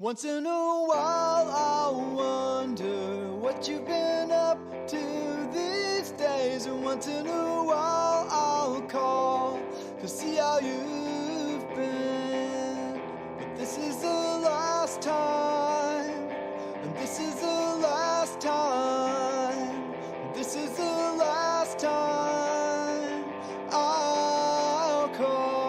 Once in a while I wonder what you've been up to these days. And once in a while I'll call to see how you've been. But this is the last time, and this is the last time, and this is the last time I'll call.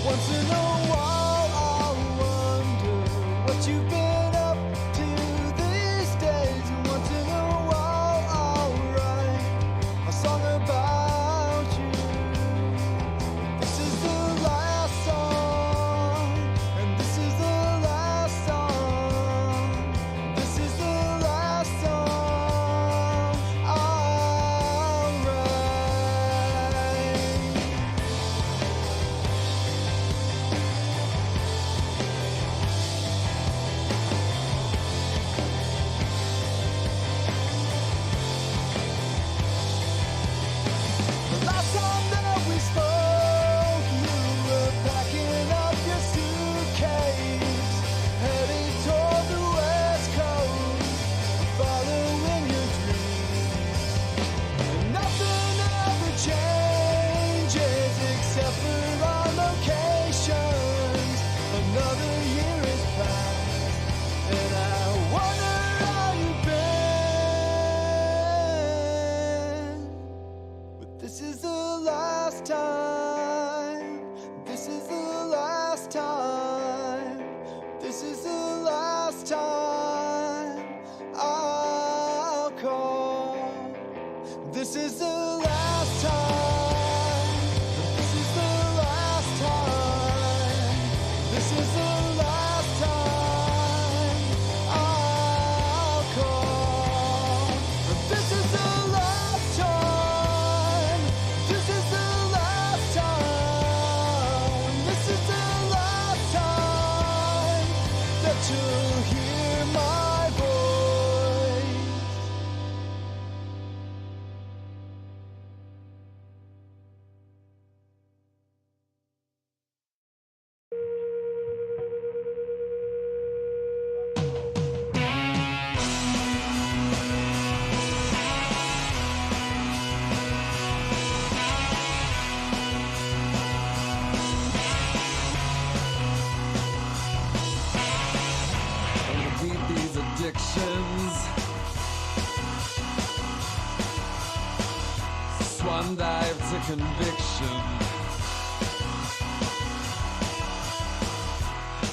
Once in a while I'll wonder what you've been up to these days. And once in a while I'll write a song about you. This is the last song, and this is the last song. This is the last song I'll write. The last time that we spoke, you were packing up your suitcase, heading toward the West Coast, following your dreams. And nothing ever changes except for our locations. Another year has passed, and I wonder how you've been. But this is the last time. This is the last time. This is the last time I'll call. This is the last time. This is the last time. This is the last time I'll call. This is the last time. This is the last time. This is the last time that you'll hear my voice. Defeat these addictions. Swan dive to conviction.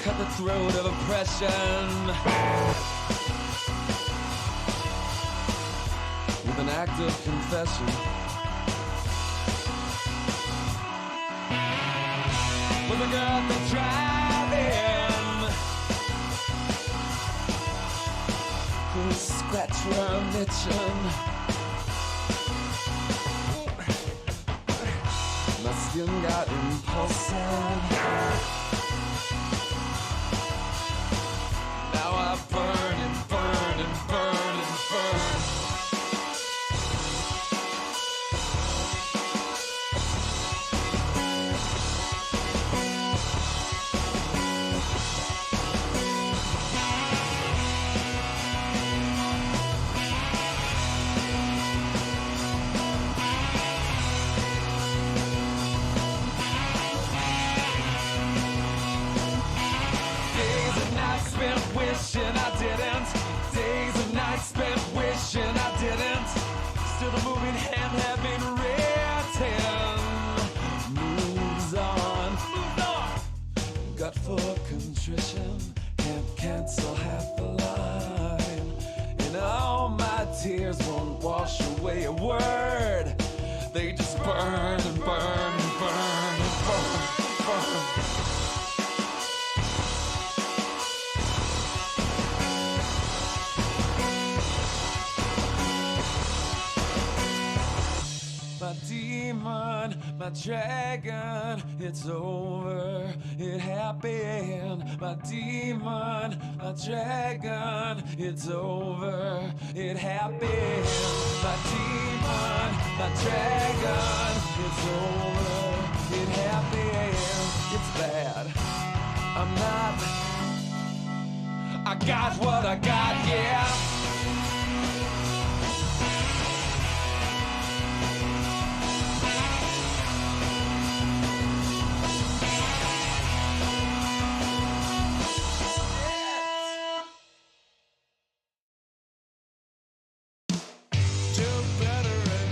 Cut the throat of oppression with an act of confession. With a girl at the drive-in who scratch where I'm itching. My skin got impulsive. Now I burn and burn and burn and burn. Days and nights spent wishing I didn't. Days and nights spent wishing I didn't. Still the moving hand had been written. Moves on. Gut for contrition. Can't cancel half the line. And all my tears won't wash away a word. They just burn and burn and burn and burn and burn. My dragon, it's over, it happened. My demon, my dragon, it's over, it happened. My demon, my dragon, it's over, it happened. It's bad, I'm not, I got what I got, yeah.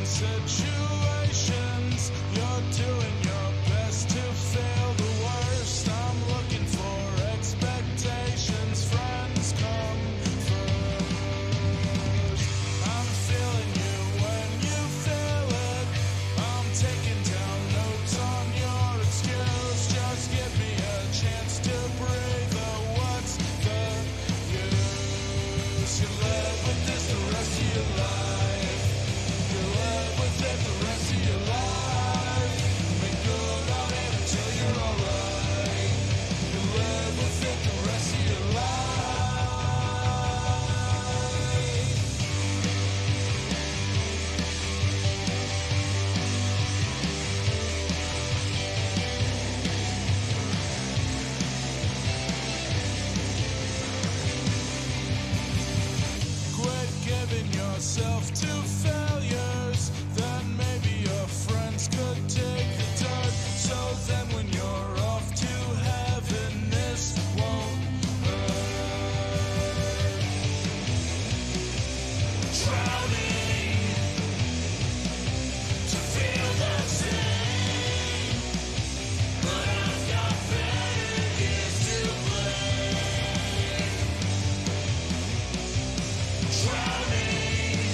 Situations, you're doing your best to fail the worst. I'm looking for expectations, friends come first. I'm feeling you when you feel it. I'm taking down notes on your excuse. Just give me a chance to breathe. What's the use? You live with this the rest of your life. The rest of your life, make good on it until you're alright. You live with it the rest of your life. Quit giving yourself to failures. Then maybe your friends could take the dirt. So then when you're off to heaven, this won't hurt. Drowning to feel the same, but I've got better years to play. Drowning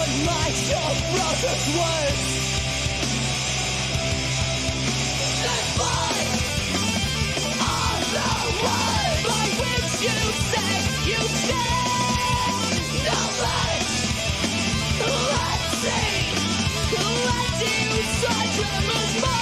but my your brother's words. Goodbye are the words by which you say you stand. Now let's see, let's use such tremors more.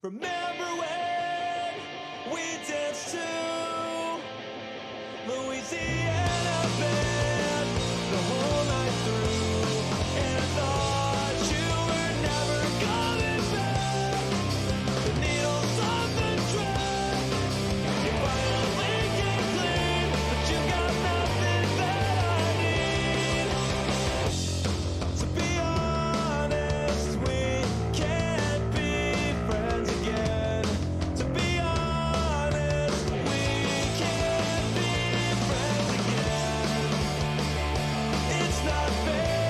Remember when we danced to Louisiana band the whole night through, and I thought you were never coming back. The needles on the track, you finally came clean, but you got nothing that I need. To be honest, we can't be friends again. To be honest, we can't be friends again. It's not fair.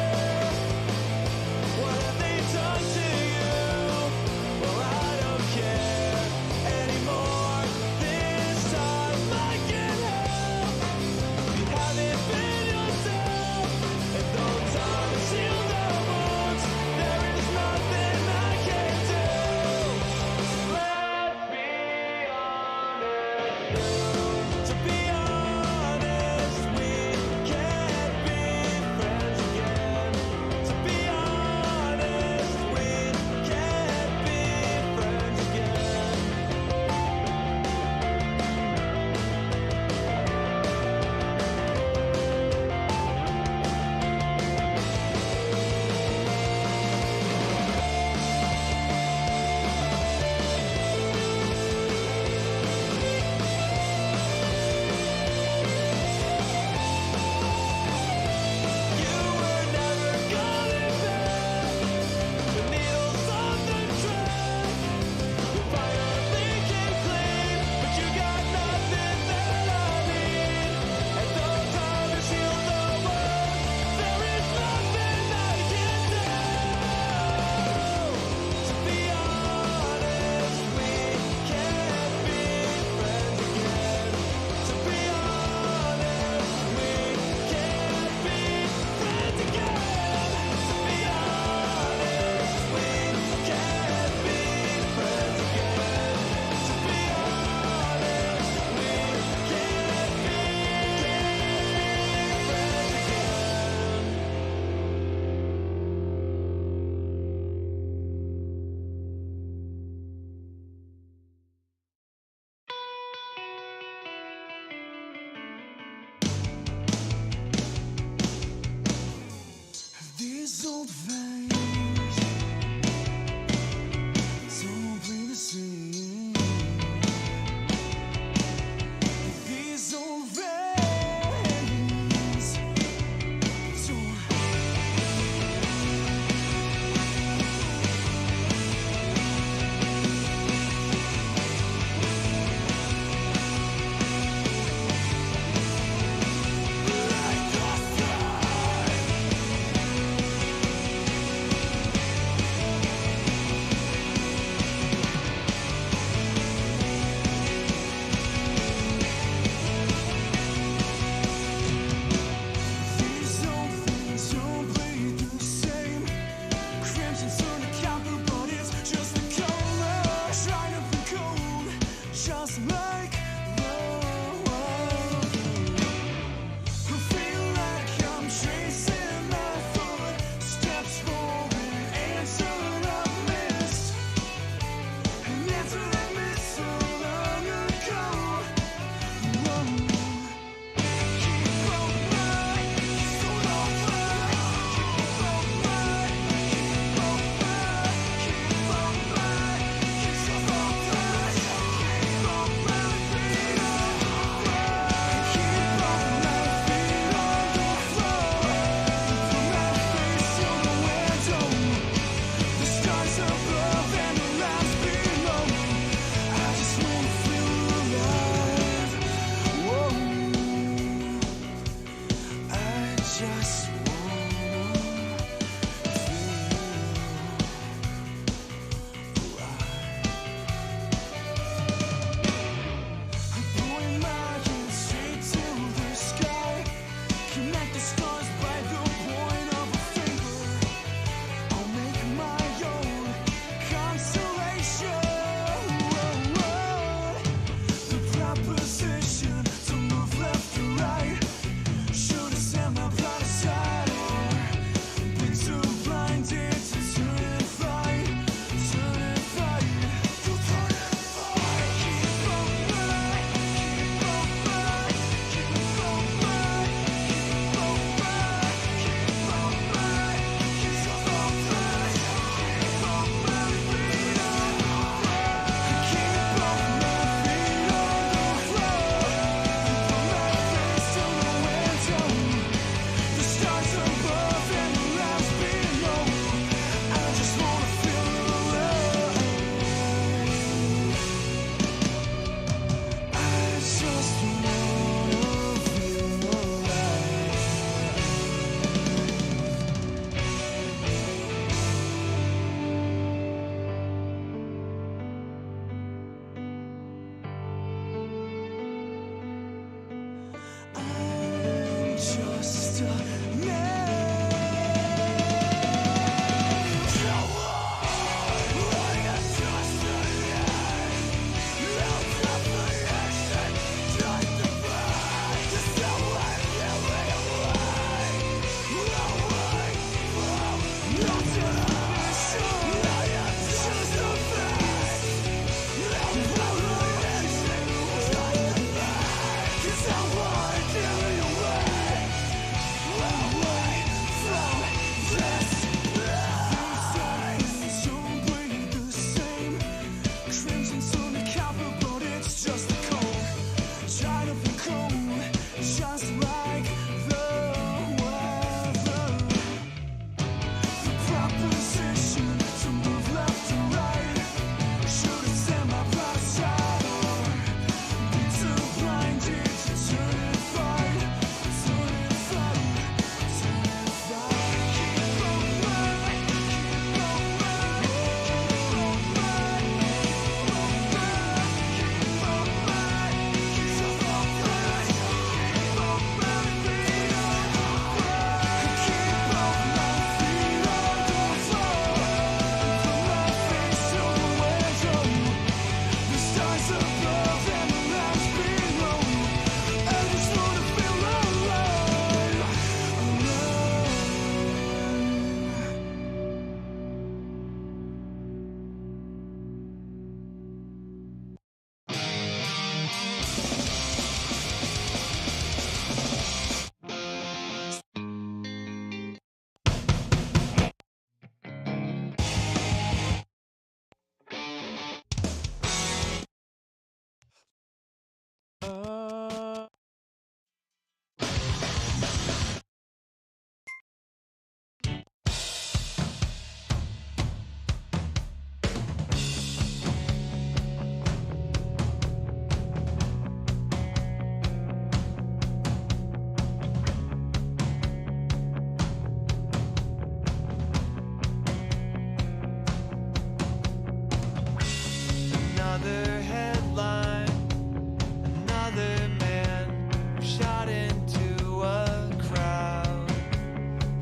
got into a crowd,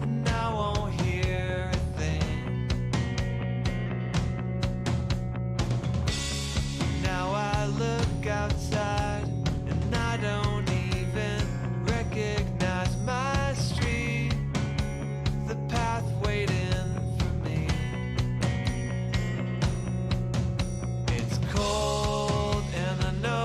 and I won't hear a thing. Now I look outside, and I don't even recognize my street, the path waiting for me. It's cold and I know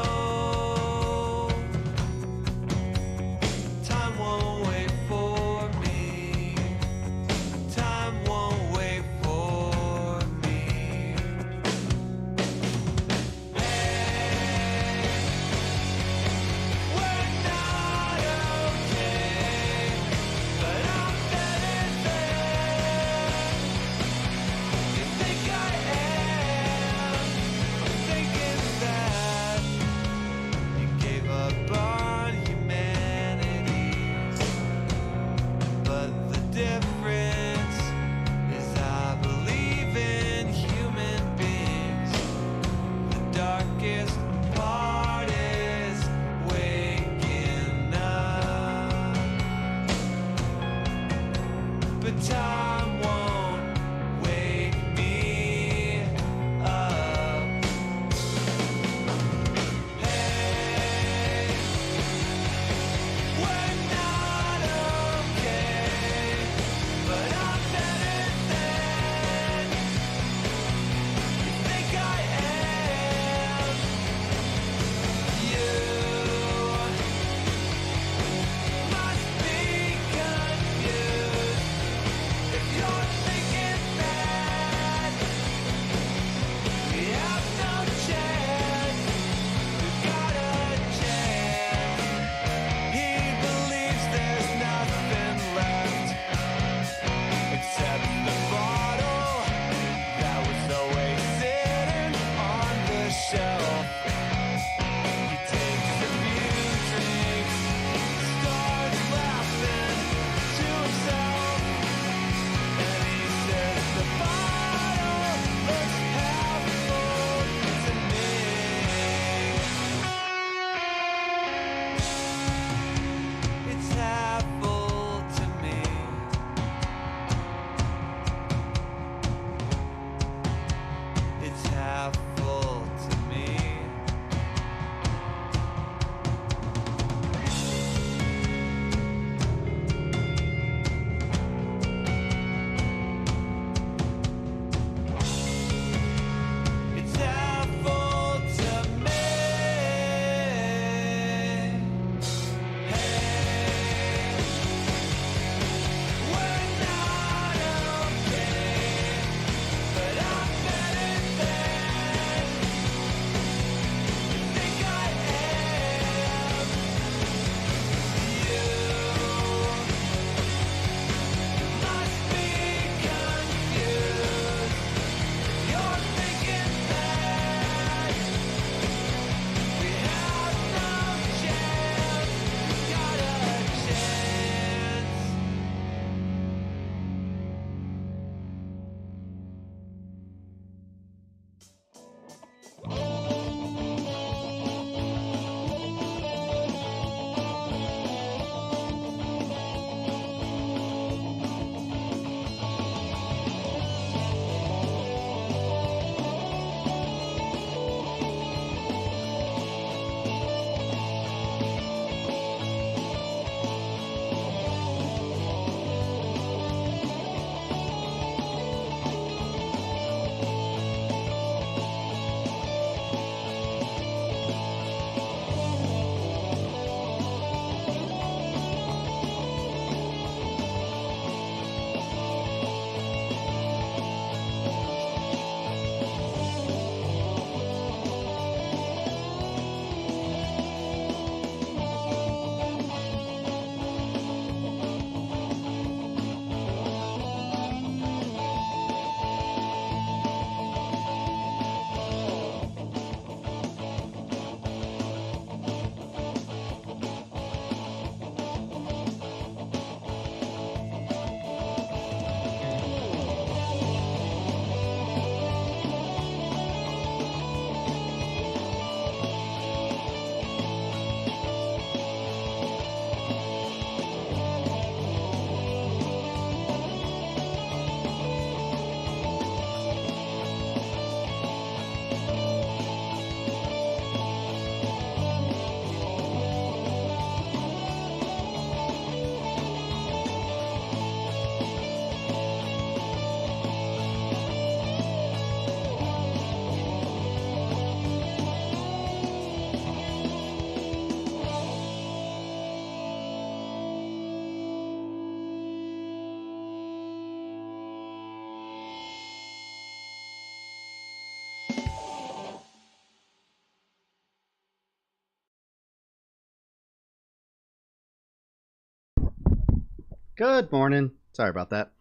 Good morning. Sorry about that.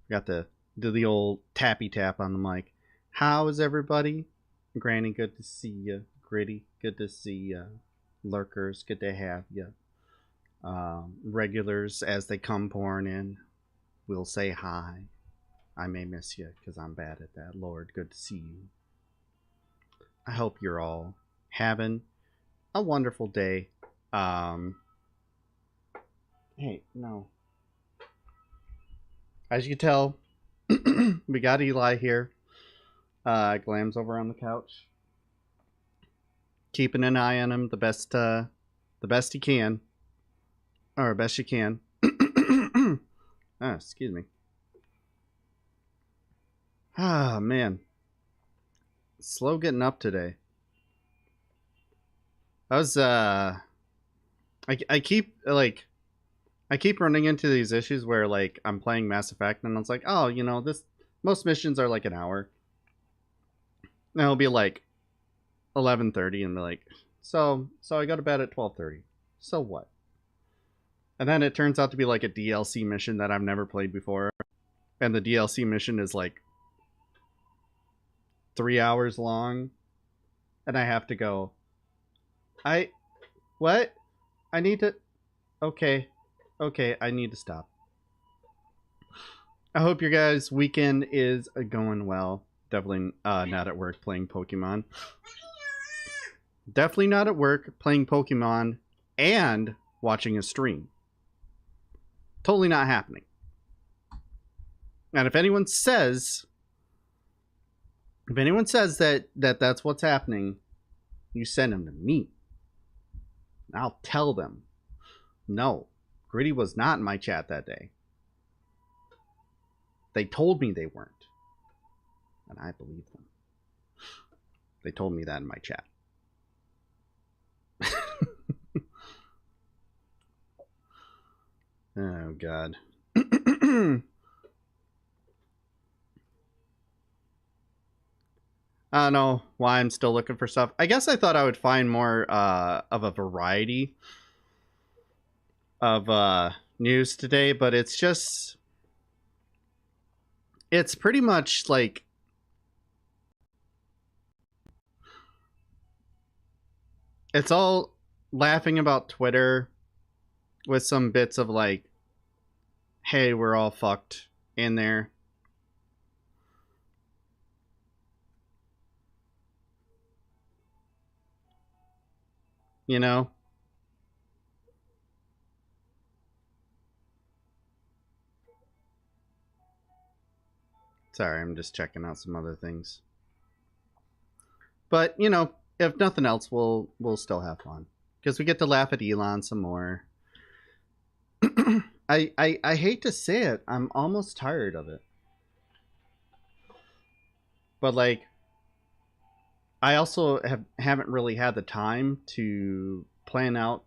Forgot to do the old tappy tap on the mic. How is everybody? Granny, good to see you. Gritty, good to see you. Lurkers, good to have you. Regulars, as they come pouring in, will say hi. I may miss you because I'm bad at that. Lord, good to see you. I hope you're all having a wonderful day. Hey, no. As you can tell, we got Eli here. Glam's over on the couch, keeping an eye on him the best he can, or best you can. Excuse me. Ah, man, slow getting up today. I was I keep running into these issues where like I'm playing Mass Effect and it's like, oh, you know, this most missions are like an hour. And it'll be like 11:30 and be like, so I go to bed at 12:30. So what? And then it turns out to be like a DLC mission that I've never played before. And the DLC mission is like 3 hours long. And I have to go, what? I need to, okay, I need to stop. I hope your guys' weekend is going well. Definitely not at work playing Pokemon. Definitely not at work playing Pokemon and watching a stream. Totally not happening. And if anyone says that that's what's happening, you send them to me. I'll tell them. No, Gritty was not in my chat that day. They told me they weren't. And I believe them. They told me that in my chat. Oh, God. I don't know why I'm still looking for stuff. I guess I thought I would find more of a variety of news today, but it's just... It's pretty much like... It's all laughing about Twitter with some bits of like, hey, we're all fucked in there. You know? Sorry, I'm just checking out some other things. But, you know, if nothing else, we'll still have fun. Because we get to laugh at Elon some more. I hate to say it, I'm almost tired of it. But like, I also haven't really had the time to plan out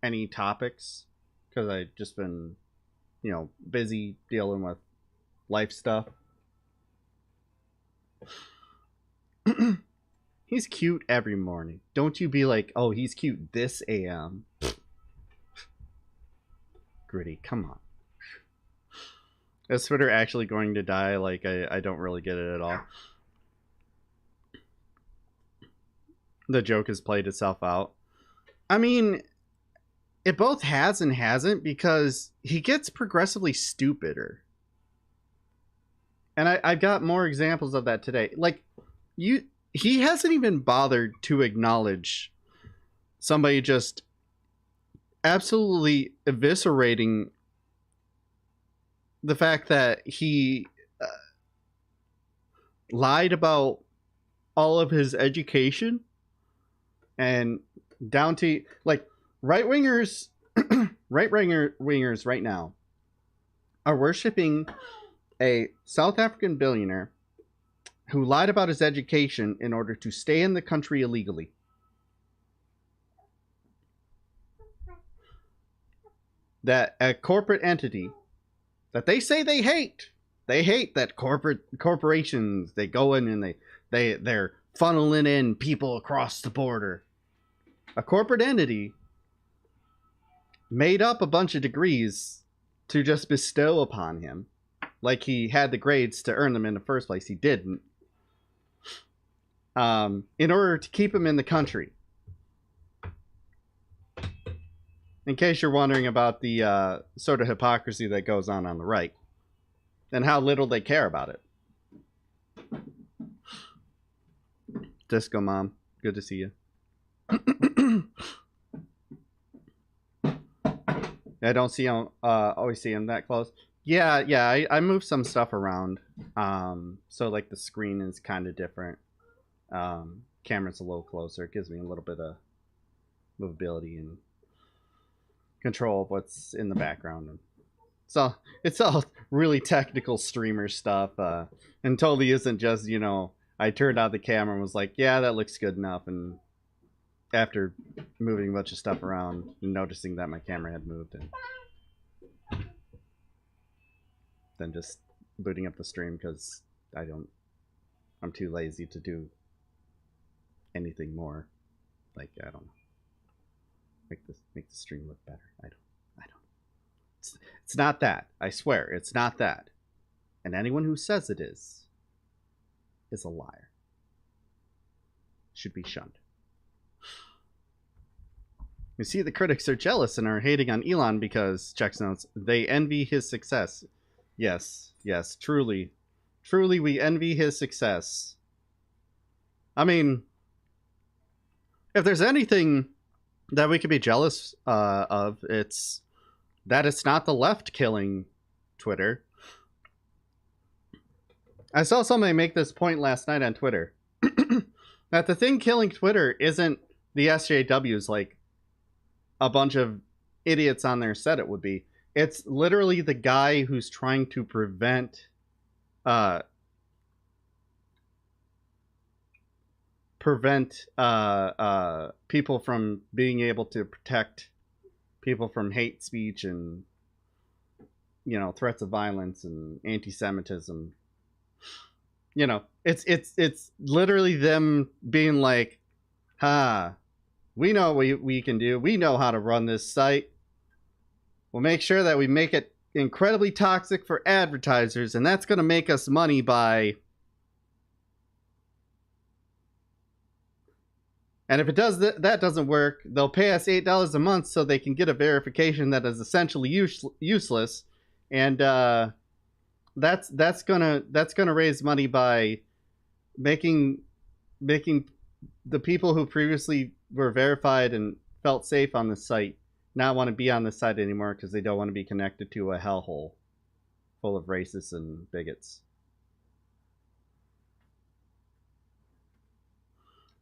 any topics because I've just been, you know, busy dealing with life stuff. He's cute every morning. Don't you be like, oh, he's cute this AM. Gritty, come on. Is Twitter actually going to die? Like, I don't really get it at all. The joke has played itself out. I mean, it both has and hasn't because he gets progressively stupider. And I've got more examples of that today. Like, he hasn't even bothered to acknowledge somebody just absolutely eviscerating the fact that he lied about all of his education and down to like right-wingers right-wingers right now are worshiping a South African billionaire who lied about his education in order to stay in the country illegally. That a corporate entity that they say they hate that corporations, they go in and They're funneling in people across the border. A corporate entity made up a bunch of degrees to just bestow upon him. Like he had the grades to earn them in the first place. He didn't. In order to keep him in the country. In case you're wondering about the sort of hypocrisy that goes on the right. And how little they care about it. Disco Mom, good to see you. I don't see him, always see him that close. Yeah, I moved some stuff around. So like the screen is kind of different. Camera's a little closer. It gives me a little bit of movability and control of what's in the background. So it's all really technical streamer stuff, and totally isn't just, you know, I turned on the camera and was like, yeah, that looks good enough, and after moving a bunch of stuff around and noticing that my camera had moved, and then just booting up the stream because I'm too lazy to do anything more. Like, I don't know. Make the stream look better. I don't. It's not that. I swear, it's not that. And anyone who says it is a liar. Should be shunned. You see, the critics are jealous and are hating on Elon because, checks notes, they envy his success. Yes, truly. Truly, we envy his success. I mean, if there's anything that we could be jealous of, it's that it's not the left killing Twitter. I saw somebody make this point last night on Twitter. That the thing killing Twitter isn't the SJWs like a bunch of idiots on their set it would be. It's literally the guy who's trying to prevent people from being able to protect people from hate speech and, you know, threats of violence and anti-Semitism. You know, it's literally them being like, we know what we can do. We know how to run this site. We'll make sure that we make it incredibly toxic for advertisers, and that's going to make us money by... And if it does that doesn't work, they'll pay us $8 a month so they can get a verification that is essentially useless, and that's gonna raise money by making the people who previously were verified and felt safe on the site not want to be on the site anymore because they don't want to be connected to a hellhole full of racists and bigots.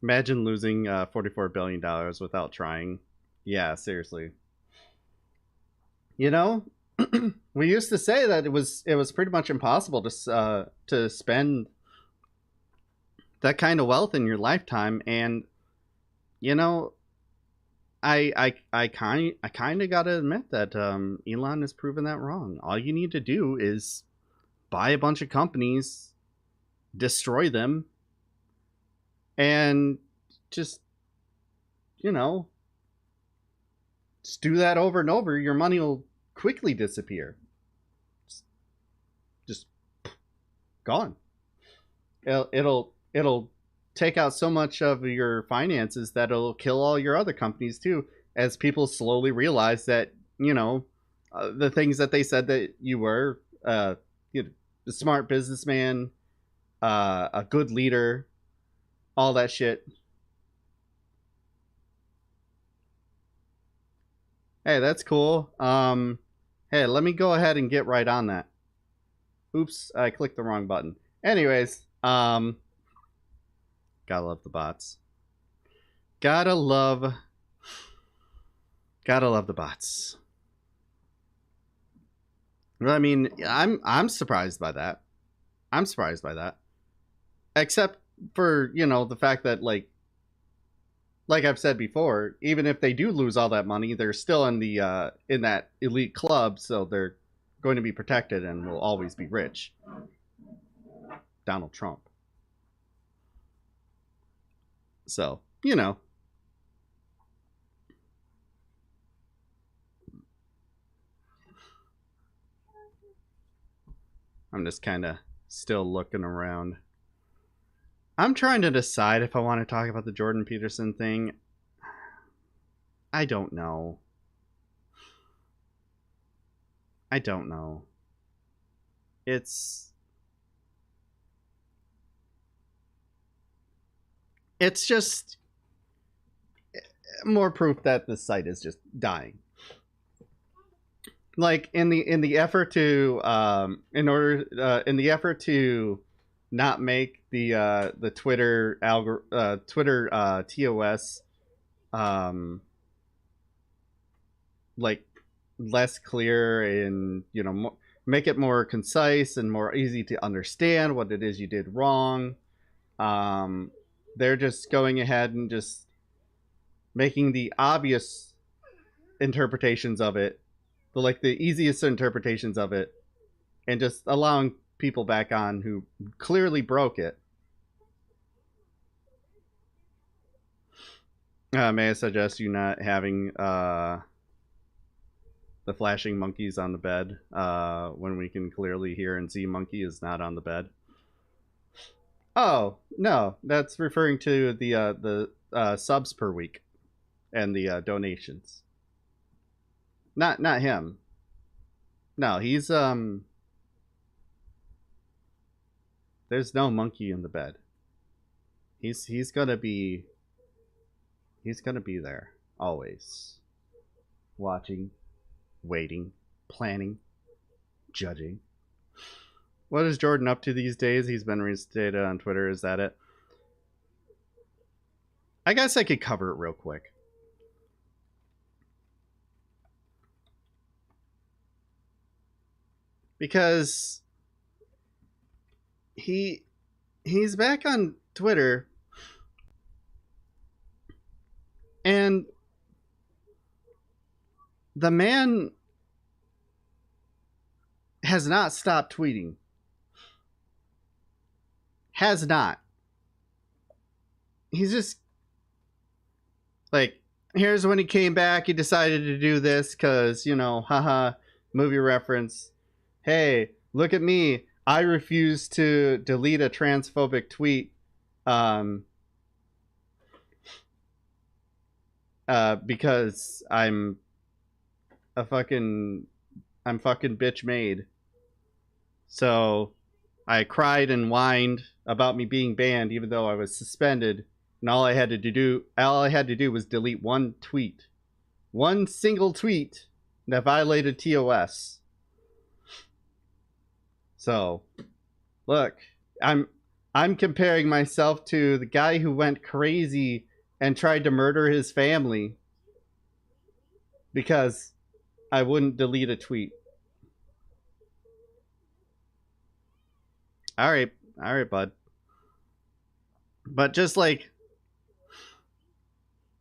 Imagine losing $44 billion without trying. Yeah, seriously. You know, we used to say that it was pretty much impossible to spend that kind of wealth in your lifetime, and you know, I kind of gotta admit that Elon has proven that wrong. All you need to do is buy a bunch of companies, destroy them, and just, you know, just do that over and over. Your money will quickly disappear. Just gone. It'll take out so much of your finances that it'll kill all your other companies too, as people slowly realize that, you know, the things that they said that you were, you know, a smart businessman, a good leader, all that shit. Hey, that's cool. Hey, let me go ahead and get right on that. Oops, I clicked the wrong button. Anyways, gotta love the bots. Gotta love the bots. I mean, I'm surprised by that. I'm surprised by that. Except for, you know, the fact that like I've said before, even if they do lose all that money, they're still in the in that elite club, so they're going to be protected and will always be rich. Donald Trump. So, you know. I'm just kind of still looking around. I'm trying to decide if I want to talk about the Jordan Peterson thing. I don't know. I don't know. It's just more proof that the site is just dying. Like in the effort to in the effort to not make the Twitter Twitter TOS like less clear and make it more concise and more easy to understand what it is you did wrong. They're just going ahead and just making the obvious interpretations of it, the easiest interpretations of it, and just allowing people back on who clearly broke it. May I suggest you not having the flashing monkeys on the bed when we can clearly hear and see monkey is not on the bed? Oh no, that's referring to the subs per week and the donations. Not him. No, he's there's no monkey in the bed. He's gonna be there always, watching, waiting, planning, judging. What is Jordan up to these days? He's been reinstated on Twitter. Is that it? I guess I could cover it real quick. Because he's back on Twitter, and the man has not stopped tweeting. Has not. He's just like, here's when he came back. He decided to do this because, haha, movie reference. Hey, look at me. I refuse to delete a transphobic tweet because I'm fucking bitch made. So I cried and whined about me being banned, even though I was suspended, and all I had to do was delete one tweet, one single tweet that violated TOS. So, look, I'm comparing myself to the guy who went crazy and tried to murder his family because I wouldn't delete a tweet. All right, bud. But just like,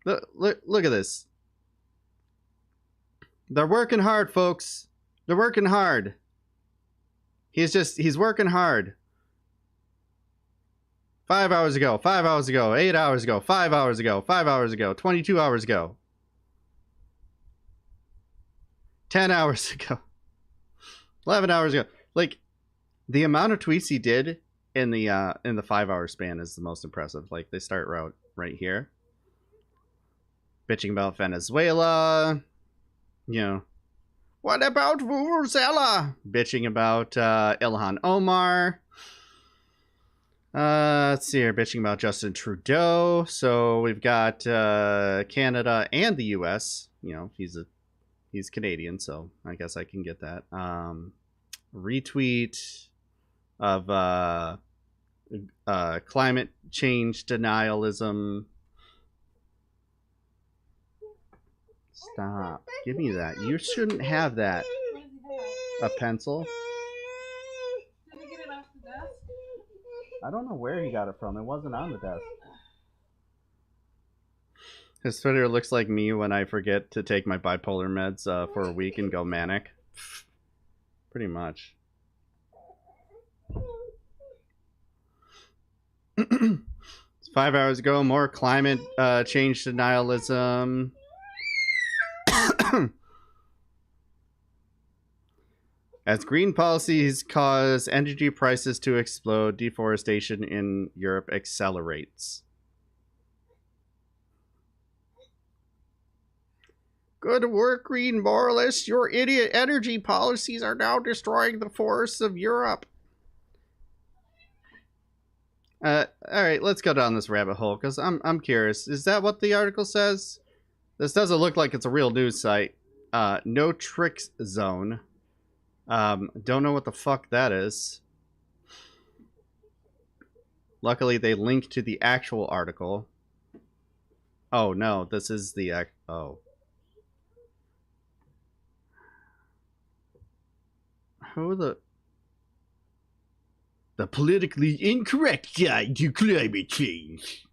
look at this. They're working hard, folks. They're working hard. He's working hard. 5 hours ago, 5 hours ago, 8 hours ago, 5 hours ago, 5 hours ago, 22 hours ago, 10 hours ago, 11 hours ago. Like, the amount of tweets he did in the 5 hour span is the most impressive. Like, they start right here, bitching about Venezuela. What about Venezuela? Bitching about Ilhan Omar. Let's see here, bitching about Justin Trudeau. So we've got Canada and the U.S. He's Canadian, so I guess I can get that. Retweet of climate change denialism. Stop. Give me that. You shouldn't have that. A pencil? Did he get it off the desk? I don't know where he got it from. It wasn't on the desk. His Twitter looks like me when I forget to take my bipolar meds for a week and go manic. Pretty much. It's 5 hours ago, more climate change denialism. As green policies cause energy prices to explode, deforestation in Europe accelerates. Good work, green moralists. Your idiot energy policies are now destroying the forests of Europe. All right, let's go down this rabbit hole because I'm curious. Is that what the article says? This doesn't look like it's a real news site. No tricks zone. Don't know what the fuck that is. Luckily, they link to the actual article. Oh no, this is the oh. Who the politically incorrect guide to climate change.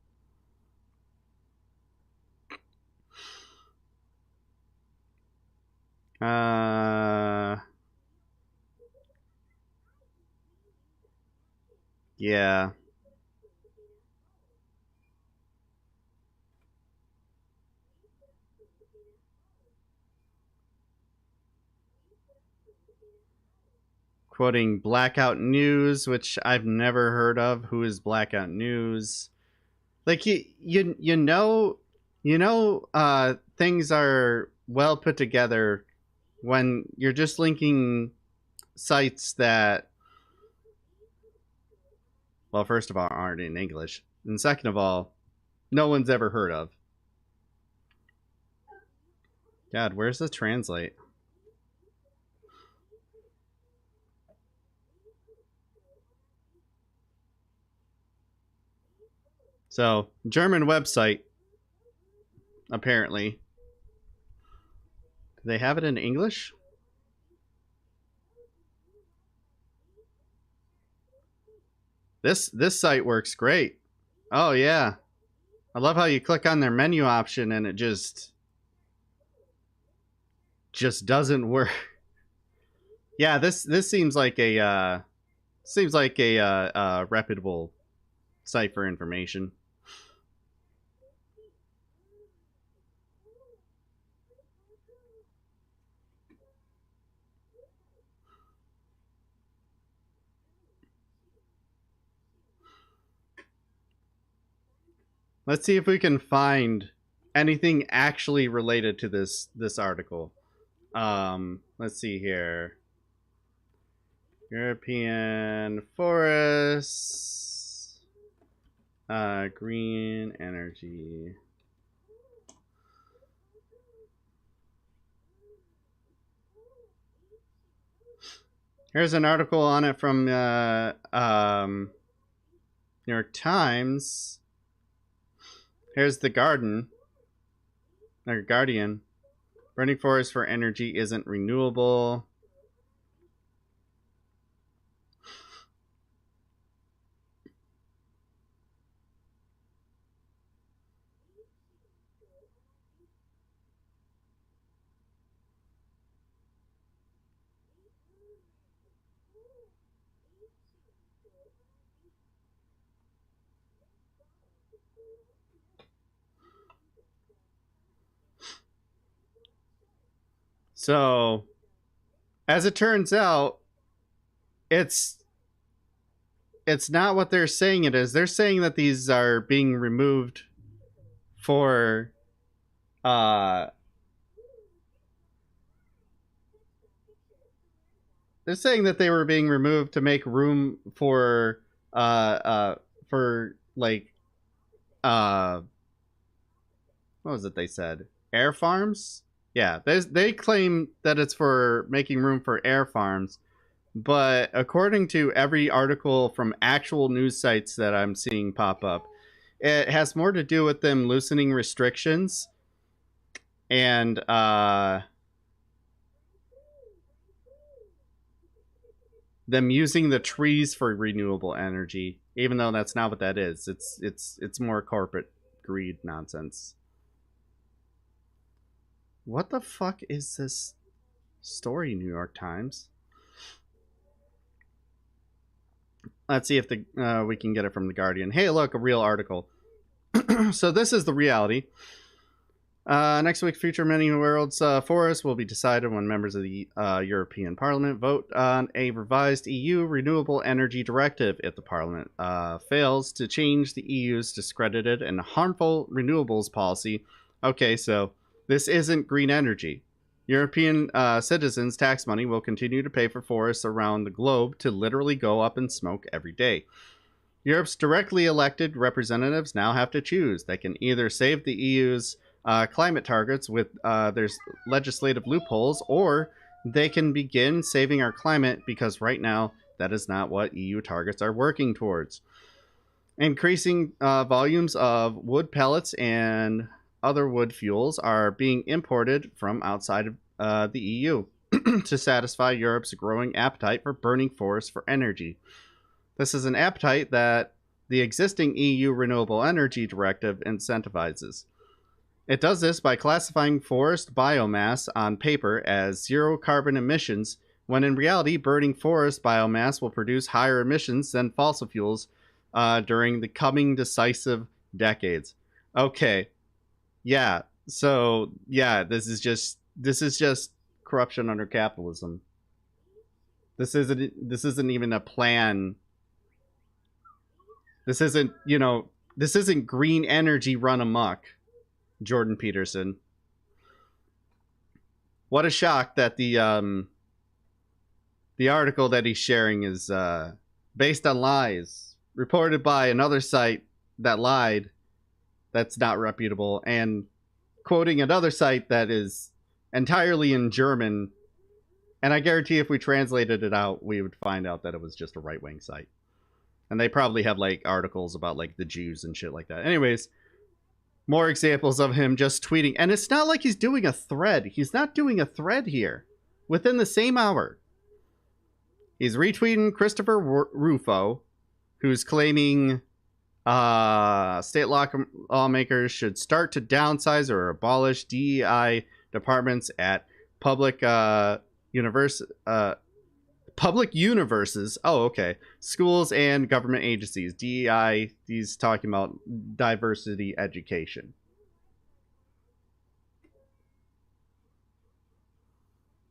Yeah. Quoting Blackout News, which I've never heard of. Who is Blackout News? Like you know, things are well put together when you're just linking sites that, well, first of all, aren't in English, and second of all, no one's ever heard of. God, where's the translate? So, German website, apparently. Do they have it in English? This site works great. Oh yeah. I love how you click on their menu option and it just doesn't work. Yeah, this seems like a reputable site for information. Let's see if we can find anything actually related to this article. Let's see here. European forests, green energy. Here's an article on it from New York Times. Here's the Guardian. Burning forests for energy isn't renewable. So, as it turns out, it's not what they're saying it is. They're saying that these are being removed for they're saying that they were being removed to make room for like what was it they said? Air farms? Yeah, they claim that it's for making room for air farms, but according to every article from actual news sites that I'm seeing pop up, it has more to do with them loosening restrictions and them using the trees for renewable energy, even though that's not what that is. It's more corporate greed nonsense. What the fuck is this story, New York Times? Let's see if we can get it from the Guardian. Hey, look, a real article. So this is the reality. Next week's future many worlds forest will be decided when members of the European Parliament vote on a revised EU renewable energy directive. If the Parliament fails to change the EU's discredited and harmful renewables policy, okay, so this isn't green energy. European citizens' tax money will continue to pay for forests around the globe to literally go up in smoke every day. Europe's directly elected representatives now have to choose. They can either save the EU's climate targets with their legislative loopholes, or they can begin saving our climate, because right now that is not what EU targets are working towards. Increasing volumes of wood pellets and other wood fuels are being imported from outside of the EU to satisfy Europe's growing appetite for burning forests for energy. This is an appetite that the existing EU Renewable Energy Directive incentivizes. It does this by classifying forest biomass on paper as zero carbon emissions, when in reality, burning forest biomass will produce higher emissions than fossil fuels during the coming decisive decades. Okay, yeah. So yeah, this is just corruption under capitalism. This isn't even a plan. This isn't green energy run amok. Jordan Peterson. What a shock that the article that he's sharing is based on lies, reported by another site that lied, that's not reputable, and quoting another site that is entirely in German. And I guarantee if we translated it out, we would find out that it was just a right-wing site. And they probably have like articles about like the Jews and shit like that. Anyways, more examples of him just tweeting. And it's not like he's doing a thread. He's not doing a thread here. Within the same hour, he's retweeting Christopher Rufo, who's claiming state lawmakers should start to downsize or abolish DEI departments at public universes. Oh, okay. Schools and government agencies. DEI, he's talking about diversity education.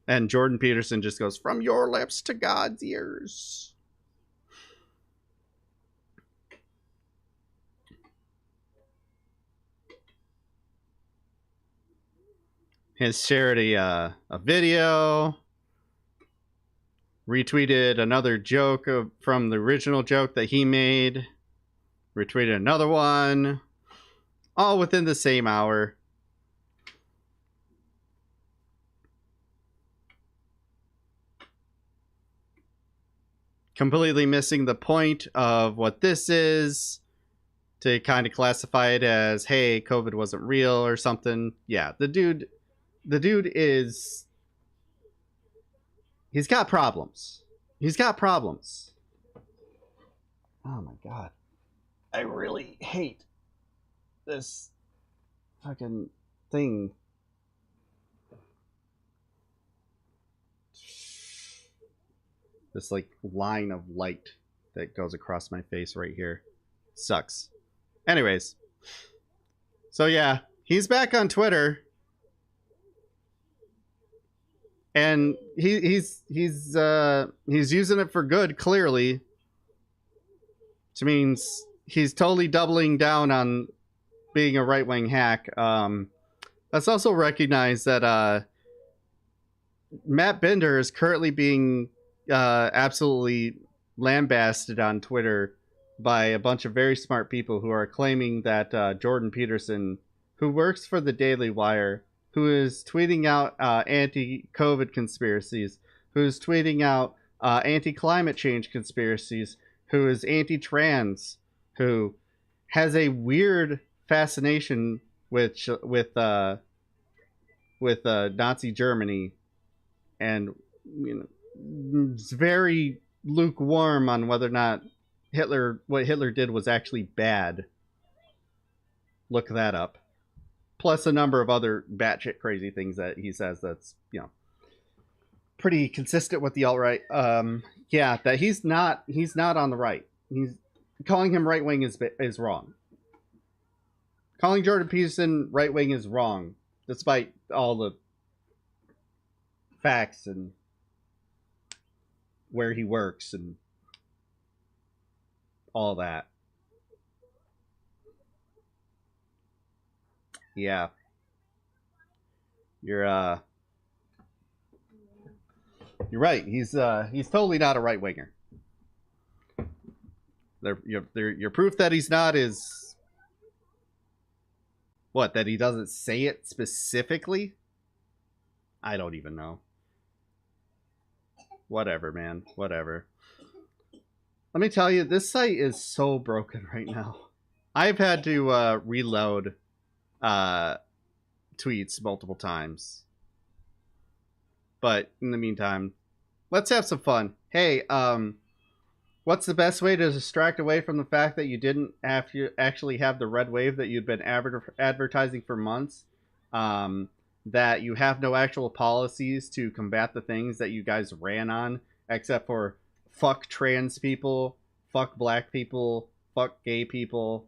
And Jordan Peterson just goes, from your lips to God's ears. Has shared a video, retweeted another joke from the original joke that he made, retweeted another one, all within the same hour. Completely missing the point of what this is, to kind of classify it as, hey, COVID wasn't real or something. Yeah, the dude is... He's got problems. He's got problems. Oh my god. I really hate this fucking thing. This like line of light that goes across my face right here. Sucks. Anyways. So yeah, he's back on Twitter. And he's using it for good, clearly. Which means he's totally doubling down on being a right-wing hack. Let's also recognize that Matt Bender is currently being absolutely lambasted on Twitter by a bunch of very smart people who are claiming that Jordan Peterson, who works for the Daily Wire, who is tweeting out anti-COVID conspiracies, who's tweeting out anti-climate change conspiracies, who is anti-trans, who has a weird fascination with Nazi Germany, and is very lukewarm on whether or not what Hitler did was actually bad. Look that up. Plus a number of other batshit crazy things that he says that's, pretty consistent with the alt-right. Yeah, that he's not on the right. He's calling him right-wing is wrong. Calling Jordan Peterson right wing is wrong, despite all the facts and where he works and all that. Yeah. You're right. He's totally not a right winger. Your proof that he's not is what? That he doesn't say it specifically? I don't even know. Whatever, man. Whatever. Let me tell you, this site is so broken right now. I've had to reload tweets multiple times. But in the meantime, let's have some fun. Hey, what's the best way to distract away from the fact that you didn't actually have the red wave that you'd been advertising for months? That you have no actual policies to combat the things that you guys ran on, except for fuck trans people, fuck black people, fuck gay people,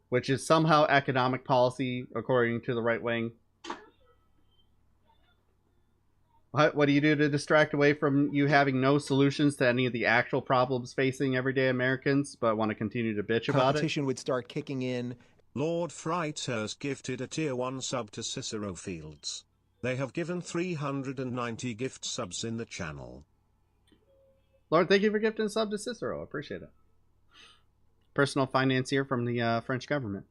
which is somehow economic policy according to the right wing. What do you do to distract away from you having no solutions to any of the actual problems facing everyday Americans, but want to continue to bitch about it? Competition would start kicking in. Lord Fright has gifted a tier 1 sub to Cicero Fields. They have given 390 gift subs in the channel. Lord, thank you for gifting a sub to Cicero. I appreciate it. Personal financier from the French government.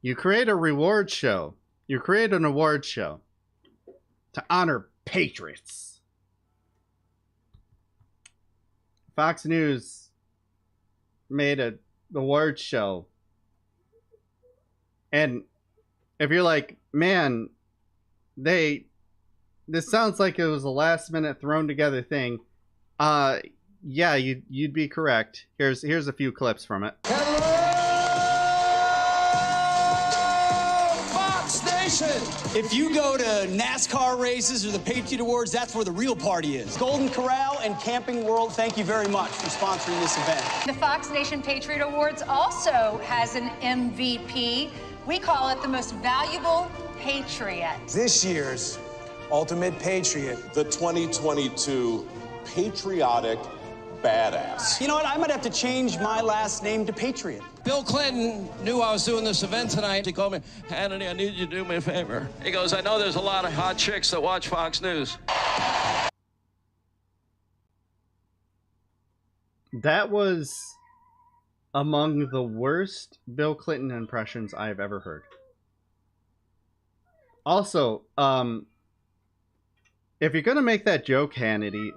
You create a reward show. You create an award show to honor patriots. Fox News made an award show. And if you're like, man, this sounds like it was a last minute thrown together thing. Yeah, you'd be correct. Here's a few clips from it. If you go to NASCAR races or the Patriot Awards, that's where the real party is. Golden Corral and Camping World, thank you very much for sponsoring this event. The Fox Nation Patriot Awards also has an MVP. We call it the most valuable patriot. This year's Ultimate Patriot. The 2022 Patriotic Badass. You know what? I might have to change my last name to Patriot. Bill Clinton knew I was doing this event tonight. He called me, Hannity, I need you to do me a favor. He goes, I know there's a lot of hot chicks that watch Fox News. That was among the worst Bill Clinton impressions I've ever heard. Also, if you're going to make that joke, Hannity,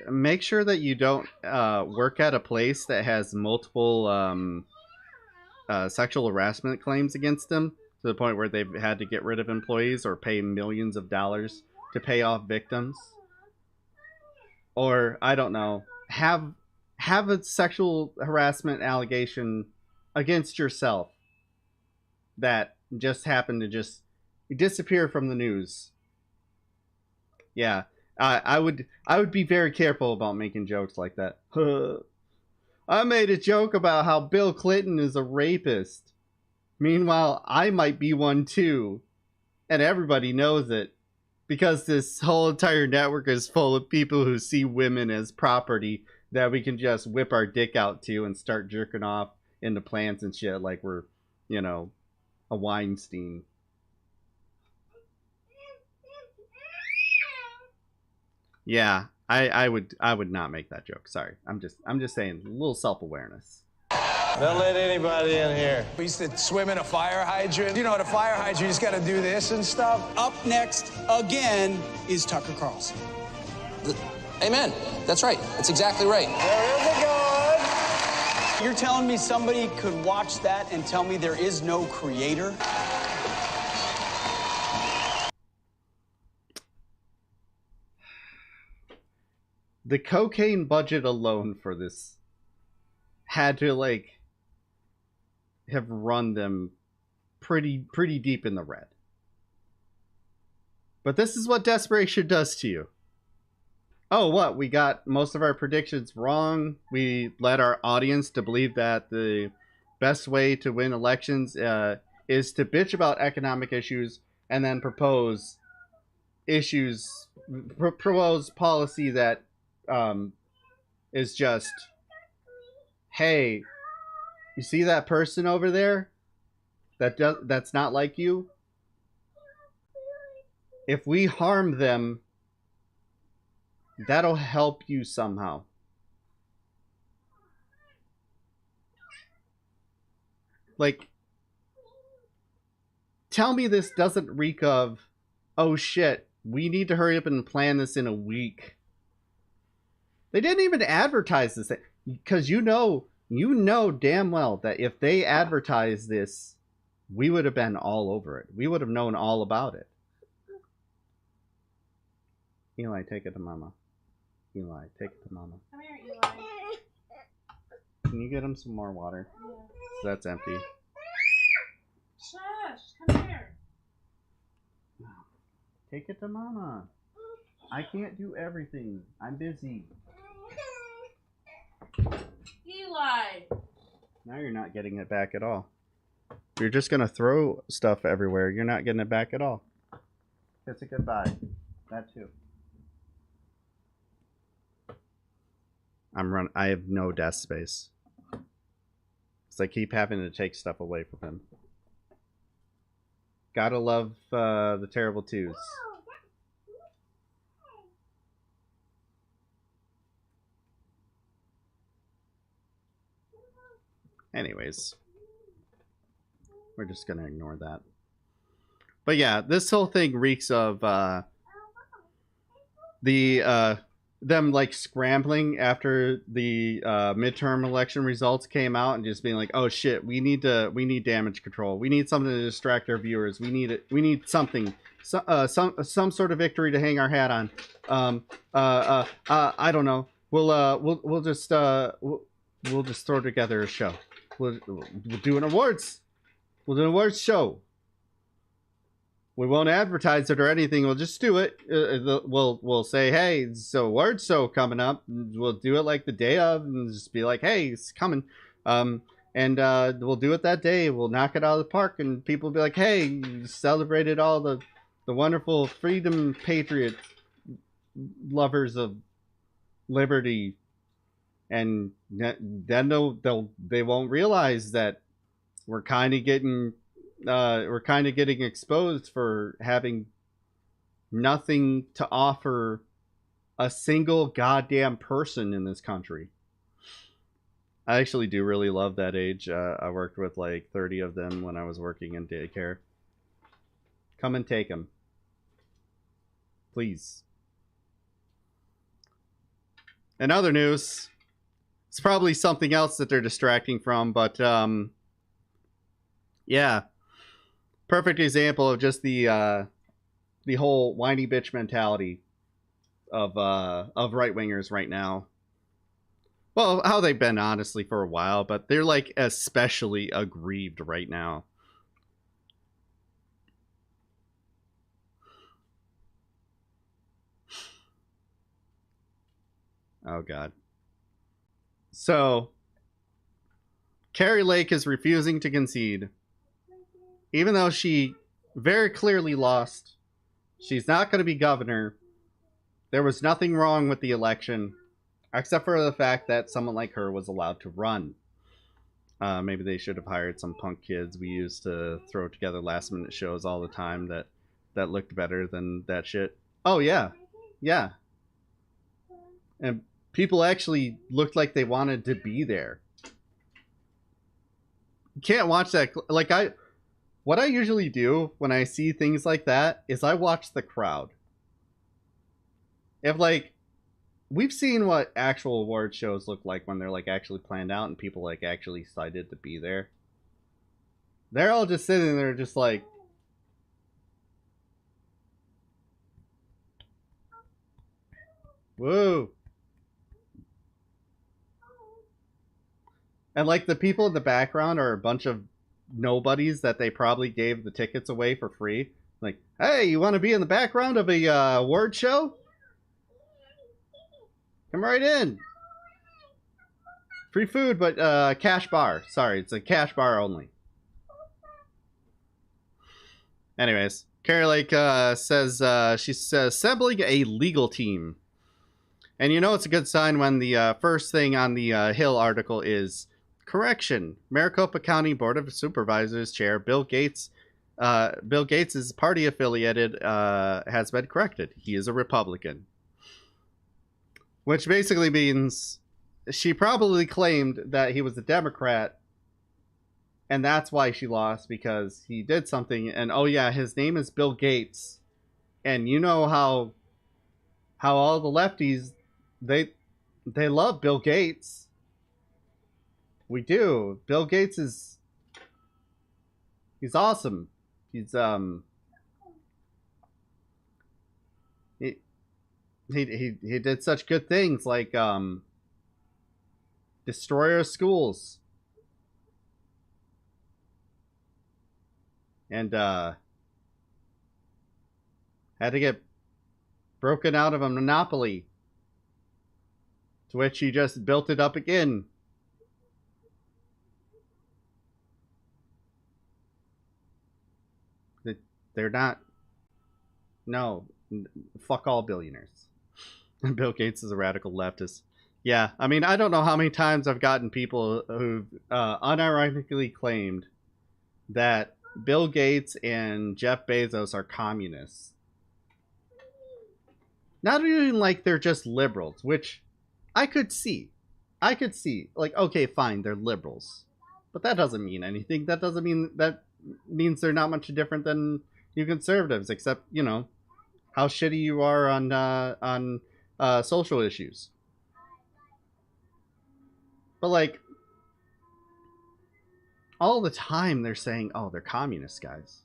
make sure that you don't work at a place that has multiple sexual harassment claims against them to the point where they've had to get rid of employees or pay millions of dollars to pay off victims. Or, I don't know, have a sexual harassment allegation against yourself that just happened to just disappear from the news. Yeah, I would be very careful about making jokes like that. I made a joke about how Bill Clinton is a rapist. Meanwhile, I might be one too. And everybody knows it. Because this whole entire network is full of people who see women as property that we can just whip our dick out to and start jerking off into plants and shit like we're, you know, a Weinstein. Yeah, I would not make that joke. Sorry. I'm just saying, a little self-awareness. Don't let anybody in here. We used to swim in a fire hydrant. You know, at a fire hydrant, you just got to do this and stuff. Up next, again, is Tucker Carlson. Amen. That's right. That's exactly right. There is a God. You're telling me somebody could watch that and tell me there is no creator? The cocaine budget alone for this had to, like, have run them pretty deep in the red. But this is what desperation does to you. Oh, what? We got most of our predictions wrong. We led our audience to believe that the best way to win elections is to bitch about economic issues and then propose policy that is just, hey, you see that person over there that's not like you? If we harm them, that'll help you somehow. Like, tell me this doesn't reek of, oh shit, we need to hurry up and plan this in a week. They didn't even advertise this, because you know damn well that if they advertised this, we would have been all over it. We would have known all about it. Eli, take it to mama. Eli, take it to mama. Come here, Eli. Can you get him some more water? Yeah. That's empty. Shush, come here. Take it to mama. I can't do everything. I'm busy. Eli. Now you're not getting it back at all. You're just gonna throw stuff everywhere. You're not getting it back at all. It's a goodbye. That too. I have no desk space. So I keep having to take stuff away from him. Gotta love the terrible twos. Anyways, we're just gonna ignore that. But yeah, this whole thing reeks of them like scrambling after the midterm election results came out and just being like, oh shit, we need damage control. We need something to distract our viewers. We need something, some sort of victory to hang our hat on. I don't know. We'll just throw together a show. We'll do an awards. We'll do an awards show. We won't advertise it or anything. We'll just do it. We'll say, hey, it's a award show coming up. We'll do it like the day of, and just be like, hey, it's coming. And we'll do it that day. We'll knock it out of the park, and people will be like, hey, you celebrated all the wonderful freedom patriot lovers of liberty. And then they won't realize that we're kind of getting exposed for having nothing to offer a single goddamn person in this country. I actually do really love that age. I worked with like 30 of them when I was working in daycare. Come and take them, please. In other news, it's probably something else that they're distracting from, but yeah, perfect example of just the whole whiny bitch mentality of right wingers right now. Well, how they've been honestly for a while, but they're like especially aggrieved right now. Oh God. So, Carrie Lake is refusing to concede. Even though she very clearly lost, she's not going to be governor. There was nothing wrong with the election, except for the fact that someone like her was allowed to run. Maybe they should have hired some punk kids we used to throw together last minute shows all the time that looked better than that shit. Oh, yeah. Yeah. And people actually looked like they wanted to be there. You can't watch that. Like, what I usually do when I see things like that is I watch the crowd. If, like, we've seen what actual award shows look like when they're, like, actually planned out and people, like, actually excited to be there. They're all just sitting there just like, whoa. And, like, the people in the background are a bunch of nobodies that they probably gave the tickets away for free. Like, hey, you want to be in the background of a award show? Come right in. Free food, but cash bar. Sorry, it's a cash bar only. Anyways, Carrie Lake says she's assembling a legal team. And you know it's a good sign when the first thing on the Hill article is, correction, Maricopa County Board of Supervisors Chair Bill Gates' party affiliated has been corrected. He is a Republican. Which basically means she probably claimed that he was a Democrat, and that's why she lost, because he did something, and oh yeah, his name is Bill Gates. And you know how all the lefties, they love Bill Gates. We do. Bill Gates he's awesome. He's he did such good things like destroy our schools. And had to get broken out of a monopoly, to which he just built it up again. They're not. No, fuck all billionaires. Bill Gates is a radical leftist. Yeah, I mean, I don't know how many times I've gotten people who've unironically claimed that Bill Gates and Jeff Bezos are communists. Not even like they're just liberals, which I could see. Like, okay, fine, they're liberals. But that doesn't mean anything. That means they're not much different than you conservatives, except, you know, how shitty you are on social issues. But like, all the time they're saying, oh, they're communist guys.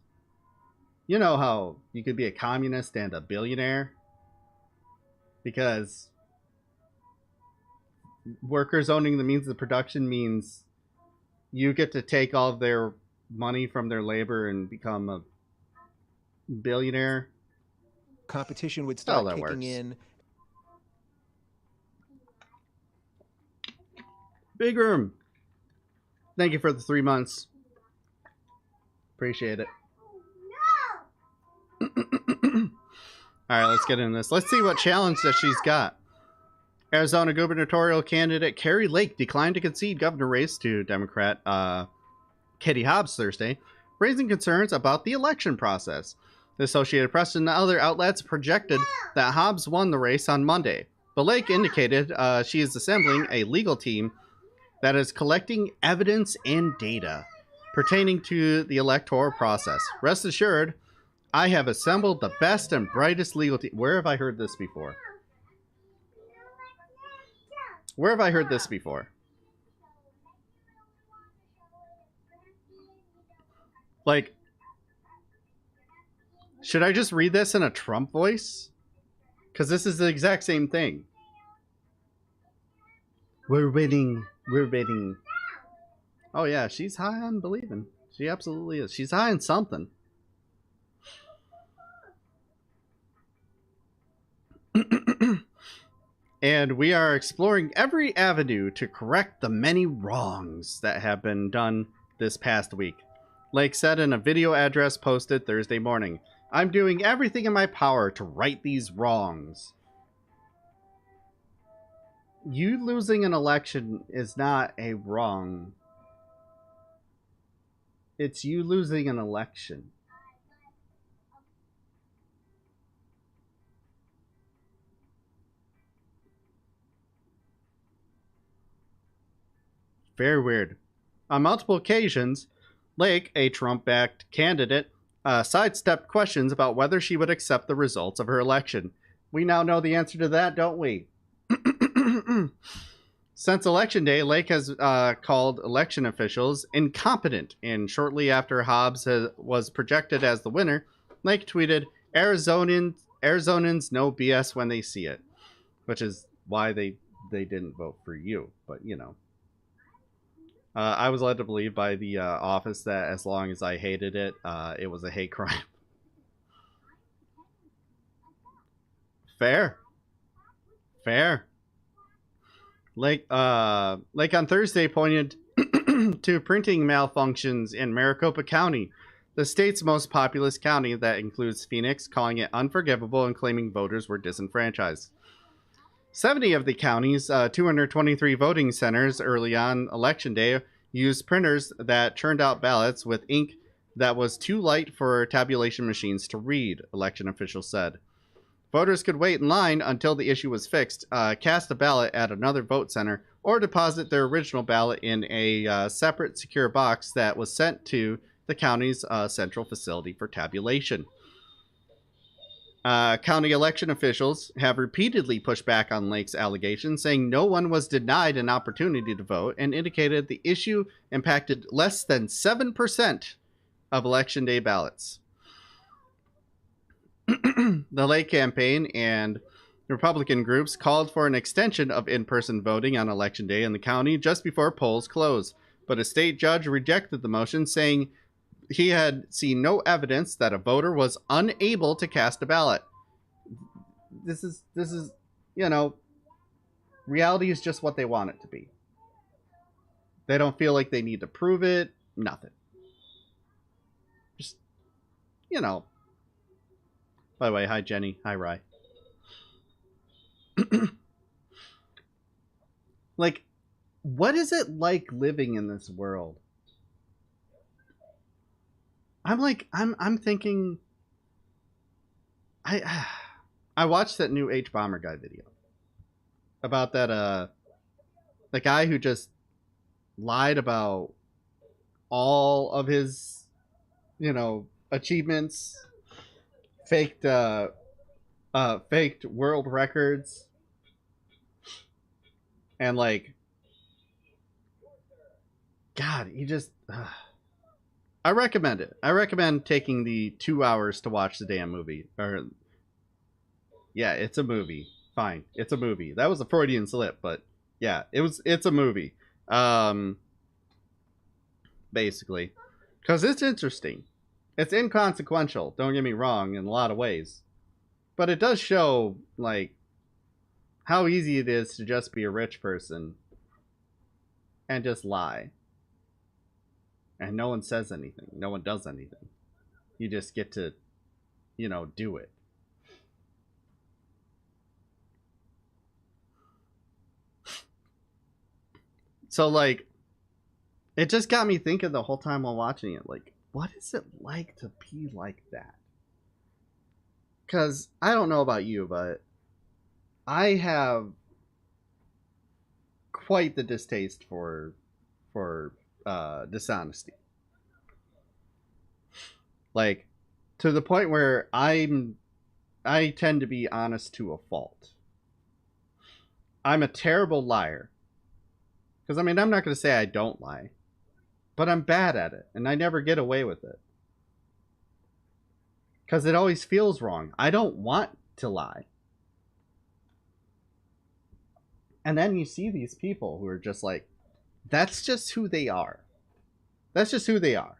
You know how you could be a communist and a billionaire? Because workers owning the means of production means you get to take all of their money from their labor and become a billionaire. Competition would start kicking works. in. Big Room, thank you for the 3 months. Appreciate it. All right, let's get into this. Let's see what challenge that she's got. Arizona gubernatorial candidate Carrie Lake declined to concede governor race to Democrat Katie Hobbs Thursday, raising concerns about the election process. The Associated Press and other outlets projected that Hobbs won the race on Monday, but Lake indicated she is assembling a legal team that is collecting evidence and data pertaining to the electoral process. Rest assured, I have assembled the best and brightest legal team. Where have I heard this before? Where have I heard this before? Like, should I just read this in a Trump voice? Because this is the exact same thing. We're winning. We're winning. Oh yeah, she's high on believing. She absolutely is. She's high on something. And we are exploring every avenue to correct the many wrongs that have been done this past week. Lake said in a video address posted Thursday morning, I'm doing everything in my power to right these wrongs. You losing an election is not a wrong. It's you losing an election. Very weird. On multiple occasions, Lake, a Trump-backed candidate, sidestepped questions about whether she would accept the results of her election. We now know the answer to that, don't we? Since Election Day, Lake has called election officials incompetent, and shortly after Hobbs was projected as the winner, Lake tweeted, Arizonans know BS when they see it, which is why they didn't vote for you, but you know. I was led to believe by the office that as long as I hated it, it was a hate crime. Fair. Fair. Like on Thursday pointed to printing malfunctions in Maricopa County, the state's most populous county that includes Phoenix, calling it unforgivable and claiming voters were disenfranchised. 70 of the county's 223 voting centers early on Election Day used printers that churned out ballots with ink that was too light for tabulation machines to read, election officials said. Voters could wait in line until the issue was fixed, cast a ballot at another vote center, or deposit their original ballot in a separate secure box that was sent to the county's central facility for tabulation. County election officials have repeatedly pushed back on Lake's allegations, saying no one was denied an opportunity to vote, and indicated the issue impacted less than 7% of Election Day ballots. The Lake campaign and Republican groups called for an extension of in-person voting on Election Day in the county just before polls closed, but a state judge rejected the motion, saying he had seen no evidence that a voter was unable to cast a ballot. This is, you know, reality is just what they want it to be. They don't feel like they need to prove it. Nothing. Just, you know. By the way, hi Jenny. Hi Rye. Like, what is it like living in this world? I'm thinking. I watched that new H Bomber Guy video about that the guy who just lied about all of his, you know, achievements, faked world records, and like, God, he just. I recommend it. I recommend taking the 2 hours to watch the damn movie. Or, yeah, it's a movie. Fine, it's a movie. That was a Freudian slip, but yeah, it's a movie. Basically, because it's interesting. It's inconsequential. Don't get me wrong in a lot of ways, but it does show like how easy it is to just be a rich person and just lie. And no one says anything. No one does anything. You just get to, you know, do it. So, like, it just got me thinking the whole time while watching it. Like, what is it like to be like that? Because I don't know about you, but I have quite the distaste for dishonesty, like to the point where I tend to be honest to a fault. I'm a terrible liar, because I mean, I'm not going to say I don't lie, but I'm bad at it and I never get away with it because it always feels wrong. I don't want to lie. And then you see these people who are just like, that's just who they are. That's just who they are.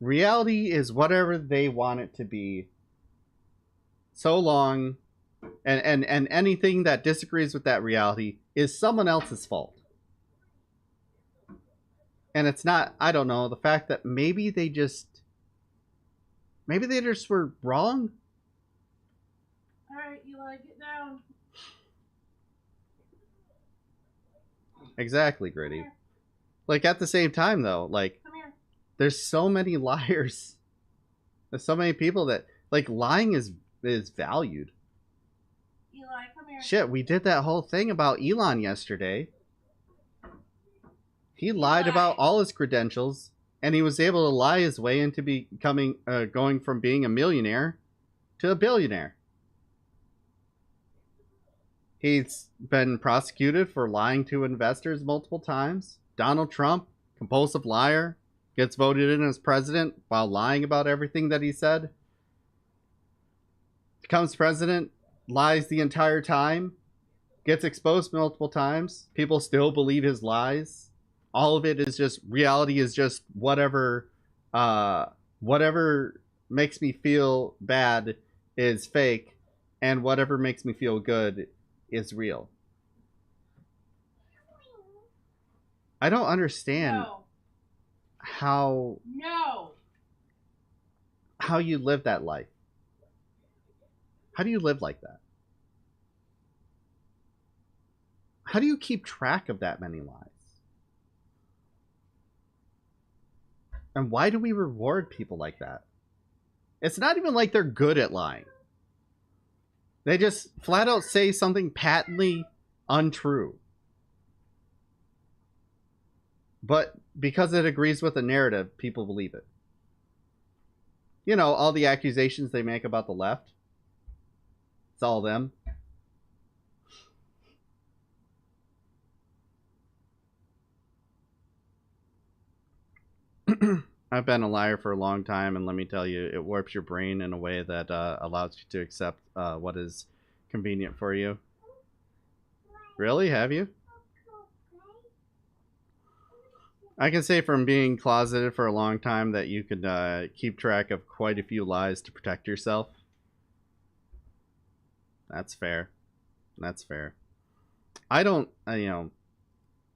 Reality is whatever they want it to be. So long, and anything that disagrees with that reality is someone else's fault. And it's not, I don't know, the fact that maybe they just were wrong. Alright, Eli, get down. Exactly, Gritty. Like, at the same time, though, like, there's so many liars. There's so many people that, like, lying is valued. Eli, come here. Shit, we did that whole thing about Elon yesterday. He lied about all his credentials, and he was able to lie his way into becoming, going from being a millionaire to a billionaire. He's been prosecuted for lying to investors multiple times. Donald Trump, compulsive liar, gets voted in as president while lying about everything that he said. Becomes president, lies the entire time, gets exposed multiple times. People still believe his lies. All of it is just, reality is just whatever makes me feel bad is fake, and whatever makes me feel good is real. I don't understand No. how you live that life. How do you live like that? How do you keep track of that many lies? And why do we reward people like that? It's not even like they're good at lying. They just flat out say something patently untrue. But because it agrees with the narrative, people believe it. You know, all the accusations they make about the left. It's all them. I've been a liar for a long time, and let me tell you, it warps your brain in a way that allows you to accept what is convenient for you. Really? Have you? I can say from being closeted for a long time that you could keep track of quite a few lies to protect yourself. That's fair. That's fair. I don't, you know,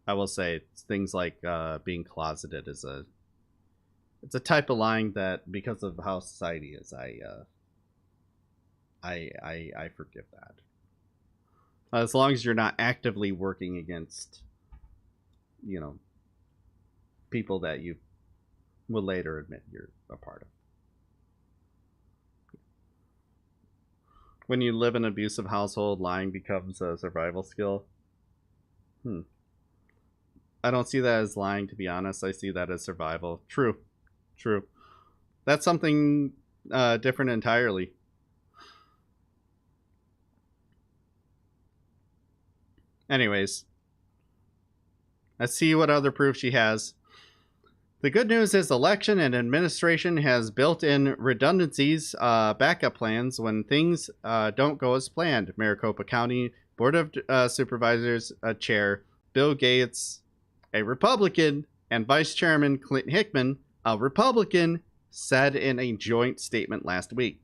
I will say things like being closeted is it's a type of lying that, because of how society is, I forgive that. As long as you're not actively working against, you know, people that you will later admit you're a part of. When you live in an abusive household, lying becomes a survival skill. I don't see that as lying, to be honest. I see that as survival. True. That's something different entirely. Anyways, let's see what other proof she has. The good news is election and administration has built-in redundancies, backup plans when things don't go as planned. Maricopa County Board of Supervisors Chair Bill Gates, a Republican, and Vice Chairman Clinton Hickman, a Republican, said in a joint statement last week.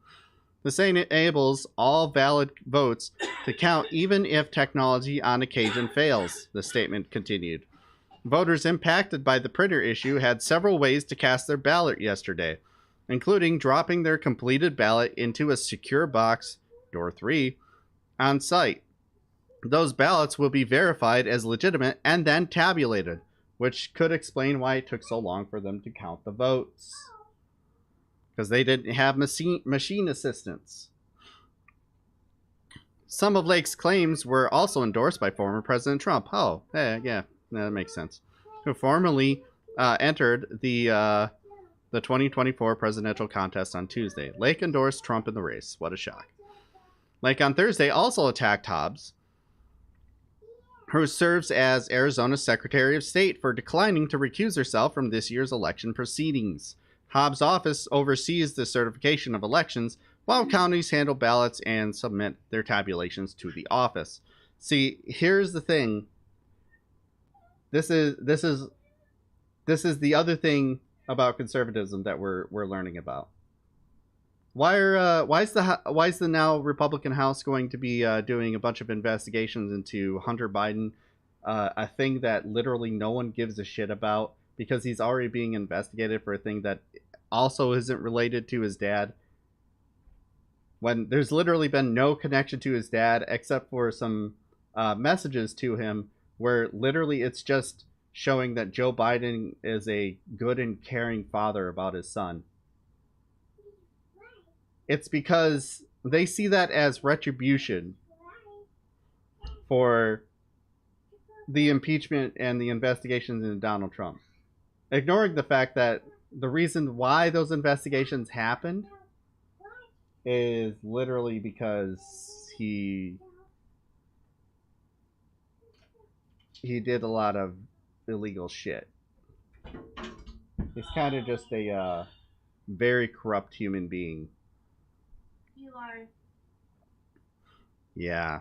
The saying enables all valid votes to count even if technology on occasion fails, the statement continued. Voters impacted by the printer issue had several ways to cast their ballot yesterday, including dropping their completed ballot into a secure box, door 3, on site. Those ballots will be verified as legitimate and then tabulated, which could explain why it took so long for them to count the votes. Because they didn't have machine assistants. Some of Lake's claims were also endorsed by former President Trump. Oh, yeah, that makes sense. Who formally entered the 2024 presidential contest on Tuesday. Lake endorsed Trump in the race. What a shock. Lake on Thursday also attacked Hobbs, who serves as Arizona's Secretary of State, for declining to recuse herself from this year's election proceedings. Hobbs' office oversees the certification of elections, while counties handle ballots and submit their tabulations to the office. See, here's the thing. This is the other thing about conservatism that we're learning about. Why is the now Republican House going to be doing a bunch of investigations into Hunter Biden, a thing that literally no one gives a shit about, because he's already being investigated for a thing that also isn't related to his dad, when there's literally been no connection to his dad except for some messages to him where literally it's just showing that Joe Biden is a good and caring father about his son. It's because they see that as retribution for the impeachment and the investigations into Donald Trump. Ignoring the fact that the reason why those investigations happened is literally because he did a lot of illegal shit. He's kind of just a very corrupt human being. Eli. Yeah.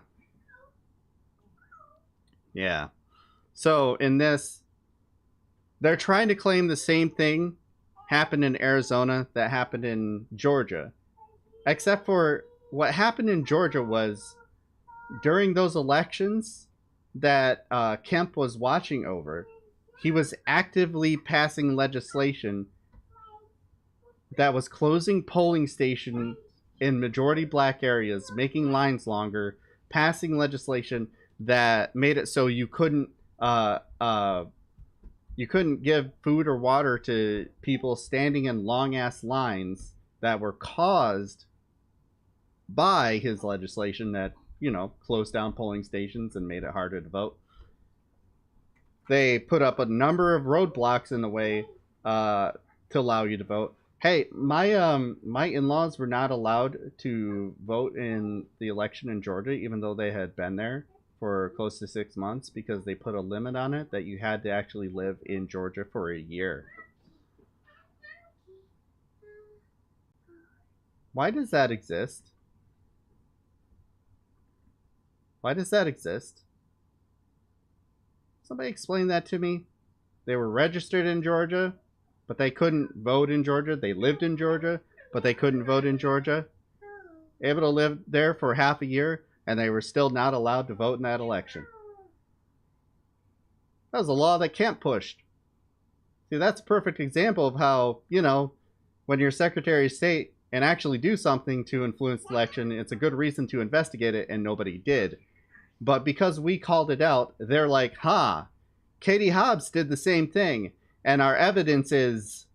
So in this, they're trying to claim the same thing happened in Arizona that happened in Georgia. Except for what happened in Georgia was during those elections that Kemp was watching over, he was actively passing legislation that was closing polling stations in majority black areas, making lines longer, passing legislation that made it so you couldn't give food or water to people standing in long ass lines that were caused by his legislation that, you know, closed down polling stations and made it harder to vote. They put up a number of roadblocks in the way to allow you to vote. Hey, my in-laws were not allowed to vote in the election in Georgia, even though they had been there for close to 6 months, because they put a limit on it that you had to actually live in Georgia for a year. Why does that exist? Why does that exist? Somebody explain that to me. They were registered in Georgia, but they couldn't vote in Georgia. They lived in Georgia, but they couldn't vote in Georgia. Able to live there for half a year, and they were still not allowed to vote in that election. That was a law that Kemp pushed. See, that's a perfect example of how, you know, when you're Secretary of State and actually do something to influence the election, it's a good reason to investigate it, and nobody did. But because we called it out, they're like, Katie Hobbs did the same thing. And our evidence is...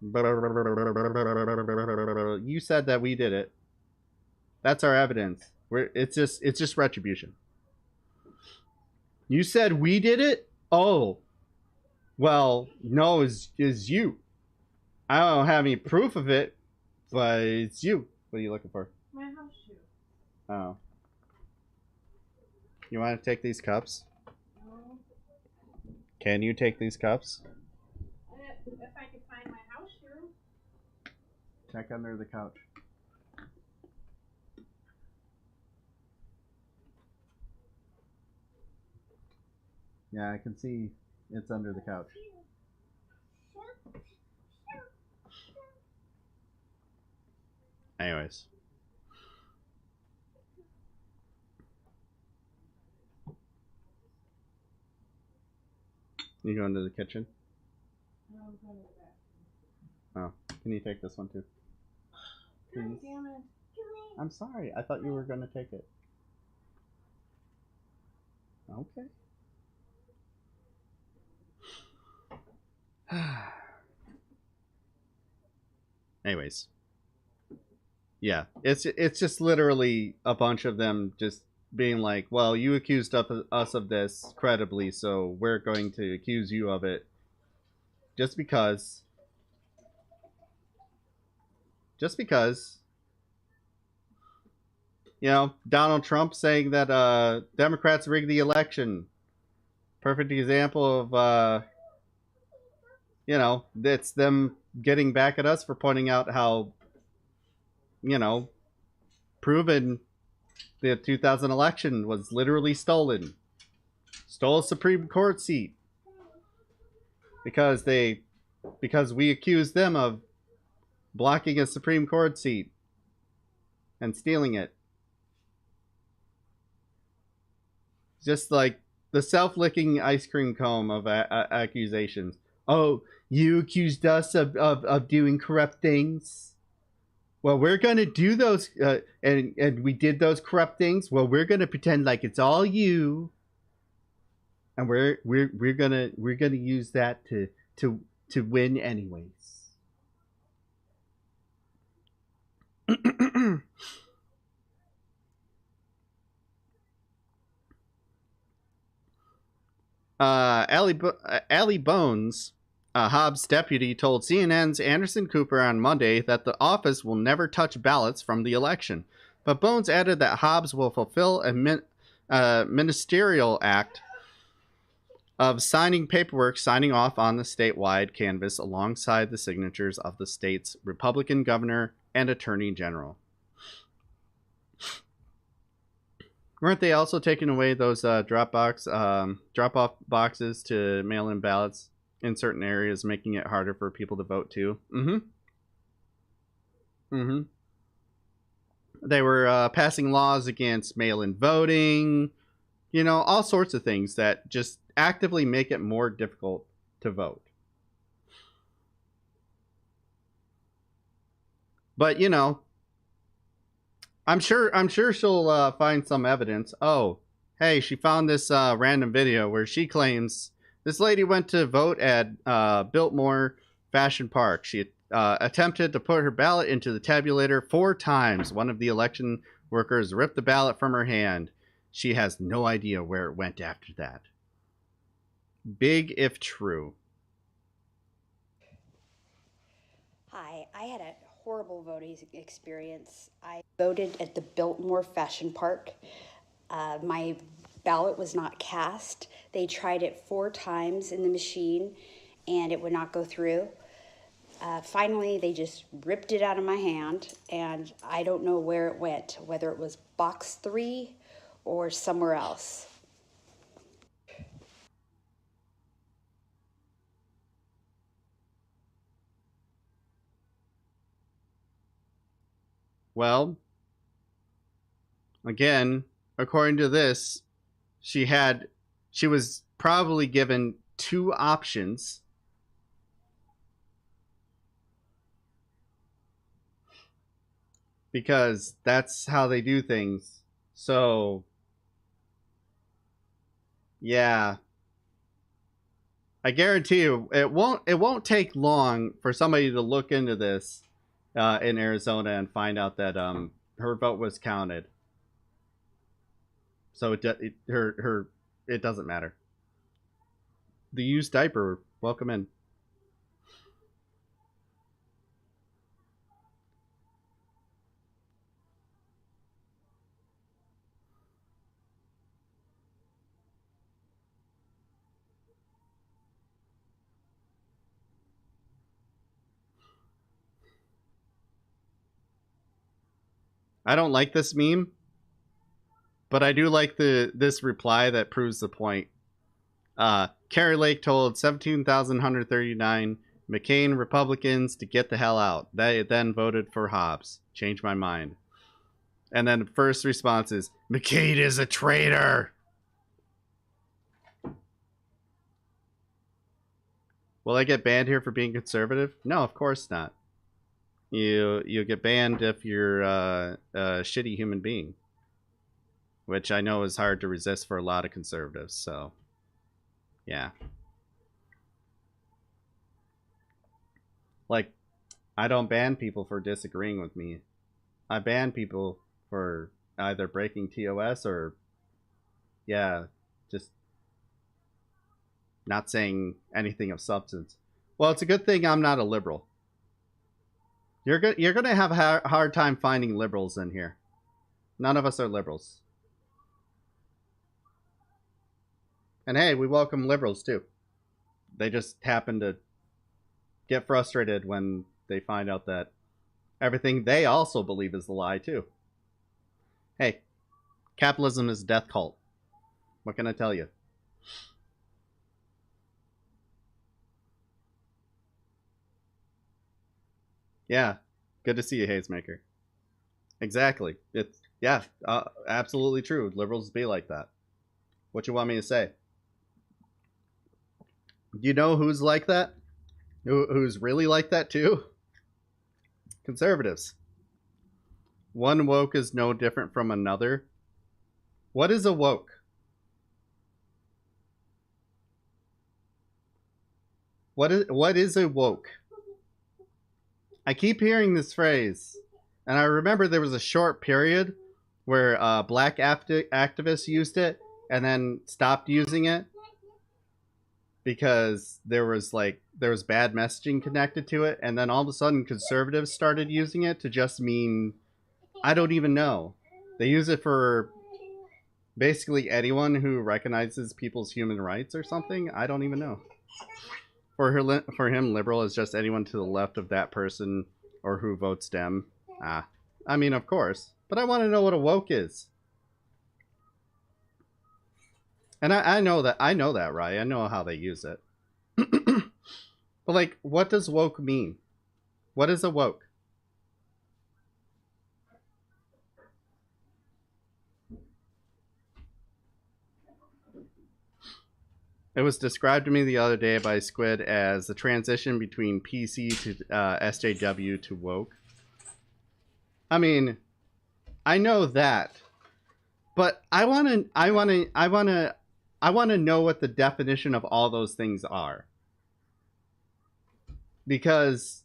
You said that we did it. That's our evidence. It's just retribution. You said we did it? Oh. Well, no, is you. I don't have any proof of it, but it's you. What are you looking for? My house shoe. Oh. You want to take these cups? No. Can you take these cups? If I could find my house shoe. Check under the couch. Yeah, I can see it's under the couch. Anyways. You go into the kitchen? No, I'm going to the bathroom. Oh, can you take this one too? Please? God damn it. I'm sorry. I thought you were going to take it. Okay. Anyways. Yeah, it's just literally a bunch of them just being like, well, you accused us of this credibly, so we're going to accuse you of it. Just because. You know, Donald Trump saying that Democrats rigged the election. Perfect example of, you know, it's them getting back at us for pointing out how, you know, proven the 2000 election was literally stolen. Stole a Supreme Court seat. Because we accused them of blocking a Supreme Court seat and stealing it. Just like the self-licking ice cream cone of accusations. Oh, you accused us of doing corrupt things? Well, we're gonna do those, and we did those corrupt things. Well, we're gonna pretend like it's all you, and we're gonna use that to win anyways. Allie Bones, Hobbs' deputy, told CNN's Anderson Cooper on Monday that the office will never touch ballots from the election. But Bones added that Hobbs will fulfill a ministerial act of signing off on the statewide canvass alongside the signatures of the state's Republican governor and attorney general. Weren't they also taking away those drop-off boxes to mail-in ballots in certain areas, making it harder for people to vote too? They were passing laws against mail-in voting, You know, all sorts of things that just actively make it more difficult to vote. But, you know, I'm sure she'll find some evidence. Oh, hey, she found this random video where she claims this lady went to vote at Biltmore Fashion Park. She attempted to put her ballot into the tabulator 4 times. One of the election workers ripped the ballot from her hand. She has no idea where it went after that. Big if true. Hi, I had a horrible voting experience. I voted at the Biltmore Fashion Park. My ballot was not cast. They tried it 4 times in the machine and it would not go through. Finally, they just ripped it out of my hand, and I don't know where it went, whether it was box 3 or somewhere else. Well, again, according to this, she was probably given 2 options. Because that's how they do things. So, yeah. I guarantee you, it won't take long for somebody to look into this in Arizona and find out that her vote was counted. So it doesn't matter. The used diaper, welcome in. I don't like this meme, but I do like this reply that proves the point. Carrie Lake told 17,139 McCain Republicans to get the hell out. They then voted for Hobbs. Changed my mind. And then the first response is, McCain is a traitor. Will I get banned here for being conservative? No, of course not. You get banned if you're a shitty human being, which I know is hard to resist for a lot of conservatives. So, yeah. Like, I don't ban people for disagreeing with me. I ban people for either breaking TOS or, yeah, just not saying anything of substance. Well, it's a good thing I'm not a liberal. You're going to have a hard time finding liberals in here. None of us are liberals. And hey, we welcome liberals too. They just happen to get frustrated when they find out that everything they also believe is a lie too. Hey, capitalism is a death cult. What can I tell you? Yeah, good to see you, Hazemaker. Exactly. It's absolutely true. Liberals be like that. What you want me to say? You know who's like that? Who's really like that too? Conservatives. One woke is no different from another. What is a woke? What is a woke? I keep hearing this phrase, and I remember there was a short period where black activists used it and then stopped using it because there was bad messaging connected to it, and then all of a sudden conservatives started using it to just mean, I don't even know. They use it for basically anyone who recognizes people's human rights or something. I don't even know. For him, liberal is just anyone to the left of that person or who votes Dem. I mean, of course. But I want to know what a woke is. And I know that, right? I know how they use it. But, like, what does woke mean? What is a woke? It was described to me the other day by Squid as the transition between PC to SJW to woke. I mean, I know that, but I want to know what the definition of all those things are, because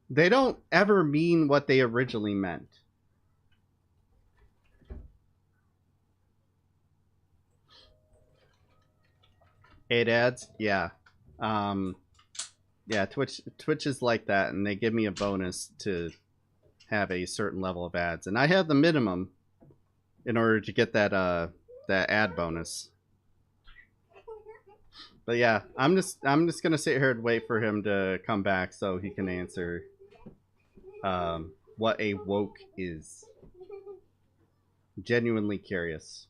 they don't ever mean what they originally meant. Eight ads, yeah. Yeah, Twitch is like that, and they give me a bonus to have a certain level of ads, and I have the minimum in order to get that that ad bonus. But yeah, I'm just gonna sit here and wait for him to come back so he can answer what a woke is. Genuinely curious.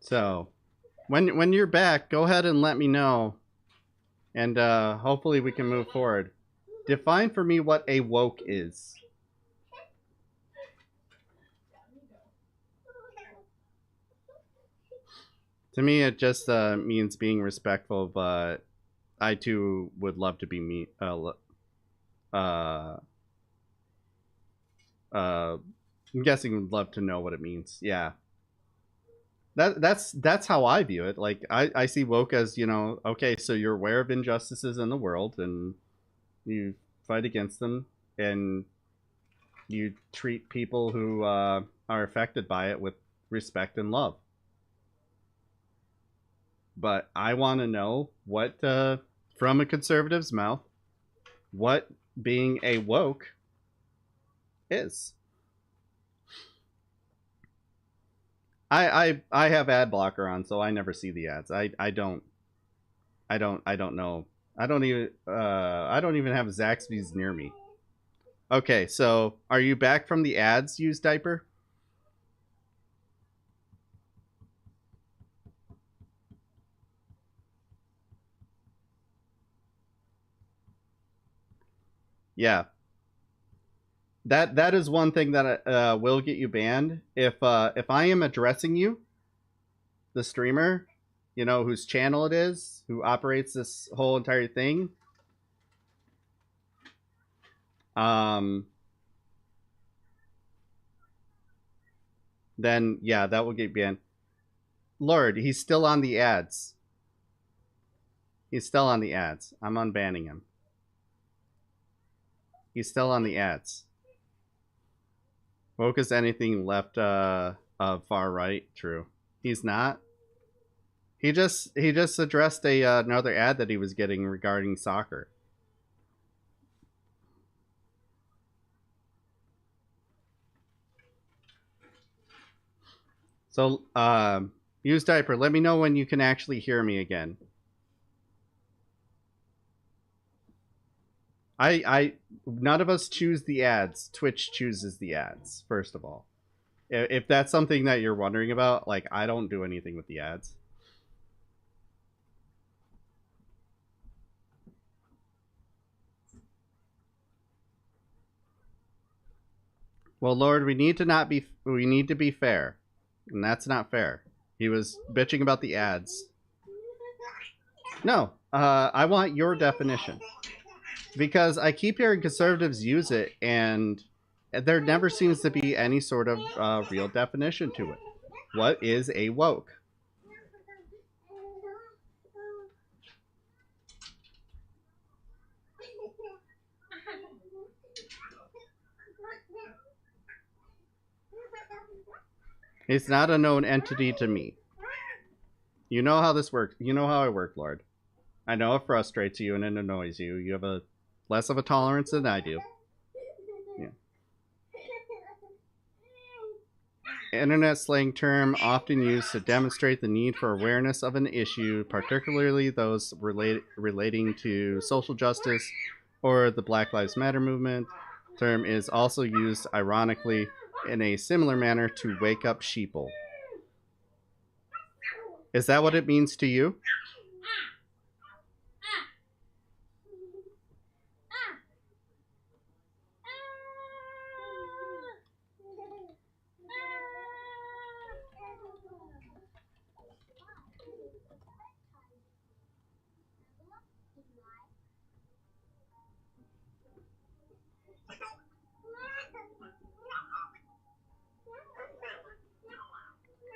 So, when you're back, go ahead and let me know, and hopefully we can move forward. Define for me what a woke is. To me, it just means being respectful, but I too would love to be I'm guessing would love to know what it means. Yeah. That's how I view it. Like I see woke as, you know, okay, so you're aware of injustices in the world and you fight against them and you treat people who are affected by it with respect and love. But I want to know what, from a conservative's mouth, what being a woke is. I have ad blocker on, so I never see the ads. I don't know. I don't even have Zaxby's near me. Okay, so are you back from the ads, Use Diaper? Yeah. That is one thing that will get you banned. If I am addressing you, the streamer, you know, whose channel it is, who operates this whole entire thing, then yeah, that will get banned. Lord, he's still on the ads. He's still on the ads. I'm unbanning him. He's still on the ads. Woke as anything left of far right. True. He's not. He just addressed a another ad that he was getting regarding soccer. So, Use Diaper, let me know when you can actually hear me again. None of us choose the ads. Twitch chooses the ads, first of all. If that's something that you're wondering about, like, I don't do anything with the ads. Well, Lord, we need to be fair. And that's not fair. He was bitching about the ads. No, I want your definition. Because I keep hearing conservatives use it, and there never seems to be any sort of real definition to it. What is a woke? It's not a known entity to me. You know how this works. You know how I work, Lord. I know it frustrates you and it annoys you. You have a less of a tolerance than I do. Yeah. Internet slang term often used to demonstrate the need for awareness of an issue, particularly those relating to social justice or the Black Lives Matter movement. Term is also used ironically in a similar manner to wake up sheeple. Is that what it means to you?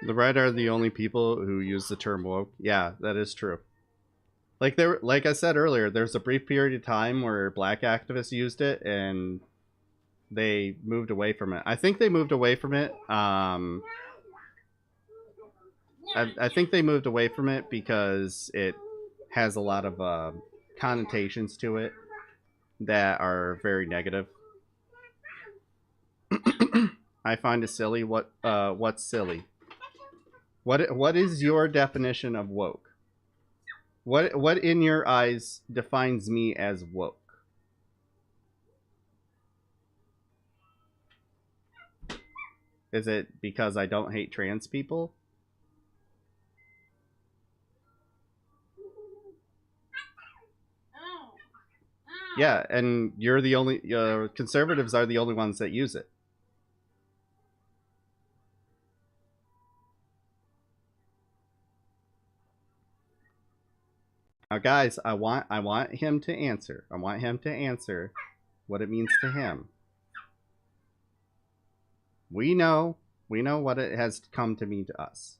The right are the only people who use the term woke. Yeah, that is true. Like I said earlier, there's a brief period of time where black activists used it and they moved away from it. I think they moved away from it. I think they moved away from it because it has a lot of connotations to it that are very negative. I find it silly. What's silly? What is your definition of woke? What in your eyes defines me as woke? Is it because I don't hate trans people? Yeah, and you're the only conservatives are the only ones that use it. Now, guys, I want him to answer. I want him to answer what it means to him. We know what it has come to mean to us.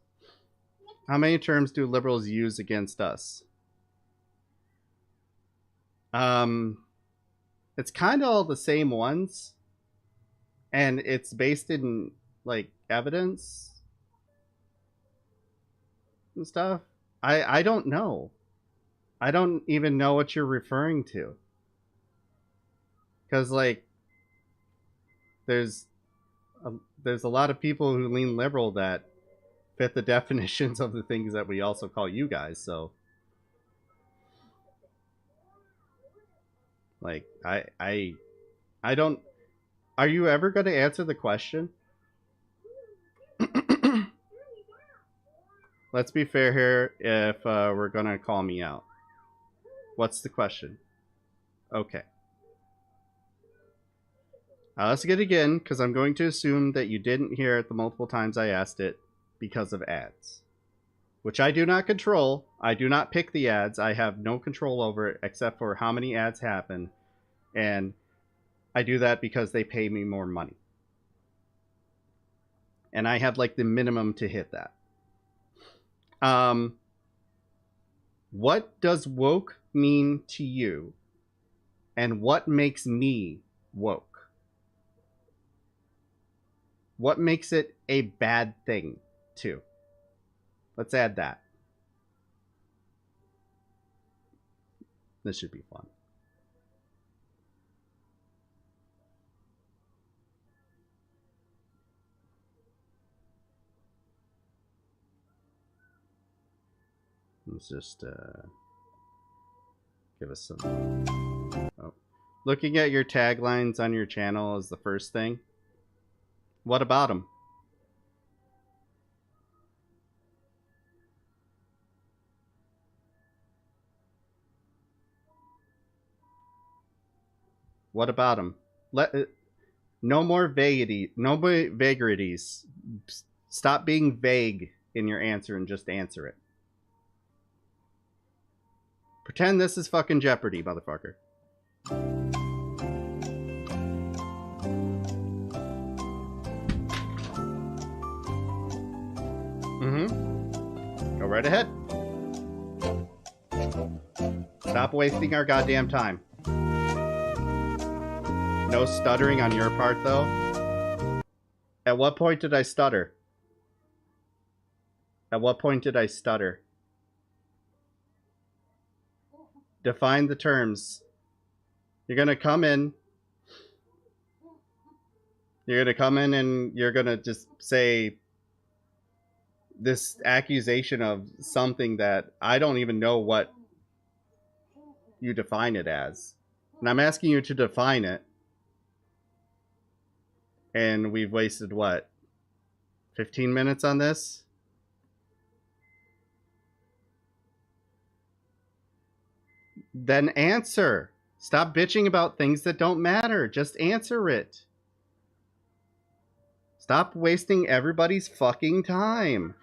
How many terms do liberals use against us? It's kind of all the same ones, and it's based in like evidence and stuff. I don't know. I don't even know what you're referring to, because like there's a lot of people who lean liberal that fit the definitions of the things that we also call you guys. So like I don't. Are you ever going to answer the question? Let's be fair here. If we're going to call me out, what's the question? Okay. Let's get it again, because I'm going to assume that you didn't hear it the multiple times I asked it because of ads, which I do not control. I do not pick the ads. I have no control over it except for how many ads happen, and I do that because they pay me more money. And I have like the minimum to hit that. What does woke mean to you? And what makes me woke? What makes it a bad thing too? Let's add that. This should be fun. Let's just give us some. Oh. Looking at your taglines on your channel is the first thing. What about them? What about them? No more vaguity. No more vagaries. Stop being vague in your answer and just answer it. Pretend this is fucking Jeopardy, motherfucker. Go right ahead. Stop wasting our goddamn time. No stuttering on your part, though. At what point did I stutter? At what point did I stutter? Define the terms. You're gonna come in. You're gonna come in and you're gonna just say this accusation of something that I don't even know what you define it as. And I'm asking you to define it. And we've wasted what? 15 minutes on this? Then answer. Stop bitching about things that don't matter. Just answer it. Stop wasting everybody's fucking time.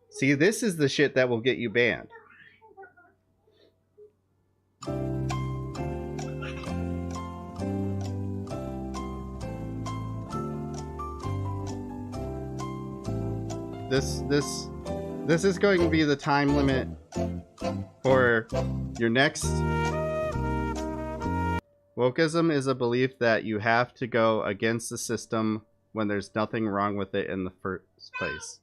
See, this is the shit that will get you banned. this is going to be the time limit for your next. Wokeism is a belief that you have to go against the system when there's nothing wrong with it in the first place.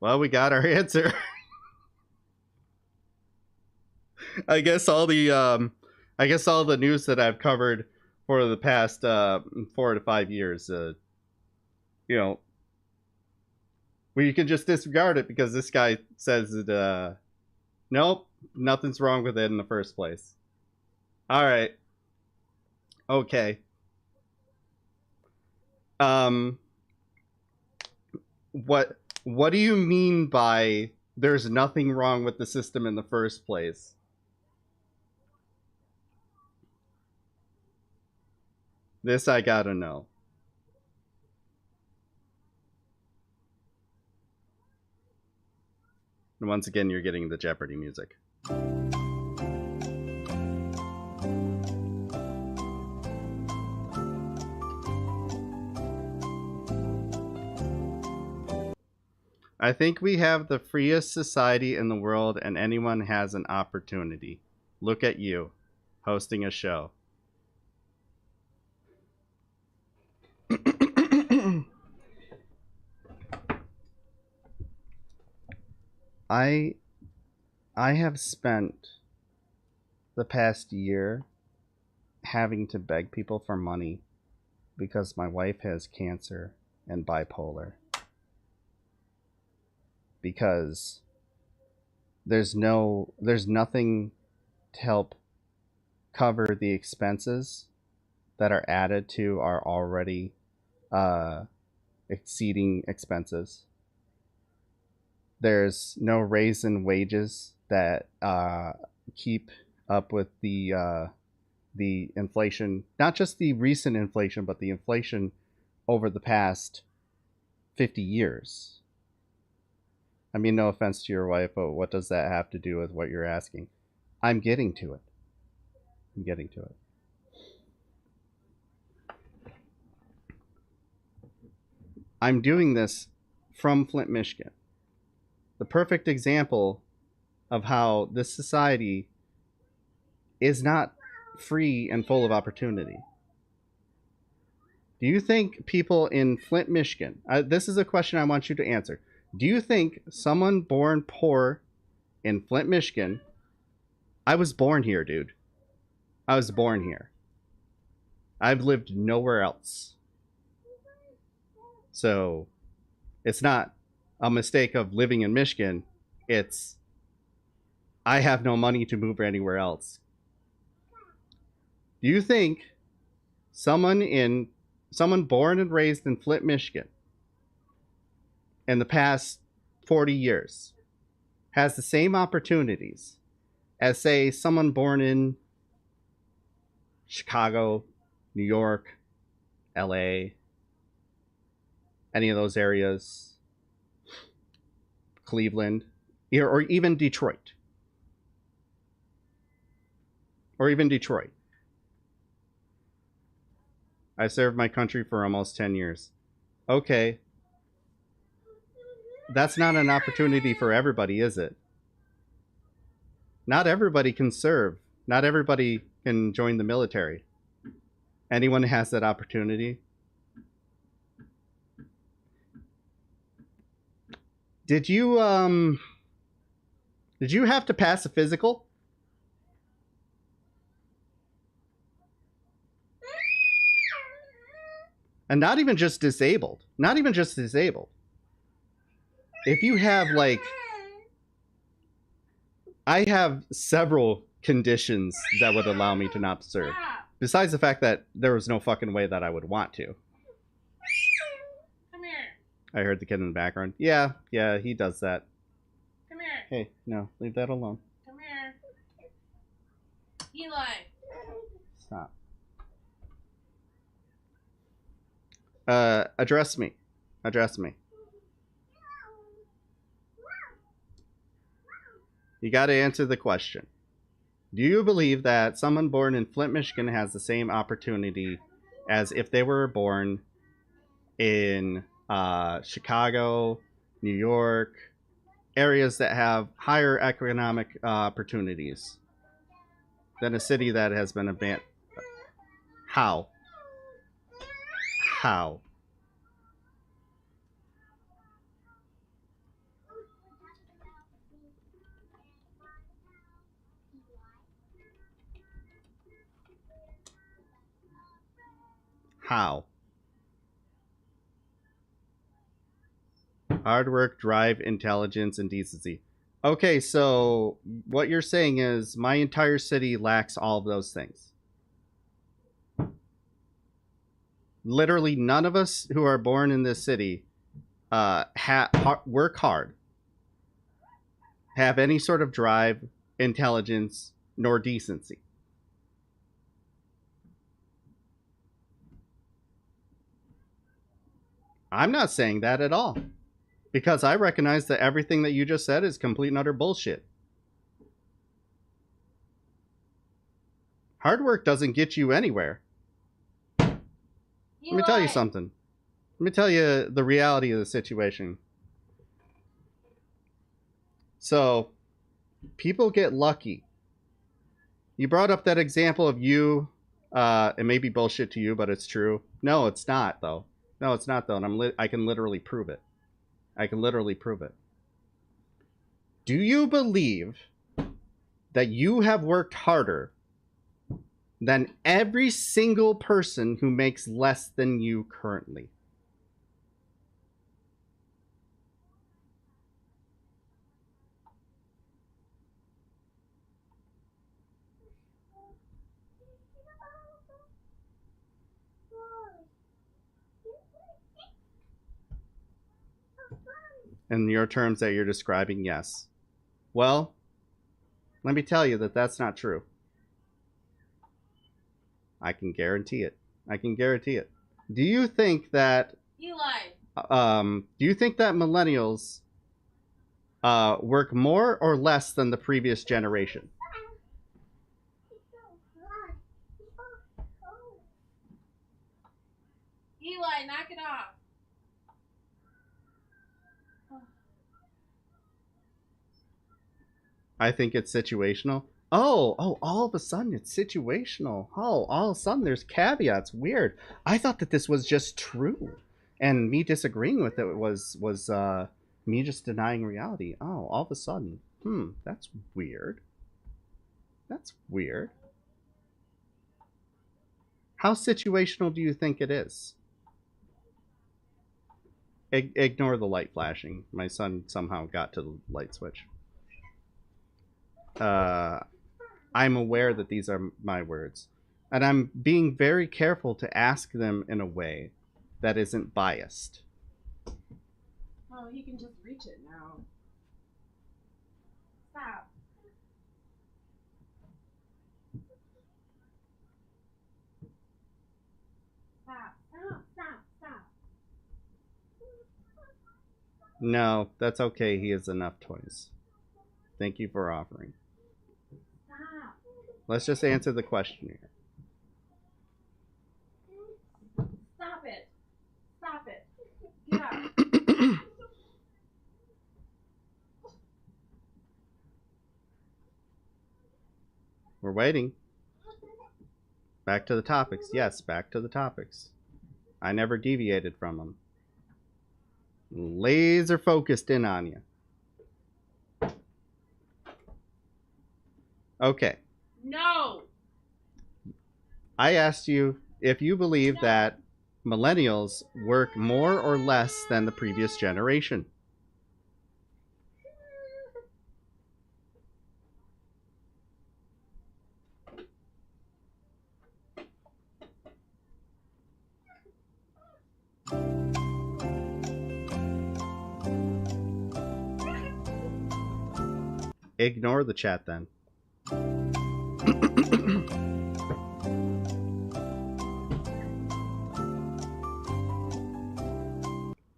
Well, we got our answer. I guess all the news that I've covered for the past 4 to 5 years, you can just disregard it because this guy says that nope, nothing's wrong with it in the first place. All right. Okay. What do you mean by there's nothing wrong with the system in the first place? This I gotta know. And once again, you're getting the Jeopardy music. I think we have the freest society in the world and anyone has an opportunity. Look at you, hosting a show. I have spent the past year having to beg people for money because my wife has cancer and bipolar. Because there's nothing to help cover the expenses that are added to our already exceeding expenses. There's no raise in wages that keep up with the inflation, not just the recent inflation, but the inflation over the past 50 years. I mean, no offense to your wife, but what does that have to do with what you're asking? I'm getting to it. I'm doing this from Flint, Michigan. The perfect example of how this society is not free and full of opportunity. Do you think people in Flint, Michigan, this is a question I want you to answer. Do you think someone born poor in Flint, Michigan, I was born here, dude. I was born here. I've lived nowhere else. So it's not a mistake of living in Michigan. It's I have no money to move anywhere else. Do you think someone born and raised in Flint, Michigan in the past 40 years has the same opportunities as, say, someone born in Chicago, New York, LA, any of those areas, Cleveland, or even Detroit? I served my country for almost 10 years. Okay. That's not an opportunity for everybody, is it? Not everybody can serve. Not everybody can join the military. Anyone has that opportunity. Did you have to pass a physical? And not even just disabled. If you have, like, I have several conditions that would allow me to not serve. Besides the fact that there was no fucking way that I would want to. Come here. I heard the kid in the background. Yeah, he does that. Come here. Hey, no, leave that alone. Come here. Eli. Stop. Address me. You got to answer the question. Do you believe that someone born in Flint, Michigan has the same opportunity as if they were born in Chicago, New York, areas that have higher economic opportunities than a city that has been abandoned? How? How? How? Hard work, drive, intelligence, and decency. Okay, so what you're saying is my entire city lacks all of those things. Literally none of us who are born in this city work hard, have any sort of drive, intelligence, nor decency. I'm not saying that at all, because I recognize that everything that you just said is complete and utter bullshit. Hard work doesn't get you anywhere. Let me tell you something. Let me tell you the reality of the situation. So, people get lucky. You brought up that example of you. It may be bullshit to you, but it's true. No, it's not, though. No, it's not, though. And I can literally prove it. I can literally prove it. Do you believe that you have worked harder than every single person who makes less than you currently? In your terms that you're describing, yes. Well, let me tell you that that's not true. I can guarantee it. I can guarantee it. Do you think that do you think that millennials work more or less than the previous generation? Eli, knock it off. I think it's situational. Oh, all of a sudden it's situational. Oh, all of a sudden there's caveats. Weird. I thought that this was just true. And me disagreeing with it was me just denying reality. Oh, all of a sudden. That's weird. That's weird. How situational do you think it is? Ignore the light flashing. My son somehow got to the light switch. I'm aware that these are my words, and I'm being very careful to ask them in a way that isn't biased. Oh, he can just reach it now. Stop. Stop. No, that's okay. He has enough toys. Thank you for offering. Stop. Let's just answer the question here. Stop it. Stop it. Get up. We're waiting. Back to the topics. Yes, back to the topics. I never deviated from them. Laser focused in on you. Okay. No. I asked you if you believe that millennials work more or less than the previous generation. Ignore the chat then.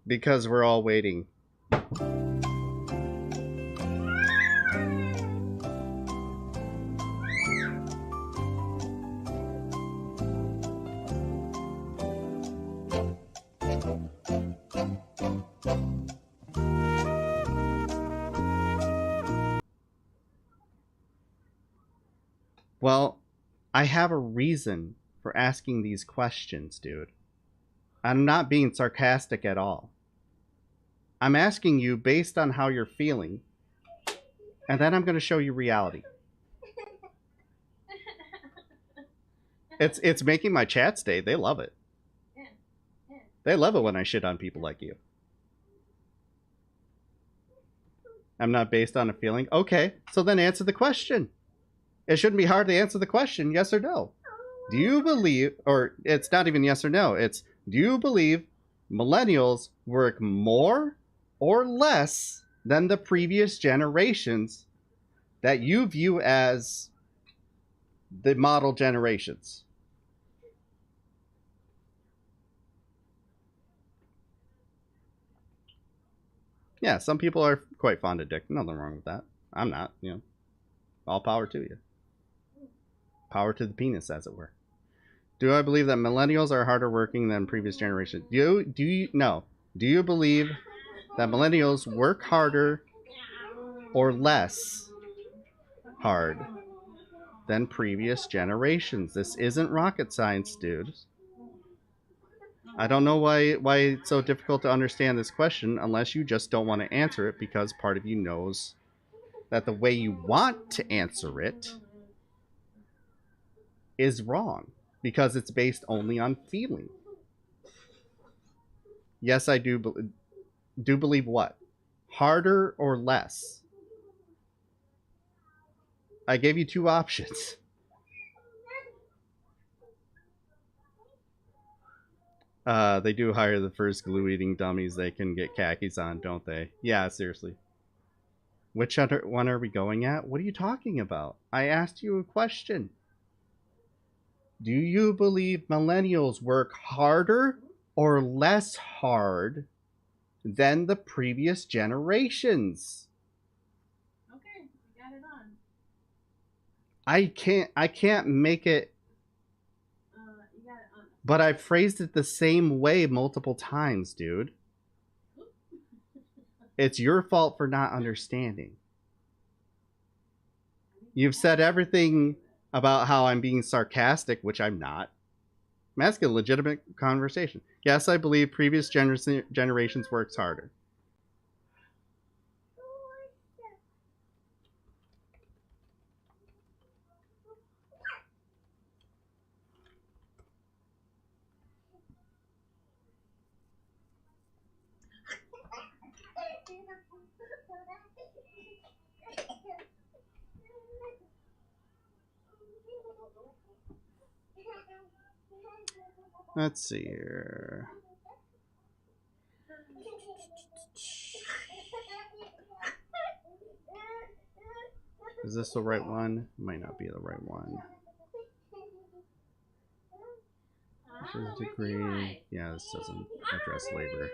Because we're all waiting. I have a reason for asking these questions, dude. I'm not being sarcastic at all. I'm asking you based on how you're feeling, and then I'm going to show you reality. It's making my chat stay. They love it. They love it when I shit on people like you. I'm not based on a feeling. Okay, so then answer the question. It shouldn't be hard to answer the question, yes or no. Do you believe, or it's not even yes or no, it's do you believe millennials work more or less than the previous generations that you view as the model generations? Yeah, some people are quite fond of dick. Nothing wrong with that. I'm not, you know. All power to you. Power to the penis, as it were. Do I believe that millennials are harder working than previous generations? Do you believe that millennials work harder or less hard than previous generations? This isn't rocket science, dude. I don't know why it's so difficult to understand this question unless you just don't want to answer it because part of you knows that the way you want to answer it is wrong because it's based only on feeling. Yes, I do believe what? Harder or less? I gave you two options. They do hire the first glue-eating dummies they can get khakis on, don't they? Yeah, seriously. Which other one are we going at? What are you talking about? I asked you a question. Do you believe millennials work harder or less hard than the previous generations? Okay, we got it on. I can't make it. You got it on. But I phrased it the same way multiple times, dude. It's your fault for not understanding. You've said everything about how I'm being sarcastic, which I'm not. I'm asking a legitimate conversation. Yes, I believe previous generations works harder. Let's see here. Is this the right one? Might not be the right one. Bachelor's degree. Yeah, this doesn't address labor.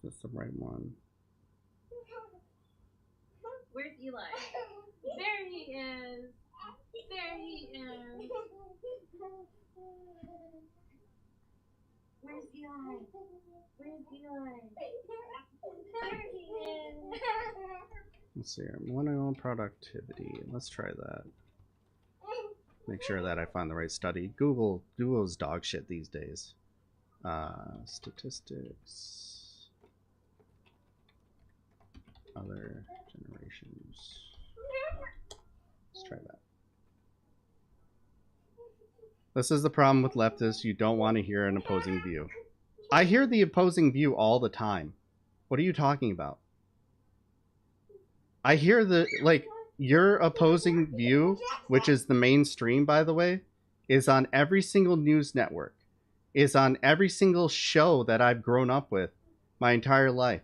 Is this the right one? Where's Eli? There he is. There he is. Where's Eli? Where's Eli? There he is. Let's see here. Millennial productivity. Let's try that. Make sure that I find the right study. Google's dog shit these days. Statistics. Other generations. Let's try that. This is the problem with leftists. You don't want to hear an opposing view. I hear the opposing view all the time. What are you talking about? I hear your opposing view, which is the mainstream, by the way, is on every single news network, is on every single show that I've grown up with my entire life.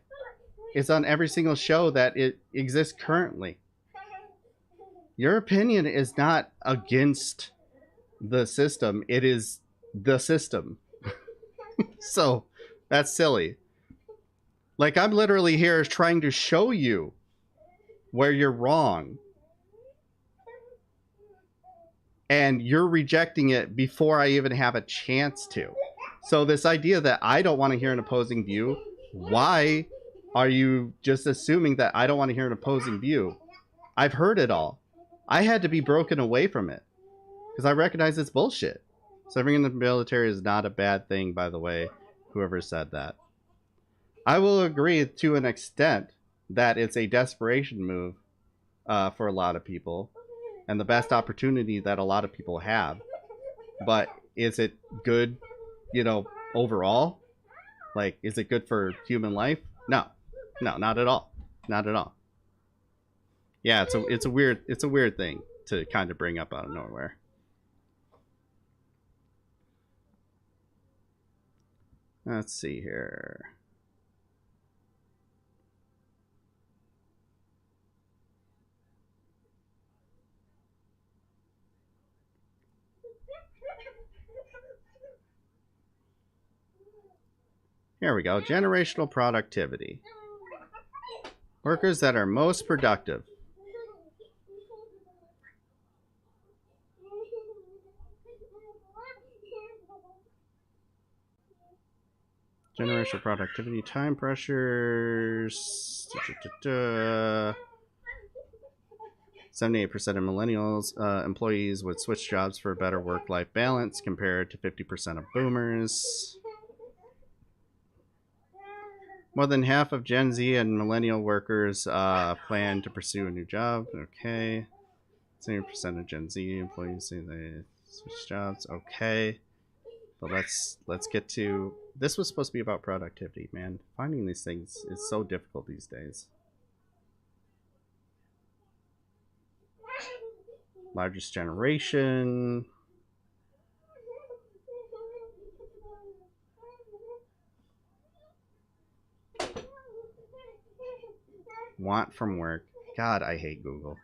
It's on every single show that it exists currently. Your opinion is not against the system. It is the system. So that's silly. Like, I'm literally here trying to show you where you're wrong. and you're rejecting it before I even have a chance to. So this idea that I don't want to hear an opposing view, why are you just assuming that I don't want to hear an opposing view? I've heard it all. I had to be broken away from it because I recognize it's bullshit. Serving in the military is not a bad thing, by the way, whoever said that. I will agree to an extent that it's a desperation move for a lot of people and the best opportunity that a lot of people have. But is it good, you know, overall? Like, is it good for human life? No, not at all. Not at all. Yeah, it's a weird thing to kind of bring up out of nowhere. Let's see here. Here we go. Generational productivity. Workers that are most productive. Generational productivity, time pressures. 78% of millennials employees would switch jobs for a better work-life balance compared to 50% of boomers. More than half of Gen Z and millennial workers plan to pursue a new job. Okay. 70% of Gen Z employees say they switch jobs. Okay. But let's get to... This was supposed to be about productivity, man. Finding these things is so difficult these days. Largest generation. Want from work. God, I hate Google.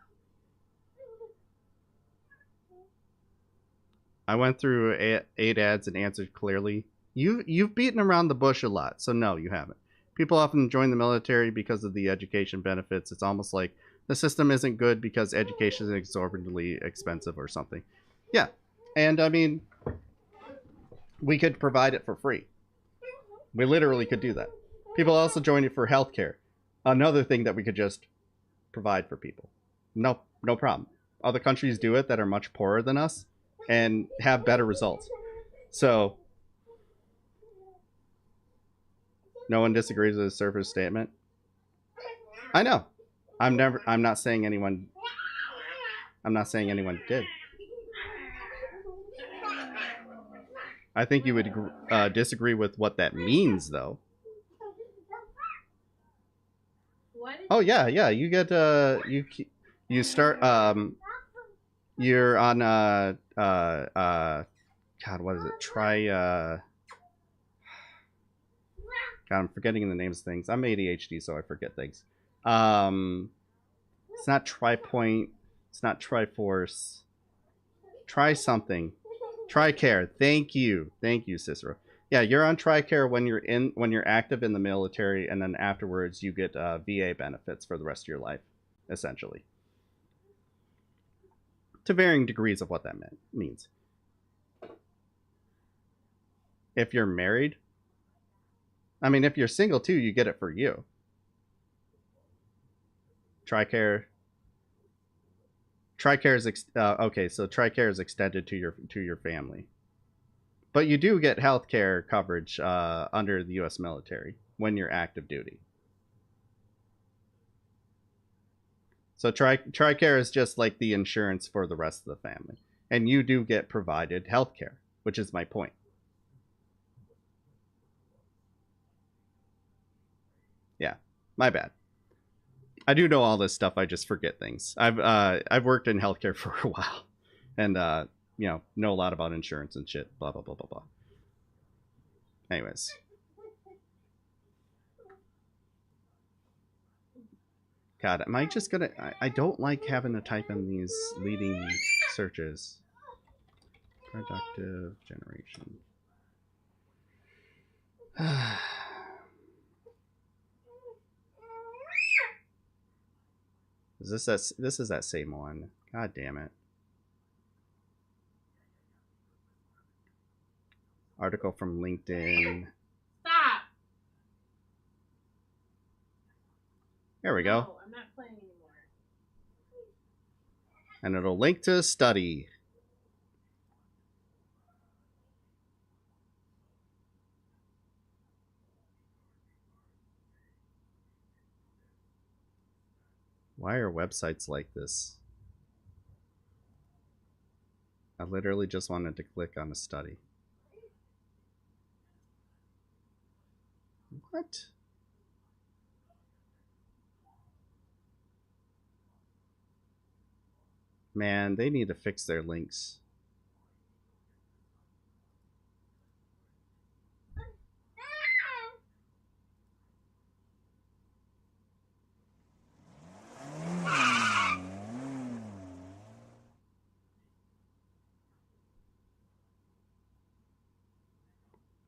I went through 8 ads and answered clearly. You've beaten around the bush a lot, so no, you haven't. People often join the military because of the education benefits. It's almost like the system isn't good because education is exorbitantly expensive or something. Yeah, and I mean, we could provide it for free. We literally could do that. People also join it for healthcare. Another thing that we could just provide for people. No problem. Other countries do it that are much poorer than us and have better results. So, no one disagrees with the surface statement. I know. I'm not saying anyone did. I think you would disagree with what that means, though. Oh yeah, you get you start you're on God, what is it? God, I'm forgetting the names of things. I'm ADHD, so I forget things. It's not TriPoint. It's not Triforce. Try something. TRICARE. Thank you, Cicero. Yeah, you're on TRICARE when you're active in the military, and then afterwards you get VA benefits for the rest of your life, essentially. To varying degrees of what that means. If you're married, I mean, if you're single too, you get it for you. TRICARE is okay. So TRICARE is extended to your family, but you do get health care coverage under the U.S. military when you're active duty. So TRICARE is just like the insurance for the rest of the family, and you do get provided health care, which is my point. Yeah, my bad. I do know all this stuff. I just forget things. I've worked in healthcare for a while, and know a lot about insurance and shit. Blah blah blah blah blah. Anyways, God, am I just gonna? I don't like having to type in these leading searches. Productive generation. This is that same one. God damn it. Article from LinkedIn. Stop. There we go. No, I'm not playing anymore. And it'll link to a study. Why are websites like this? I literally just wanted to click on a study. What? Man, they need to fix their links.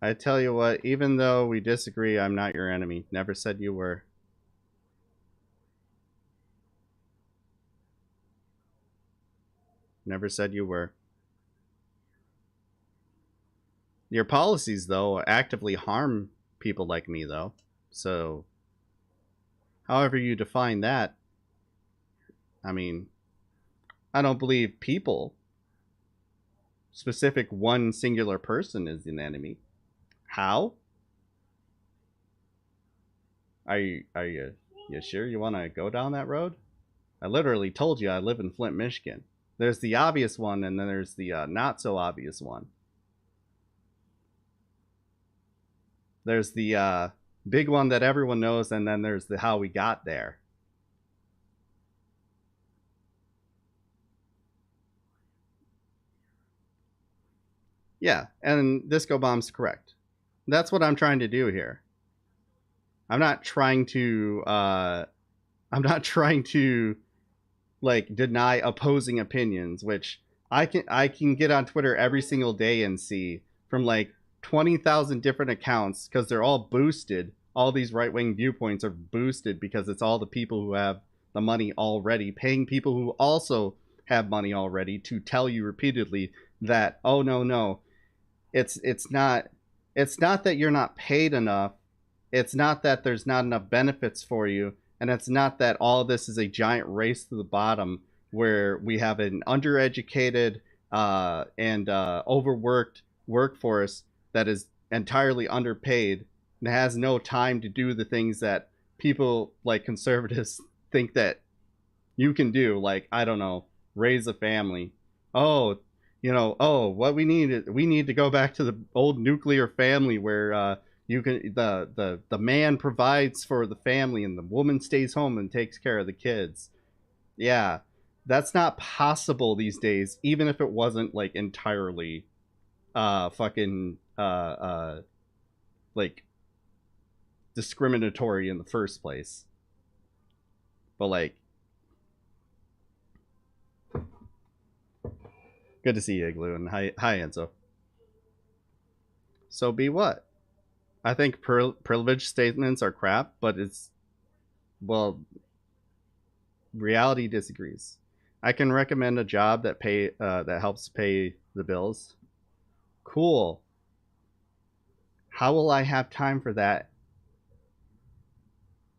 I tell you what, even though we disagree, I'm not your enemy. Never said you were. Never said you were. Your policies, though, actively harm people like me, though. So, however you define that, I mean, I don't believe people, specific one singular person, is an enemy. How? Are you sure you want to go down that road? I literally told you I live in Flint, Michigan. There's the obvious one, and then there's the not so obvious one. There's the big one that everyone knows, and then there's the how we got there. Yeah, and Disco Bomb's correct. That's what I'm trying to do here. I'm not trying to like deny opposing opinions, which I can get on Twitter every single day and see from like 20,000 different accounts, because they're all boosted. All these right-wing viewpoints are boosted because it's all the people who have the money already paying people who also have money already to tell you repeatedly that, oh no, it's not that you're not paid enough. It's not that there's not enough benefits for you. And it's not that all of this is a giant race to the bottom where we have an undereducated and overworked workforce that is entirely underpaid and has no time to do the things that people like conservatives think that you can do. Like, I don't know, raise a family. Oh, what we need to go back to the old nuclear family where you can the man provides for the family and the woman stays home and takes care of the kids. Yeah, that's not possible these days, even if it wasn't like entirely like discriminatory in the first place. But like, good to see you, Igloo, and hi Enzo. So be what? I think privilege statements are crap, but reality disagrees. I can recommend a job that helps pay the bills. Cool. How will I have time for that?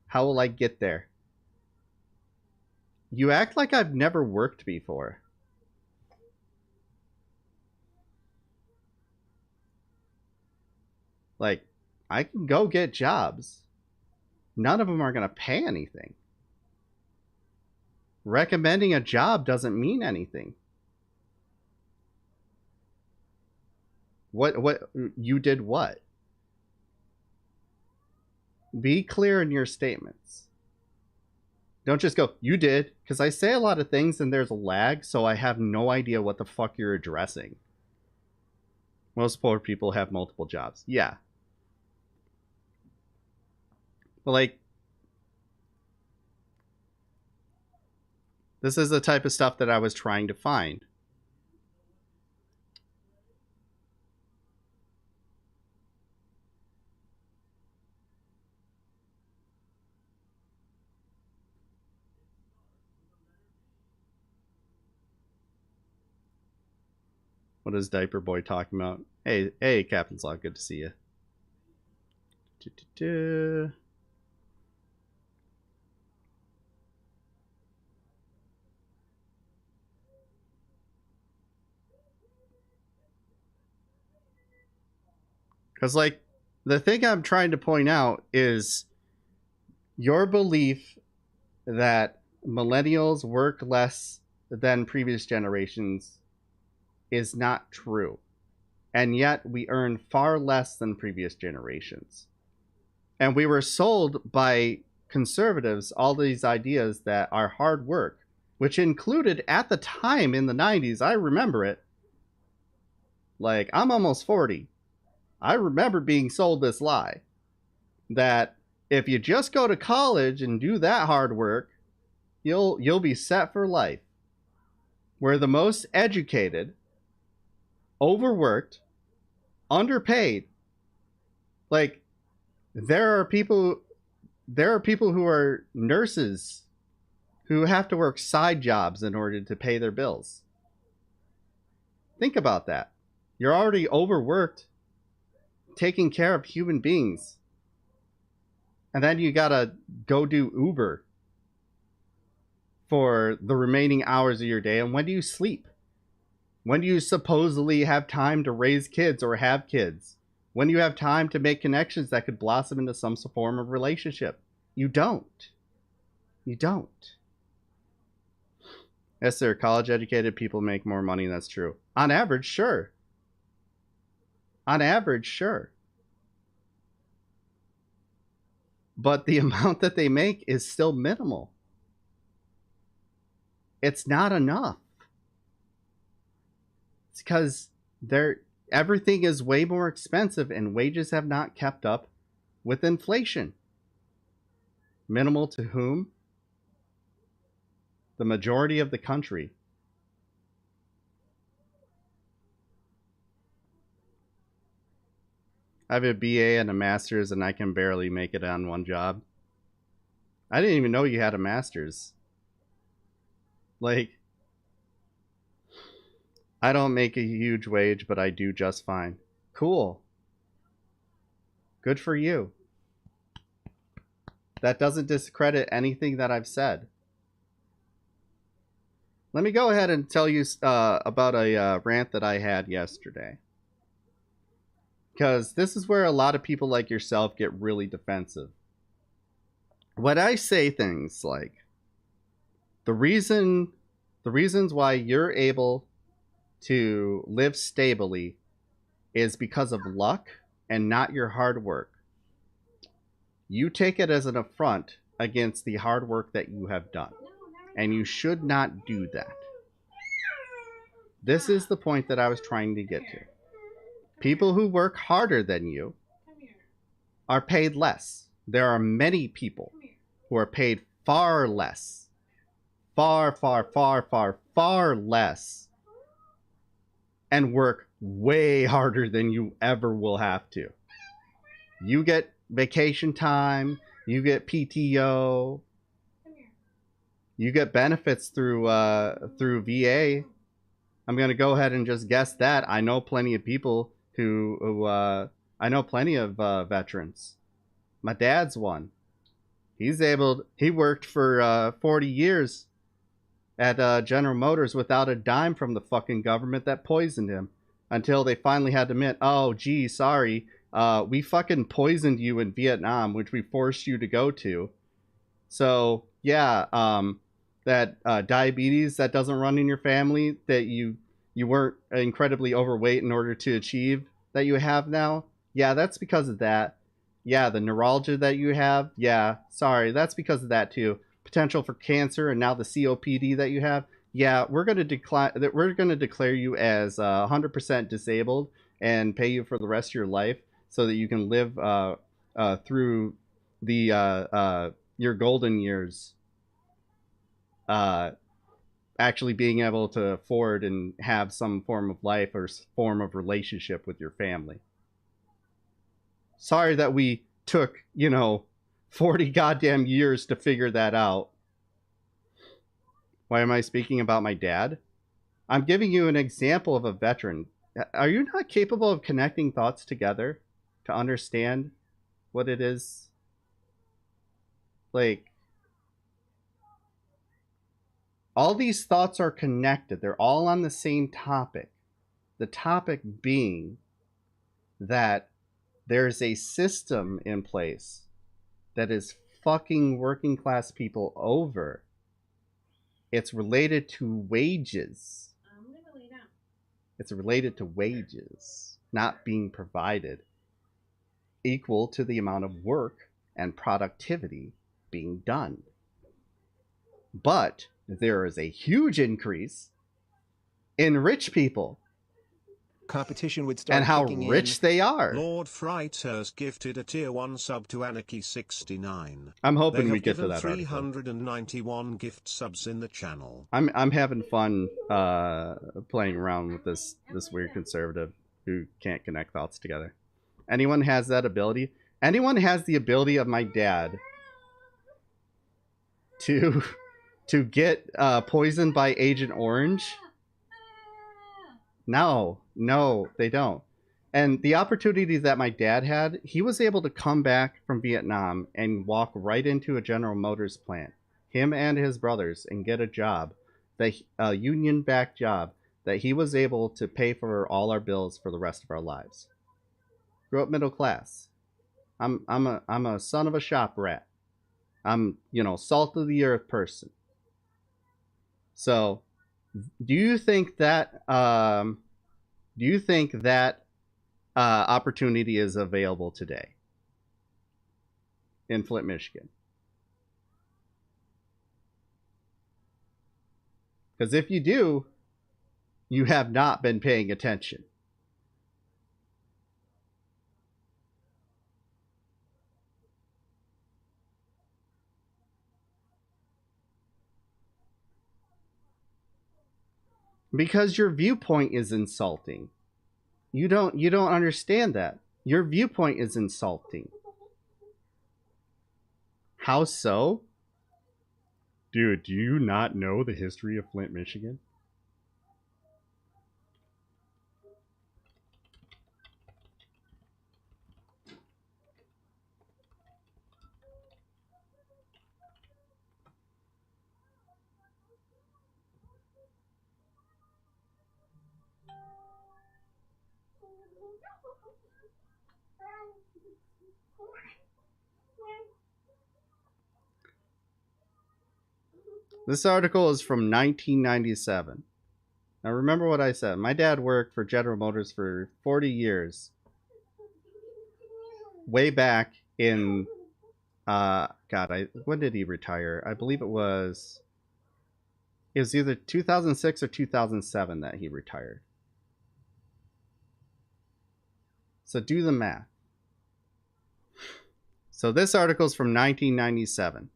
How will I get there? You act like I've never worked before. Like, I can go get jobs. None of them are going to pay anything. Recommending a job doesn't mean anything. What you did what? Be clear in your statements. Don't just go, you did, because I say a lot of things and there's a lag, so I have no idea what the fuck you're addressing. Most poor people have multiple jobs. Yeah. But like, this is the type of stuff that I was trying to find. What is Diaper Boy talking about? Hey, Captain's Log, good to see you. Because, like, the thing I'm trying to point out is your belief that millennials work less than previous generations is not true. And yet we earn far less than previous generations. And we were sold by conservatives all these ideas that our hard work, which included at the time in the 90s, I remember it. Like, I'm almost 40. I remember being sold this lie that if you just go to college and do that hard work, you'll be set for life. We're the most educated, overworked, underpaid. Like, there are people who are nurses who have to work side jobs in order to pay their bills. Think about that. You're already overworked taking care of human beings. And then you gotta go do Uber for the remaining hours of your day. And when do you sleep? When do you supposedly have time to raise kids or have kids? When do you have time to make connections that could blossom into some form of relationship? You don't. You don't. Yes, sir. College educated people make more money. That's true. On average, sure. On average, sure. But the amount that they make is still minimal. It's not enough. It's because everything is way more expensive and wages have not kept up with inflation. Minimal to whom? The majority of the country. I have a BA and a master's and I can barely make it on one job. I didn't even know you had a master's. Like, I don't make a huge wage, but I do just fine. Cool. Good for you. That doesn't discredit anything that I've said. Let me go ahead and tell you about a rant that I had yesterday. Because this is where a lot of people like yourself get really defensive. When I say things like, the reasons why you're able to live stably is because of luck and not your hard work. You take it as an affront against the hard work that you have done. And you should not do that. This is the point that I was trying to get to. People who work harder than you are paid less. There are many people who are paid far less. Far, far, far, far, far less. And work way harder than you ever will have to. You get vacation time. You get PTO. You get benefits through VA. I'm going to go ahead and just guess that. I know plenty of people I know plenty of veterans. My dad's one. He worked for 40 years at General Motors without a dime from the fucking government that poisoned him until they finally had to admit, oh, gee, sorry, we fucking poisoned you in Vietnam, which we forced you to go to. So, yeah, that diabetes that doesn't run in your family, that you weren't incredibly overweight in order to achieve, that you have now, yeah, that's because of that. Yeah, the neuralgia that you have, yeah, sorry, that's because of that too. Potential for cancer and now the COPD that you have, yeah, we're going to declare you as 100% disabled and pay you for the rest of your life so that you can live through the your golden years, actually being able to afford and have some form of life or form of relationship with your family. Sorry that we took, 40 goddamn years to figure that out. Why am I speaking about my dad? I'm giving you an example of a veteran. are you not capable of connecting thoughts together to understand what it is? Like, all these thoughts are connected. They're all on the same topic. The topic being that there's a system in place that is fucking working class people over. It's related to wages. It's related to wages not being provided equal to the amount of work and productivity being done. But there is a huge increase in rich people. Competition would start and how kicking rich in. they are. Lord Fright has gifted a tier 1 sub to Anarchy69. I'm hoping they we have get to given that 391 gift subs in the channel. I'm having fun playing around with this weird conservative who can't connect thoughts together. Anyone has that ability? Anyone has the ability of my dad to get poisoned by Agent Orange? No, they don't. And the opportunities that my dad had, he was able to come back from Vietnam and walk right into a General Motors plant, him and his brothers, and get a job, a union-backed job that he was able to pay for all our bills for the rest of our lives. Grew up middle class. I'm a son of a shop rat. I'm, salt of the earth person. So, do you think that opportunity is available today in Flint, Michigan? Because if you do, you have not been paying attention. Because your viewpoint is insulting. You don't understand that. Your viewpoint is insulting. How so? Dude, do you not know the history of Flint, Michigan? This article is from 1997. Now remember what I said. My dad worked for General Motors for 40 years. Way back in, when did he retire? I believe it was either 2006 or 2007 that he retired. So do the math. So this article is from 1997.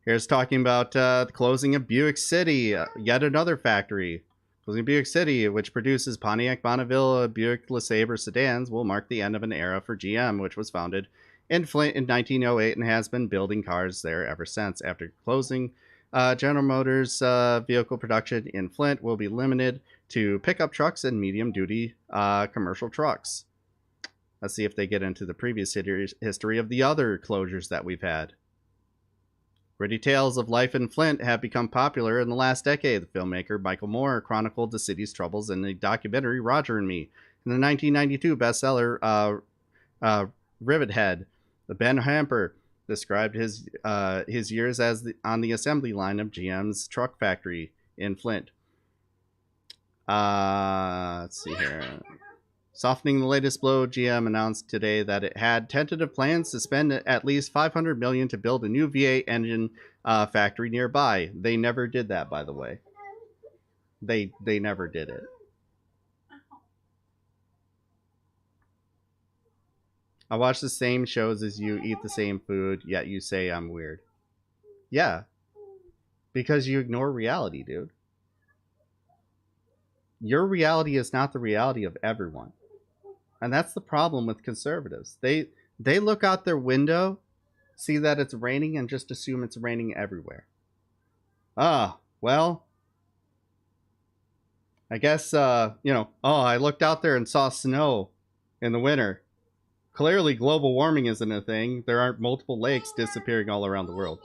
Here's talking about the closing of Buick City, yet another factory. Closing of Buick City, which produces Pontiac, Bonneville, Buick LeSabre sedans, will mark the end of an era for GM, which was founded in Flint in 1908 and has been building cars there ever since. After closing, General Motors vehicle production in Flint will be limited to pickup trucks and medium-duty commercial trucks. Let's see if they get into the previous history of the other closures that we've had. Gritty tales of life in Flint have become popular in the last decade. The filmmaker Michael Moore chronicled the city's troubles in the documentary Roger and Me. In the 1992 bestseller Rivethead, Ben Hamper described his years on the assembly line of GM's truck factory in Flint. Let's see here. Softening the latest blow, GM announced today that it had tentative plans to spend at least $500 million to build a new V8 engine factory nearby. They never did that, by the way. They never did it. I watch the same shows as you, eat the same food, yet you say I'm weird. Yeah. Because you ignore reality, dude. Your reality is not the reality of everyone. And that's the problem with conservatives. They look out their window, see that it's raining, and just assume it's raining everywhere. Well, I guess, you know, oh, I looked out there and saw snow in the winter. Clearly, global warming isn't a thing. There aren't multiple lakes disappearing all around the world.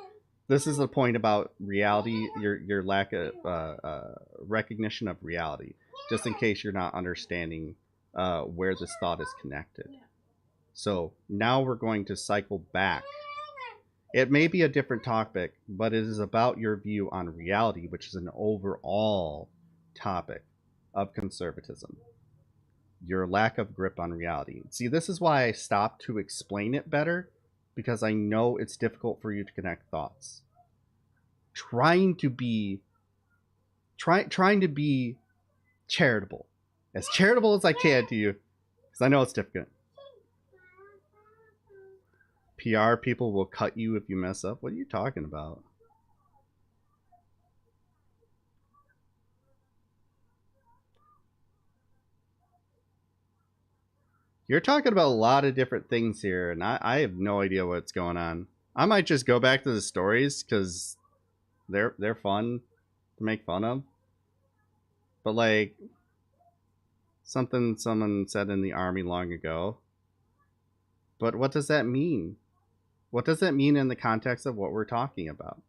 This is the point about reality, your lack of recognition of reality, just in case you're not understanding where this thought is connected. So now we're going to cycle back. It may be a different topic, but it is about your view on reality, which is an overall topic of conservatism. Your lack of grip on reality. See, this is why I stopped to explain it better, because I know it's difficult for you to connect thoughts. Trying to be charitable, as charitable as I can to you, because I know it's difficult. PR people will cut you if you mess up. What are you talking about? You're talking about a lot of different things here, and I have no idea what's going on. I might just go back to the stories because they're fun to make fun of. But like something someone said in the army long ago. But what does that mean? What does that mean in the context of what we're talking about?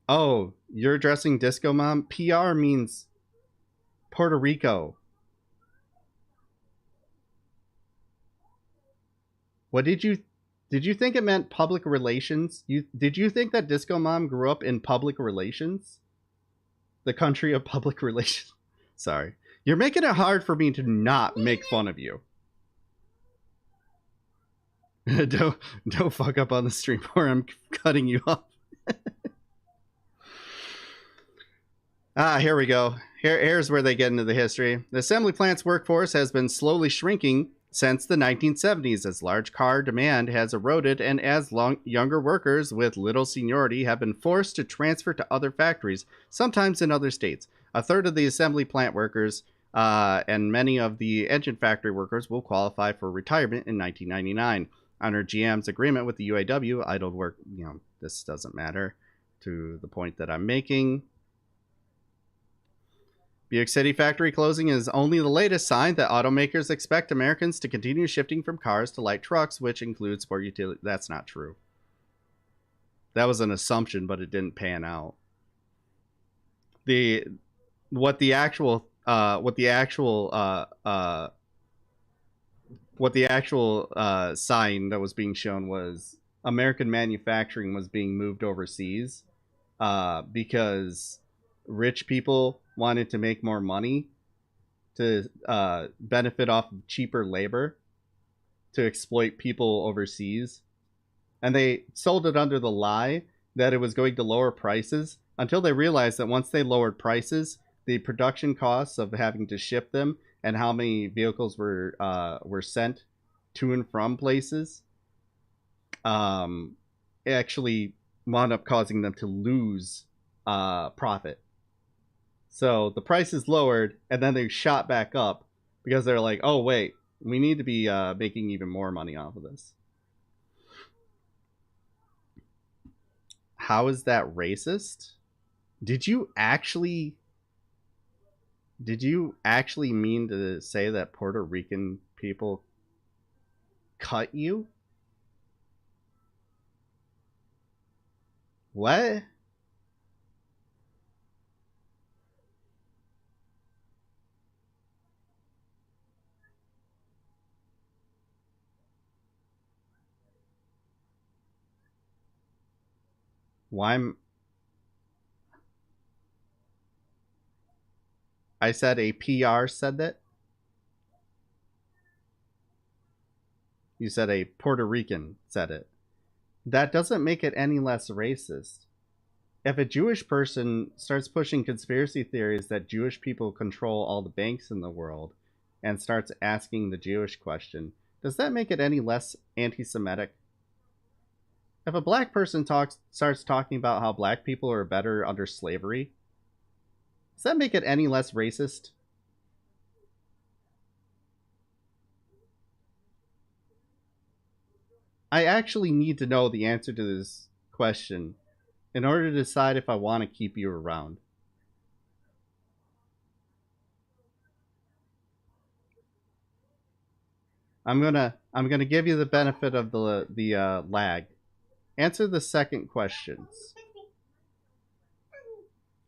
Oh, you're addressing Disco Mom? PR means Puerto Rico. What did you think it meant public relations? Did you think that Disco Mom grew up in public relations? The country of public relations. Sorry. You're making it hard for me to not make fun of you. don't fuck up on the stream or I'm cutting you off. Here we go. Here's where they get into the history. The assembly plant's workforce has been slowly shrinking since the 1970s as large car demand has eroded and as younger workers with little seniority have been forced to transfer to other factories, sometimes in other states. A third of the assembly plant workers and many of the engine factory workers will qualify for retirement in 1999. Under GM's agreement with the UAW, idle work, this doesn't matter to the point that I'm making. Buick City factory closing is only the latest sign that automakers expect Americans to continue shifting from cars to light trucks, which includes sport utility. That's not true. That was an assumption, but it didn't pan out. What the actual sign that was being shown was American manufacturing was being moved overseas because rich people wanted to make more money to benefit off of cheaper labor to exploit people overseas. And they sold it under the lie that it was going to lower prices until they realized that once they lowered prices, the production costs of having to ship them and how many vehicles were sent to and from places actually wound up causing them to lose profit. So the price is lowered, and then they shot back up because they're like, oh, wait, we need to be making even more money off of this. How is that racist? Did you actually mean to say that Puerto Rican people cut you? What? Why? I said a PR said that? You said a Puerto Rican said it. That doesn't make it any less racist. If a Jewish person starts pushing conspiracy theories that Jewish people control all the banks in the world and starts asking the Jewish question, does that make it any less anti-Semitic? If a black person starts talking about how black people are better under slavery, does that make it any less racist? I actually need to know the answer to this question in order to decide if I want to keep you around. I'm gonna give you the benefit of the lag. Answer the second questions.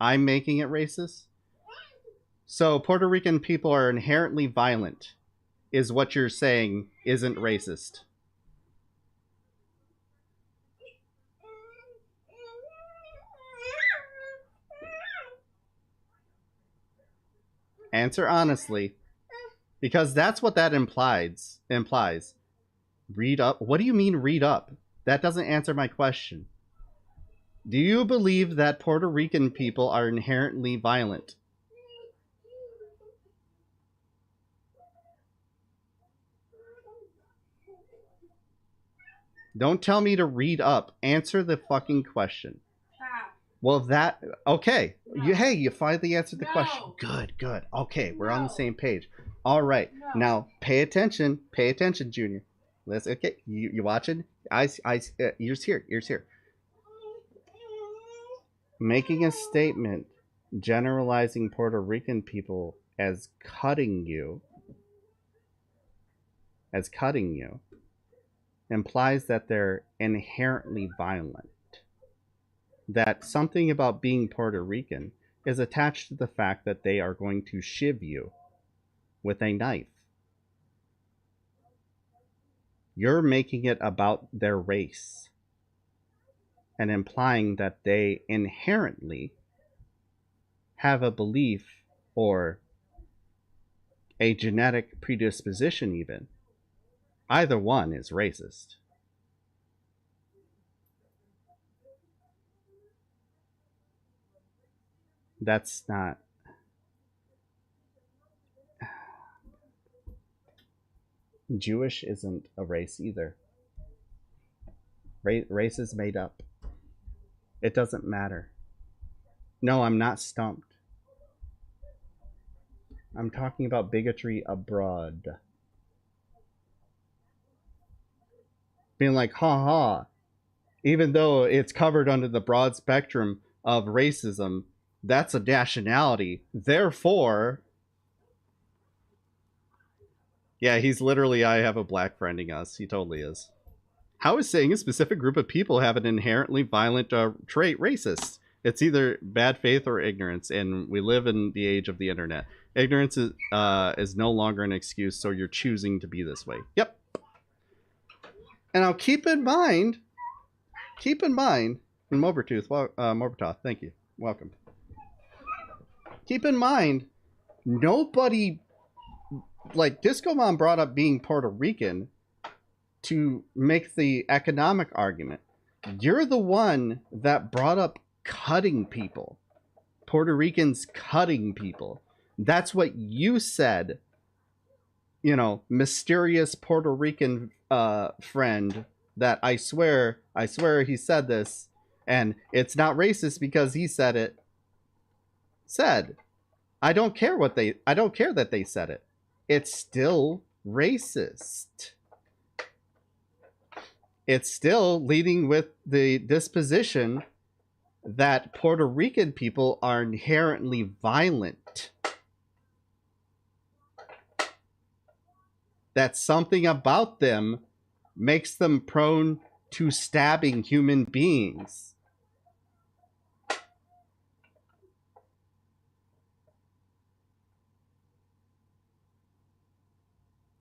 I'm making it racist? So Puerto Rican people are inherently violent, is what you're saying isn't racist. Answer honestly, because that's what that implies. Read up. What do you mean read up? That doesn't answer my question. Do you believe that Puerto Rican people are inherently violent? Don't tell me to read up. Answer the fucking question. Well, that... Okay. You finally answered the question. Good. Okay, we're on the same page. All right. Now, pay attention. Pay attention, Junior. Listen, okay, you watching? Eyes, ears here. Making a statement generalizing Puerto Rican people as cutting you implies that they're inherently violent. That something about being Puerto Rican is attached to the fact that they are going to shiv you with a knife. You're making it about their race and implying that they inherently have a belief or a genetic predisposition even. Either one is racist. That's not... Jewish isn't a race either. Race is made up. It doesn't matter. No, I'm not stumped. I'm talking about bigotry abroad. Being like, ha, even though it's covered under the broad spectrum of racism, that's a nationality. Therefore... Yeah, he's literally, I have a black friending us. He totally is. How is saying a specific group of people have an inherently violent trait racist? It's either bad faith or ignorance, and we live in the age of the internet. Ignorance is no longer an excuse, so you're choosing to be this way. Yep. And now keep in mind, Mobertooth, thank you. Welcome. Keep in mind, nobody... Like, Disco Mom brought up being Puerto Rican to make the economic argument. You're the one that brought up cutting people. Puerto Ricans cutting people. That's what you said. You know, mysterious Puerto Rican friend that I swear he said this, and it's not racist because he said it. Said. I don't care that they said it. It's still racist. It's still leading with the disposition that Puerto Rican people are inherently violent. That something about them makes them prone to stabbing human beings.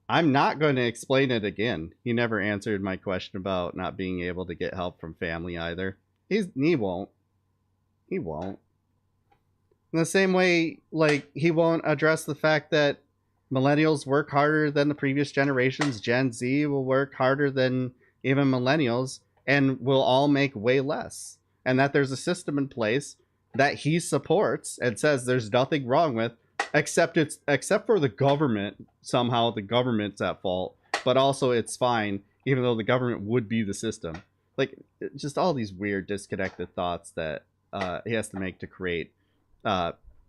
I'm not going to explain it again. He never answered my question about not being able to get help from family either. He won't. He won't. In the same way, like, he won't address the fact that millennials work harder than the previous generations. Gen Z will work harder than even millennials and will all make way less. And that there's a system in place that he supports and says there's nothing wrong with, except for the government. Somehow the government's at fault, but also it's fine, even though the government would be the system. Like, just all these weird disconnected thoughts that he has to make to create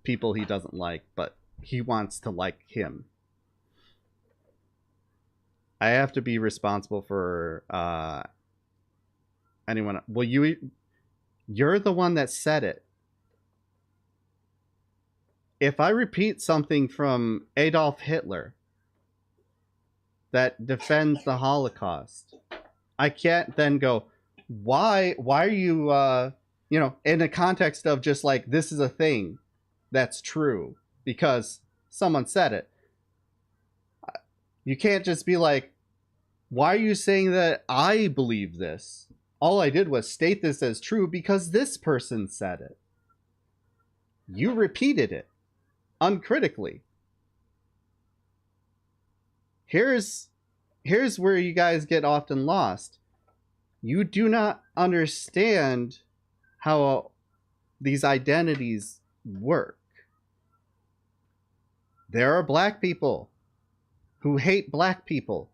people he doesn't like, but he wants to like him. I have to be responsible for anyone. Well, You're the one that said it. If I repeat something from Adolf Hitler that defends the Holocaust, I can't then go, why are you, in the context of just like, this is a thing that's true because someone said it. You can't just be like, why are you saying that I believe this? All I did was state this as true because this person said it. You repeated it uncritically. Here's where you guys get often lost. You do not understand how these identities work. There are black people who hate black people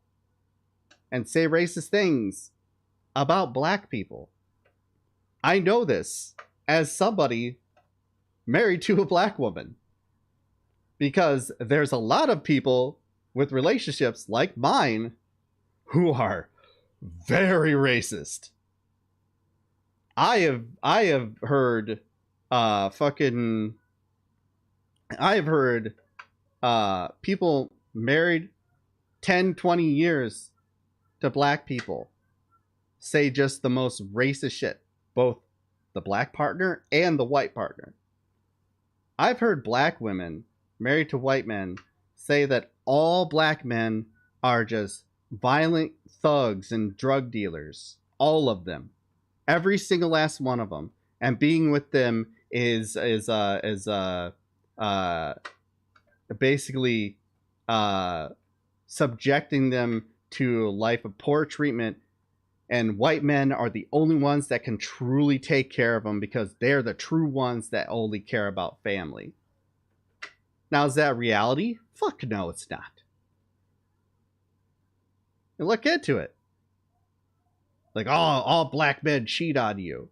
and say racist things about black people. I know this as somebody married to a black woman, because there's a lot of people with relationships like mine who are very racist. I have heard people married 10, 20 years to black people say just the most racist shit, both the black partner and the white partner. I've heard black women married to white men say that all black men are just violent thugs and drug dealers. All of them. Every single last one of them. And being with them is basically subjecting them to a life of poor treatment, and white men are the only ones that can truly take care of them because they're the true ones that only care about family. Now, is that reality? Fuck no, it's not. And look into it. Like, oh, all black men cheat on you.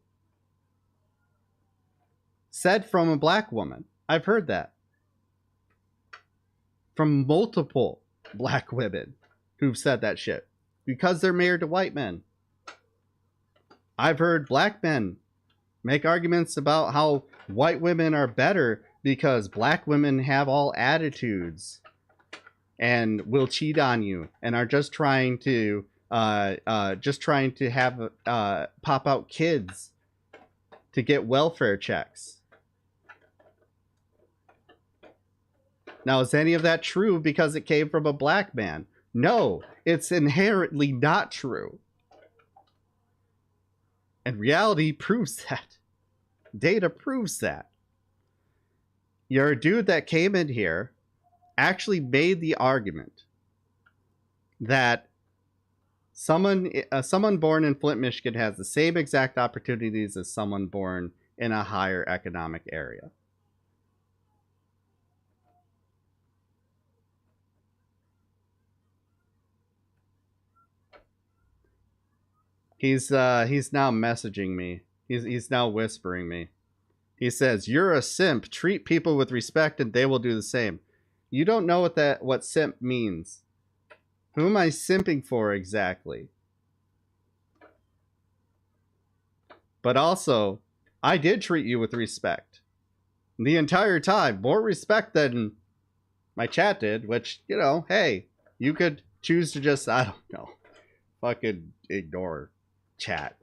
Said from a black woman. I've heard that. From multiple black women who've said that shit. Because they're married to white men. I've heard black men make arguments about how white women are better because black women have all attitudes and will cheat on you and are just trying to have pop out kids to get welfare checks. Now, is any of that true because it came from a black man? No, it's inherently not true. And reality proves that. Data proves that. You're a dude that came in here, actually made the argument that someone born in Flint, Michigan has the same exact opportunities as someone born in a higher economic area. He's now messaging me. He's now whispering me. He says, "You're a simp. Treat people with respect and they will do the same." You don't know what simp means. Who am I simping for exactly? But also, I did treat you with respect. The entire time. More respect than my chat did, which, hey, you could choose to just, I don't know, fucking ignore chat.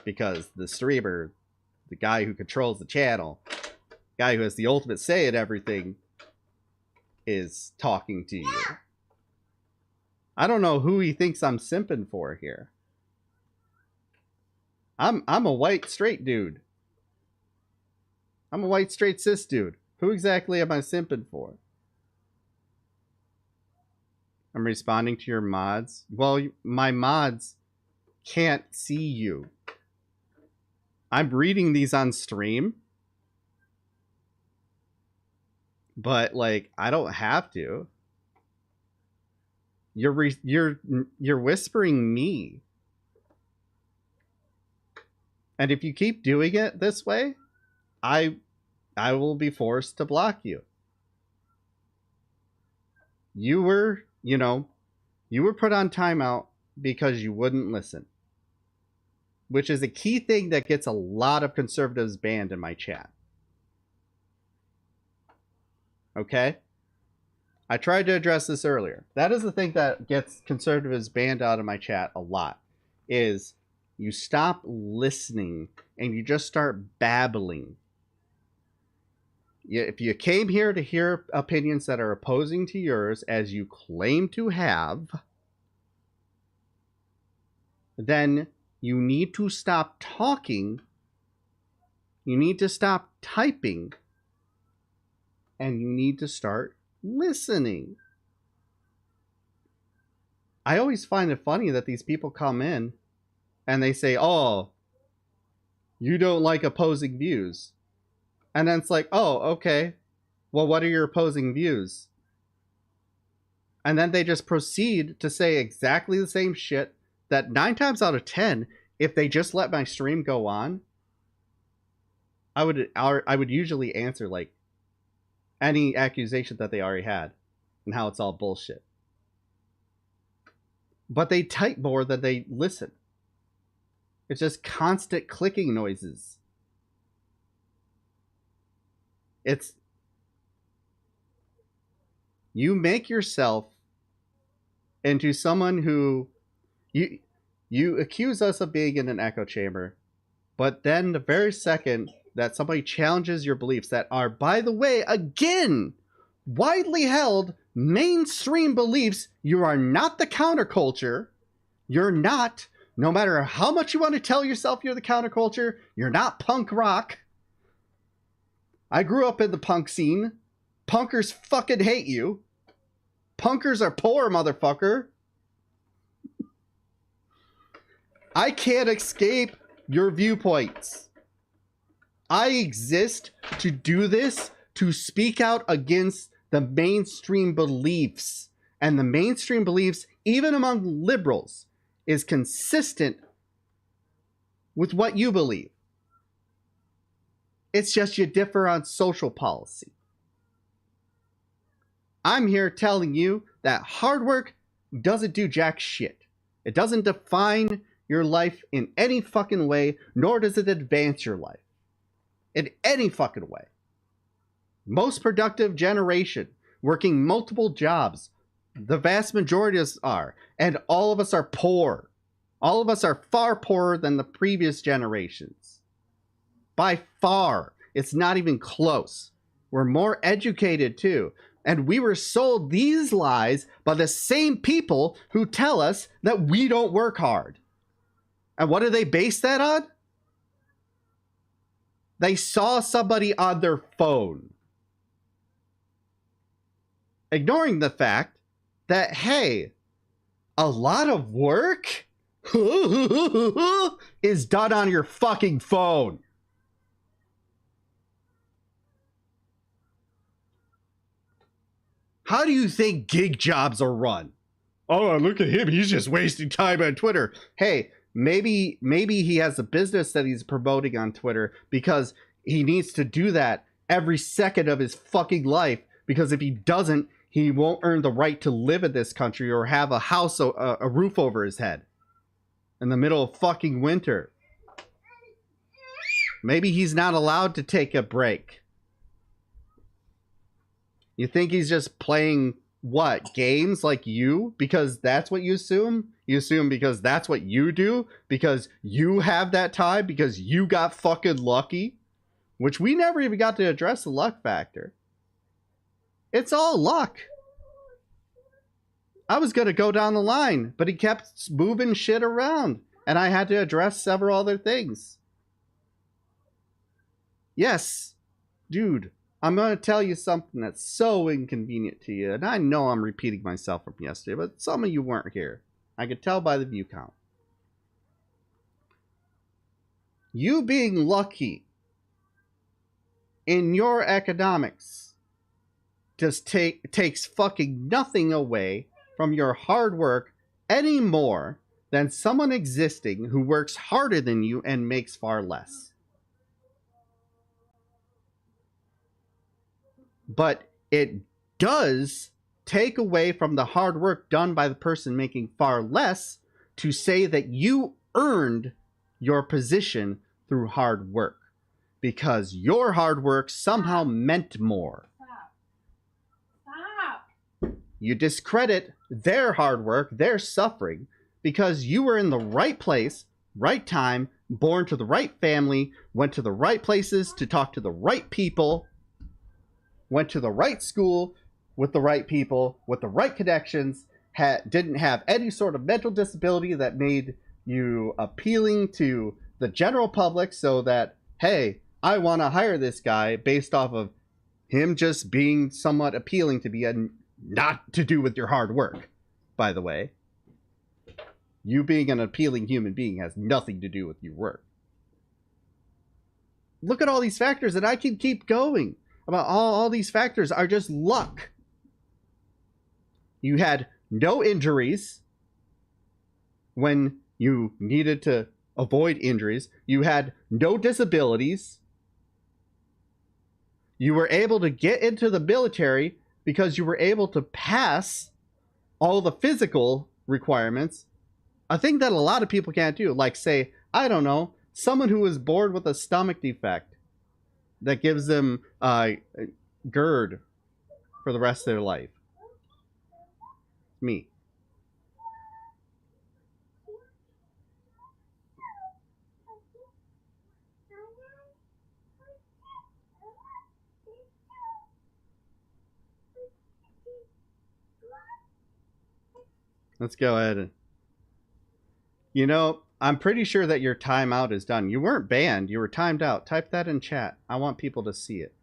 Because the streamer, the guy who controls the channel, guy who has the ultimate say in everything, is talking to you. I don't know who he thinks I'm simping for here. I'm a white straight dude. I'm a white straight cis dude. Who exactly am I simping for? I'm responding to your mods. Well, my mods can't see you. I'm reading these on stream. But I don't have to. You're whispering me. And if you keep doing it this way, I will be forced to block you. You were put on timeout because you wouldn't listen. which is a key thing that gets a lot of conservatives banned in my chat. Okay? I tried to address this earlier. That is the thing that gets conservatives banned out of my chat a lot, is you stop listening and you just start babbling. If you came here to hear opinions that are opposing to yours, as you claim to have, then you need to stop talking, you need to stop typing, and you need to start listening. I always find it funny that these people come in and they say, oh, you don't like opposing views. And then it's like, oh, okay. Well, what are your opposing views? And then they just proceed to say exactly the same shit that 9 times out of 10, if they just let my stream go on, I would usually answer like any accusation that they already had and how it's all bullshit. But they type more than they listen. It's just constant clicking noises. It's, you make yourself into someone who, you accuse us of being in an echo chamber, but then the very second that somebody challenges your beliefs that are, by the way, again, widely held mainstream beliefs, you are not the counterculture. You're not, no matter how much you want to tell yourself you're the counterculture, you're not punk rock. I grew up in the punk scene. Punkers fucking hate you. Punkers are poor, motherfucker. I can't escape your viewpoints. I exist to do this, to speak out against the mainstream beliefs. And the mainstream beliefs, even among liberals, is consistent with what you believe. It's just you differ on social policy. I'm here telling you that hard work doesn't do jack shit. It doesn't define your life in any fucking way, nor does it advance your life in any fucking way. Most productive generation, working multiple jobs, the vast majority of us are, and all of us are poor. All of us are far poorer than the previous generations. By far. It's not even close. We're more educated too. And we were sold these lies by the same people who tell us that we don't work hard. And what do they base that on? They saw somebody on their phone, ignoring the fact that, hey, a lot of work is done on your fucking phone. How do you think gig jobs are run? Oh, look at him. He's just wasting time on Twitter. Hey, maybe he has a business that he's promoting on Twitter because he needs to do that every second of his fucking life, because if he doesn't, he won't earn the right to live in this country or have a house, a roof over his head in the middle of fucking winter. Maybe he's not allowed to take a break. You think he's just playing, what, games like you? Because that's what you assume? You assume because that's what you do? Because you have that time? Because you got fucking lucky? Which we never even got to address the luck factor. It's all luck. I was going to go down the line, but he kept moving shit around. And I had to address several other things. Yes, dude. I'm going to tell you something that's so inconvenient to you. And I know I'm repeating myself from yesterday, but some of you weren't here. I could tell by the view count. You being lucky in your economics just takes fucking nothing away from your hard work any more than someone existing who works harder than you and makes far less. But it does take away from the hard work done by the person making far less to say that you earned your position through hard work, because your hard work somehow meant more. Stop. You discredit their hard work, their suffering, because you were in the right place, right time, born to the right family, went to the right places to talk to the right people, went to the right school with the right people, with the right connections, didn't have any sort of mental disability that made you appealing to the general public, so that, hey, I want to hire this guy based off of him just being somewhat appealing to me, and not to do with your hard work, by the way. You being an appealing human being has nothing to do with your work. Look at all these factors, and I can keep going. About all these factors are just luck. You had no injuries when you needed to avoid injuries. You had no disabilities. You were able to get into the military because you were able to pass all the physical requirements. A thing that a lot of people can't do. Like, say, I don't know, someone who was born with a stomach defect that gives them GERD for the rest of their life. Me. Let's go ahead. You know, I'm pretty sure that your timeout is done. You weren't banned. You were timed out. Type that in chat. I want people to see it.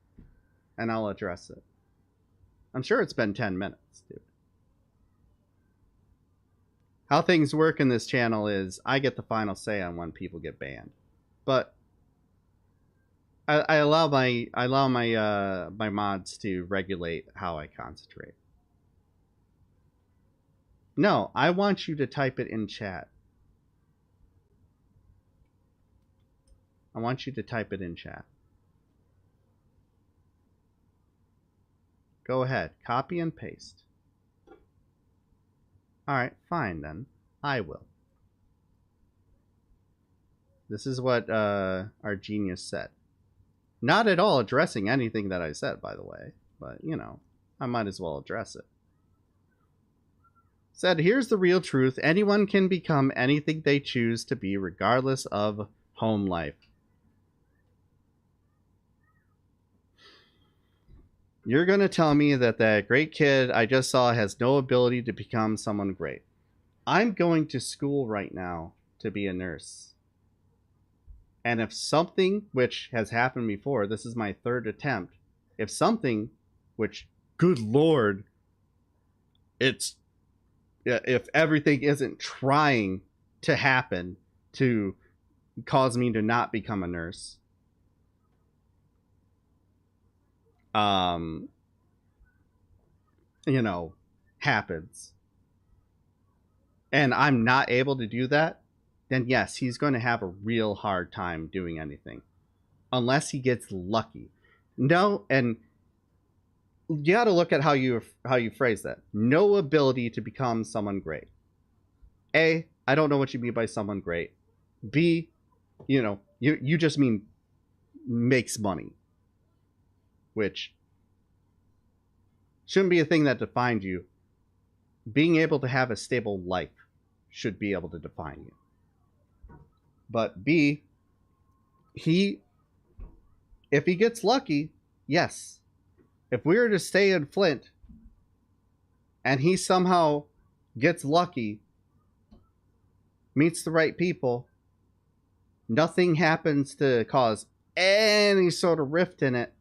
And I'll address it. I'm sure it's been 10 minutes, dude. How things work in this channel is I get the final say on when people get banned. But I allow my mods to regulate how I concentrate. No, I want you to type it in chat. I want you to type it in chat. Go ahead, copy and paste. Alright, fine then. I will. This is what our genius said. Not at all addressing anything that I said, by the way. But, you know, I might as well address it. Said, here's the real truth. Anyone can become anything they choose to be, regardless of home life. You're going to tell me that that great kid I just saw has no ability to become someone great. I'm going to school right now to be a nurse. And if something, which has happened before, this is my third attempt, if something, which, good Lord, if everything isn't trying to happen to cause me to not become a nurse, you know, happens, and I'm not able to do that, then yes, he's going to have a real hard time doing anything. Unless he gets lucky. No, and you got to look at how you phrase that. No ability to become someone great. A, I don't know what you mean by someone great. B, you know, you just mean makes money. Which shouldn't be a thing that defines you. Being able to have a stable life should be able to define you. But B, if he gets lucky, yes. If we were to stay in Flint and he somehow gets lucky, meets the right people, nothing happens to cause any sort of rift in it,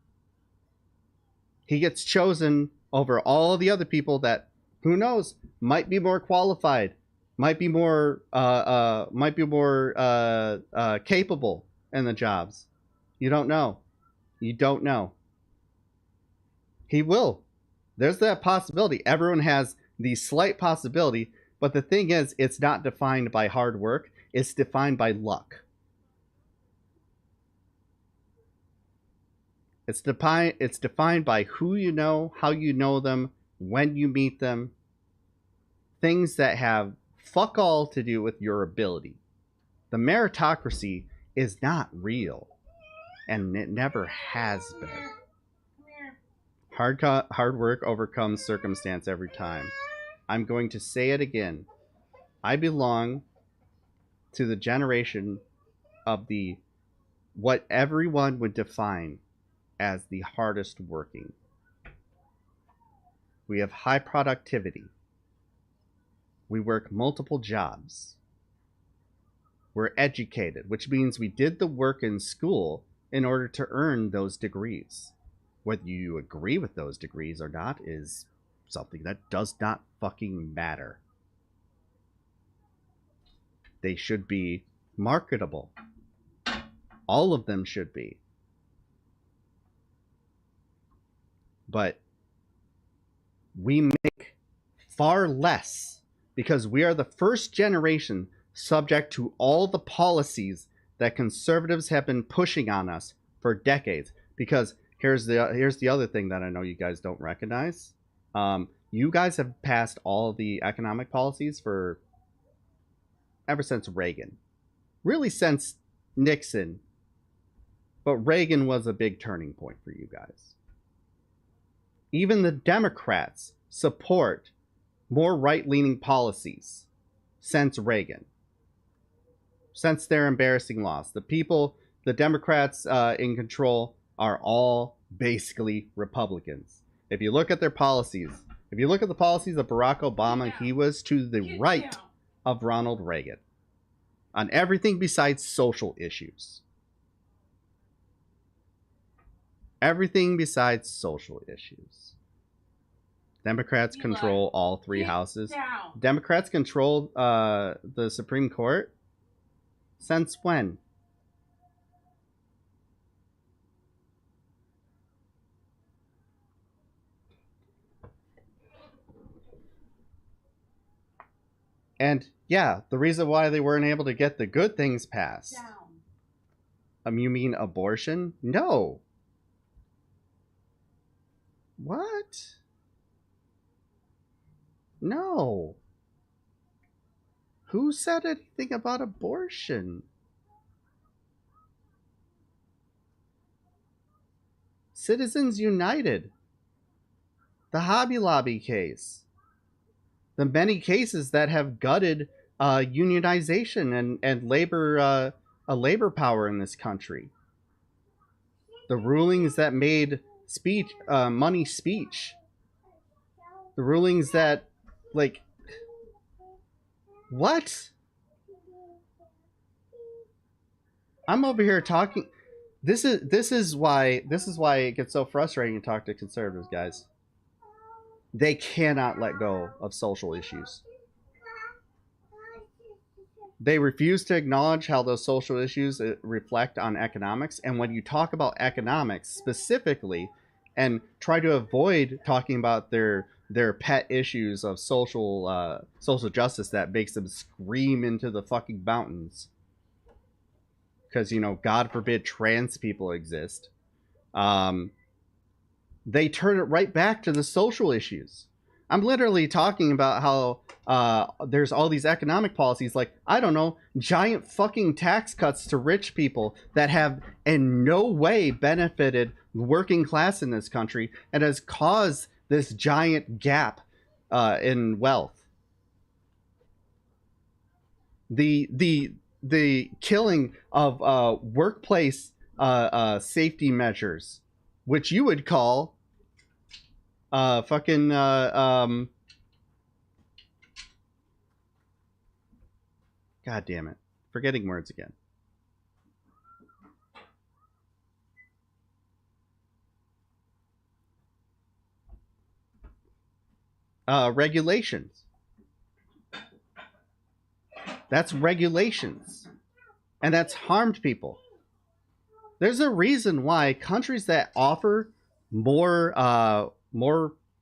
he gets chosen over all the other people that, who knows, might be more qualified, might be more capable in the jobs. You don't know. You don't know. He will. There's that possibility. Everyone has the slight possibility, but the thing is, it's not defined by hard work. It's defined by luck. It's defined by who you know, how you know them, when you meet them. Things that have fuck all to do with your ability. The meritocracy is not real, and it never has been. Hard work overcomes circumstance every time. I'm going to say it again. I belong to the generation of the what everyone would define as the hardest working. We have high productivity. We work multiple jobs. We're educated, which means we did the work in school in order to earn those degrees. Whether you agree with those degrees or not is something that does not fucking matter. They should be marketable. All of them should be. But we make far less because we are the first generation subject to all the policies that conservatives have been pushing on us for decades. Because here's the other thing that I know you guys don't recognize. You guys have passed all the economic policies for ever since Reagan. Really since Nixon. But Reagan was a big turning point for you guys. Even the Democrats support more right-leaning policies since Reagan. Since their embarrassing loss. The Democrats in control are all basically Republicans. If you look at their policies, if you look at the policies of Barack Obama, he was to the right of Ronald Reagan on everything besides social issues. Everything besides social issues. Democrats control all three houses. Democrats control the Supreme Court. Since when? And yeah, the reason why they weren't able to get the good things passed. You mean abortion? No. What? No. Who said anything about abortion? Citizens United. The Hobby Lobby case. The many cases that have gutted unionization and labor power in this country. The rulings that made speech money speech. The rulings that, like, what? I'm over here talking. This is why it gets so frustrating to talk to conservatives, guys. They cannot let go of social issues. They refuse to acknowledge how those social issues reflect on economics. And when you talk about economics specifically and try to avoid talking about their pet issues of social justice that makes them scream into the fucking mountains. Because, you know, God forbid trans people exist. They turn it right back to the social issues. I'm literally talking about how there's all these economic policies, like, I don't know, giant fucking tax cuts to rich people that have in no way benefited the working class in this country and has caused this giant gap in wealth. The killing of workplace safety measures, which you would call fucking God damn it. Forgetting words again. Regulations. That's regulations. And that's harmed people. There's a reason why countries that offer more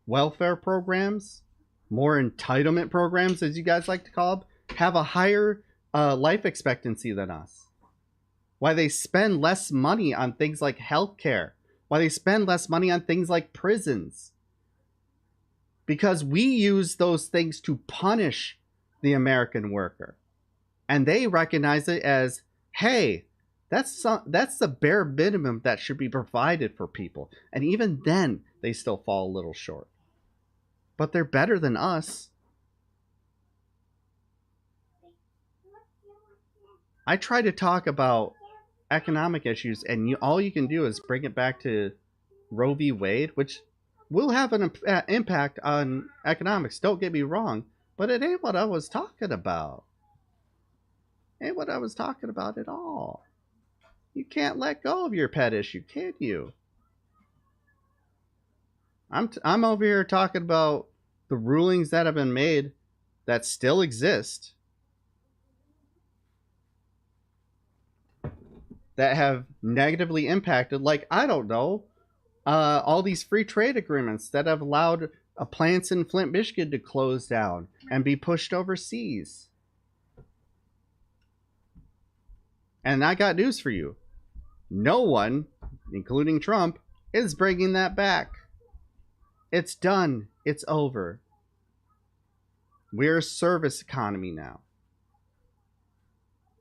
welfare programs, more entitlement programs, as you guys like to call them, have a higher life expectancy than us. Why they spend less money on things like healthcare. Why they spend less money on things like prisons. Because we use those things to punish the American worker. And they recognize it as, hey, that's the bare minimum that should be provided for people. And even then, they still fall a little short. But they're better than us. I try to talk about economic issues, and all you can do is bring it back to Roe v. Wade, which will have an impact on economics. Don't get me wrong, but it ain't what I was talking about. Ain't what I was talking about at all. You can't let go of your pet issue, can you? I'm over here talking about the rulings that have been made that still exist, that have negatively impacted, like, I don't know, all these free trade agreements that have allowed plants in Flint, Michigan to close down and be pushed overseas. And I got news for you. No one, including Trump, is bringing that back. It's done. It's over. We're a service economy now.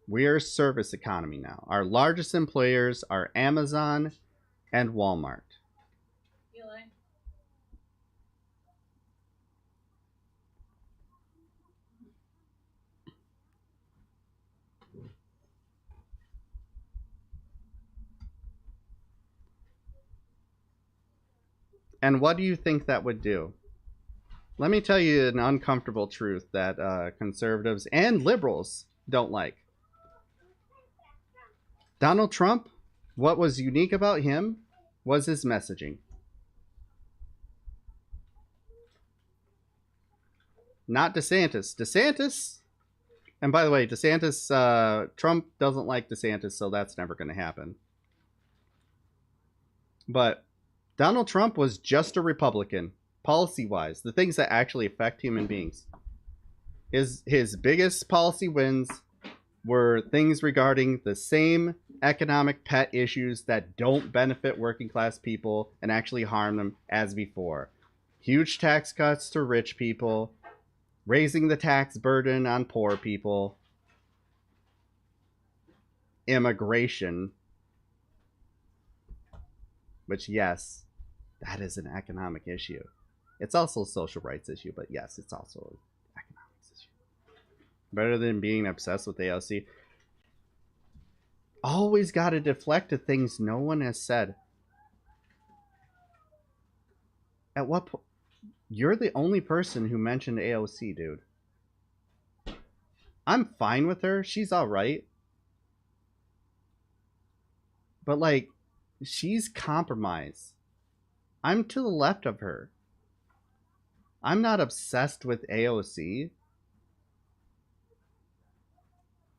We're a service economy now. Our largest employers are Amazon and Walmart. Eli. And what do you think that would do? Let me tell you an uncomfortable truth that conservatives and liberals don't like. Donald Trump, what was unique about him was his messaging. Not DeSantis. DeSantis, and by the way, DeSantis, Trump doesn't like DeSantis, so that's never going to happen. But Donald Trump was just a Republican, policy-wise, the things that actually affect human beings. His biggest policy wins were things regarding the same economic pet issues that don't benefit working class people and actually harm them as before. Huge tax cuts to rich people, raising the tax burden on poor people, immigration, which, yes, that is an economic issue. It's also a social rights issue, but yes, it's also an economics issue. Better than being obsessed with AOC. Always got to deflect to things no one has said. At what point? You're the only person who mentioned AOC, dude. I'm fine with her. She's alright. But, like, she's compromised. I'm to the left of her. I'm not obsessed with AOC.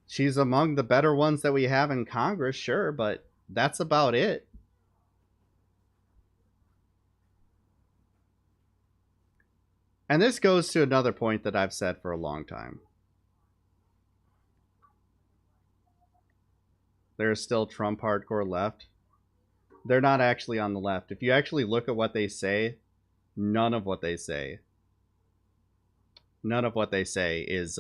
She's among the better ones that we have in Congress, sure, but that's about it. And this goes to another point that I've said for a long time. There's still Trump hardcore left. They're not actually on the left. If you actually look at what they say, none of what they say is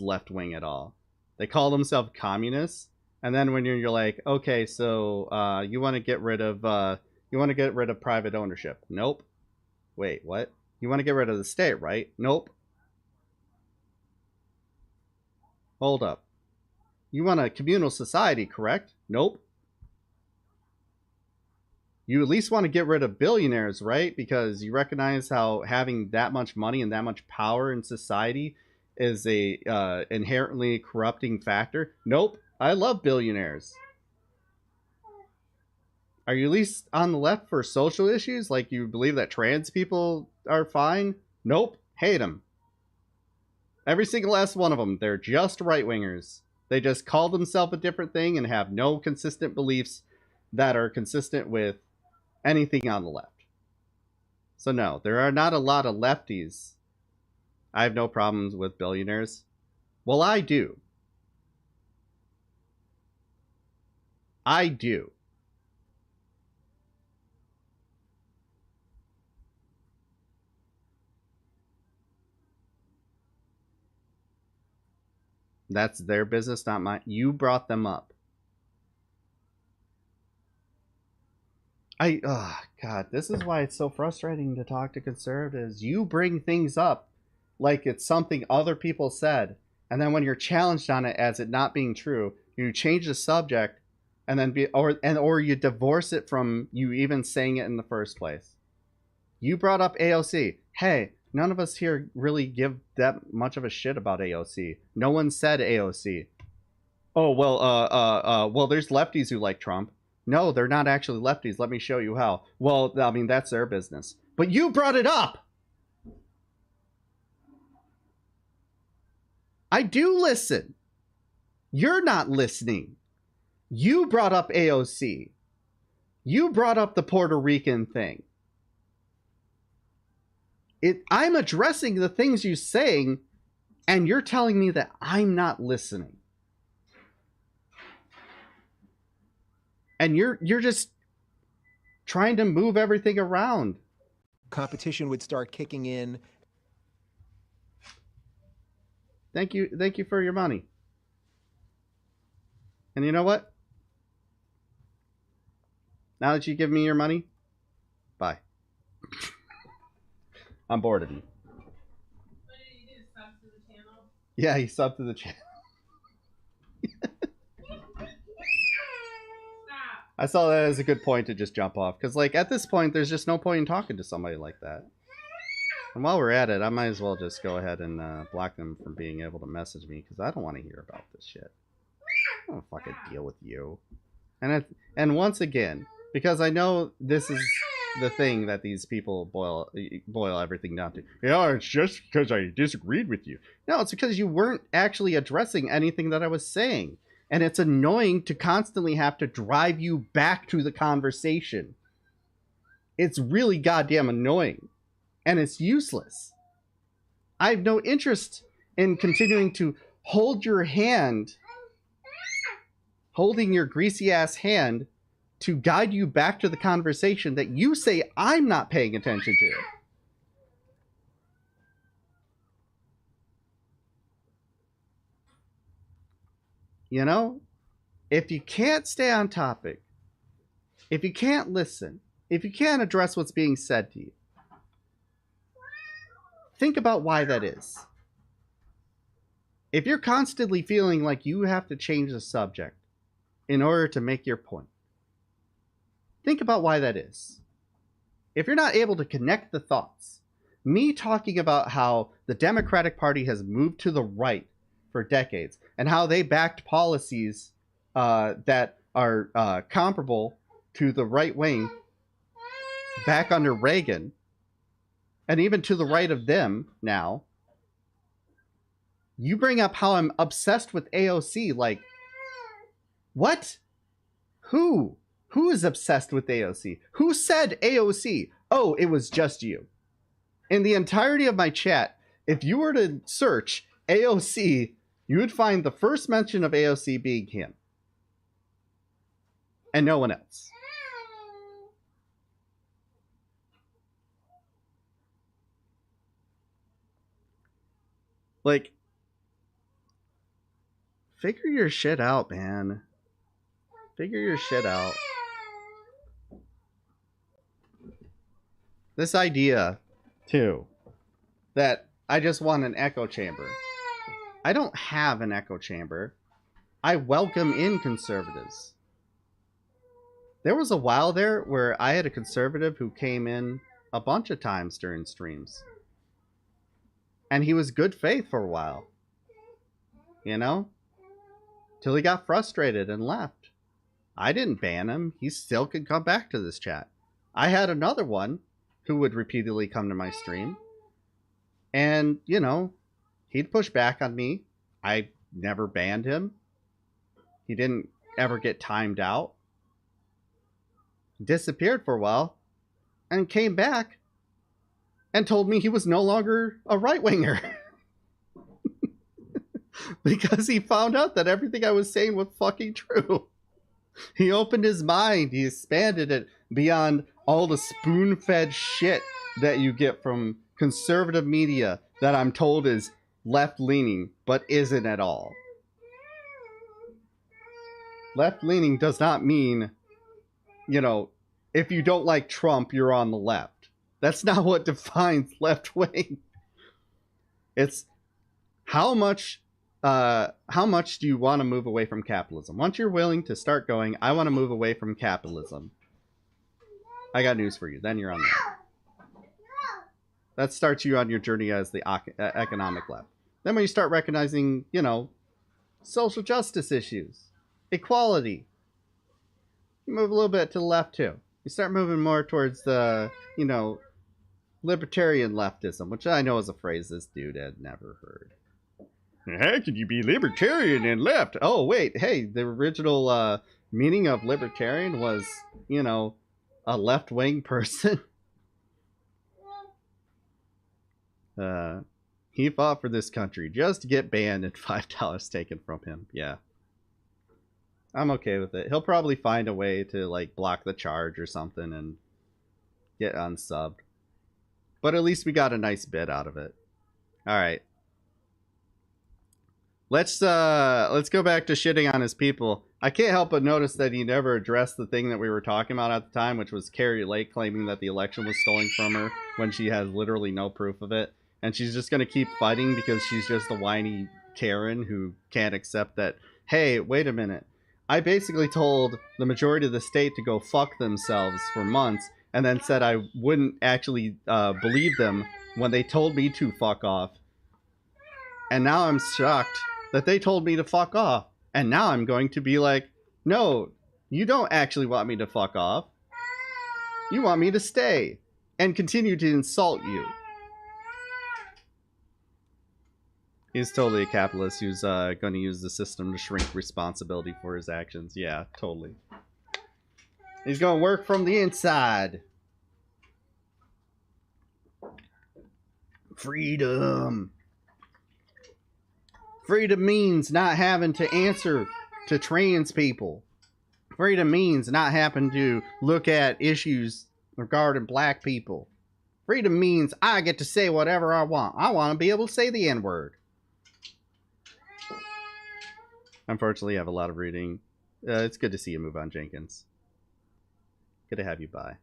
left wing at all. They call themselves communists, and then when you're like, okay, so you want to get rid of private ownership? Nope. Wait, what? You want to get rid of the state, right? Nope. Hold up. You want a communal society, correct? Nope. You at least want to get rid of billionaires, right? Because you recognize how having that much money and that much power in society is a inherently corrupting factor. Nope. I love billionaires. Are you at least on the left for social issues? Like you believe that trans people are fine? Nope. Hate them. Every single last one of them. They're just right-wingers. They just call themselves a different thing and have no consistent beliefs that are consistent with anything on the left. So no, there are not a lot of lefties. I have no problems with billionaires. Well, I do. I do. That's their business, not mine. You brought them up. Oh God, this is why it's so frustrating to talk to conservatives. You bring things up like it's something other people said, and then when you're challenged on it as it not being true, you change the subject, and then or you divorce it from you even saying it in the first place. You brought up AOC. Hey, none of us here really give that much of a shit about AOC. No one said AOC. Oh, well, there's lefties who like Trump. No, they're not actually lefties. Let me show you how. Well, I mean, that's their business. But you brought it up. I do listen. You're not listening. You brought up AOC. You brought up the Puerto Rican thing. I'm addressing the things you're saying, and you're telling me that I'm not listening. And you're just trying to move everything around. Competition would start kicking in. Thank you for your money. And you know what? Now that you give me your money, bye. I'm bored of you. What did you do? Sub to the channel? Yeah, he subbed to the channel. I saw that as a good point to just jump off. Because, like, at this point, there's just no point in talking to somebody like that. And while we're at it, I might as well just go ahead and block them from being able to message me. Because I don't want to hear about this shit. I don't fucking deal with you. And once again, because I know this is the thing that these people boil everything down to. Yeah, it's just because I disagreed with you. No, it's because you weren't actually addressing anything that I was saying. And it's annoying to constantly have to drive you back to the conversation. It's really goddamn annoying. And it's useless. I have no interest in continuing to hold your hand, holding your greasy ass hand, to guide you back to the conversation that you say I'm not paying attention to. You know, if you can't stay on topic, if you can't listen, if you can't address what's being said to you, think about why that is. If you're constantly feeling like you have to change the subject in order to make your point, think about why that is. If you're not able to connect the thoughts, me talking about how the Democratic Party has moved to the right for decades and how they backed policies that are comparable to the right wing back under Reagan, and even to the right of them now, you bring up how I'm obsessed with AOC. Like, what? Who? Who is obsessed with AOC? Who said AOC? Oh, it was just you. In the entirety of my chat, if you were to search AOC, you would find the first mention of AOC being him. And no one else. Like, figure your shit out, man. Figure your shit out. This idea, too, that I just want an echo chamber. I don't have an echo chamber. I welcome in conservatives. There was a while there where I had a conservative who came in a bunch of times during streams. And he was good faith for a while. You know? Till he got frustrated and left. I didn't ban him. He still could come back to this chat. I had another one who would repeatedly come to my stream. And, you know, he'd push back on me. I never banned him. He didn't ever get timed out. Disappeared for a while. And came back. And told me he was no longer a right-winger. Because he found out that everything I was saying was fucking true. He opened his mind. He expanded it beyond all the spoon-fed shit that you get from conservative media that I'm told is left-leaning, but isn't at all. Left-leaning does not mean, if you don't like Trump, you're on the left. That's not what defines left-wing. It's how much do you want to move away from capitalism? Once you're willing to start going, I want to move away from capitalism, I got news for you. Then you're on the left. That starts you on your journey as the economic left. Then when you start recognizing, social justice issues, equality, you move a little bit to the left too. You start moving more towards the, libertarian leftism, which I know is a phrase this dude had never heard. How could you be libertarian and left? Oh, wait. Hey, the original meaning of libertarian was, a left-wing person. He fought for this country just to get banned and $5 taken from him. Yeah. I'm okay with it. He'll probably find a way to, block the charge or something and get unsubbed. But at least we got a nice bit out of it. Alright. Let's go back to shitting on his people. I can't help but notice that he never addressed the thing that we were talking about at the time, which was Carrie Lake claiming that the election was stolen from her when she has literally no proof of it. And she's just going to keep fighting because she's just a whiny Karen who can't accept that, hey, wait a minute. I basically told the majority of the state to go fuck themselves for months and then said I wouldn't actually believe them when they told me to fuck off. And now I'm shocked that they told me to fuck off. And now I'm going to be like, no, you don't actually want me to fuck off. You want me to stay and continue to insult you. He's totally a capitalist who's going to use the system to shrink responsibility for his actions. Yeah, totally. He's going to work from the inside. Freedom. Freedom means not having to answer to trans people. Freedom means not having to look at issues regarding black people. Freedom means I get to say whatever I want. I want to be able to say the N-word. Unfortunately, I have a lot of reading. It's good to see you move on, Jenkins. Good to have you by.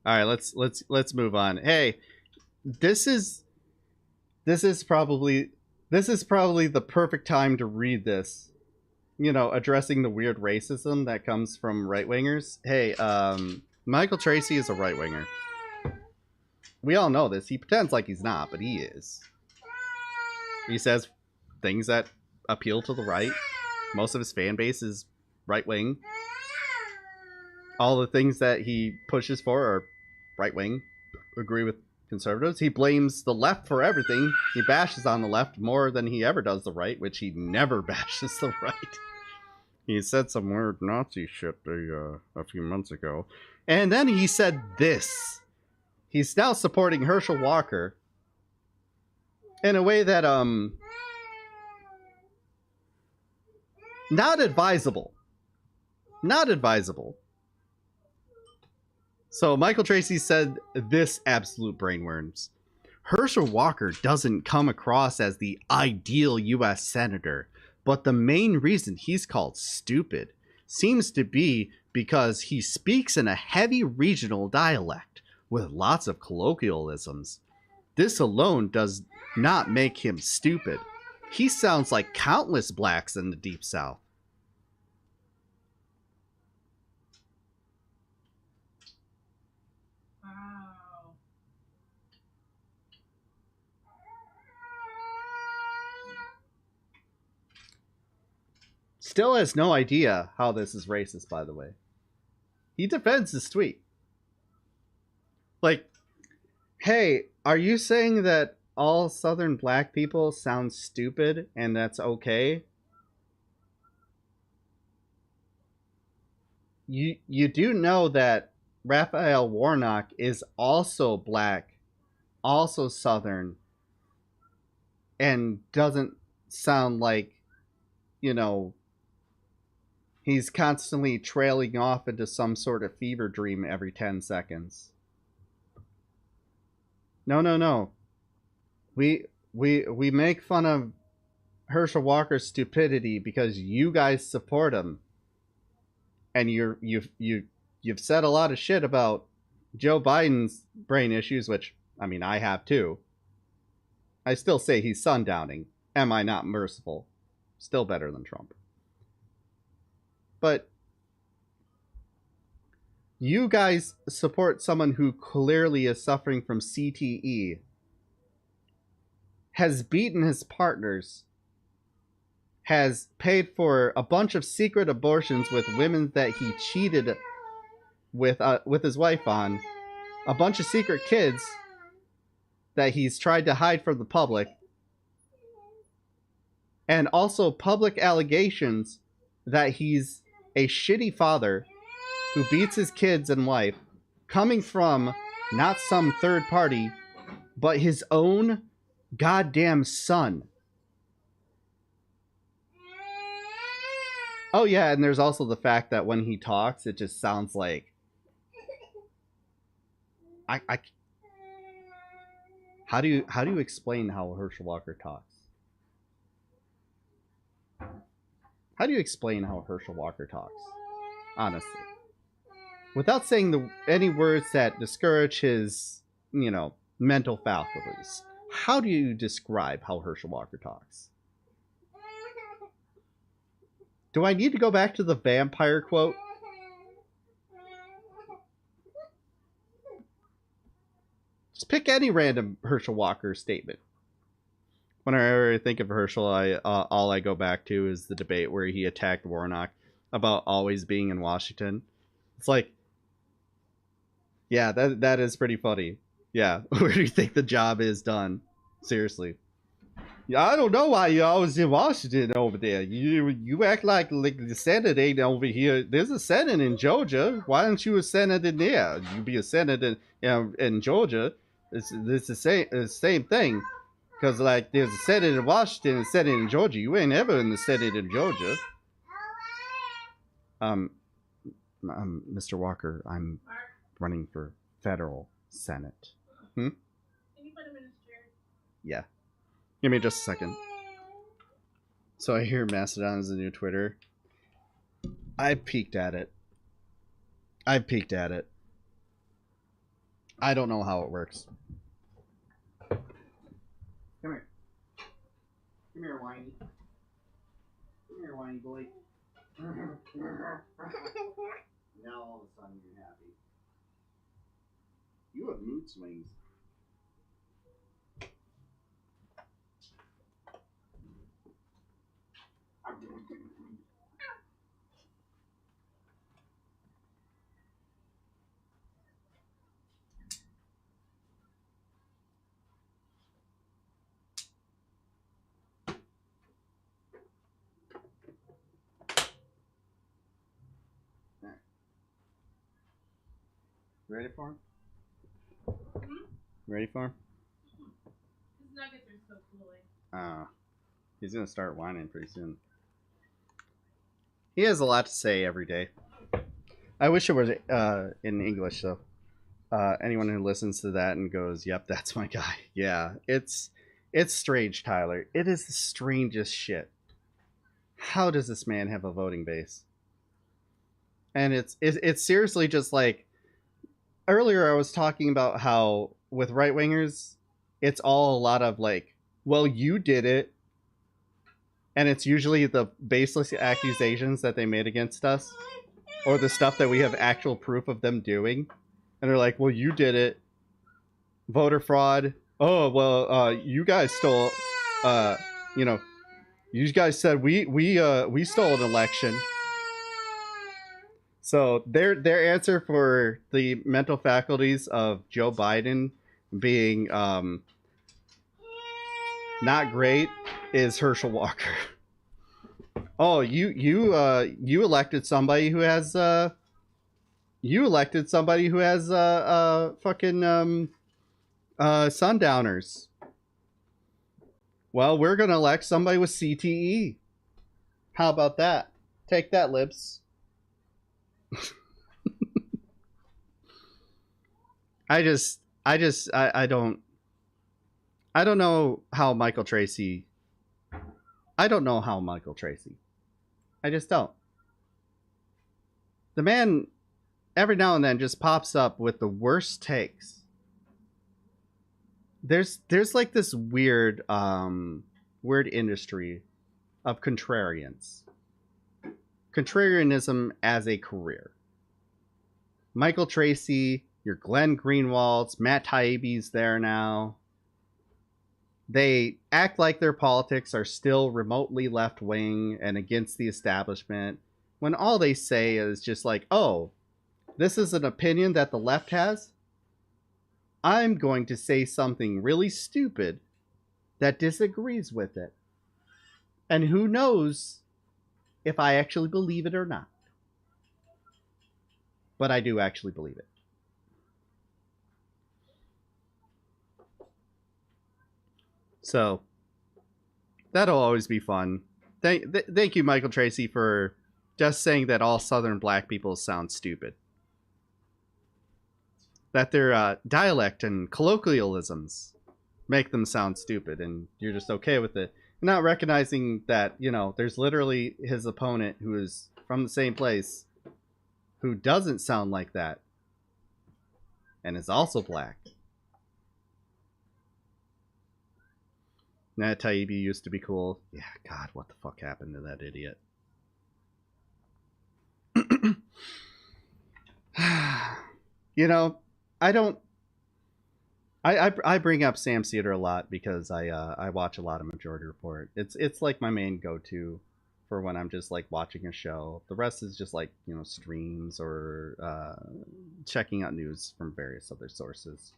All right, let's move on. Hey, this is probably the perfect time to read this. Addressing the weird racism that comes from right-wingers. Hey, Michael Tracy is a right-winger. We all know this. He pretends like he's not, but he is. He says things that appeal to the right. Most of his fan base is right-wing. All the things that he pushes for are right-wing. Agree with conservatives. He blames the left for everything. He bashes on the left more than he ever does the right, which he never bashes the right. He said some weird Nazi shit a few months ago. And then he said this. He's now supporting Herschel Walker in a way that, not advisable. Not advisable. So Michael Tracy said this absolute brainworms. Herschel Walker doesn't come across as the ideal U.S. senator, but the main reason he's called stupid seems to be because he speaks in a heavy regional dialect with lots of colloquialisms. This alone does not make him stupid. He sounds like countless blacks in the Deep South. Still has no idea how this is racist, by the way. He defends his tweet. Like, hey, are you saying that all Southern black people sound stupid and that's okay? You do know that Raphael Warnock is also black, also Southern, and doesn't sound like, he's constantly trailing off into some sort of fever dream every 10 seconds. No. We make fun of Herschel Walker's stupidity because you guys support him, and you've said a lot of shit about Joe Biden's brain issues, which I mean I have too. I still say he's sundowning. Am I not merciful? Still better than Trump. But you guys support someone who clearly is suffering from CTE, has beaten his partners, has paid for a bunch of secret abortions with women that he cheated with his wife on, a bunch of secret kids that he's tried to hide from the public, and also public allegations that he's a shitty father who beats his kids and wife, coming from not some third party, but his own goddamn son. Oh yeah, and there's also the fact that when he talks, it just sounds like how do you explain how Herschel Walker talks? How do you explain how Herschel Walker talks? Honestly, without saying any words that discourage his, mental faculties. How do you describe how Herschel Walker talks? Do I need to go back to the vampire quote? Just pick any random Herschel Walker statement. Whenever I think of Herschel, all I go back to is the debate where he attacked Warnock about always being in Washington. It's like, yeah, that is pretty funny. Yeah, where do you think the job is done? Seriously. Yeah, I don't know why you're always in Washington over there. You act like the Senate ain't over here. There's a Senate in Georgia. Why aren't you a Senate in there? You be a Senate in Georgia. It's the same thing. Because there's a Senate in Washington and a Senate in Georgia. You ain't ever in the Senate in Georgia. Mr. Walker, I'm running for federal Senate. Can you put him in his chair? Yeah. Give me just a second. So I hear Mastodon is the new Twitter. I peeked at it. I don't know how it works. Come here. Come here, whiny. Come here, whiny boy. Now all of a sudden you're happy. You have mood swings. Ready for him? Ready for him? His nuggets are so cooling. He's gonna start whining pretty soon. He has a lot to say every day. I wish it was in English though. Anyone who listens to that and goes, "Yep, that's my guy." Yeah, it's strange, Tyler. It is the strangest shit. How does this man have a voting base? And it's seriously just like, earlier I was talking about how with right wingers, it's all a lot of like, well, you did it. And it's usually the baseless accusations that they made against us, or the stuff that we have actual proof of them doing. And they're like, well, you did it. Voter fraud. Oh, well, you guys stole, you guys said we stole an election. So their answer for the mental faculties of Joe Biden being not great is Herschel Walker. Oh, you elected somebody who has fucking sundowners. Well, we're gonna elect somebody with CTE. How about that? Take that, libs. I don't know how Michael Tracy I don't know how Michael Tracy. I just don't. The man every now and then just pops up with the worst takes. There's like this weird industry of contrarians. Contrarianism as a career. Michael Tracy, your Glenn Greenwalds, Matt Taibbi's there now. They act like their politics are still remotely left-wing and against the establishment, when all they say is just like, oh, this is an opinion that the left has? I'm going to say something really stupid that disagrees with it. And who knows if I actually believe it or not. But I do actually believe it. So, that'll always be fun. Thank you, Michael Tracy, for just saying that all Southern black people sound stupid. That their dialect and colloquialisms make them sound stupid, and you're just okay with it. You're not recognizing that, you know, there's literally his opponent who is from the same place who doesn't sound like that and is also black. Nat Taibbi used to be cool. Yeah, God, what the fuck happened to that idiot? You know, I bring up Sam Cedar a lot because I watch a lot of Majority Report. It's like my main go-to for when I'm just like watching a show. The rest is just like, you know, streams or checking out news from various other sources.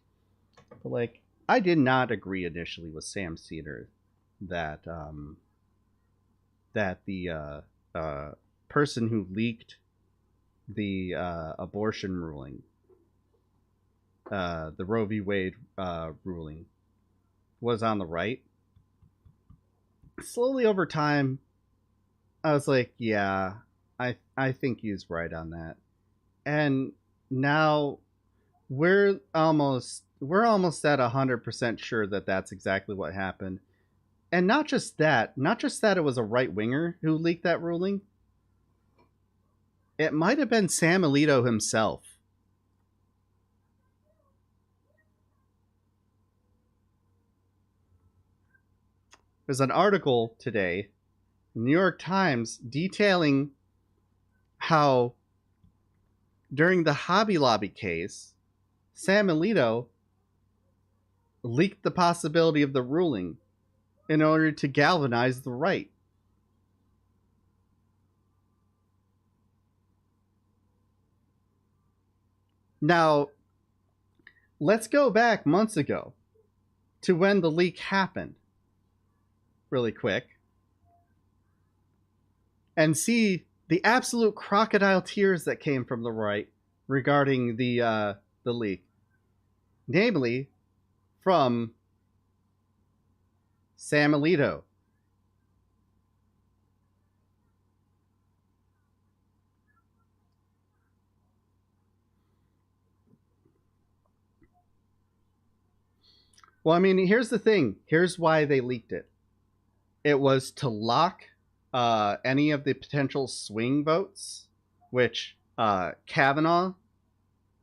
But like, I did not agree initially with Sam Cedar that the person who leaked the abortion ruling, the Roe v. Wade ruling, was on the right. Slowly over time, I was like, yeah, I think he's right on that. And now we're almost at 100% sure that that's exactly what happened. And not just that it was a right winger who leaked that ruling. It might have been Sam Alito himself. There's an article today in the New York Times detailing how during the Hobby Lobby case, Sam Alito leaked the possibility of the ruling in order to galvanize the right. Now, let's go back months ago to when the leak happened, really quick, and see the absolute crocodile tears that came from the right regarding the leak. Namely, from Sam Alito. Well, I mean, here's the thing. Here's why they leaked it. It was to lock any of the potential swing votes, which Kavanaugh,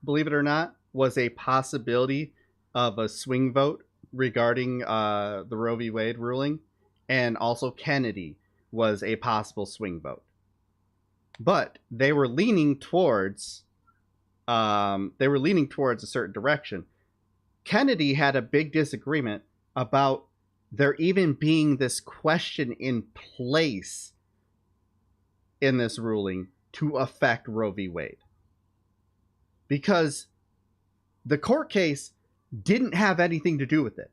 believe it or not, was a possibility of a swing vote regarding the Roe v. Wade ruling, and also Kennedy was a possible swing vote. But they were leaning towards a certain direction. Kennedy had a big disagreement about there even being this question in place in this ruling to affect Roe v. Wade. Because the court case didn't have anything to do with it.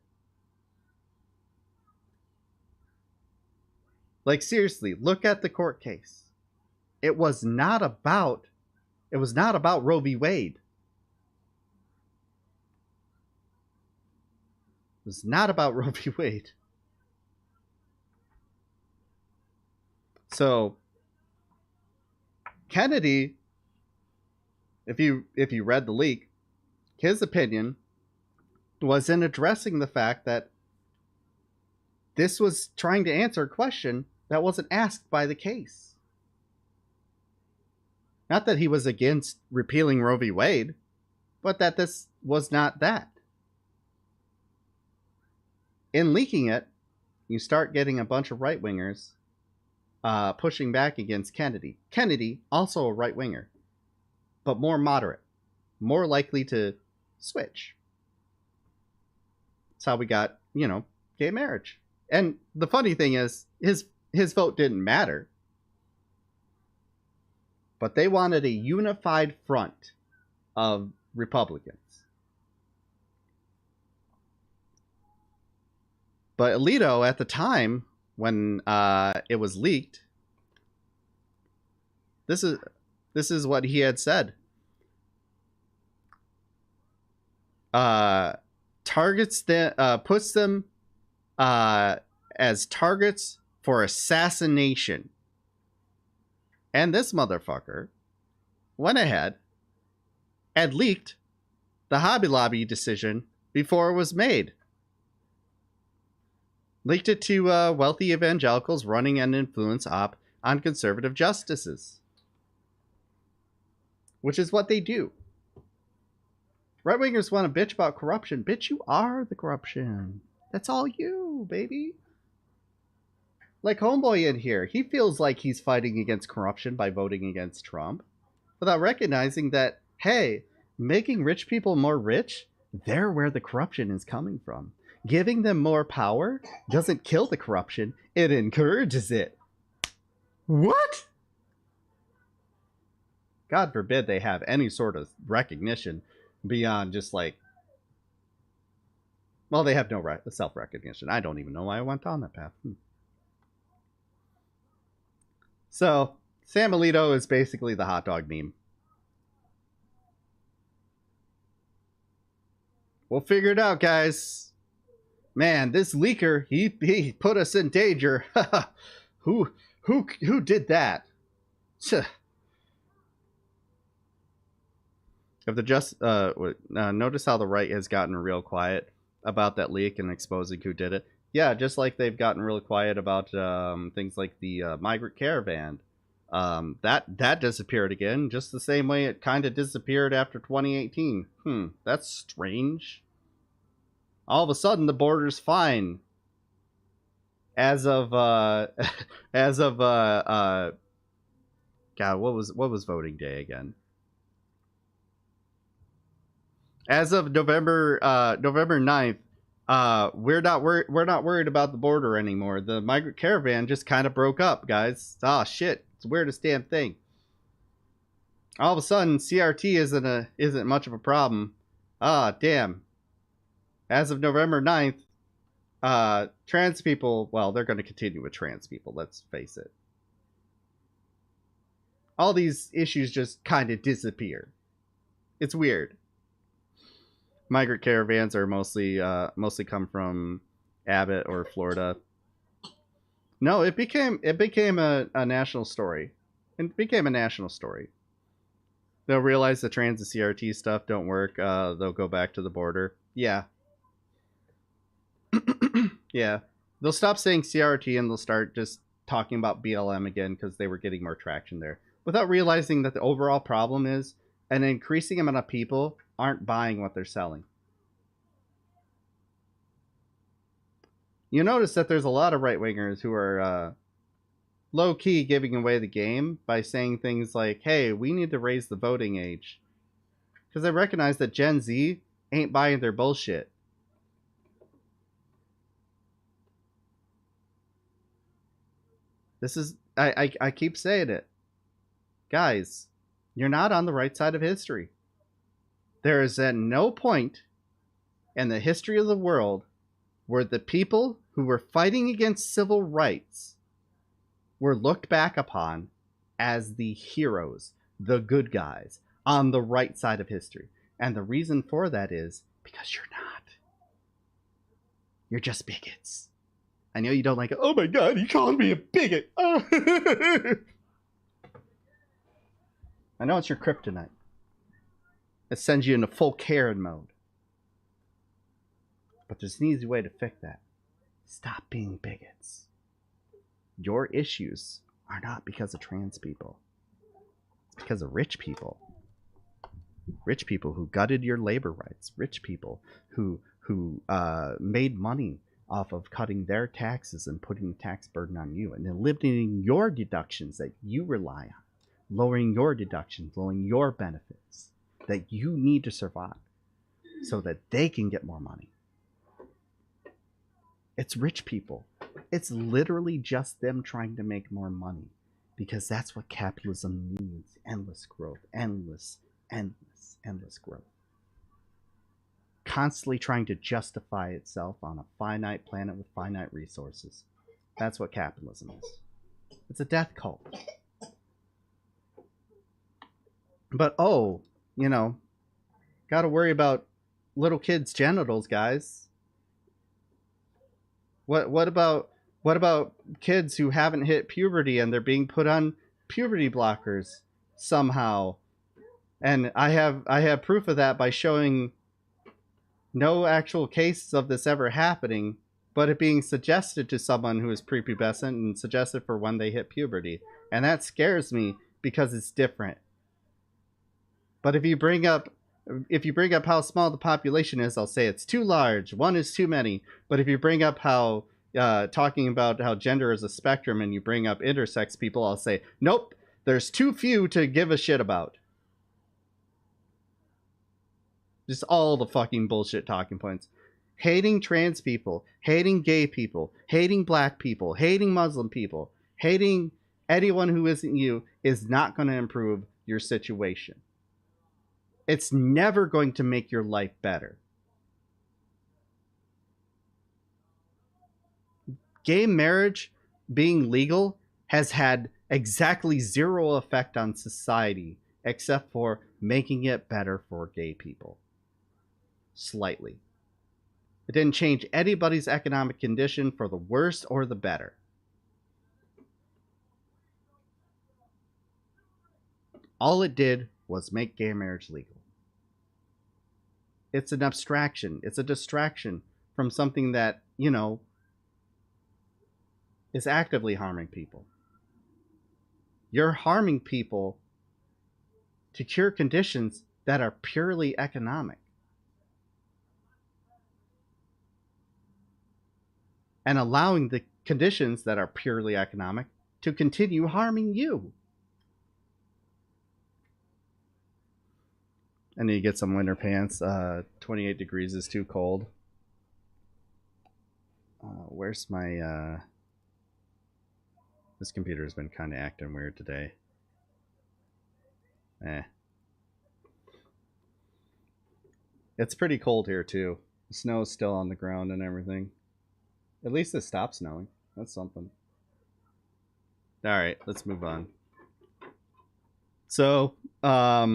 Like, seriously, look at the court case. It was not about Roe v. Wade. It was not about Roe v. Wade. So Kennedy, if you read the leak, his opinion was in addressing the fact that this was trying to answer a question that wasn't asked by the case. Not that he was against repealing Roe v. Wade, but that this was not that. In leaking it, you start getting a bunch of right-wingers pushing back against Kennedy. Kennedy, also a right-winger, but more moderate, more likely to switch. That's how we got, gay marriage. And the funny thing is, his vote didn't matter. But they wanted a unified front of Republicans. But Alito, at the time when it was leaked, this is what he had said. Puts them as targets for assassination. And this motherfucker went ahead and leaked the Hobby Lobby decision before it was made. Leaked it to wealthy evangelicals running an influence op on conservative justices. Which is what they do. Right-wingers want to bitch about corruption. Bitch, you are the corruption. That's all you, baby. Like Homeboy in here, he feels like he's fighting against corruption by voting against Trump, without recognizing that, hey, making rich people more rich, they're where the corruption is coming from. Giving them more power doesn't kill the corruption, it encourages it. What? God forbid they have any sort of recognition beyond just like, well, they have no self-recognition. I don't even know why I went down that path. So, Sam Alito is basically the hot dog meme. We'll figure it out, guys. Man, this leaker, he put us in danger. Who did that? If the notice how the right has gotten real quiet about that leak and exposing who did it. Yeah, just like they've gotten real quiet about things like the migrant caravan. That disappeared again, just the same way it kind of disappeared after 2018. That's strange. All of a sudden, the border's fine. As of God, what was voting day again? As of November 9th, we're not worried about the border anymore. The migrant caravan just kind of broke up, guys. Ah, shit. It's the weirdest damn thing. All of a sudden, CRT isn't much of a problem. Ah, damn. As of November 9th, trans people, well, they're going to continue with trans people, let's face it. All these issues just kind of disappear. It's weird. Migrant caravans are mostly come from Abbott or Florida. No, it became a national story. It became a national story. They'll realize the trans and CRT stuff don't work. They'll go back to the border. Yeah. Yeah. They'll stop saying CRT and they'll start just talking about BLM again because they were getting more traction there. Without realizing that the overall problem is an increasing amount of people aren't buying what they're selling. You notice that there's a lot of right-wingers who are low-key giving away the game by saying things like, hey, we need to raise the voting age. Because they recognize that Gen Z ain't buying their bullshit. This is, I keep saying it. Guys, you're not on the right side of history. There is at no point in the history of the world where the people who were fighting against civil rights were looked back upon as the heroes, the good guys, on the right side of history. And the reason for that is because you're not. You're just bigots. I know you don't like it. Oh my God, he called me a bigot. Oh. I know it's your kryptonite. It sends you into full Karen mode. But there's an easy way to fix that. Stop being bigots. Your issues are not because of trans people. It's because of rich people. Rich people who gutted your labor rights. Rich people who made money off of cutting their taxes and putting the tax burden on you, and then limiting your deductions that you rely on, lowering your deductions, lowering your benefits that you need to survive so that they can get more money. It's rich people. It's literally just them trying to make more money, because that's what capitalism needs. Endless growth, endless growth. Constantly trying to justify itself on a finite planet with finite resources. That's what capitalism is. It's a death cult. But gotta worry about little kids' genitals, guys. What about kids who haven't hit puberty and they're being put on puberty blockers somehow? And I have proof of that by showing no actual cases of this ever happening, but it being suggested to someone who is prepubescent and suggested for when they hit puberty. And that scares me because it's different. But if you bring up how small the population is, I'll say it's too large. One is too many. But if you bring up how talking about how gender is a spectrum and you bring up intersex people, I'll say, nope, there's too few to give a shit about. Just all the fucking bullshit talking points. Hating trans people, hating gay people, hating black people, hating Muslim people, hating anyone who isn't you is not going to improve your situation. It's never going to make your life better. Gay marriage being legal has had exactly zero effect on society except for making it better for gay people. Slightly. It didn't change anybody's economic condition for the worse or the better. All it did was make gay marriage legal. It's an abstraction. It's a distraction from something that, is actively harming people. You're harming people to cure conditions that are purely economic. And allowing the conditions that are purely economic to continue harming you. I need to get some winter pants. 28 degrees is too cold. Where's my... This computer has been kind of acting weird today. It's pretty cold here, too. The snow's still on the ground and everything. At least it stopped snowing. That's something. Alright, let's move on. So, I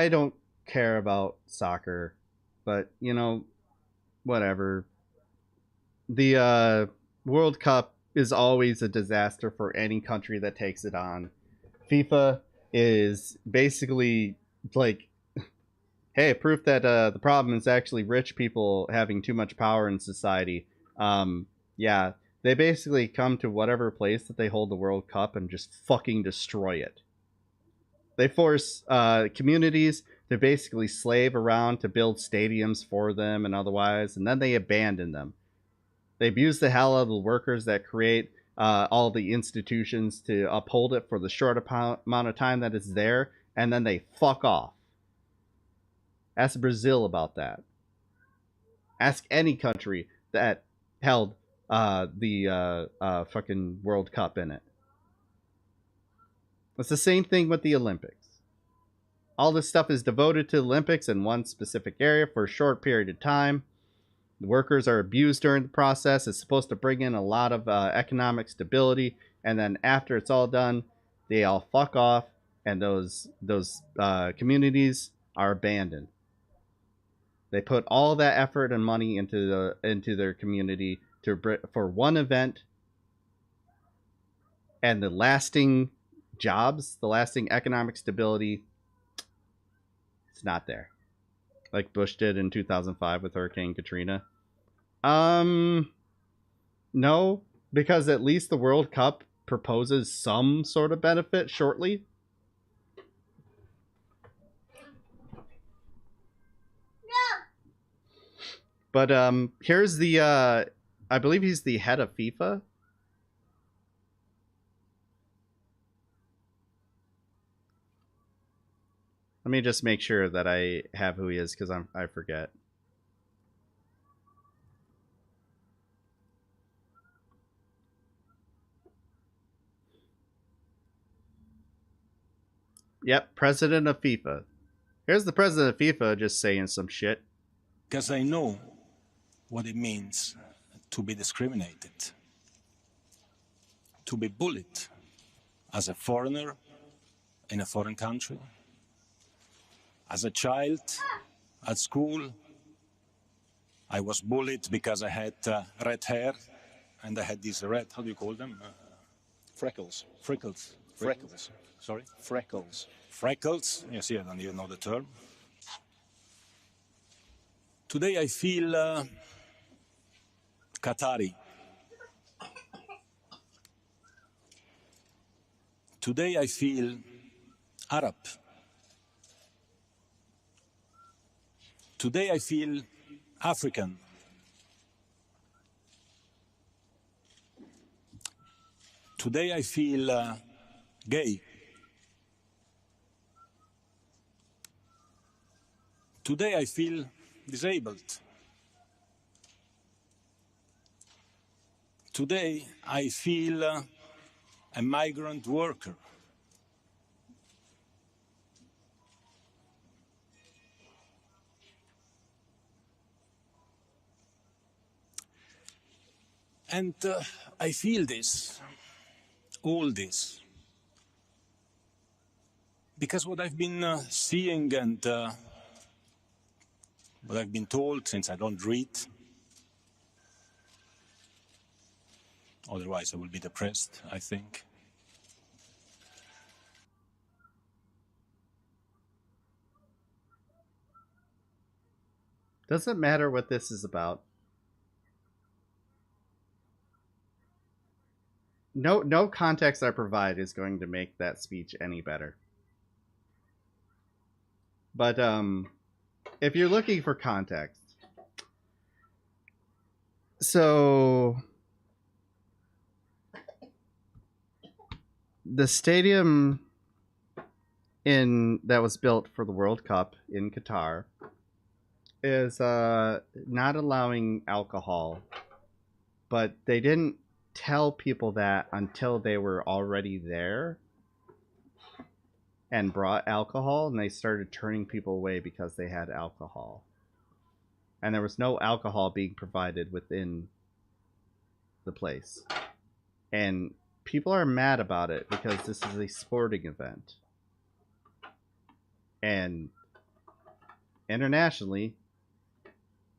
don't care about soccer, but, whatever. The World Cup is always a disaster for any country that takes it on. FIFA is basically like, hey, proof that the problem is actually rich people having too much power in society. Yeah, they basically come to whatever place that they hold the World Cup and just fucking destroy it. They force communities to basically slave around to build stadiums for them and otherwise, and then they abandon them. They abuse the hell out of the workers that create all the institutions to uphold it for the short amount of time that it's there, and then they fuck off. Ask Brazil about that. Ask any country that held the fucking World Cup in it. It's the same thing with the Olympics. All this stuff is devoted to the Olympics in one specific area for a short period of time. The workers are abused during the process. It's supposed to bring in a lot of economic stability, and then after it's all done, they all fuck off, and those communities are abandoned. They put all that effort and money into their community for one event, and the lasting jobs, the lasting economic stability, it's not there. like Bush did in 2005 with Hurricane Katrina? No, because at least the World Cup proposes some sort of benefit shortly. But here's the I believe he's the head of FIFA. Let me just make sure that I have who he is because I forget. Yep, president of FIFA. Here's the president of FIFA just saying some shit. Because I know what it means to be discriminated, to be bullied as a foreigner in a foreign country, as a child at school. I was bullied because I had red hair and I had these red, how do you call them? Freckles. Sorry? Freckles. Freckles, yes, I don't even know the term. Today I feel Qatari. Today I feel Arab. Today I feel African. Today I feel gay. Today I feel disabled. Today I feel a migrant worker. And I feel this, all this, because what I've been seeing and what I've been told, since I don't read, otherwise I will be depressed, I think. Doesn't matter what this is about. No context I provide is going to make that speech any better. But if you're looking for context, so the stadium that was built for the World Cup in Qatar is not allowing alcohol, but they didn't tell people that until they were already there and brought alcohol, and they started turning people away because they had alcohol. And there was no alcohol being provided within the place. And people are mad about it because this is a sporting event. And internationally,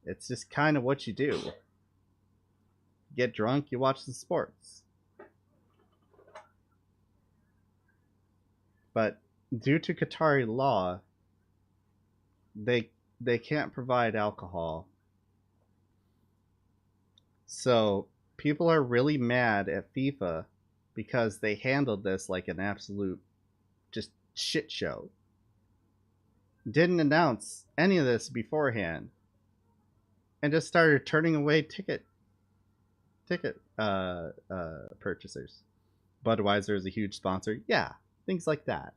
it's just kind of what you do. Get drunk, you watch the sports. But due to Qatari law, they can't provide alcohol. So people are really mad at FIFA because they handled this like an absolute just shit show. Didn't announce any of this beforehand, and just started turning away ticket purchasers. Budweiser is a huge sponsor. Yeah, things like that.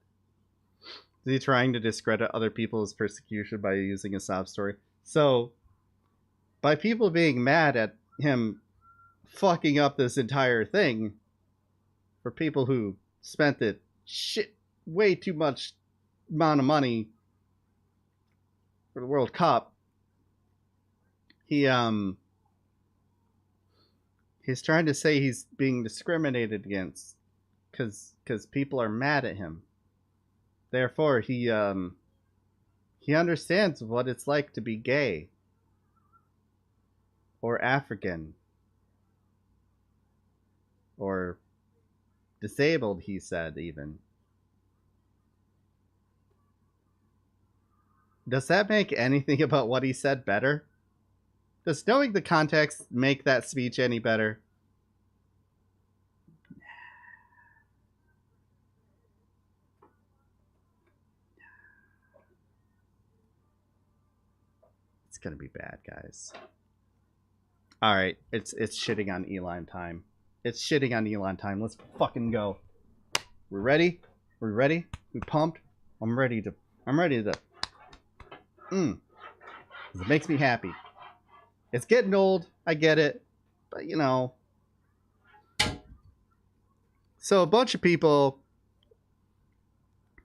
Is he trying to discredit other people's persecution by using a sob story? So, by people being mad at him fucking up this entire thing, for people who spent it way too much amount of money for the World Cup, he's trying to say he's being discriminated against because people are mad at him. Therefore, he understands what it's like to be gay or African or disabled, he said even. Does that make anything about what he said better? Does knowing the context make that speech any better? It's gonna be bad, guys. Alright, it's shitting on Elon time. It's shitting on Elon time. Let's fucking go. We're ready? We're ready? We pumped? I'm ready to... It makes me happy. It's getting old, I get it. But, you know... So, a bunch of people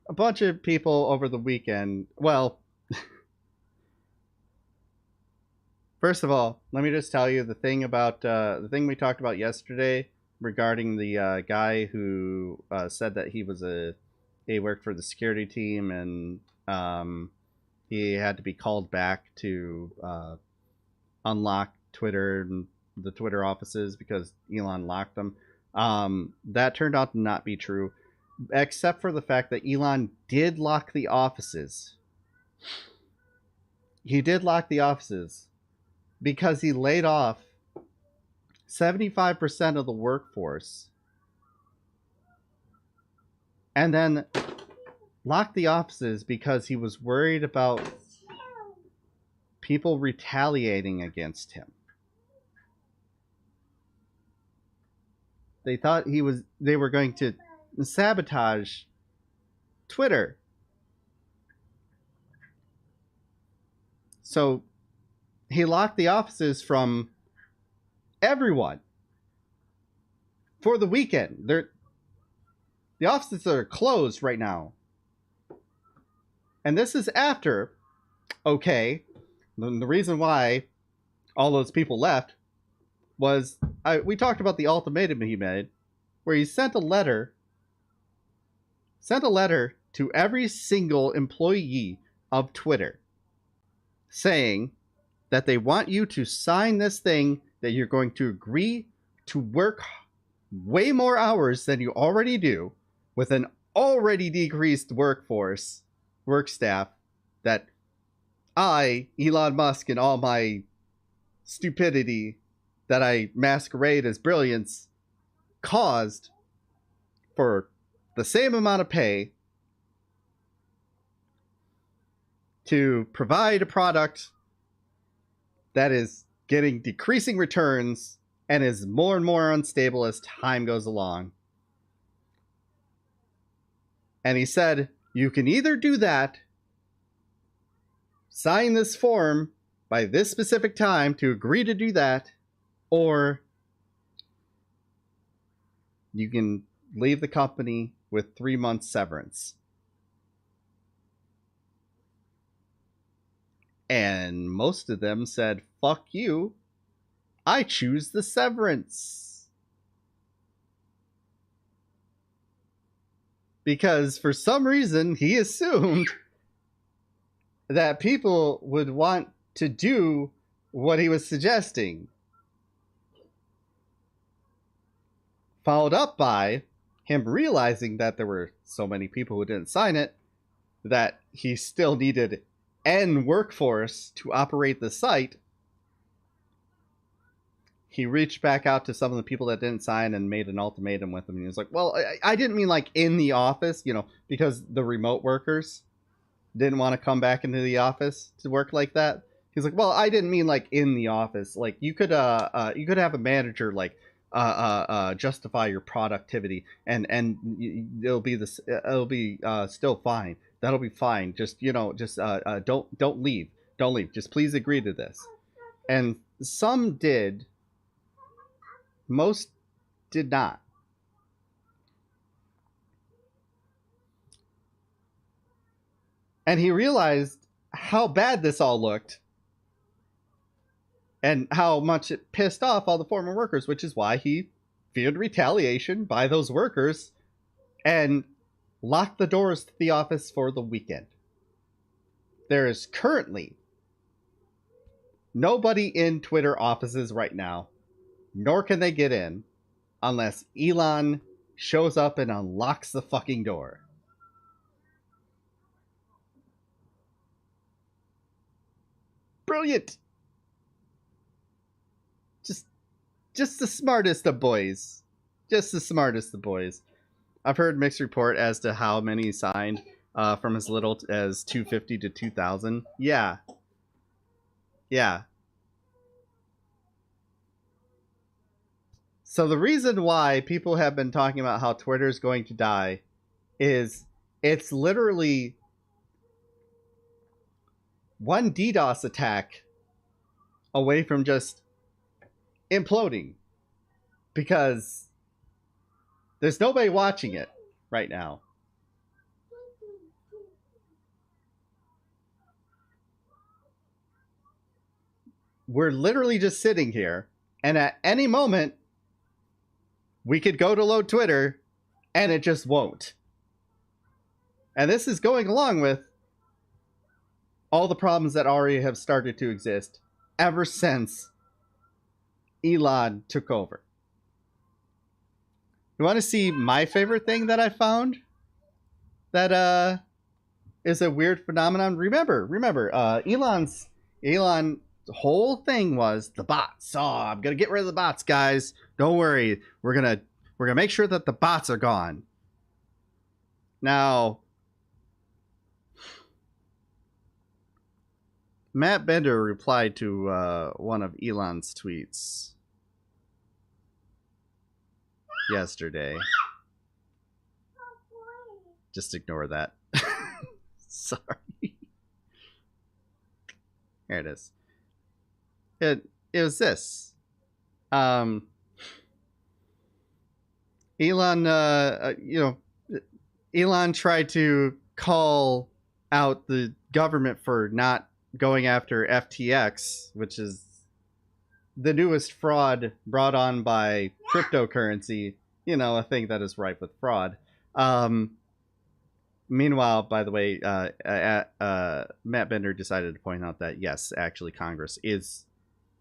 over the weekend... Well... First of all, let me just tell you the thing we talked about yesterday regarding the guy who said that he worked for the security team and he had to be called back to unlock Twitter and the Twitter offices because Elon locked them. That turned out to not be true, except for the fact that Elon did lock the offices. He did lock the offices. Because he laid off 75% of the workforce and then locked the offices because he was worried about people retaliating against him. They thought they were going to sabotage Twitter. So he locked the offices from everyone for the weekend. The offices are closed right now. And this is after, the reason why all those people left was, we talked about the ultimatum he made, where he sent a letter to every single employee of Twitter saying that they want you to sign this thing that you're going to agree to work way more hours than you already do with an already decreased work staff that I, Elon Musk, and all my stupidity that I masquerade as brilliance caused for the same amount of pay to provide a product that is getting decreasing returns and is more and more unstable as time goes along. And he said, you can either do that, sign this form by this specific time to agree to do that, or you can leave the company with 3 months severance. And most of them said, fuck you, I choose the severance. Because for some reason, he assumed that people would want to do what he was suggesting. Followed up by him realizing that there were so many people who didn't sign it, that he still needed N workforce to operate the site. He reached back out to some of the people that didn't sign and made an ultimatum with them. And he was like, well, I didn't mean like in the office, because the remote workers didn't want to come back into the office to work like that. He's like, well, I didn't mean like in the office. Like you could have a manager like justify your productivity and it'll be still fine. That'll be fine. Just don't leave. Don't leave. Just please agree to this. And some did. Most did not. And he realized how bad this all looked and how much it pissed off all the former workers, which is why he feared retaliation by those workers and locked the doors to the office for the weekend. There is currently nobody in Twitter offices right now, nor can they get in unless Elon shows up and unlocks the fucking door. Brilliant. Just the smartest of boys. Just the smartest of boys. I've heard mixed report as to how many signed from as little as 250 to 2,000. Yeah. Yeah. So the reason why people have been talking about how Twitter is going to die is it's literally one DDoS attack away from just imploding, because there's nobody watching it right now. We're literally just sitting here, and at any moment we could go to load Twitter and it just won't. And this is going along with all the problems that already have started to exist ever since Elon took over. You want to see my favorite thing that I found that is a weird phenomenon? Remember, Elon's whole thing was the bots. Oh, I'm gonna get rid of the bots, guys. Don't worry. We're gonna make sure that the bots are gone. Now, Matt Bender replied to one of Elon's tweets yesterday. Just ignore that. Sorry. Here it is. It was this. Elon, Elon tried to call out the government for not going after FTX, which is the newest fraud brought on by cryptocurrency, a thing that is rife with fraud. Meanwhile, by the way, Matt Bender decided to point out that, yes, actually Congress is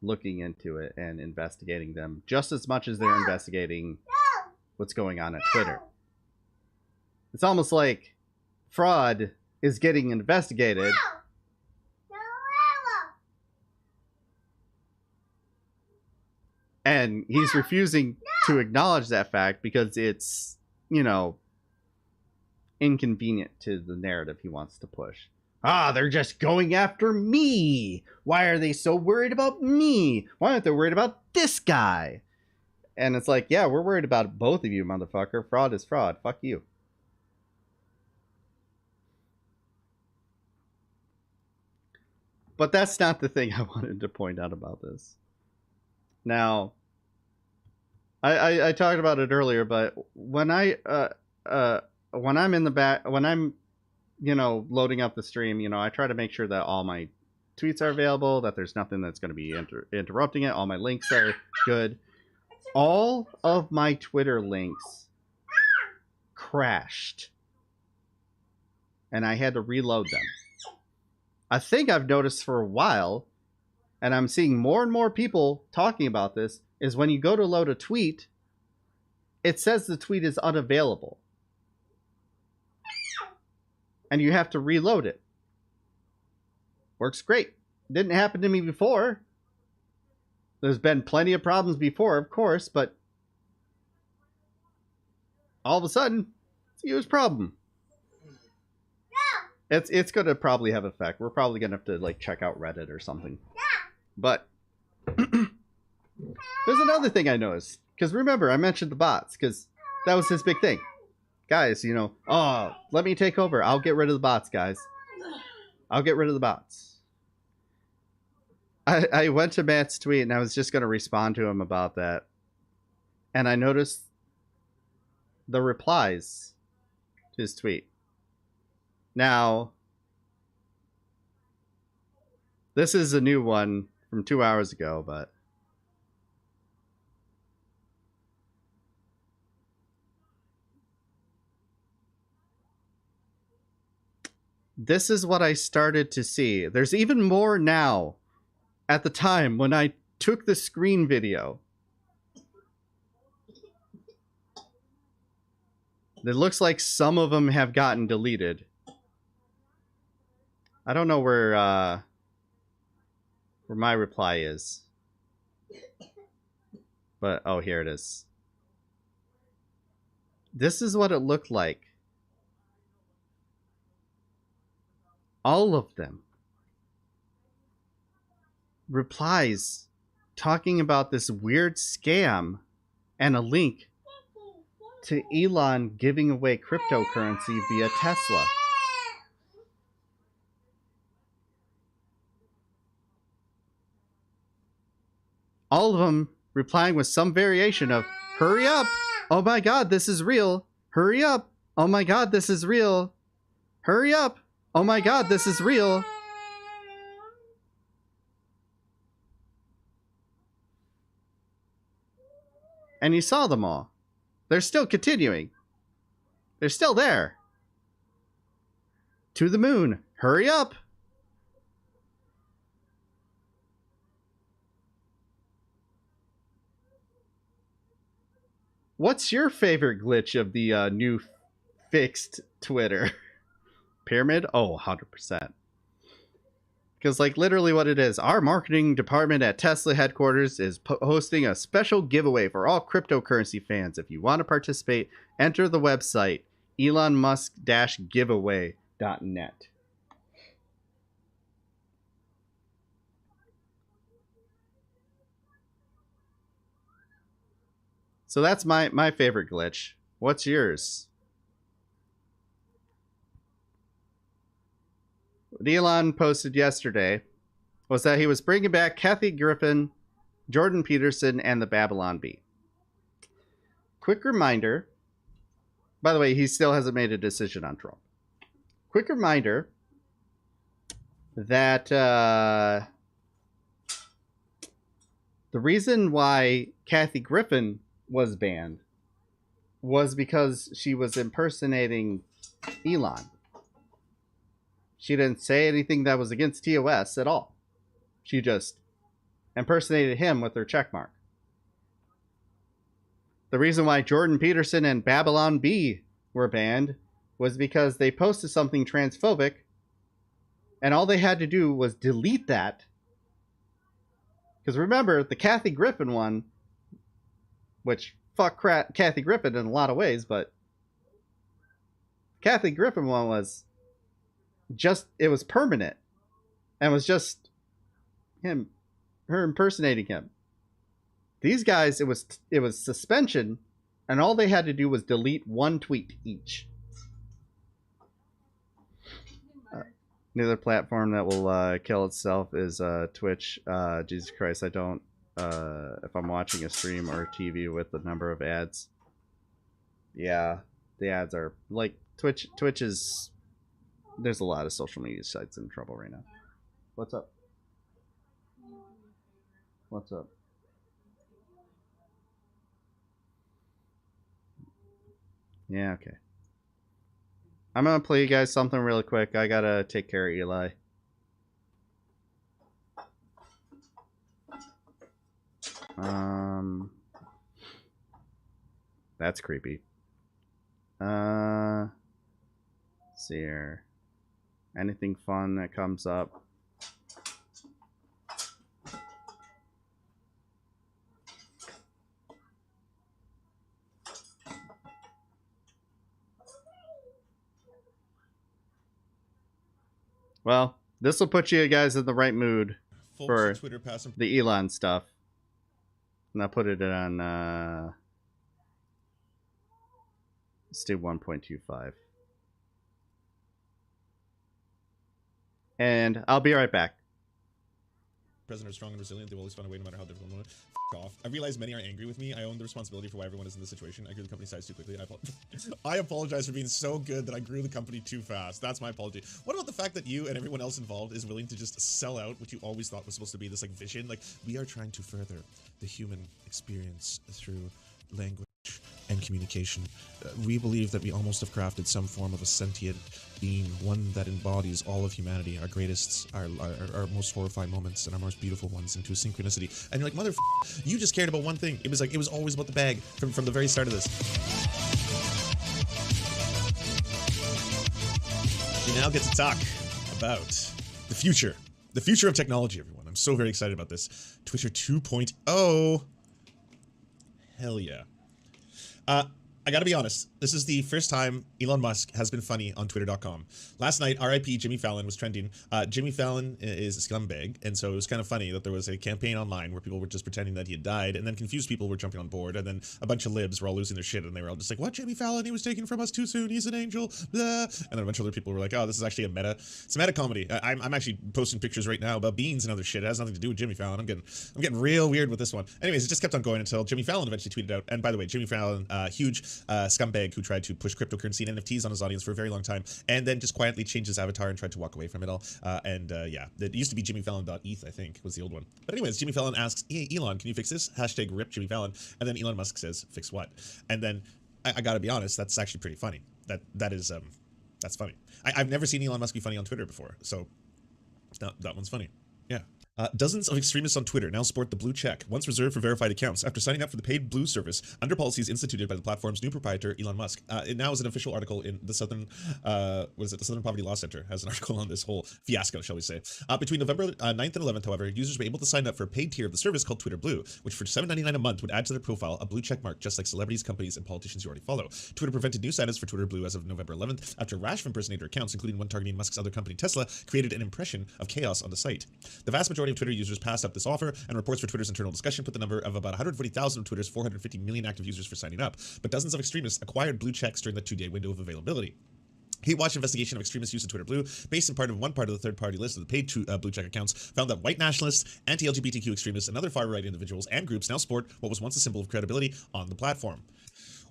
looking into it and investigating them just as much as they're investigating what's going on at Twitter. It's almost like fraud is getting investigated. And he's refusing to acknowledge that fact because it's, inconvenient to the narrative he wants to push. They're just going after me. Why are they so worried about me? Why aren't they worried about this guy? And it's like, yeah, we're worried about both of you, motherfucker. Fraud is fraud. Fuck you. But that's not the thing I wanted to point out about this. Now, I talked about it earlier, but when I'm in the back, when I'm, loading up the stream, I try to make sure that all my tweets are available, that there's nothing that's going to be interrupting it. All my links are good. All of my Twitter links crashed, and I had to reload them. I think I've noticed for a while, and I'm seeing more and more people talking about this, is when you go to load a tweet, it says the tweet is unavailable. And you have to reload it. Works great. Didn't happen to me before. There's been plenty of problems before, of course, but all of a sudden, it's a huge problem. It's going to probably have an effect. We're probably going to have to check out Reddit or something. But there's another thing I noticed. Because remember, I mentioned the bots, because that was his big thing. Guys, let me take over. I'll get rid of the bots, guys. I'll get rid of the bots. I went to Matt's tweet, and I was just going to respond to him about that. And I noticed the replies to his tweet. Now, this is a new one from 2 hours ago, but this is what I started to see. There's even more now. At the time when I took the screen video, it looks like some of them have gotten deleted. I don't know where where my reply is. But, oh, here it is. This is what it looked like. All of them. Replies talking about this weird scam and a link to Elon giving away cryptocurrency via Tesla. All of them replying with some variation of, hurry up! Oh my god, this is real! Hurry up! Oh my god, this is real! Hurry up! Oh my god, this is real! And you saw them all. They're still continuing. They're still there. To the moon. Hurry up! What's your favorite glitch of the new fixed Twitter? Pyramid? Oh, 100%. Because, like, literally what it is, our marketing department at Tesla headquarters is hosting a special giveaway for all cryptocurrency fans. If you want to participate, enter the website, elonmusk-giveaway.net. So that's my favorite glitch. What's yours? What Elon posted yesterday was that he was bringing back Kathy Griffin, Jordan Peterson, and the Babylon Bee. Quick reminder, by the way, he still hasn't made a decision on Trump. Quick reminder that the reason why Kathy Griffin was banned was because she was impersonating Elon. She didn't say anything that was against TOS at all. She just impersonated him with her checkmark. The reason why Jordan Peterson and Babylon Bee were banned was because they posted something transphobic, and all they had to do was delete that. Because remember, the Kathy Griffin one, which fuck Kathy Griffin in a lot of ways, but Kathy Griffin one was just, it was permanent, and was just her impersonating him. These guys, it was suspension, and all they had to do was delete one tweet each. Another platform that will kill itself is Twitch. Jesus Christ, I don't. If I'm watching a stream or TV with the number of ads, yeah, the ads are like Twitch. Twitch is. There's a lot of social media sites in trouble right now. What's up? What's up? Yeah, okay. I'm gonna play you guys something really quick. I gotta take care of Eli. That's creepy. Let's see here. Anything fun that comes up? Well, this will put you guys in the right mood for Twitter the Elon stuff. And I'll put it on, let's do 1.25. And I'll be right back. President are strong and resilient. They've always found a way no matter how difficult. Off. I realize many are angry with me. I own the responsibility for why everyone is in this situation. I grew the company size too quickly. I apologize for being so good that I grew the company too fast. That's my apology. What about the fact that you and everyone else involved is willing to just sell out what you always thought was supposed to be this like vision? Like, we are trying to further the human experience through language and communication. We believe that we almost have crafted some form of a sentient being, one that embodies all of humanity, our greatest, our most horrifying moments and our most beautiful ones into a synchronicity. And you're like, you just cared about one thing. It was like, it was always about the bag from the very start of this. We now get to talk about the future of technology, everyone. I'm so very excited about this. Twitter 2.0. Hell yeah. I gotta be honest, this is the first time Elon Musk has been funny on Twitter.com. Last night, RIP Jimmy Fallon was trending. Jimmy Fallon is a scumbag, and so it was kind of funny that there was a campaign online where people were just pretending that he had died, and then confused people were jumping on board, and then a bunch of libs were all losing their shit, and they were all just like, what, Jimmy Fallon? He was taken from us too soon, he's an angel, blah. And then a bunch of other people were like, oh, this is actually it's a meta comedy. I'm actually posting pictures right now about beans and other shit. It has nothing to do with Jimmy Fallon. I'm getting real weird with this one. Anyways, it just kept on going until Jimmy Fallon eventually tweeted out, and by the way, Jimmy Fallon, huge scumbag who tried to push cryptocurrency and NFTs on his audience for a very long time, and then just quietly changed his avatar and tried to walk away from it all. Yeah, it used to be jimmyfallon.eth, I think, was the old one. But anyways, Jimmy Fallon asks, hey, Elon, can you fix this? Hashtag rip Jimmy Fallon. And then Elon Musk says, fix what? And then I gotta be honest, that's actually pretty funny. That's funny. I've never seen Elon Musk be funny on Twitter before, so that one's funny. Yeah. Dozens of extremists on Twitter now sport the blue check, once reserved for verified accounts, after signing up for the paid blue service under policies instituted by the platform's new proprietor, Elon Musk. It now is an official article in the Southern, the Southern Poverty Law Center has an article on this whole fiasco, shall we say. Between November 9th and 11th, however, users were able to sign up for a paid tier of the service called Twitter Blue, which for $7.99 a month would add to their profile a blue check mark, just like celebrities, companies, and politicians you already follow. Twitter prevented new signups for Twitter Blue as of November 11th, after a rash of impersonator accounts, including one targeting Musk's other company, Tesla, created an impression of chaos on the site. The vast majority of Twitter users passed up this offer, and reports for Twitter's internal discussion put the number of about 140,000 of Twitter's 450 million active users for signing up. But dozens of extremists acquired blue checks during the 2-day window of availability. Hate Watch investigation of extremist use of Twitter Blue, based in part of one part of the third-party list of the paid blue check accounts, found that white nationalists, anti-LGBTQ extremists, and other far-right individuals and groups now sport what was once a symbol of credibility on the platform.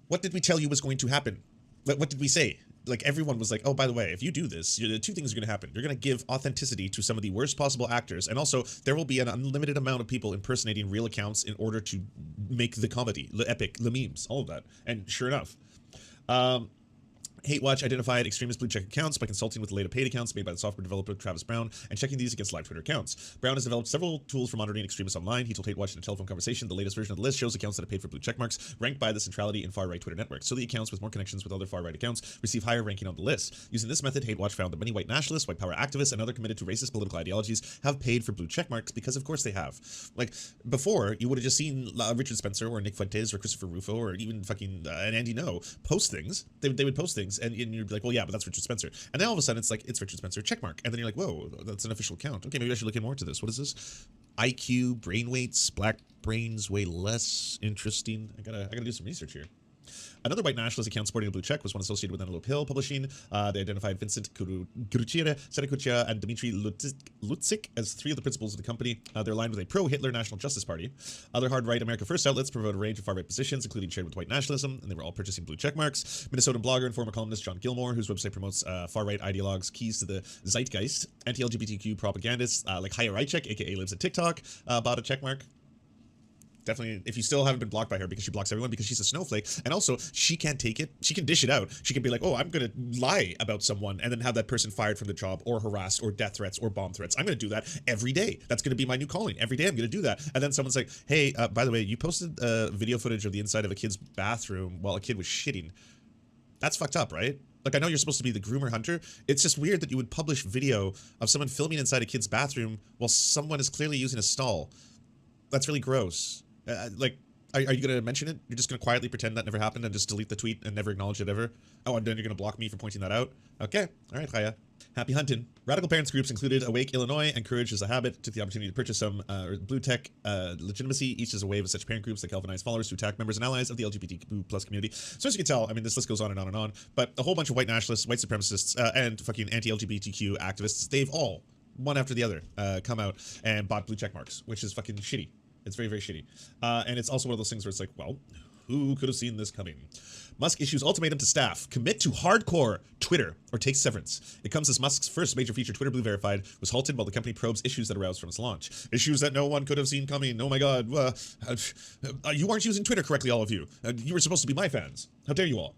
What did we tell you was going to happen? What did we say? Like, everyone was like, oh, by the way, if you do this, two things are going to happen. You're going to give authenticity to some of the worst possible actors, and also there will be an unlimited amount of people impersonating real accounts in order to make the comedy, the epic, the memes, all of that. And sure enough, Hate Watch identified extremist blue check accounts by consulting with the later paid accounts made by the software developer Travis Brown and checking these against live Twitter accounts. Brown has developed several tools for monitoring extremists online. He told Hate Watch in a telephone conversation the latest version of the list shows accounts that have paid for blue check marks ranked by the centrality in far-right Twitter networks, so the accounts with more connections with other far-right accounts receive higher ranking on the list. Using this method, Hate Watch found that many white nationalists, white power activists, and other committed to racist political ideologies have paid for blue check marks because, of course, they have. Like, before, you would have just seen Richard Spencer or Nick Fuentes or Christopher Rufo or even fucking an Andy Ngo post things. They would post things, and you'd be like, well, yeah, but that's Richard Spencer. And then all of a sudden it's like, it's Richard Spencer, checkmark. And then you're like, whoa, that's an official account. Okay, maybe I should look in more to this. What is this? IQ, brain weights, black brains way less interesting. I gotta do some research here. Another white nationalist account sporting a blue check was one associated with Antelope Hill Publishing. They identified Vincent Guruchira, Senakucha, and Dmitry Lutzik as three of the principals of the company. They're aligned with a pro-Hitler National Justice Party. Other hard-right America First outlets promote a range of far-right positions, including shared with white nationalism, and they were all purchasing blue check marks. Minnesota blogger and former columnist John Gilmore, whose website promotes far-right ideologues' keys to the zeitgeist. Anti-LGBTQ propagandists like Haya Rychek, aka lives at TikTok, bought a check mark. Definitely, if you still haven't been blocked by her, because she blocks everyone, because she's a snowflake, and also she can't take it. She can dish it out. She can be like, oh, I'm gonna lie about someone and then have that person fired from the job or harassed or death threats or bomb threats. I'm gonna do that every day. That's gonna be my new calling. Every day I'm gonna do that. And then someone's like, hey, by the way, you posted video footage of the inside of a kid's bathroom while a kid was shitting. That's fucked up, right? Like, I know you're supposed to be the groomer hunter. It's just weird that you would publish video of someone filming inside a kid's bathroom while someone is clearly using a stall. That's really gross. Like, are you going to mention it? You're just going to quietly pretend that never happened and just delete the tweet and never acknowledge it ever? Oh, and then you're going to block me for pointing that out? Okay. All right, Chaya. Happy hunting. Radical parents groups included Awake Illinois and Courage is a Habit took the opportunity to purchase some blue tech legitimacy, each as a wave of such parent groups that galvanize followers to attack members and allies of the LGBTQ plus community. So as you can tell, I mean, this list goes on and on and on, but a whole bunch of white nationalists, white supremacists, and fucking anti-LGBTQ activists, they've all, one after the other, come out and bought blue check marks, which is fucking shitty. It's very, very shitty. And it's also one of those things where it's like, well, who could have seen this coming? Musk issues ultimatum to staff. Commit to hardcore Twitter or take severance. It comes as Musk's first major feature, Twitter Blue Verified, was halted while the company probes issues that arose from its launch. Issues that no one could have seen coming. Oh my god. You aren't using Twitter correctly, all of you. You were supposed to be my fans. How dare you all?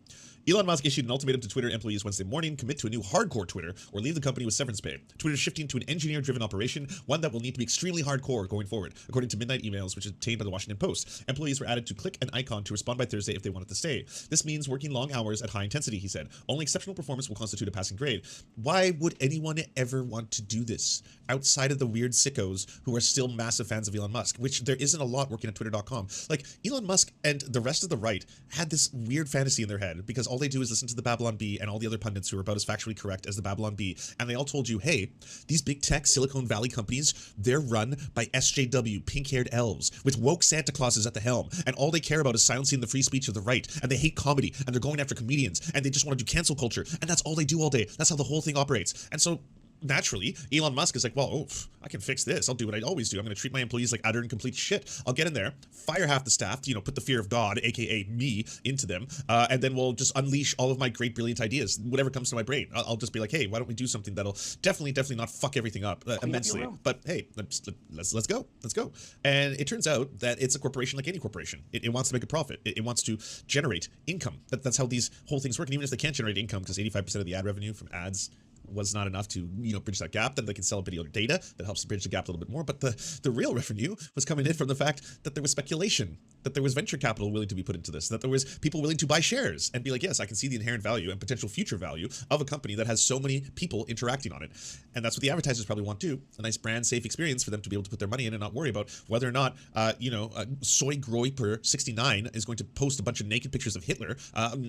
Elon Musk issued an ultimatum to Twitter employees Wednesday morning: commit to a new hardcore Twitter or leave the company with severance pay. Twitter is shifting to an engineer-driven operation, one that will need to be extremely hardcore going forward, according to midnight emails which is obtained by the Washington Post. Employees were added to click an icon to respond by Thursday if they wanted to stay. This means working long hours at high intensity, he said. Only exceptional performance will constitute a passing grade. Why would anyone ever want to do this outside of the weird sickos who are still massive fans of Elon Musk, which there isn't a lot working at twitter.com. Like, Elon Musk and the rest of the right had this weird fantasy in their head because all they do is listen to the Babylon Bee and all the other pundits who are about as factually correct as the Babylon Bee, and they all told you, hey, these big tech Silicon Valley companies, they're run by SJW, pink-haired elves with woke Santa Clauses at the helm, and all they care about is silencing the free speech of the right, and they hate comedy, and they're going after comedians, and they just want to do cancel culture, and that's all they do all day. That's how the whole thing operates. And so naturally, Elon Musk is like, well, I can fix this. I'll do what I always do. I'm going to treat my employees like utter and complete shit. I'll get in there, fire half the staff, to, put the fear of God, aka me, into them, and then we'll just unleash all of my great, brilliant ideas, whatever comes to my brain. I'll just be like, hey, why don't we do something that'll definitely not fuck everything up immensely. But hey, let's go. And it turns out that it's a corporation like any corporation. It wants to make a profit. It wants to generate income. That's how these whole things work. And even if they can't generate income, because 85% of the ad revenue from ads was not enough to bridge that gap, then they can sell video data that helps bridge the gap a little bit more. But the real revenue was coming in from the fact that there was speculation, that there was venture capital willing to be put into this, that there was people willing to buy shares and be like, yes, I can see the inherent value and potential future value of a company that has so many people interacting on it. And that's what the advertisers probably want too, a nice brand safe experience for them to be able to put their money in and not worry about whether or not Soy Groiper 69 is going to post a bunch of naked pictures of Hitler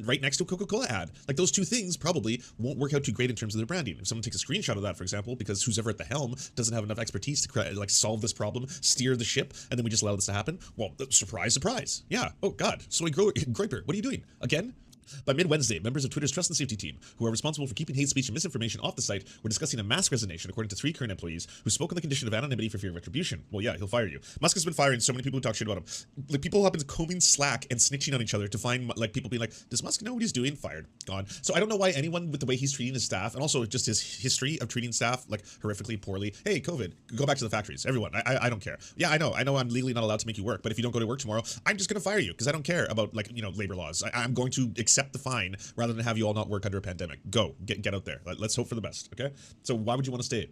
right next to a Coca-Cola ad. Like, those two things probably won't work out too great in terms of their branding. If someone takes a screenshot of that, for example, because who's ever at the helm doesn't have enough expertise to solve this problem, steer the ship, and then we just allow this to happen, well, surprise. Yeah. Oh God, Soy Groiper, what are you doing again? By mid-Wednesday, members of Twitter's trust and safety team, who are responsible for keeping hate speech and misinformation off the site, were discussing a mass resignation, according to 3 current employees who spoke on the condition of anonymity for fear of retribution. Well, yeah, he'll fire you. Musk has been firing so many people who talk shit about him. Like, people have been combing Slack and snitching on each other to find, people being like, does Musk know what he's doing? Fired. Gone. So I don't know why anyone, with the way he's treating his staff, and also just his history of treating staff, horrifically poorly, hey, COVID, go back to the factories. Everyone, I don't care. Yeah, I know I'm legally not allowed to make you work, but if you don't go to work tomorrow, I'm just going to fire you, because I don't care about, labor laws. I'm going to accept the fine rather than have you all not work under a pandemic. Go, get out there. Let's hope for the best, okay? So why would you want to stay?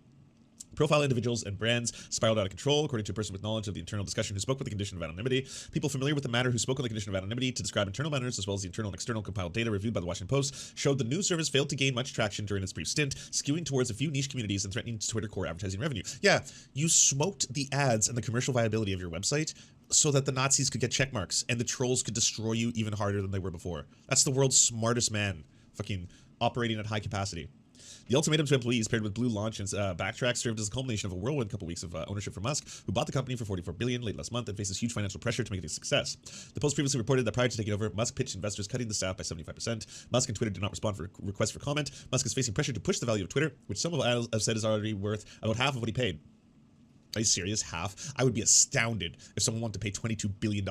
Profile individuals and brands spiraled out of control, according to a person with knowledge of the internal discussion who spoke with the condition of anonymity. People familiar with the matter who spoke on the condition of anonymity to describe internal matters as well as the internal and external compiled data reviewed by the Washington Post showed the news service failed to gain much traction during its brief stint, skewing towards a few niche communities and threatening Twitter core advertising revenue. Yeah, you smoked the ads and the commercial viability of your website so that the Nazis could get check marks and the trolls could destroy you even harder than they were before. That's the world's smartest man, fucking operating at high capacity. The ultimatum to employees, paired with Blue Launch and Backtrack, served as a culmination of a whirlwind couple weeks of ownership from Musk, who bought the company for $44 billion late last month and faces huge financial pressure to make it a success. The Post previously reported that prior to taking over, Musk pitched investors cutting the staff by 75%. Musk and Twitter did not respond for requests for comment. Musk is facing pressure to push the value of Twitter, which some have said is already worth about half of what he paid. Are you serious? Half? I would be astounded if someone wanted to pay $22 billion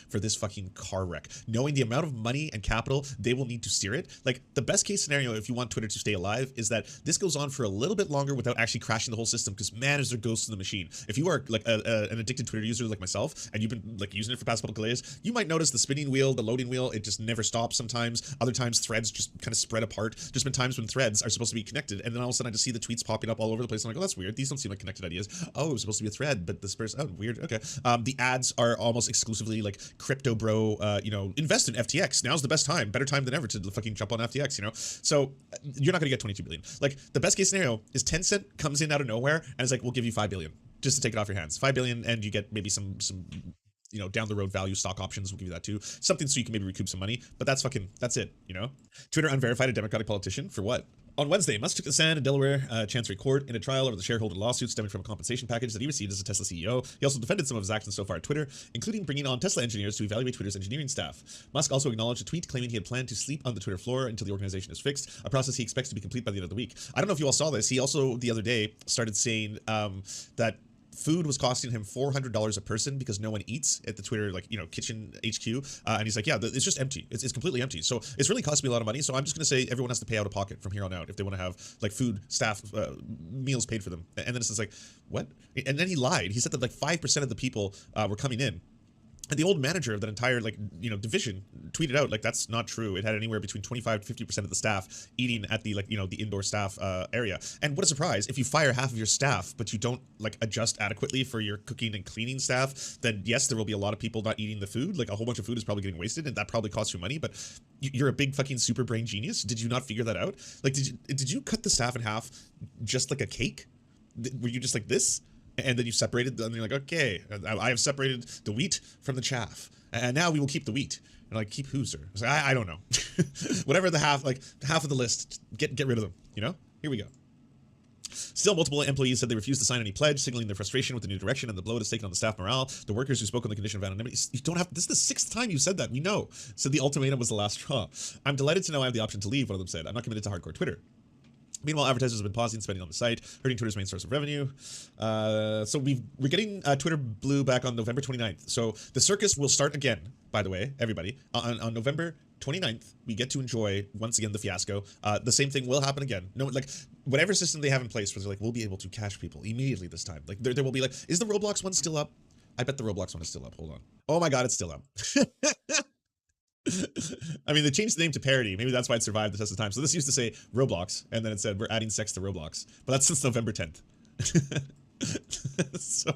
for this fucking car wreck. Knowing the amount of money and capital they will need to steer it. Like, the best case scenario, if you want Twitter to stay alive, is that this goes on for a little bit longer without actually crashing the whole system, because man, is there ghosts in the machine. If you are an addicted Twitter user like myself, and you've been using it for the past couple of days, you might notice the spinning wheel, the loading wheel, it just never stops sometimes. Other times threads just kind of spread apart. Just been times when threads are supposed to be connected, and then all of a sudden I just see the tweets popping up all over the place. I'm like, oh, that's weird. These don't seem like connected ideas. Oh, it was supposed to be a thread, but the oh, weird. Okay. The ads are almost exclusively crypto bro, invest in FTX. Now's the best time, better time than ever to fucking jump on FTX, So you're not going to get 22 billion. The best case scenario is Tencent comes in out of nowhere and is like, we'll give you 5 billion just to take it off your hands. 5 billion, and you get maybe some down the road value stock options. We'll give you that too. Something so you can maybe recoup some money, but that's it, Twitter unverified a Democratic politician for what? On Wednesday, Musk took the stand in Delaware Chancery Court in a trial over the shareholder lawsuit stemming from a compensation package that he received as a Tesla CEO. He also defended some of his actions so far at Twitter, including bringing on Tesla engineers to evaluate Twitter's engineering staff. Musk also acknowledged a tweet claiming he had planned to sleep on the Twitter floor until the organization is fixed, a process he expects to be complete by the end of the week. I don't know if you all saw this. He also, the other day, started saying that food was costing him $400 a person because no one eats at the Twitter, kitchen HQ. And he's like, yeah, it's just empty. It's completely empty. So it's really cost me a lot of money. So I'm just going to say everyone has to pay out of pocket from here on out if they want to have food, staff, meals paid for them. And then it's just like, what? And then he lied. He said that 5% of the people were coming in And the old manager of that entire division tweeted out that's not true. It had anywhere between 25 to 50% of the staff eating at the the indoor staff area. And what a surprise! If you fire half of your staff, but you don't adjust adequately for your cooking and cleaning staff, then yes, there will be a lot of people not eating the food. A whole bunch of food is probably getting wasted, and that probably costs you money. But you're a big fucking super brain genius. Did you not figure that out? Did you cut the staff in half just like a cake? Were you just like this? And then you separated, and you're like, okay, I have separated the wheat from the chaff, and now we will keep the wheat. And keep who, sir? I don't know. Whatever the half of the list, get rid of them. Here we go. Still, multiple employees said they refused to sign any pledge, signaling their frustration with the new direction and the blow it has taken on the staff morale. The workers who spoke on the condition of anonymity, you don't have. This is the 6th time you said that. We know. Said the ultimatum was the last straw. I'm delighted to know I have the option to leave. One of them said, I'm not committed to hardcore Twitter. Meanwhile, advertisers have been pausing spending on the site, hurting Twitter's main source of revenue. So we're getting Twitter Blue back on November 29th. So the circus will start again, by the way, everybody. On November 29th, we get to enjoy, once again, the fiasco. The same thing will happen again. No, whatever system they have in place, where they're we'll be able to catch people immediately this time. There will be is the Roblox one still up? I bet the Roblox one is still up. Hold on. Oh my God, it's still up. I mean, they changed the name to Parody. Maybe that's why it survived the test of time. So this used to say Roblox, and then it said we're adding sex to Roblox. But that's since November 10th. So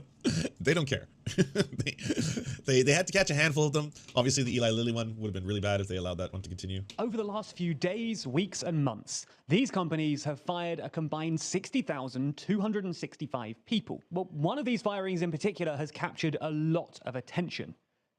they don't care. they had to catch a handful of them. Obviously, the Eli Lilly one would have been really bad if they allowed that one to continue. Over the last few days, weeks, and months, these companies have fired a combined 60,265 people. Well, one of these firings in particular has captured a lot of attention: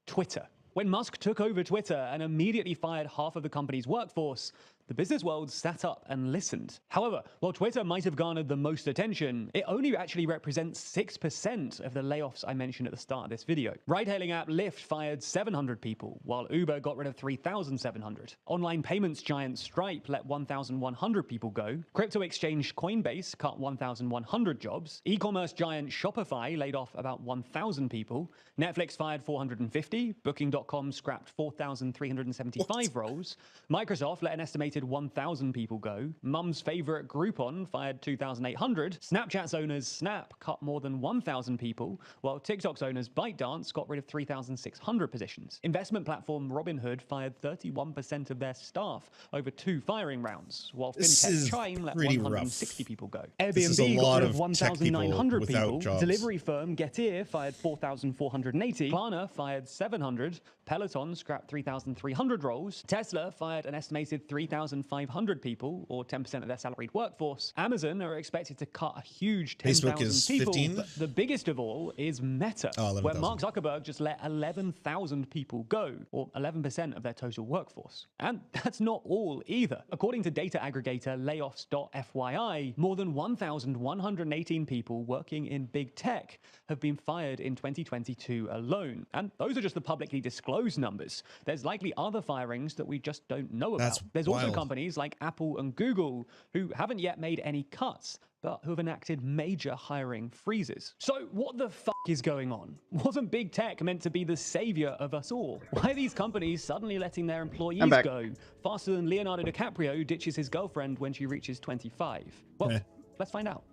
Twitter. When Musk took over Twitter and immediately fired half of the company's workforce, the business world sat up and listened. However, while Twitter might have garnered the most attention, it only actually represents 6% of the layoffs I mentioned at the start of this video. Ride-hailing app Lyft fired 700 people, while Uber got rid of 3,700. Online payments giant Stripe let 1,100 people go. Crypto exchange Coinbase cut 1,100 jobs. E-commerce giant Shopify laid off about 1,000 people. Netflix fired 450. Booking.com scrapped 4,375 roles. Microsoft let an estimated 1,000 people go. Mum's favorite Groupon fired 2,800. Snapchat's owners Snap cut more than 1,000 people, while TikTok's owners ByteDance got rid of 3,600 positions. Investment platform Robinhood fired 31% of their staff over 2 firing rounds, while fintech Chime let 160 people go. Airbnb got rid of 1,900 people. Delivery firm Getir fired 4,480. Klarna fired 700. Peloton scrapped 3,300 roles. Tesla fired an estimated 3,500 people, or 10% of their salaried workforce. Amazon are expected to cut a huge 10,000 people. 15? But the biggest of all is Meta, where Mark Zuckerberg just let 11,000 people go, or 11% of their total workforce. And that's not all either. According to data aggregator layoffs.fyi, more than 1,118 people working in big tech have been fired in 2022 alone. And those are just the publicly disclosed numbers. There's likely other firings that we just don't know about. There's also companies like Apple and Google who haven't yet made any cuts, but who have enacted major hiring freezes. So what the fuck is going on? Wasn't big tech meant to be the savior of us all? Why are these companies suddenly letting their employees go faster than Leonardo DiCaprio ditches his girlfriend when she reaches 25? Well, let's find out.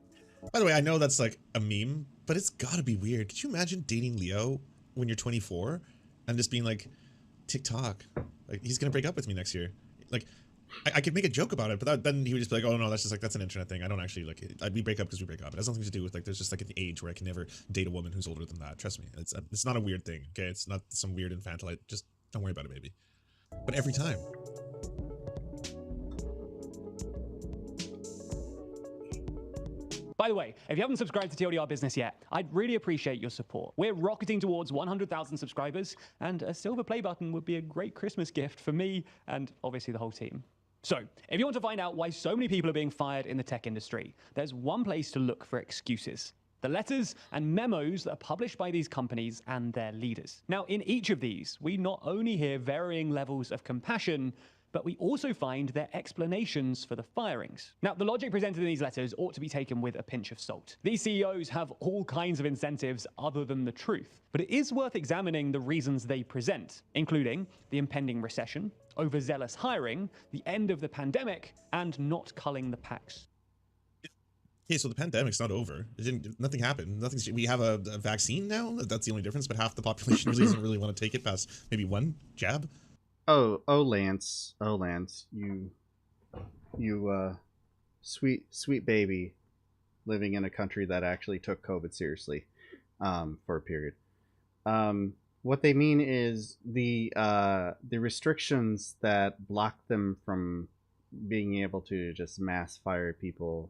By the way, I know that's a meme, but it's gotta be weird. Could you imagine dating Leo when you're 24 and just being TikTok, he's gonna break up with me next year? I could make a joke about it, but then he would just be oh no, that's just that's an internet thing. I don't actually we break up because we break up. It has nothing to do with there's just an age where I can never date a woman who's older than that. Trust me, it's not a weird thing. Okay, it's not some weird infantile. Just don't worry about it, baby. But every time. By the way, if you haven't subscribed to TLDR Business yet, I'd really appreciate your support. We're rocketing towards 100,000 subscribers, and a silver play button would be a great Christmas gift for me and obviously the whole team. So, if you want to find out why so many people are being fired in the tech industry, there's one place to look for excuses: the letters and memos that are published by these companies and their leaders. Now, in each of these, we not only hear varying levels of compassion, but we also find their explanations for the firings. Now, the logic presented in these letters ought to be taken with a pinch of salt. These CEOs have all kinds of incentives other than the truth, but it is worth examining the reasons they present, including the impending recession, overzealous hiring, the end of the pandemic, and not culling the PACs. Okay, so the pandemic's not over. Nothing happened. We have a vaccine now. That's the only difference. But half the population really doesn't really want to take it past maybe one jab. Oh, Lance, you sweet baby, living in a country that actually took COVID seriously, for a period. What they mean is the restrictions that block them from being able to just mass fire people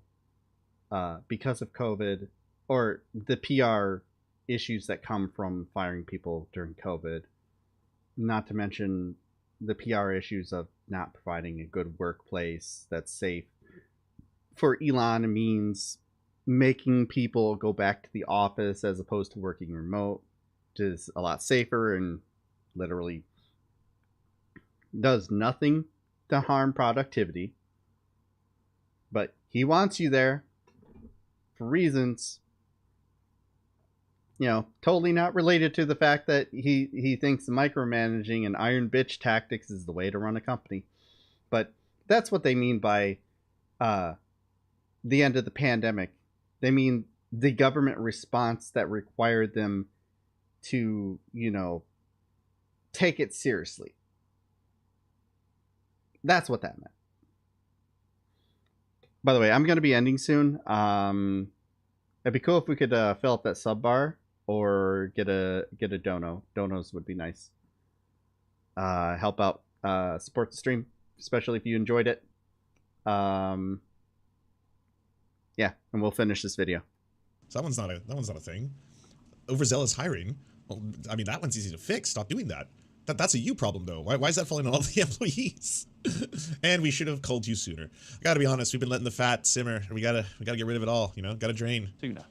because of COVID, or the PR issues that come from firing people during COVID, not to mention the PR issues of not providing a good workplace that's safe. For Elon, it means making people go back to the office as opposed to working remote, which is a lot safer and literally does nothing to harm productivity. But he wants you there for reasons, totally not related to the fact that he thinks micromanaging and iron bitch tactics is the way to run a company. But that's what they mean by the end of the pandemic. They mean the government response that required them to, take it seriously. That's what that meant. By the way, I'm going to be ending soon. It'd be cool if we could fill up that sub bar or get a dono. Donos would be nice. Help out, support the stream, especially if you enjoyed it. Yeah, and we'll finish this video. So that one's not a thing. Overzealous hiring. Well, I mean, that one's easy to fix. Stop doing that. That's a you problem, though. Why is that falling on all the employees? And we should have called you sooner. I gotta be honest, we've been letting the fat simmer. We gotta get rid of it all, Gotta drain. Sooner.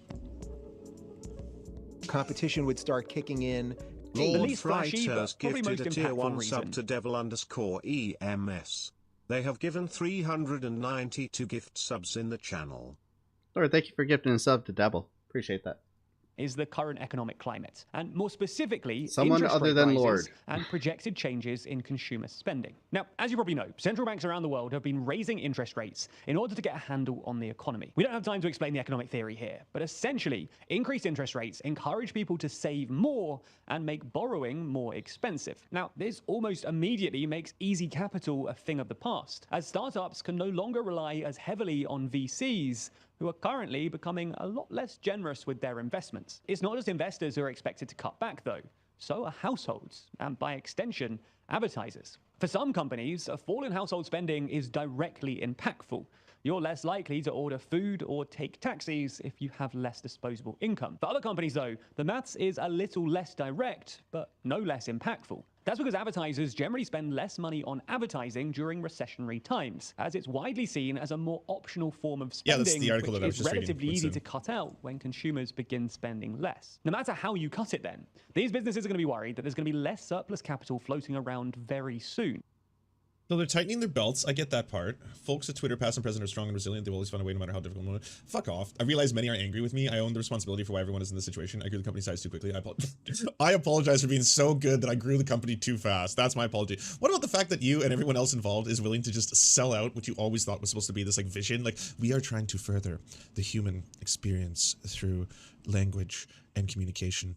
Competition would start kicking in. Lord Freighters gifted a tier 1 sub to devil_EMS. They have given 392 gift subs in the channel. Lord, thank you for gifting a sub to Devil. Appreciate that. Is the current economic climate, and more specifically, someone interest other rate than rises Lord, and projected changes in consumer spending. Now, as you probably know, central banks around the world have been raising interest rates in order to get a handle on the economy. We don't have time to explain the economic theory here, but essentially, increased interest rates encourage people to save more and make borrowing more expensive. Now, this almost immediately makes easy capital a thing of the past, as startups can no longer rely as heavily on VCs, who are currently becoming a lot less generous with their investments. It's not just investors who are expected to cut back, though. So are households, and by extension, advertisers. For some companies, a fall in household spending is directly impactful. You're less likely to order food or take taxis if you have less disposable income. For other companies, though, the maths is a little less direct, but no less impactful. That's because advertisers generally spend less money on advertising during recessionary times, as it's widely seen as a more optional form of spending, that's the article which that I was is just relatively reading. easy to cut out when consumers begin spending less. No matter how you cut it then, these businesses are going to be worried that there's going to be less surplus capital floating around very soon. No, they're tightening their belts. I get that part. Folks at Twitter, past and present, are strong and resilient. They will always find a way no matter how difficult the moment. Fuck off. I realize many are angry with me. I own the responsibility for why everyone is in this situation. I grew the company size too quickly. I apologize for being so good that I grew the company too fast. That's my apology. What about the fact that you and everyone else involved is willing to just sell out what you always thought was supposed to be this vision? We are trying to further the human experience through language and communication.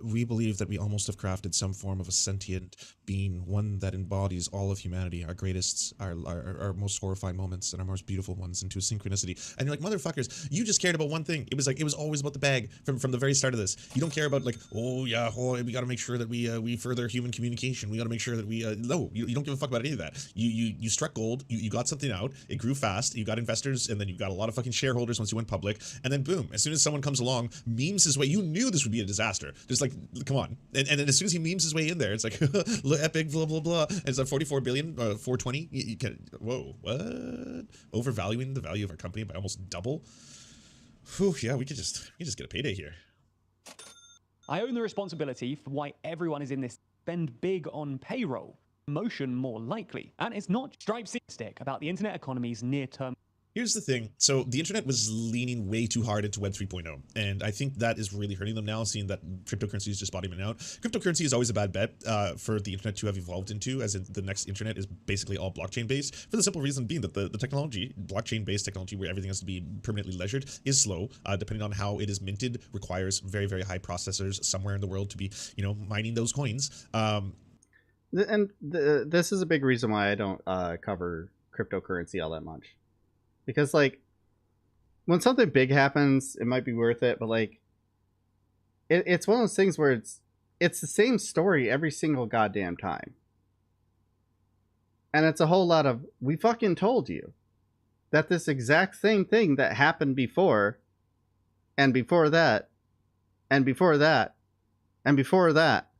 We believe that we almost have crafted some form of a sentient being, one that embodies all of humanity, our greatest, our most horrifying moments and our most beautiful ones into synchronicity. And you're like, motherfuckers, you just cared about one thing. It was always about the bag from the very start of this. You don't care about we got to make sure that we further human communication. We got to make sure that no, you don't give a fuck about any of that. You struck gold. You got something out. It grew fast. You got investors, and then you got a lot of fucking shareholders once you went public. And then boom, as soon as someone comes along, memes his way. You knew this would be a disaster. Just come on. And then as soon as he memes his way in there, it's epic, blah, blah, blah. And it's 44 billion, 420. You can, whoa, what? Overvaluing the value of our company by almost double? Whew, yeah, we could just get a payday here. I own the responsibility for why everyone is in this spend big on payroll. Motion more likely. And it's not Stripe stick about the internet economy's near-term. Here's the thing. So the internet was leaning way too hard into Web 3.0, and I think that is really hurting them now, seeing that cryptocurrency is just bottoming out. Cryptocurrency is always a bad bet for the internet to have evolved into, as in the next internet is basically all blockchain-based, for the simple reason being that the technology, blockchain-based technology, where everything has to be permanently leisured, is slow. Depending on how it is minted, requires very, very high processors somewhere in the world to be, mining those coins. This is a big reason why I don't cover cryptocurrency all that much. Because, like, when something big happens, it might be worth it, but, like, it's one of those things where it's the same story every single goddamn time. And it's a whole lot of, we fucking told you that this exact same thing that happened before, and before that, and before that, and before that,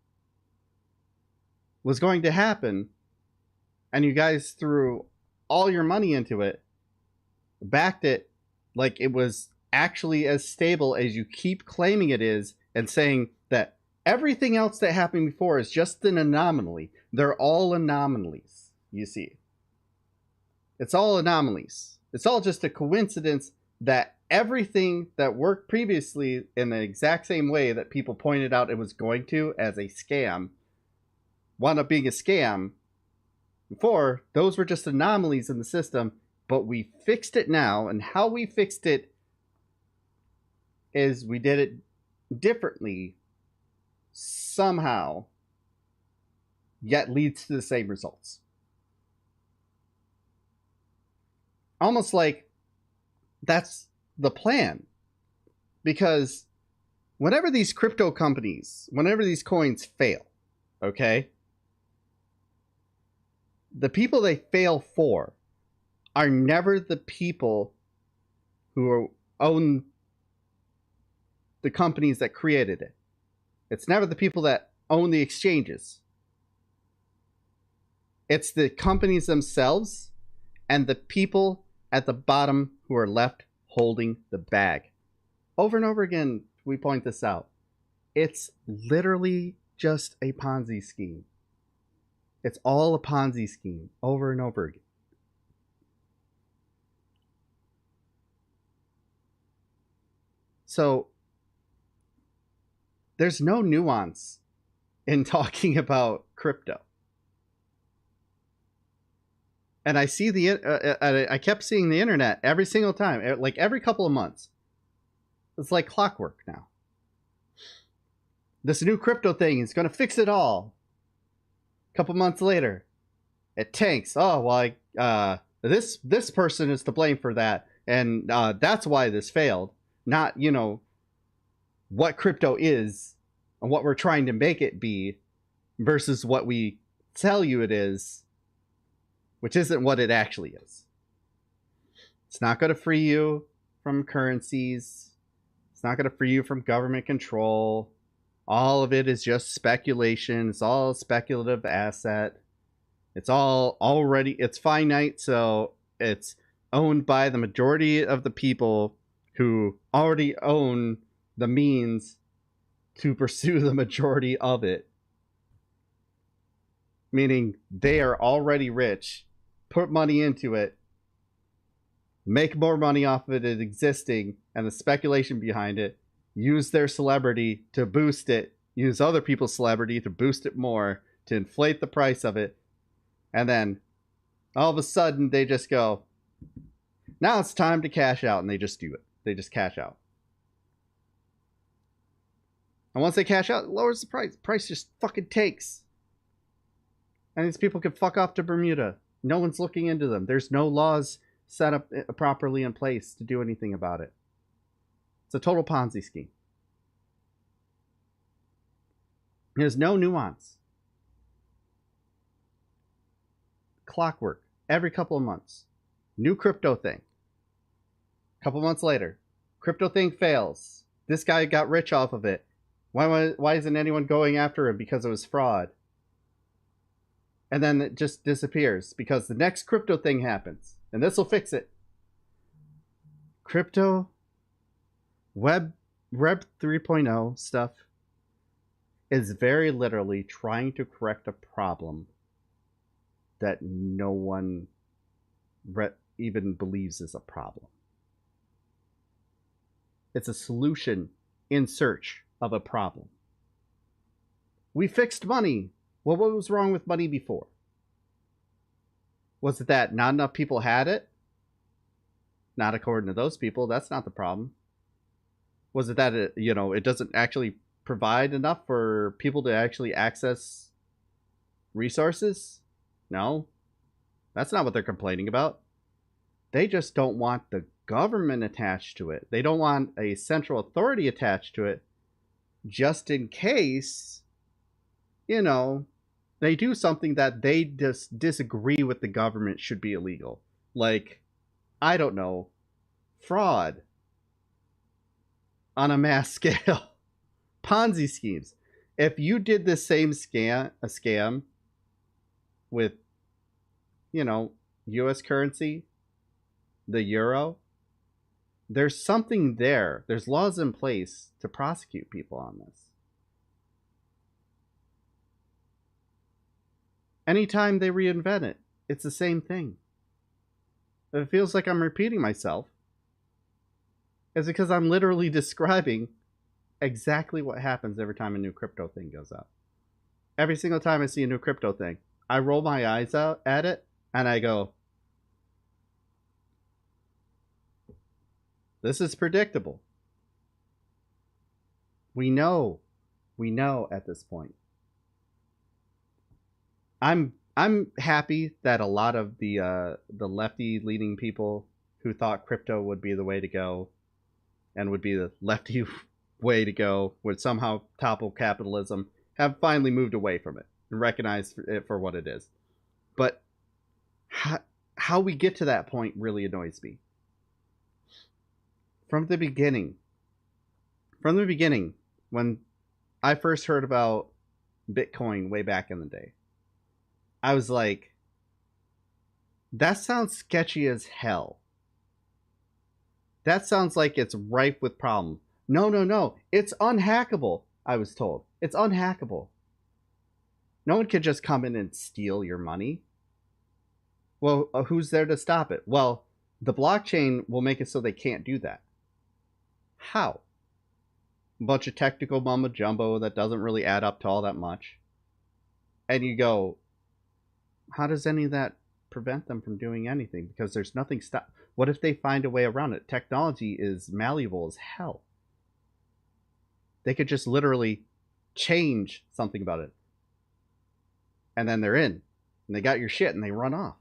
was going to happen, and you guys threw all your money into it, backed it like it was actually as stable as you keep claiming it is, and saying that everything else that happened before is just an anomaly. They're all anomalies, you see. It's all anomalies. It's all just a coincidence that everything that worked previously in the exact same way that people pointed out it was going to as a scam wound up being a scam before. Those were just anomalies in the system. But we fixed it now, and how we fixed it is we did it differently somehow, yet leads to the same results. Almost like that's the plan. Because whenever these crypto companies, whenever these coins fail, okay, the people they fail for are never the people who own the companies that created it. It's never the people that own the exchanges. It's the companies themselves and the people at the bottom who are left holding the bag. Over and over again, we point this out. It's literally just a Ponzi scheme. It's all a Ponzi scheme over and over again. So there's no nuance in talking about crypto. And I see I kept seeing the internet every single time, like every couple of months. It's like clockwork now. This new crypto thing is going to fix it all. A couple months later, it tanks. Oh, well, this person is to blame for that, and that's why this failed. Not, what crypto is and what we're trying to make it be versus what we tell you it is, which isn't what it actually is. It's not going to free you from currencies. It's not going to free you from government control. All of it is just speculation. It's all a speculative asset. It's all already, it's finite, so it's owned by the majority of the people who already own the means to pursue the majority of it. Meaning they are already rich, put money into it, make more money off of it existing and the speculation behind it, use their celebrity to boost it, use other people's celebrity to boost it more, to inflate the price of it, and then all of a sudden they just go, now it's time to cash out, and they just do it. They just cash out. And once they cash out, it lowers the price. Price just fucking takes. And these people can fuck off to Bermuda. No one's looking into them. There's no laws set up properly in place to do anything about it. It's a total Ponzi scheme. There's no nuance. Clockwork. Every couple of months. New crypto thing. Couple months later, crypto thing fails. This guy got rich off of it. Why isn't anyone going after him? Because it was fraud. And then it just disappears because the next crypto thing happens. And this will fix it. Crypto, Web 3.0 stuff is very literally trying to correct a problem that no one even believes is a problem. It's a solution in search of a problem. We fixed money. Well, what was wrong with money before? Was it that not enough people had it? Not according to those people. That's not the problem. Was it that it doesn't actually provide enough for people to actually access resources? No. That's not what they're complaining about. They just don't want the government attached to it. They don't want a central authority attached to it, just in case, they do something that they just disagree with the government should be illegal. Like, I don't know, fraud on a mass scale. Ponzi schemes. If you did the same scam with, US currency, the euro, there's something there. There's laws in place to prosecute people on this. Anytime they reinvent it, it's the same thing. If it feels like I'm repeating myself, it's because I'm literally describing exactly what happens every time a new crypto thing goes up. Every single time I see a new crypto thing, I roll my eyes out at it and I go, this is predictable. We know at this point. I'm happy that a lot of the lefty leaning people who thought crypto would be the way to go and would be the lefty way to go, would somehow topple capitalism, have finally moved away from it and recognized it for what it is. But how we get to that point really annoys me. From the beginning, when I first heard about Bitcoin way back in the day, I was like, that sounds sketchy as hell. That sounds like it's rife with problems. No. It's unhackable, I was told. It's unhackable. No one can just come in and steal your money. Well, who's there to stop it? Well, the blockchain will make it so they can't do that. How? A bunch of technical mumbo jumbo that doesn't really add up to all that much. And you go, how does any of that prevent them from doing anything? Because there's nothing stop. What if they find a way around it? Technology is malleable as hell. They could just literally change something about it. And then they're in. And they got your shit and they run off.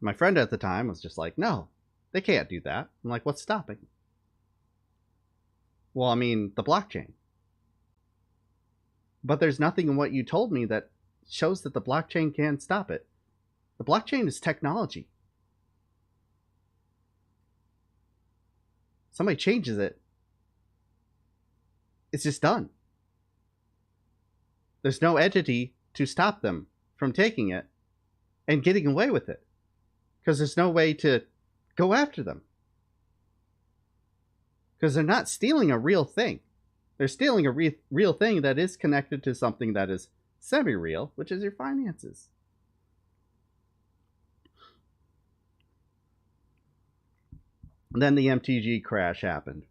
My friend at the time was just like, no, they can't do that. I'm like, what's stopping? Well, I mean, the blockchain. But there's nothing in what you told me that shows that the blockchain can stop it. The blockchain is technology. Somebody changes it, it's just done. There's no entity to stop them from taking it and getting away with it. Because there's no way to go after them. Because they're not stealing a real thing. They're stealing a real thing that is connected to something that is semi-real, which is your finances. And then the MTG crash happened.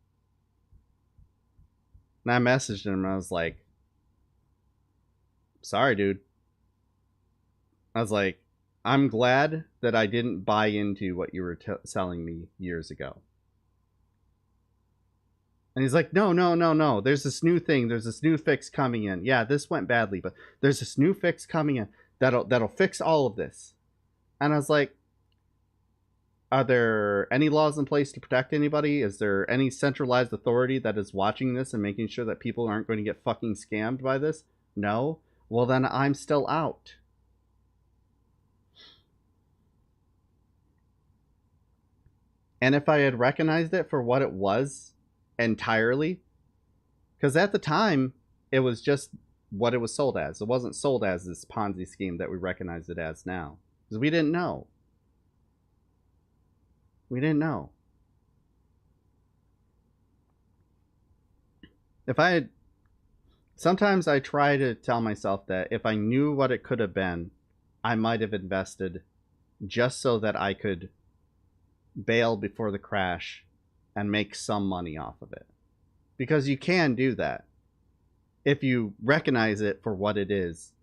And I messaged him and I was like, sorry, dude. I was like, I'm glad that I didn't buy into what you were selling me years ago. And he's like, no. There's this new thing. There's this new fix coming in. Yeah, this went badly, but there's this new fix coming in that'll fix all of this. And I was like, are there any laws in place to protect anybody? Is there any centralized authority that is watching this and making sure that people aren't going to get fucking scammed by this? No? Well, then I'm still out. And if I had recognized it for what it was entirely, because at the time, it was just what it was sold as. It wasn't sold as this Ponzi scheme that we recognize it as now. Because we didn't know. We didn't know. Sometimes I try to tell myself that if I knew what it could have been, I might have invested just so that I could bail before the crash and make some money off of it. Because you can do that if you recognize it for what it is.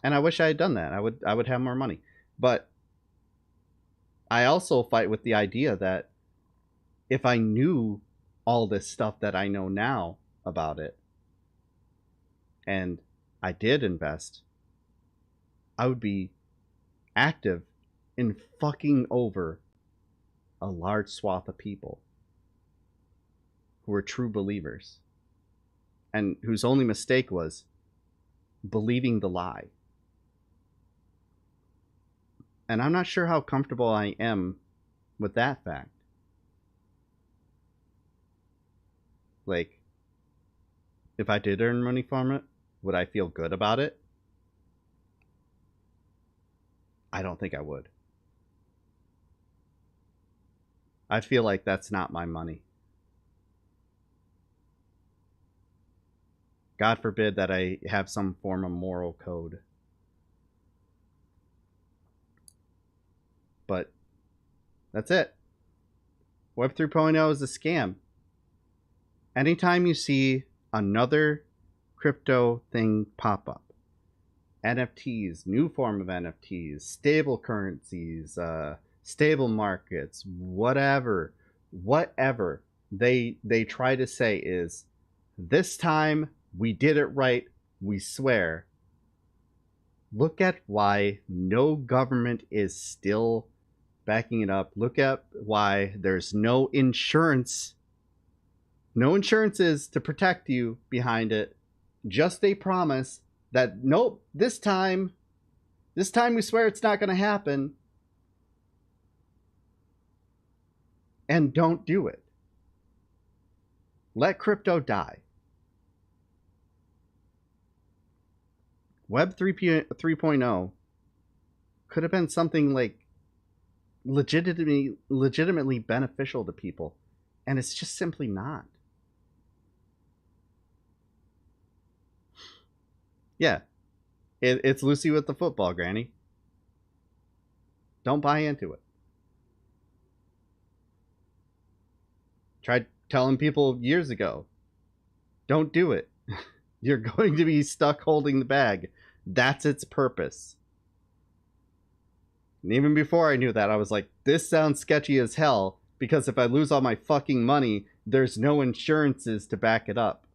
And I wish I had done that. I would have more money. But I also fight with the idea that if I knew all this stuff that I know now about it, and I did invest, I would be active in fucking over a large swath of people who were true believers and whose only mistake was believing the lie. And I'm not sure how comfortable I am with that fact. Like, if I did earn money from it, would I feel good about it? I don't think I would. I feel like that's not my money. God forbid that I have some form of moral code. But that's it. Web 3.0 is a scam. Anytime you see another crypto thing pop up, NFTs, new form of NFTs, stable currencies, stable markets, whatever they try to say is, this time we did it right, we swear. Look at why no government is still backing it up. Look at why there's no insurance. No insurances to protect you behind it. Just a promise that, nope, this time we swear it's not going to happen. And don't do it. Let crypto die. Web 3.0 could have been something like legitimately beneficial to people, and it's just simply not. Yeah, it's Lucy with the football, Granny. Don't buy into it. Tried telling people years ago, don't do it. You're going to be stuck holding the bag. That's its purpose. And even before I knew that, I was like, this sounds sketchy as hell, because if I lose all my fucking money, there's no insurances to back it up.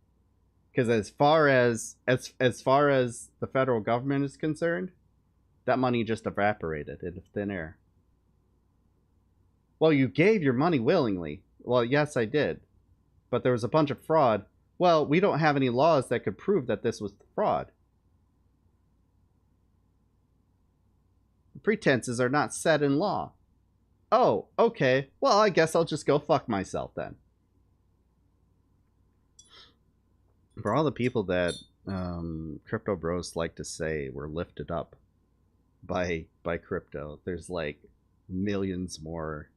Because as far as the federal government is concerned, that money just evaporated into thin air. Well, you gave your money willingly. Well, yes, I did. But there was a bunch of fraud. Well, we don't have any laws that could prove that this was fraud. Pretenses are not set in law. Oh, okay. Well, I guess I'll just go fuck myself then. For all the people that crypto bros like to say were lifted up by crypto, there's like millions more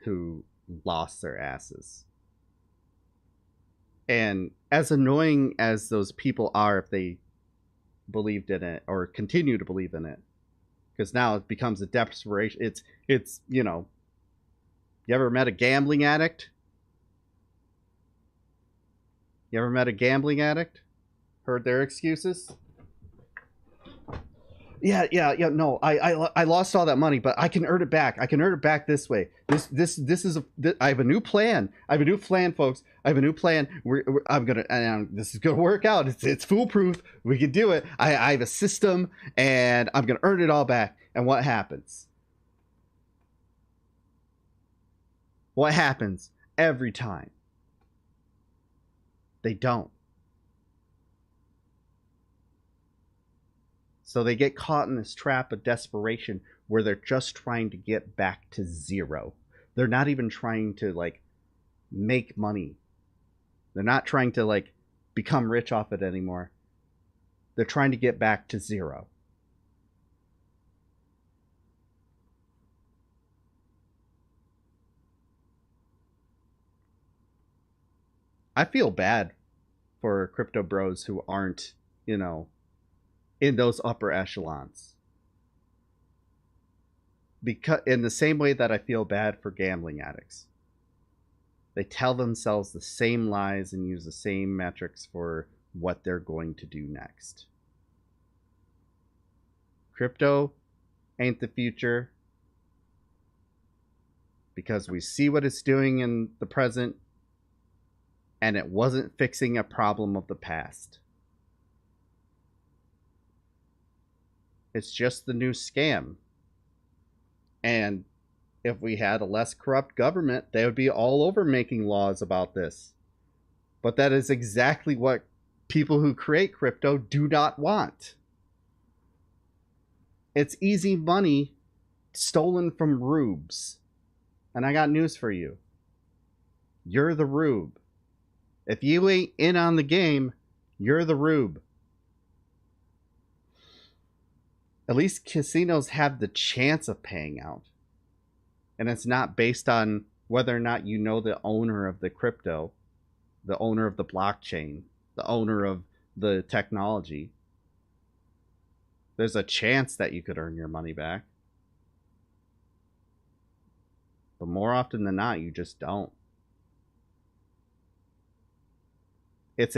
who lost their asses. And as annoying as those people are, if they believed in it or continue to believe in it, because now it becomes a desperation. It's you know, you ever met a gambling addict? You ever met a gambling addict? Heard their excuses? Yeah. No, I lost all that money, but I can earn it back. I can earn it back this way. This is I have a new plan. I have a new plan, folks. I have a new plan. This is gonna work out. It's foolproof. We can do it. I have a system, and I'm gonna earn it all back. And what happens? What happens every time? They don't. So they get caught in this trap of desperation where they're just trying to get back to zero. They're not even trying to like make money. They're not trying to like become rich off it anymore. They're trying to get back to zero. I feel bad for crypto bros who aren't, you know, in those upper echelons. Because in the same way that I feel bad for gambling addicts. They tell themselves the same lies and use the same metrics for what they're going to do next. Crypto ain't the future because we see what it's doing in the present, and it wasn't fixing a problem of the past. It's just the new scam. And if we had a less corrupt government, they would be all over making laws about this. But that is exactly what people who create crypto do not want. It's easy money stolen from rubes. And I got news for you. You're the rube. If you ain't in on the game, you're the rube. At least casinos have the chance of paying out. And it's not based on whether or not you know the owner of the crypto, the owner of the blockchain, the owner of the technology. There's a chance that you could earn your money back. But more often than not, you just don't. It's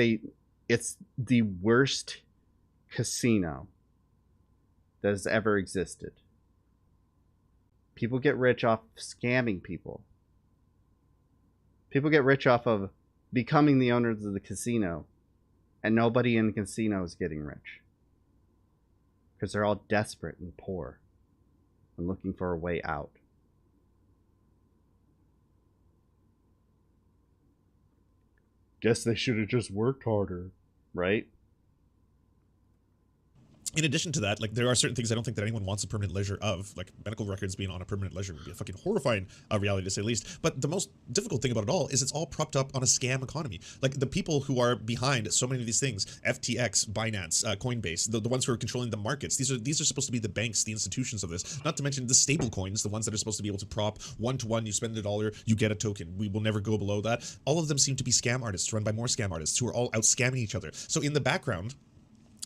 the worst casino that has ever existed. People get rich off scamming people. People get rich off of becoming the owners of the casino, and nobody in the casino is getting rich. Because they're all desperate and poor and looking for a way out. Guess they should have just worked harder, right? In addition to that, like, there are certain things I don't think that anyone wants a permanent ledger of, like medical records being on a permanent ledger would be a fucking horrifying reality, to say the least. But the most difficult thing about it all is it's all propped up on a scam economy. Like, the people who are behind so many of these things, FTX, Binance, Coinbase, the ones who are controlling the markets, these are supposed to be the banks, the institutions of this, not to mention the stable coins, the ones that are supposed to be able to prop one-to-one, you spend $1, you get a token. We will never go below that. All of them seem to be scam artists run by more scam artists who are all out scamming each other. So in the background,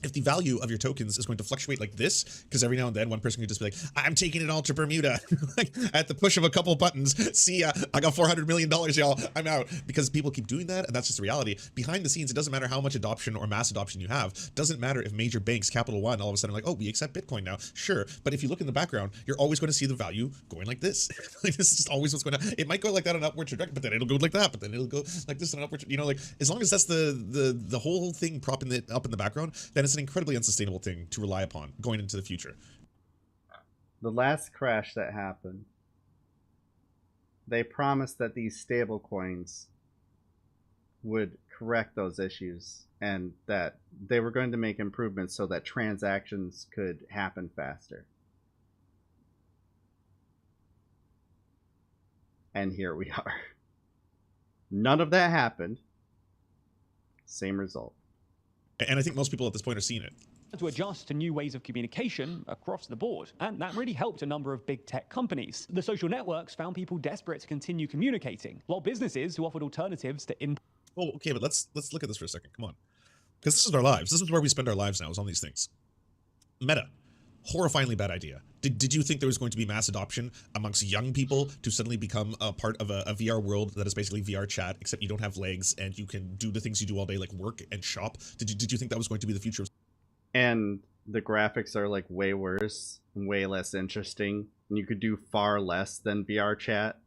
if the value of your tokens is going to fluctuate like this, because every now and then one person can just be like, I'm taking it all to Bermuda, like at the push of a couple buttons, see ya, I got $400 million, y'all, I'm out. Because people keep doing that, and that's just the reality. Behind the scenes, it doesn't matter how much adoption or mass adoption you have. Doesn't matter if major banks, Capital One, all of a sudden are like, oh, we accept Bitcoin now. Sure, but if you look in the background, you're always going to see the value going like this. Like, this is just always what's going to, it might go like that on an upward trajectory, but then it'll go like that, but then it'll go like this on an upward, you know, like, as long as that's the whole thing propping it up in the background, then it's an incredibly unsustainable thing to rely upon going into the future. The last crash that happened, they promised that these stable coins would correct those issues and that they were going to make improvements so that transactions could happen faster. And here we are. None of that happened. Same result. And I think most people at this point are seeing it. To adjust to new ways of communication across the board, and that really helped a number of big tech companies. The social networks found people desperate to continue communicating, while businesses who offered alternatives to Oh, okay, but let's look at this for a second. Come on, because this is our lives. This is where we spend our lives now, is on these things. Meta, horrifyingly bad idea. Did you think there was going to be mass adoption amongst young people to suddenly become a part of a VR world that is basically VR chat, except you don't have legs and you can do the things you do all day, like work and shop? Did you think that was going to be the future? And the graphics are like way worse, way less interesting, and you could do far less than VR chat.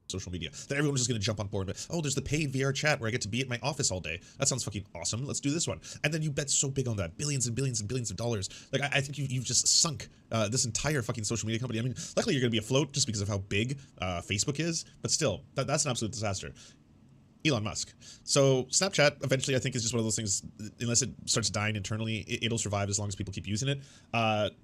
Social media, that everyone's just going to jump on board. But, oh, there's the paid VR chat where I get to be at my office all day. That sounds fucking awesome. Let's do this one. And then you bet so big on that, billions and billions and billions of dollars. Like, I think you've just sunk this entire fucking social media company. I mean, luckily you're going to be afloat just because of how big Facebook is, but still, that's an absolute disaster. Elon Musk. So Snapchat eventually, I think, is just one of those things, unless it starts dying internally, it'll survive as long as people keep using it.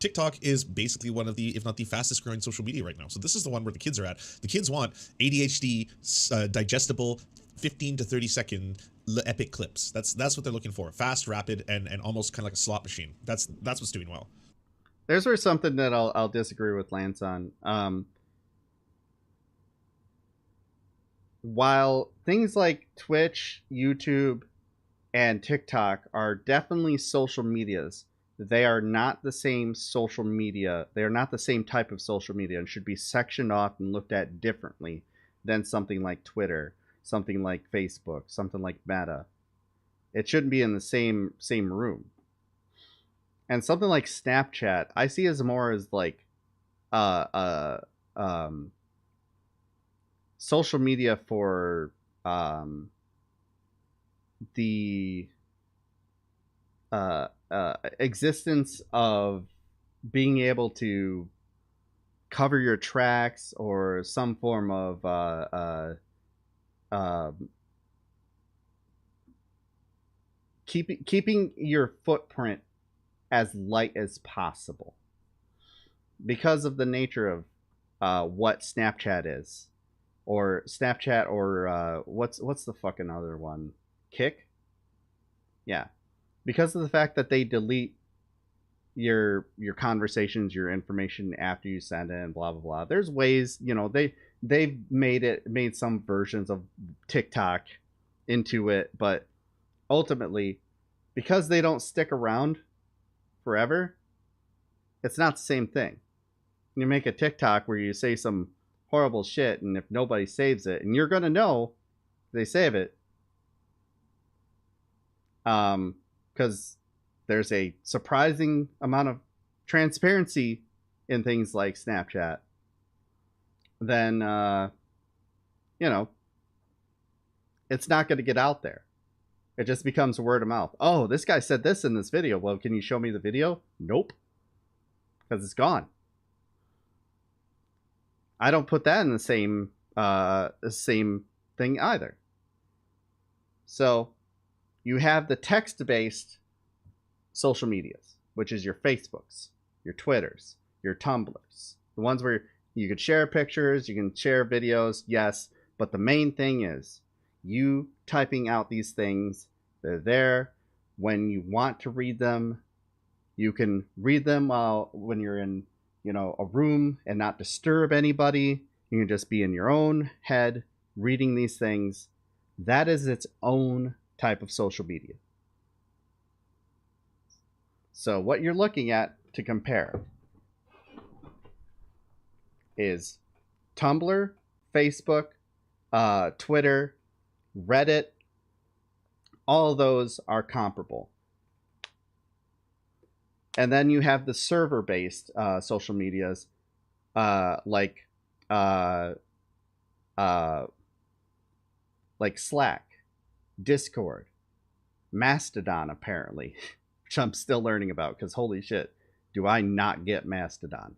TikTok is basically one of the, if not the fastest growing social media right now. So this is the one where the kids are at. The kids want ADHD, digestible, 15 to 30 second epic clips. That's what they're looking for. Fast, rapid, and almost kind of like a slot machine. That's what's doing well. There's where something that I'll disagree with Lance on. While things like Twitch, YouTube, and TikTok are definitely social medias, they are not the same social media. They are not the same type of social media and should be sectioned off and looked at differently than something like Twitter, something like Facebook, something like Meta. It shouldn't be in the same room. And something like Snapchat, I see as more as like social media for the existence of being able to cover your tracks or some form of keeping your footprint as light as possible because of the nature of what Snapchat is, or what's the fucking other one, Kick? Yeah, because of the fact that they delete your conversations, your information after you send it, and blah blah blah. There's ways, they've made some versions of TikTok into it, but ultimately, because they don't stick around forever, it's not the same thing. You make a TikTok where you say some horrible shit, and if nobody saves it, and you're gonna know they save it, because there's a surprising amount of transparency in things like Snapchat, then it's not going to get out there. It just becomes word of mouth. Oh, this guy said this in this video. Well, can you show me the video? Nope, because it's gone. I don't put that in the same thing either. So you have the text-based social medias, which is your Facebooks, your Twitters, your Tumblrs, the ones where you could share pictures, you can share videos, yes, but the main thing is you typing out these things. They're there when you want to read them. You can read them when you're in, a room and not disturb anybody. You can just be in your own head reading these things. That is its own type of social media. So what you're looking at to compare is Tumblr, Facebook, Twitter, Reddit. All of those are comparable. And then you have the server-based social medias like Slack, Discord, Mastodon, apparently, which I'm still learning about because holy shit, do I not get Mastodon.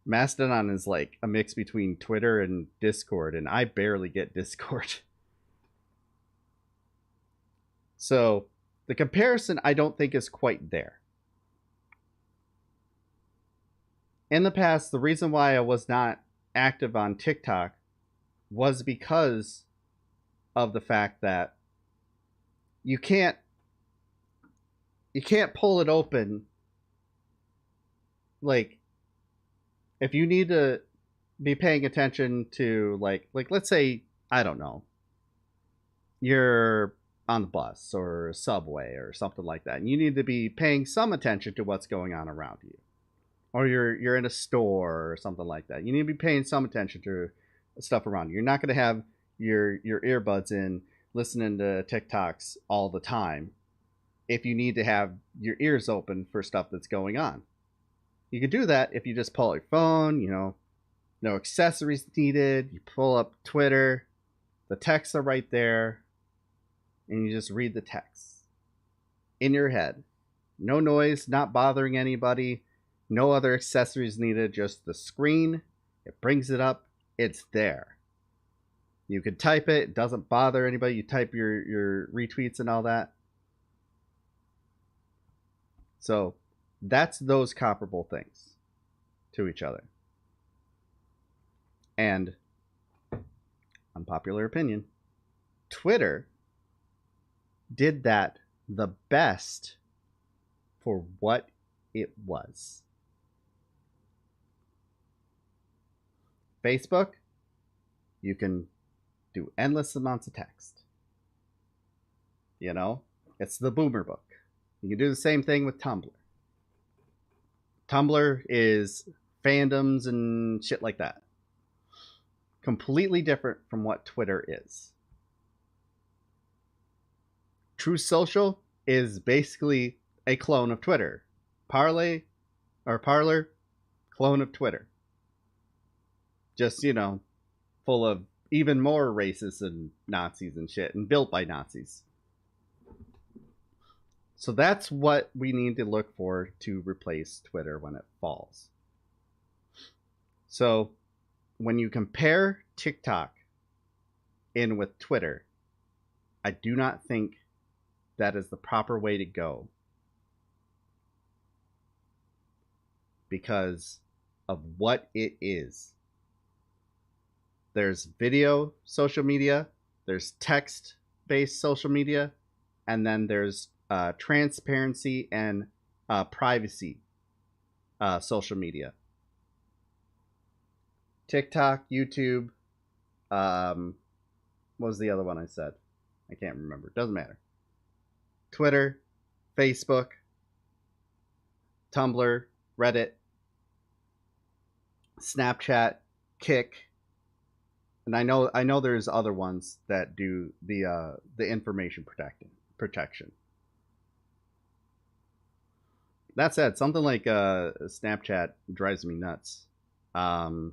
Mastodon is like a mix between Twitter and Discord, and I barely get Discord. So the comparison I don't think is quite there. In the past, the reason why I was not active on TikTok was because of the fact that you can't pull it open. Like, if you need to be paying attention to like let's say, I don't know, you're on the bus or subway or something like that, and you need to be paying some attention to what's going on around you, or you're in a store or something like that. You need to be paying some attention to stuff around you. You're not going to have your earbuds in listening to TikToks all the time if you need to have your ears open for stuff that's going on. You could do that if you just pull out your phone, no accessories needed. You pull up Twitter, the texts are right there, and you just read the text in your head. No noise, not bothering anybody, no other accessories needed, just the screen. It brings it up, it's there. You could type it doesn't bother anybody. You type your retweets and all that. So that's those comparable things to each other. And unpopular opinion, Twitter did that the best for what it was. Facebook, you can do endless amounts of text. It's the boomer book. You can do the same thing with Tumblr. Tumblr is fandoms and shit like that. Completely different from what Twitter is. Truth Social is basically a clone of Twitter. Parler, clone of Twitter. Just, full of even more racists and Nazis and shit, and built by Nazis. So that's what we need to look for to replace Twitter when it falls. So when you compare TikTok in with Twitter, I do not think that is the proper way to go. Because of what it is. There's video social media, there's text-based social media, and then there's transparency and privacy social media. TikTok, YouTube, what was the other one I said? I can't remember. Doesn't matter. Twitter, Facebook, Tumblr, Reddit, Snapchat, Kick, and I know there's other ones that do the information protection. That said, something like Snapchat drives me nuts. One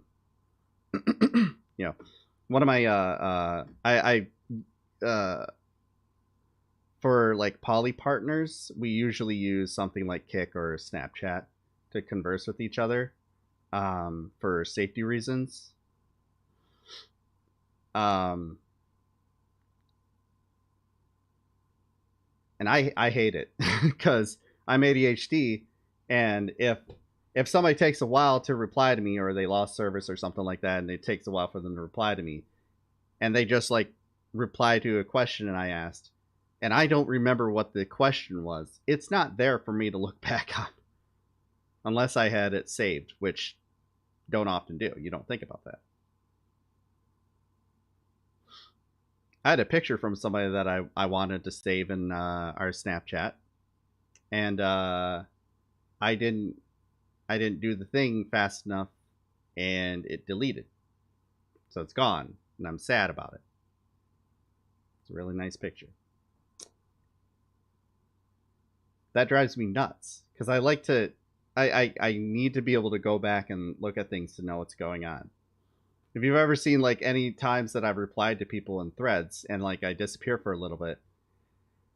of my for like poly partners, we usually use something like Kick or Snapchat to converse with each other for safety reasons. And I hate it because I'm ADHD, and if somebody takes a while to reply to me, or they lost service or something like that, and it takes a while for them to reply to me, and they just like reply to a question I asked, and I don't remember what the question was, it's not there for me to look back on. Unless I had it saved, which don't often do. You don't think about that. I had a picture from somebody that I wanted to save in our Snapchat, and I didn't do the thing fast enough, and it deleted. So it's gone, and I'm sad about it. It's a really nice picture. That drives me nuts, because I like to... I need to be able to go back and look at things to know what's going on. If you've ever seen like any times that I've replied to people in threads and like I disappear for a little bit,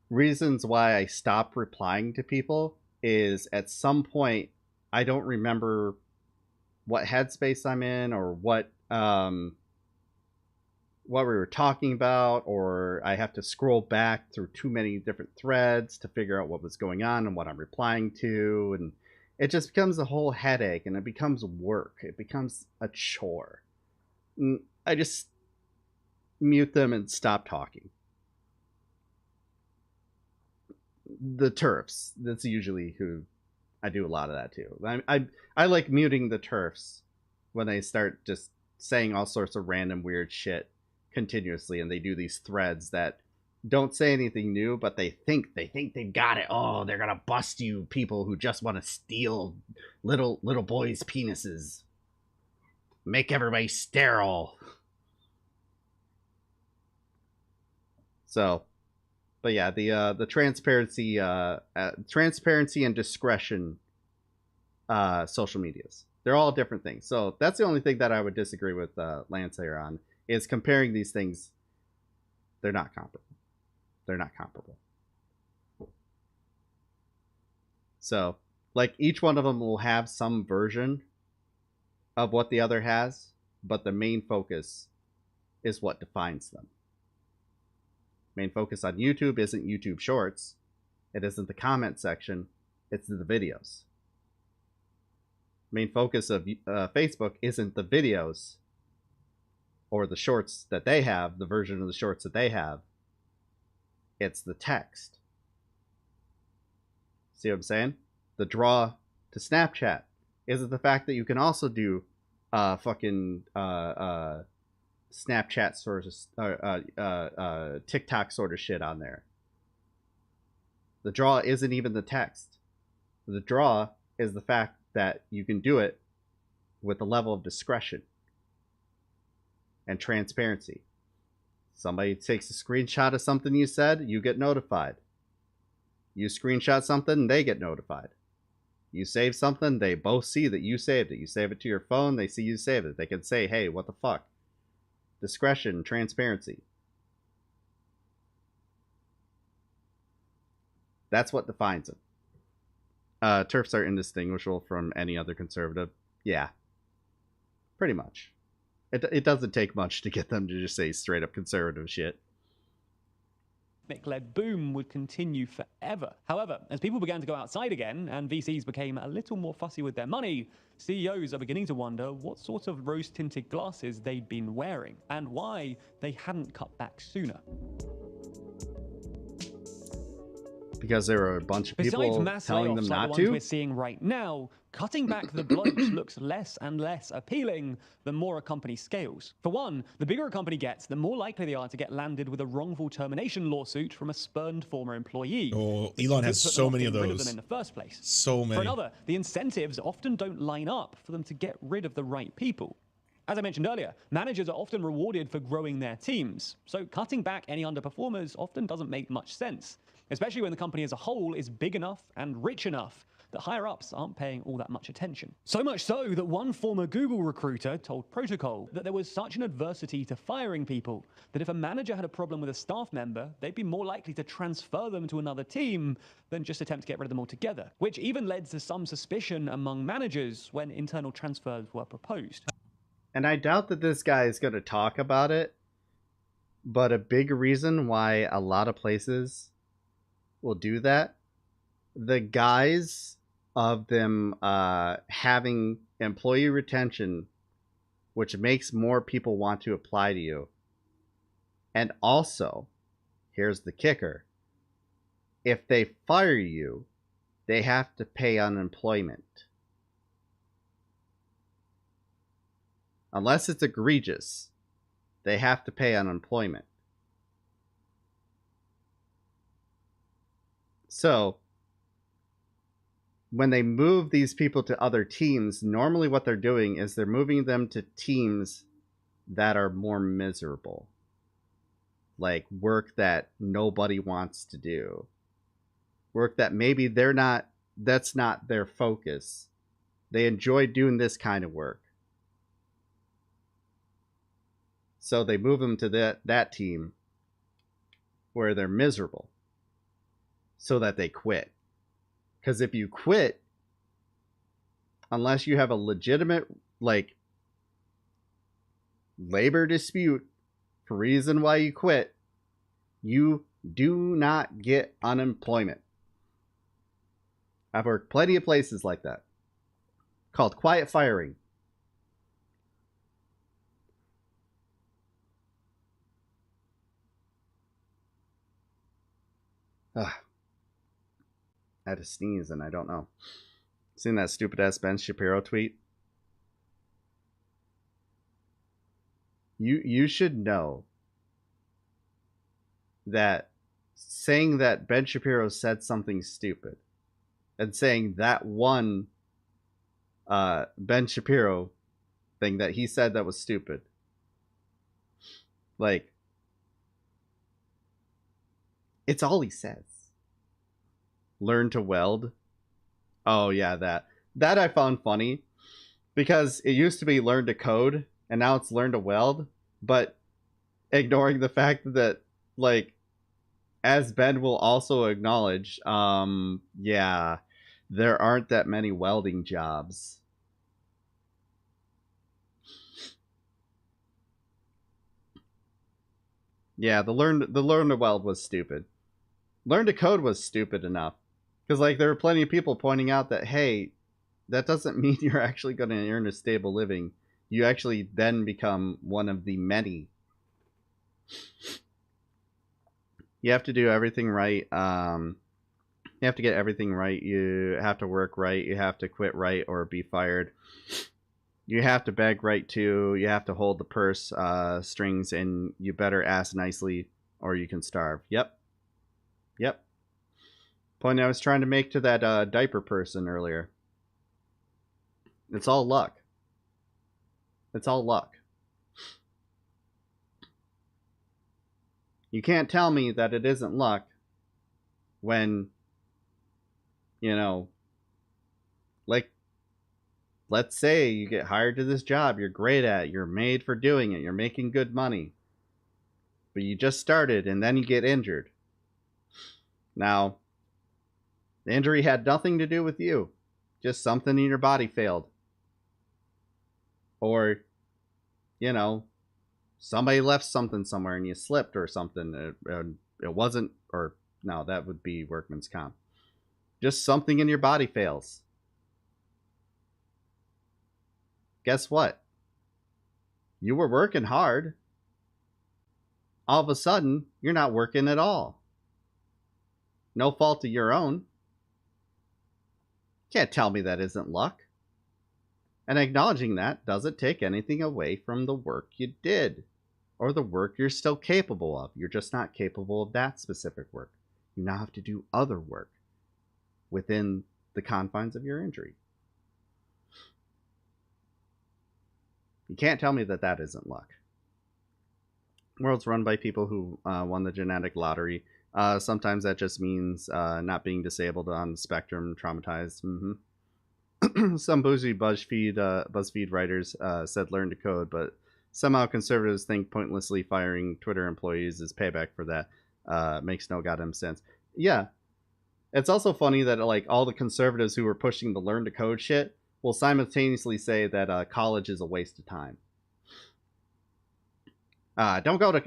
reasons why I stop replying to people is at some point I don't remember what headspace I'm in, or what we were talking about, or I have to scroll back through too many different threads to figure out what was going on and what I'm replying to, and it just becomes a whole headache, and it becomes work. It becomes a chore. I just mute them and stop talking. The TERFs, that's usually who I do a lot of that too. I like muting the TERFs when they start just saying all sorts of random weird shit continuously, and they do these threads that don't say anything new, but they think they got it. Oh, they're gonna bust you people who just want to steal little boys' penises. Make everybody sterile. So, but yeah, the transparency and discretion social medias, they're all different things. So that's the only thing that I would disagree with Lance here on, is comparing these things. They're not comparable. They're not comparable. So, like, each one of them will have some version of what the other has, but the main focus is what defines them. Main focus on YouTube isn't YouTube Shorts. It isn't the comment section. It's the videos. Main focus of Facebook isn't the videos or the shorts that they have, the version of the shorts that they have. It's the text. See what I'm saying? The draw to Snapchat isn't the fact that you can also do fucking Snapchat sort of TikTok sort of shit on there. The draw isn't even the text. The draw is the fact that you can do it with a level of discretion and transparency. Somebody takes a screenshot of something you said, you get notified. You screenshot something, they get notified. You save something, they both see that you saved it. You save it to your phone, they see you saved it. They can say, hey, what the fuck? Discretion, transparency. That's what defines them. TERFs are indistinguishable from any other conservative. Yeah. Pretty much. It doesn't take much to get them to just say straight up conservative shit. Led boom would continue forever. However, as people began to go outside again and VCs became a little more fussy with their money, CEOs are beginning to wonder what sort of rose-tinted glasses they'd been wearing and why they hadn't cut back sooner. Because there are a bunch of people Besides mass telling them layoffs like not the to. ones we're seeing right now, cutting back the blokes looks less and less appealing the more a company scales. For one, the bigger a company gets, the more likely they are to get landed with a wrongful termination lawsuit from a spurned former employee. Oh, Elon has so many of Rid of those. them in the first place. So many. For another, the incentives often don't line up for them to get rid of the right people. As I mentioned earlier, managers are often rewarded for growing their teams, so cutting back any underperformers often doesn't make much sense, especially when the company as a whole is big enough and rich enough that higher-ups aren't paying all that much attention. So much so that one former Google recruiter told Protocol that there was such an adversity to firing people that if a manager had a problem with a staff member, they'd be more likely to transfer them to another team than just attempt to get rid of them altogether, which even led to some suspicion among managers when internal transfers were proposed. And I doubt that this guy is going to talk about it, but a big reason why a lot of places will do that, the guise of them having employee retention, which makes more people want to apply to you. And also, here's the kicker. If they fire you, they have to pay unemployment. Unless it's egregious, they have to pay unemployment. So, when they move these people to other teams, normally what they're doing is they're moving them to teams that are more miserable. Like work that nobody wants to do. Work that maybe that's not their focus. They enjoy doing this kind of work. So they move them to that team where they're miserable so that they quit. Because if you quit, unless you have a legitimate, like, labor dispute for reason why you quit, you do not get unemployment. I've worked plenty of places like that. Called quiet firing. Ugh. I had to sneeze and I don't know. Seen that stupid ass Ben Shapiro tweet? You should know that saying that Ben Shapiro said something stupid and saying that one Ben Shapiro thing that he said that was stupid, like, it's all he says. Learn to weld. Oh yeah, that I found funny because it used to be learn to code and now it's learn to weld, but ignoring the fact that, like, as Ben will also acknowledge, yeah, there aren't that many welding jobs. Yeah, the learn to weld was stupid. Learn to code was stupid enough. Because, like, there were plenty of people pointing out that, hey, that doesn't mean you're actually going to earn a stable living. You actually then become one of the many. You have to do everything right. You have to get everything right. You have to work right. You have to quit right or be fired. You have to beg right too. You have to hold the purse strings, and you better ask nicely or you can starve. Yep. Point I was trying to make to that diaper person earlier. It's all luck. It's all luck. You can't tell me that it isn't luck when, you know, like, let's say you get hired to this job, you're great at it, you're made for doing it, you're making good money, but you just started and then you get injured. Now, the injury had nothing to do with you, just something in your body failed. Or, you know, somebody left something somewhere and you slipped or something. It wasn't, or no, that would be workman's comp. Just something in your body fails. Guess what? You were working hard. All of a sudden, you're not working at all. No fault of your own. Can't tell me that isn't luck. And acknowledging that doesn't take anything away from the work you did, or the work you're still capable of. You're just not capable of that specific work. You now have to do other work within the confines of your injury. You can't tell me that that isn't luck. The world's run by people who won the genetic lottery. Sometimes that just means not being disabled, on the spectrum, traumatized. Some bougie BuzzFeed writers said learn to code, but somehow conservatives think pointlessly firing Twitter employees is payback for that. Makes no goddamn sense. Yeah. It's also funny that like all the conservatives who were pushing the learn to code shit will simultaneously say that college is a waste of time. Don't go to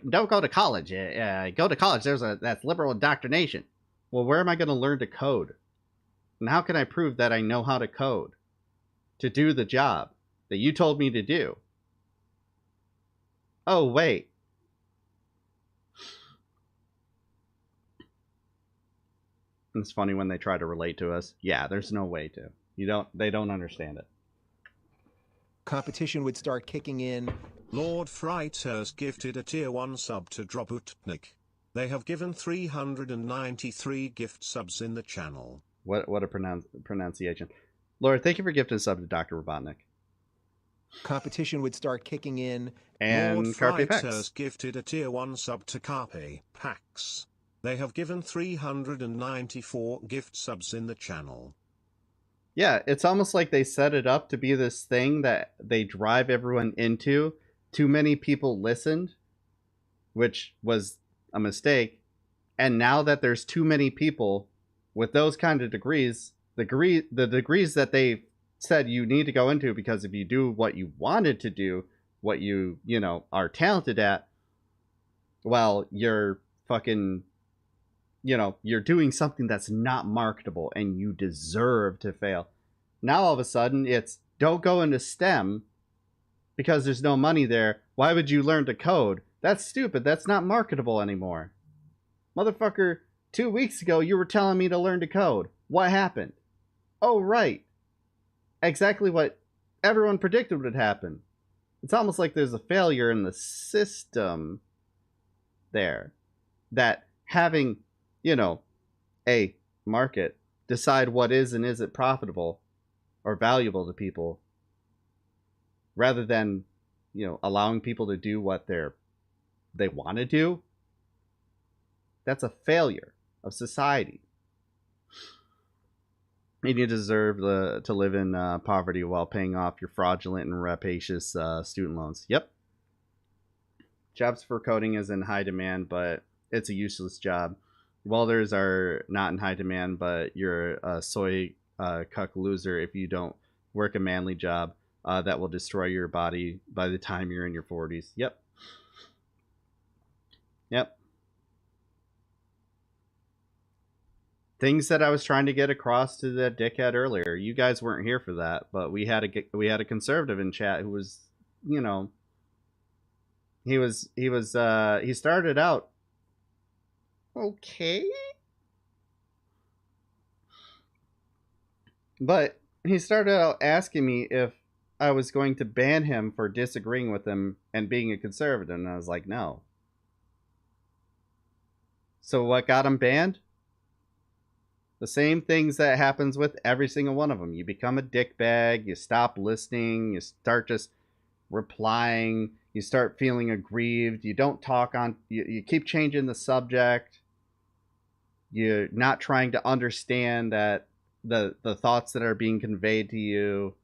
college. Go to college. That's liberal indoctrination. Well, where am I going to learn to code? And how can I prove that I know how to code to do the job that you told me to do? Oh, wait. It's funny when they try to relate to us. Yeah, there's no way to. They don't understand it. Competition would start kicking in. Lord Fright has gifted a tier 1 sub to Drobutnik. They have given 393 gift subs in the channel. What a pronunciation. Lord, thank you for gifting a sub to Dr. Robotnik. Competition would start kicking in. And Lord Carpe Fright Pax has gifted a tier 1 sub to Carpe Pax. They have given 394 gift subs in the channel. Yeah, it's almost like they set it up to be this thing that they drive everyone into. Too many people listened, which was a mistake. And now that there's too many people with those kind of degrees, the degrees that they said you need to go into, because if you do what you wanted to do, what you are talented at, well, you're fucking, you're doing something that's not marketable and you deserve to fail. Now all of a sudden it's don't go into STEM because there's no money there. Why would you learn to code? That's stupid. That's not marketable anymore. Motherfucker, 2 weeks ago you were telling me to learn to code. What happened? Oh, right. Exactly what everyone predicted would happen. It's almost like there's a failure in the system there. That having, a market decide what is and isn't profitable or valuable to people, rather than, allowing people to do what they want to do, that's a failure of society. And you deserve to live in poverty while paying off your fraudulent and rapacious student loans. Yep. Jobs for coding is in high demand, but it's a useless job. Welders are not in high demand, but you're a soy cuck loser if you don't work a manly job that will destroy your body by the time you're in your 40s. Yep. Things that I was trying to get across to that dickhead earlier. You guys weren't here for that, but we had a conservative in chat who was, he started out okay, but he started out asking me if I was going to ban him for disagreeing with him and being a conservative, and I was like, no. So what got him banned? The same things that happens with every single one of them. You become a dickbag, you stop listening, you start just replying, you start feeling aggrieved, you don't talk on, you keep changing the subject, you're not trying to understand that the thoughts that are being conveyed to you.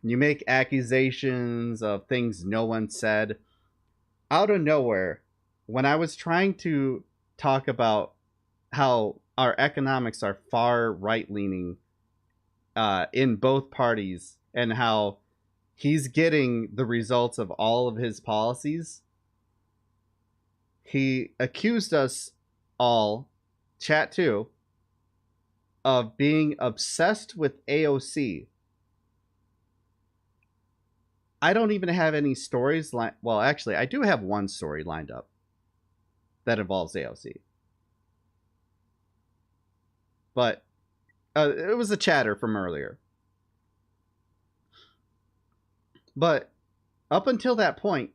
You make accusations of things no one said. Out of nowhere, when I was trying to talk about how our economics are far right-leaning in both parties, and how he's getting the results of all of his policies, he accused us all, chat too, of being obsessed with AOC. I don't even have any stories well, actually, I do have one story lined up that involves AOC. But it was a chatter from earlier. But up until that point,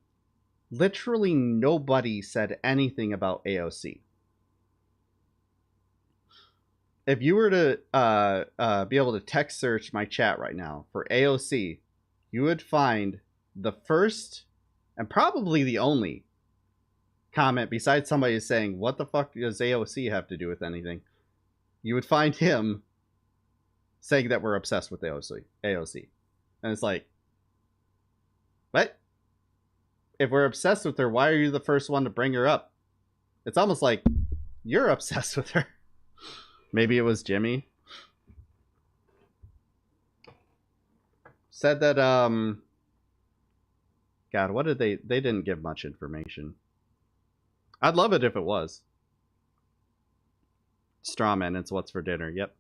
literally nobody said anything about AOC. If you were to be able to text search my chat right now for AOC, you would find the first and probably the only comment besides somebody saying, "What the fuck does AOC have to do with anything?" You would find him saying that we're obsessed with AOC. And it's like, what? If we're obsessed with her, why are you the first one to bring her up? It's almost like you're obsessed with her. Maybe it was Jimmy. Said that, God, what did they didn't give much information. I'd love it if it was. Strawman, it's what's for dinner. Yep.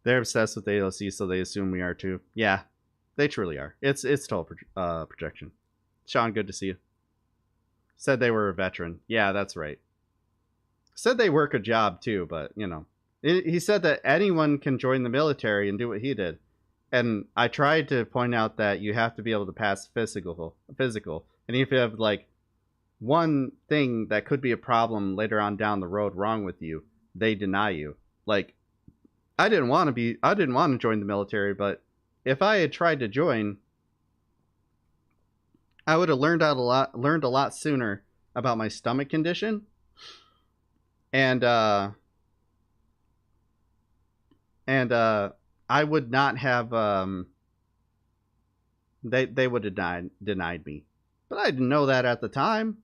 They're obsessed with AOC, so they assume we are too. Yeah, they truly are. It's total projection. Sean, good to see you. Said they were a veteran. Yeah, that's right. Said they work a job too, but, you know. He said that anyone can join the military and do what he did. And I tried to point out that you have to be able to pass physical. And if you have, like, one thing that could be a problem later on down the road wrong with you, they deny you. Like, I didn't want to join the military, but if I had tried to join, I would have learned a lot sooner about my stomach condition, and I would not have they would have denied me. But I didn't know that at the time.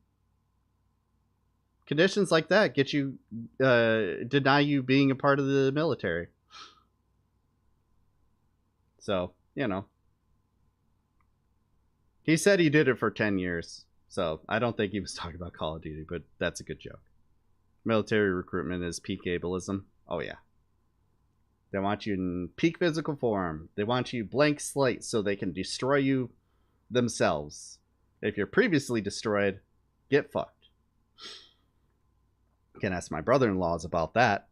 Conditions like that get you deny you being a part of the military. So, you know. He said he did it for 10 years. So, I don't think he was talking about Call of Duty, but that's a good joke. Military recruitment is peak ableism. Oh, yeah. They want you in peak physical form. They want you blank slate so they can destroy you themselves. If you're previously destroyed, get fucked. You can ask my brother-in-laws about that.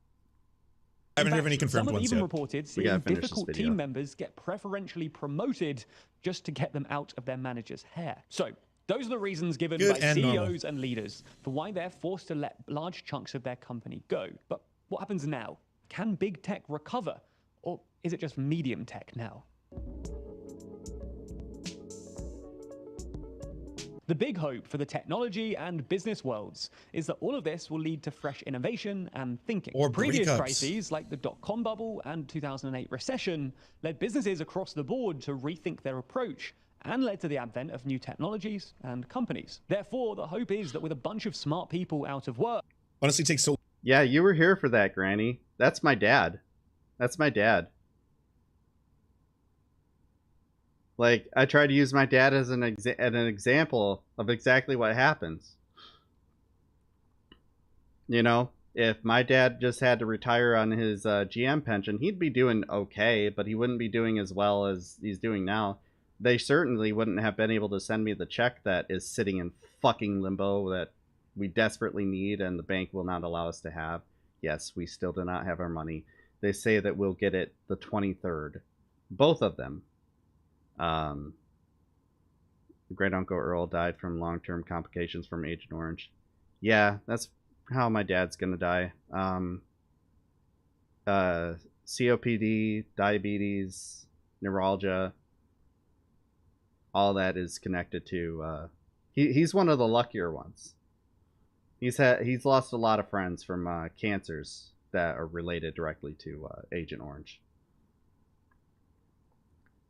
I haven't heard any confirmed Some have ones even yet. reported seeing difficult team members get preferentially promoted just to get them out of their manager's hair. So, those are the reasons given by CEOs and leaders for why they're forced to let large chunks of their company go. But what happens now? Can big tech recover? Or is it just medium tech now? The big hope for the technology and business worlds is that all of this will lead to fresh innovation and thinking. Or previous breakups. crises like the dot-com bubble and 2008 recession led businesses across the board to rethink their approach and led to the advent of new technologies and companies. Therefore, the hope is that with a bunch of smart people out of work... Honestly, takes so... Yeah, you were here for that, Granny. That's my dad. That's my dad. Like, I try to use my dad as an example of exactly what happens. You know, if my dad just had to retire on his GM pension, he'd be doing okay, but he wouldn't be doing as well as he's doing now. They certainly wouldn't have been able to send me the check that is sitting in fucking limbo that we desperately need and the bank will not allow us to have. Yes, we still do not have our money. They say that we'll get it the 23rd. Both of them. Great Uncle Earl died from long-term complications from Agent Orange. Yeah, that's how my dad's gonna die. COPD, diabetes, neuralgia, all that is connected to. He's one of the luckier ones. He's lost a lot of friends from cancers that are related directly to Agent Orange.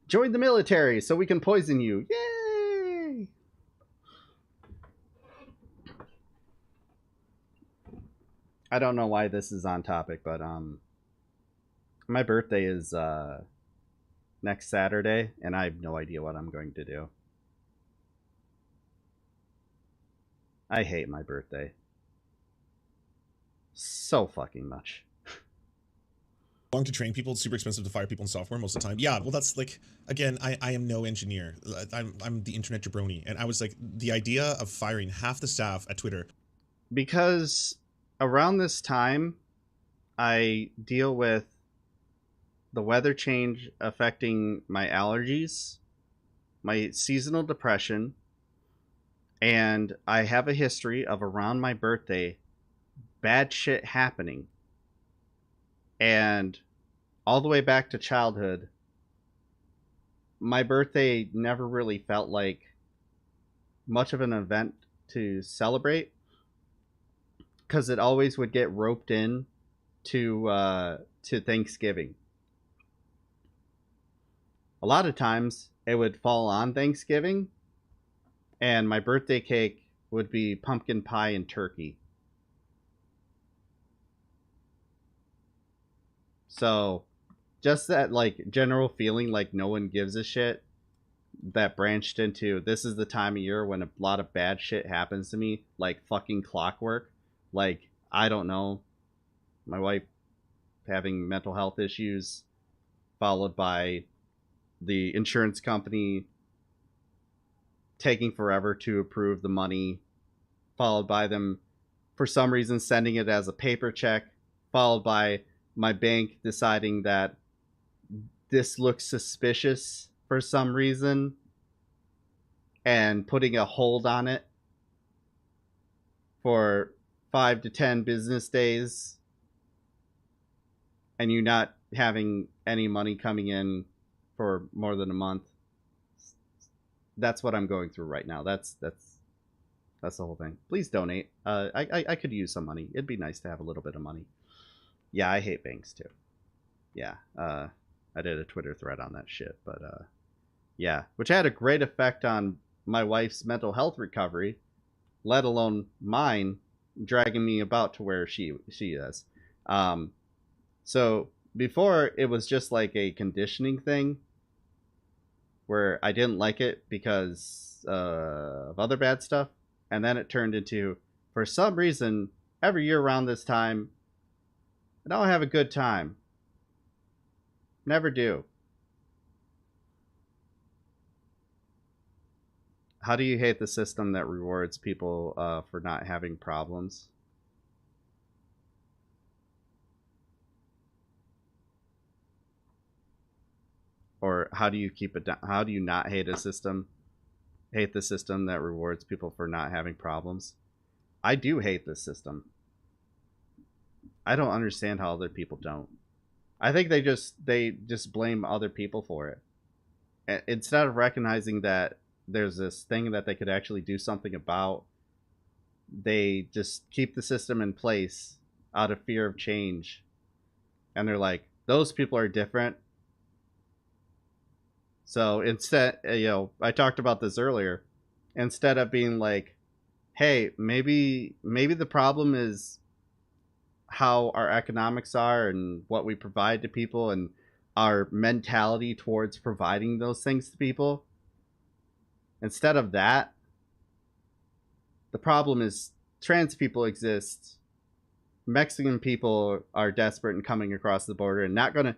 Join the military so we can poison you. Yay! I don't know why this is on topic, but my birthday is next Saturday, and I have no idea what I'm going to do. I hate my birthday so fucking much. Long to train people, it's super expensive to fire people in software most of the time. Yeah, well, that's like, again, I am no engineer. I'm the internet jabroni, and I was like, the idea of firing half the staff at Twitter. Because around this time, I deal with the weather change affecting my allergies, my seasonal depression, and I have a history of around my birthday, bad shit happening. And all the way back to childhood, my birthday never really felt like much of an event to celebrate, because it always would get roped in to Thanksgiving. A lot of times it would fall on Thanksgiving, and my birthday cake would be pumpkin pie and turkey. So just that like general feeling like no one gives a shit that branched into this is the time of year when a lot of bad shit happens to me, like fucking clockwork. Like, I don't know, my wife having mental health issues, followed by the insurance company taking forever to approve the money, followed by them for some reason sending it as a paper check, followed by my bank deciding that this looks suspicious for some reason and putting a hold on it for 5 to 10 business days, and you not having any money coming in for more than a month. That's what I'm going through right now. That's the whole thing. Please donate. I could use some money. It'd be nice to have a little bit of money. Yeah, I hate banks too. Yeah, I did a Twitter thread on that shit, but yeah, which had a great effect on my wife's mental health recovery, let alone mine, dragging me about to where she is. So before it was just like a conditioning thing where I didn't like it because of other bad stuff, and then it turned into, for some reason, every year around this time, I don't have a good time. Never do. How do you hate the system that rewards people for not having problems? Or how do you keep it down? How do you not hate a system? Hate the system that rewards people for not having problems? I do hate this system. I don't understand how other people don't. I think they just blame other people for it. Instead of recognizing that there's this thing that they could actually do something about, they just keep the system in place out of fear of change. And they're like, those people are different. So instead, I talked about this earlier. Instead of being like, hey, maybe the problem is how our economics are and what we provide to people and our mentality towards providing those things to people. Instead of that, the problem is trans people exist. Mexican people are desperate and coming across the border and not gonna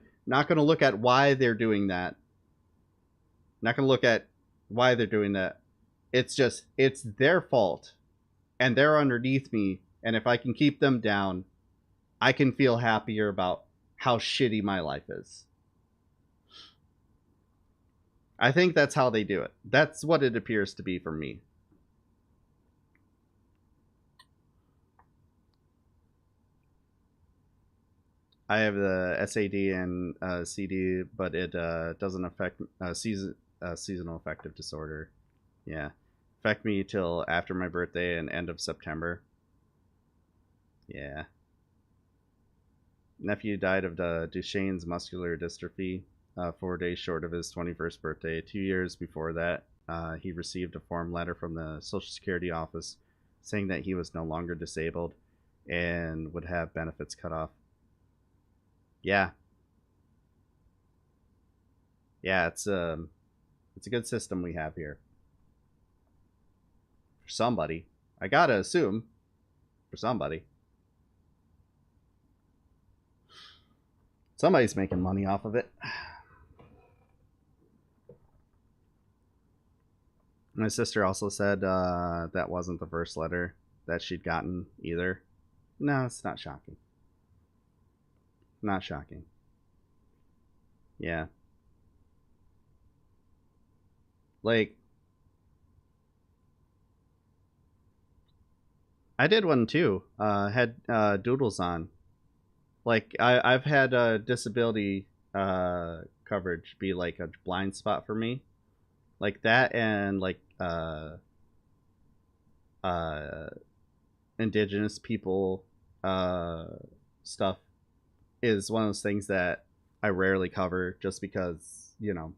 look at why they're doing that. Not gonna look at why they're doing that. It's their fault, and they're underneath me. And if I can keep them down, I can feel happier about how shitty my life is. I think that's how they do it. That's what it appears to be for me. I have the SAD and CD, but it doesn't affect seasonal affective disorder. Yeah, affect me till after my birthday and end of September. Yeah. Nephew died of the Duchenne's muscular dystrophy 4 days short of his 21st birthday. 2 years before that, he received a form letter from the Social Security office saying that he was no longer disabled and would have benefits cut off. Yeah. Yeah, it's a good system we have here. For somebody. I gotta assume. For somebody. Somebody's making money off of it. My sister also said that wasn't the first letter that she'd gotten either. No, it's not shocking. Not shocking. Yeah. Like, I did one too. Had doodles on. Like, I've had disability coverage be like a blind spot for me. Like that, and like indigenous people stuff is one of those things that I rarely cover just because, you know,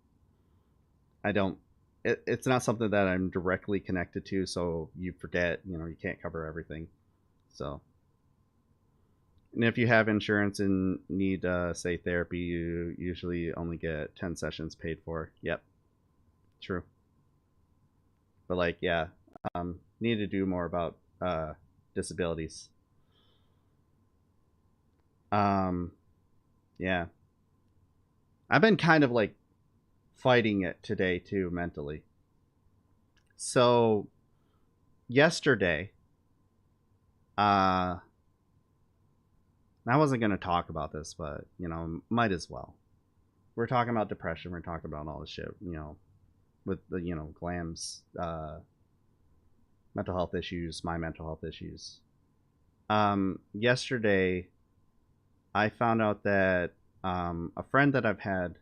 I don't it's not something that I'm directly connected to, so you forget, you know, you can't cover everything. So, and if you have insurance and need say therapy, you usually only get 10 sessions paid for. Yep. True. But like, yeah, need to do more about disabilities. Yeah. I've been kind of like fighting it today too mentally. So yesterday, I wasn't going to talk about this, but you know, might as well. We're talking about depression. We're talking about all this shit, you know, with the, you know, Glam's mental health issues, my mental health issues. Yesterday, I found out that a friend that I've had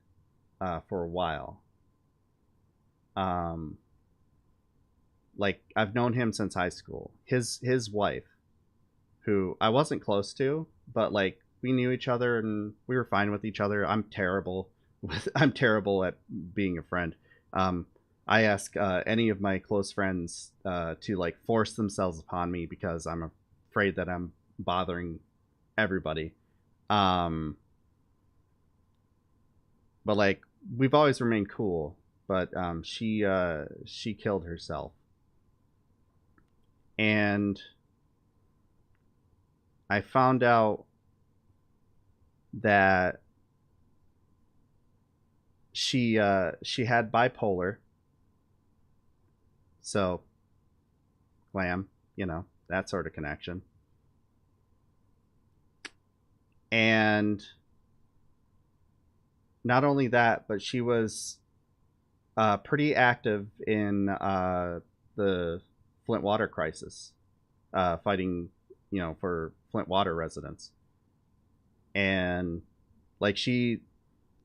for a while, like I've known him since high school. His wife, who I wasn't close to, but like we knew each other and we were fine with each other. I'm terrible at being a friend. I ask any of my close friends to like force themselves upon me because I'm afraid that I'm bothering everybody. But like we've always remained cool. But she killed herself, and I found out that she had bipolar. So, Glam, you know, that sort of connection. And not only that, but she was pretty active in the Flint water crisis, fighting, you know, for Flint water residents. And like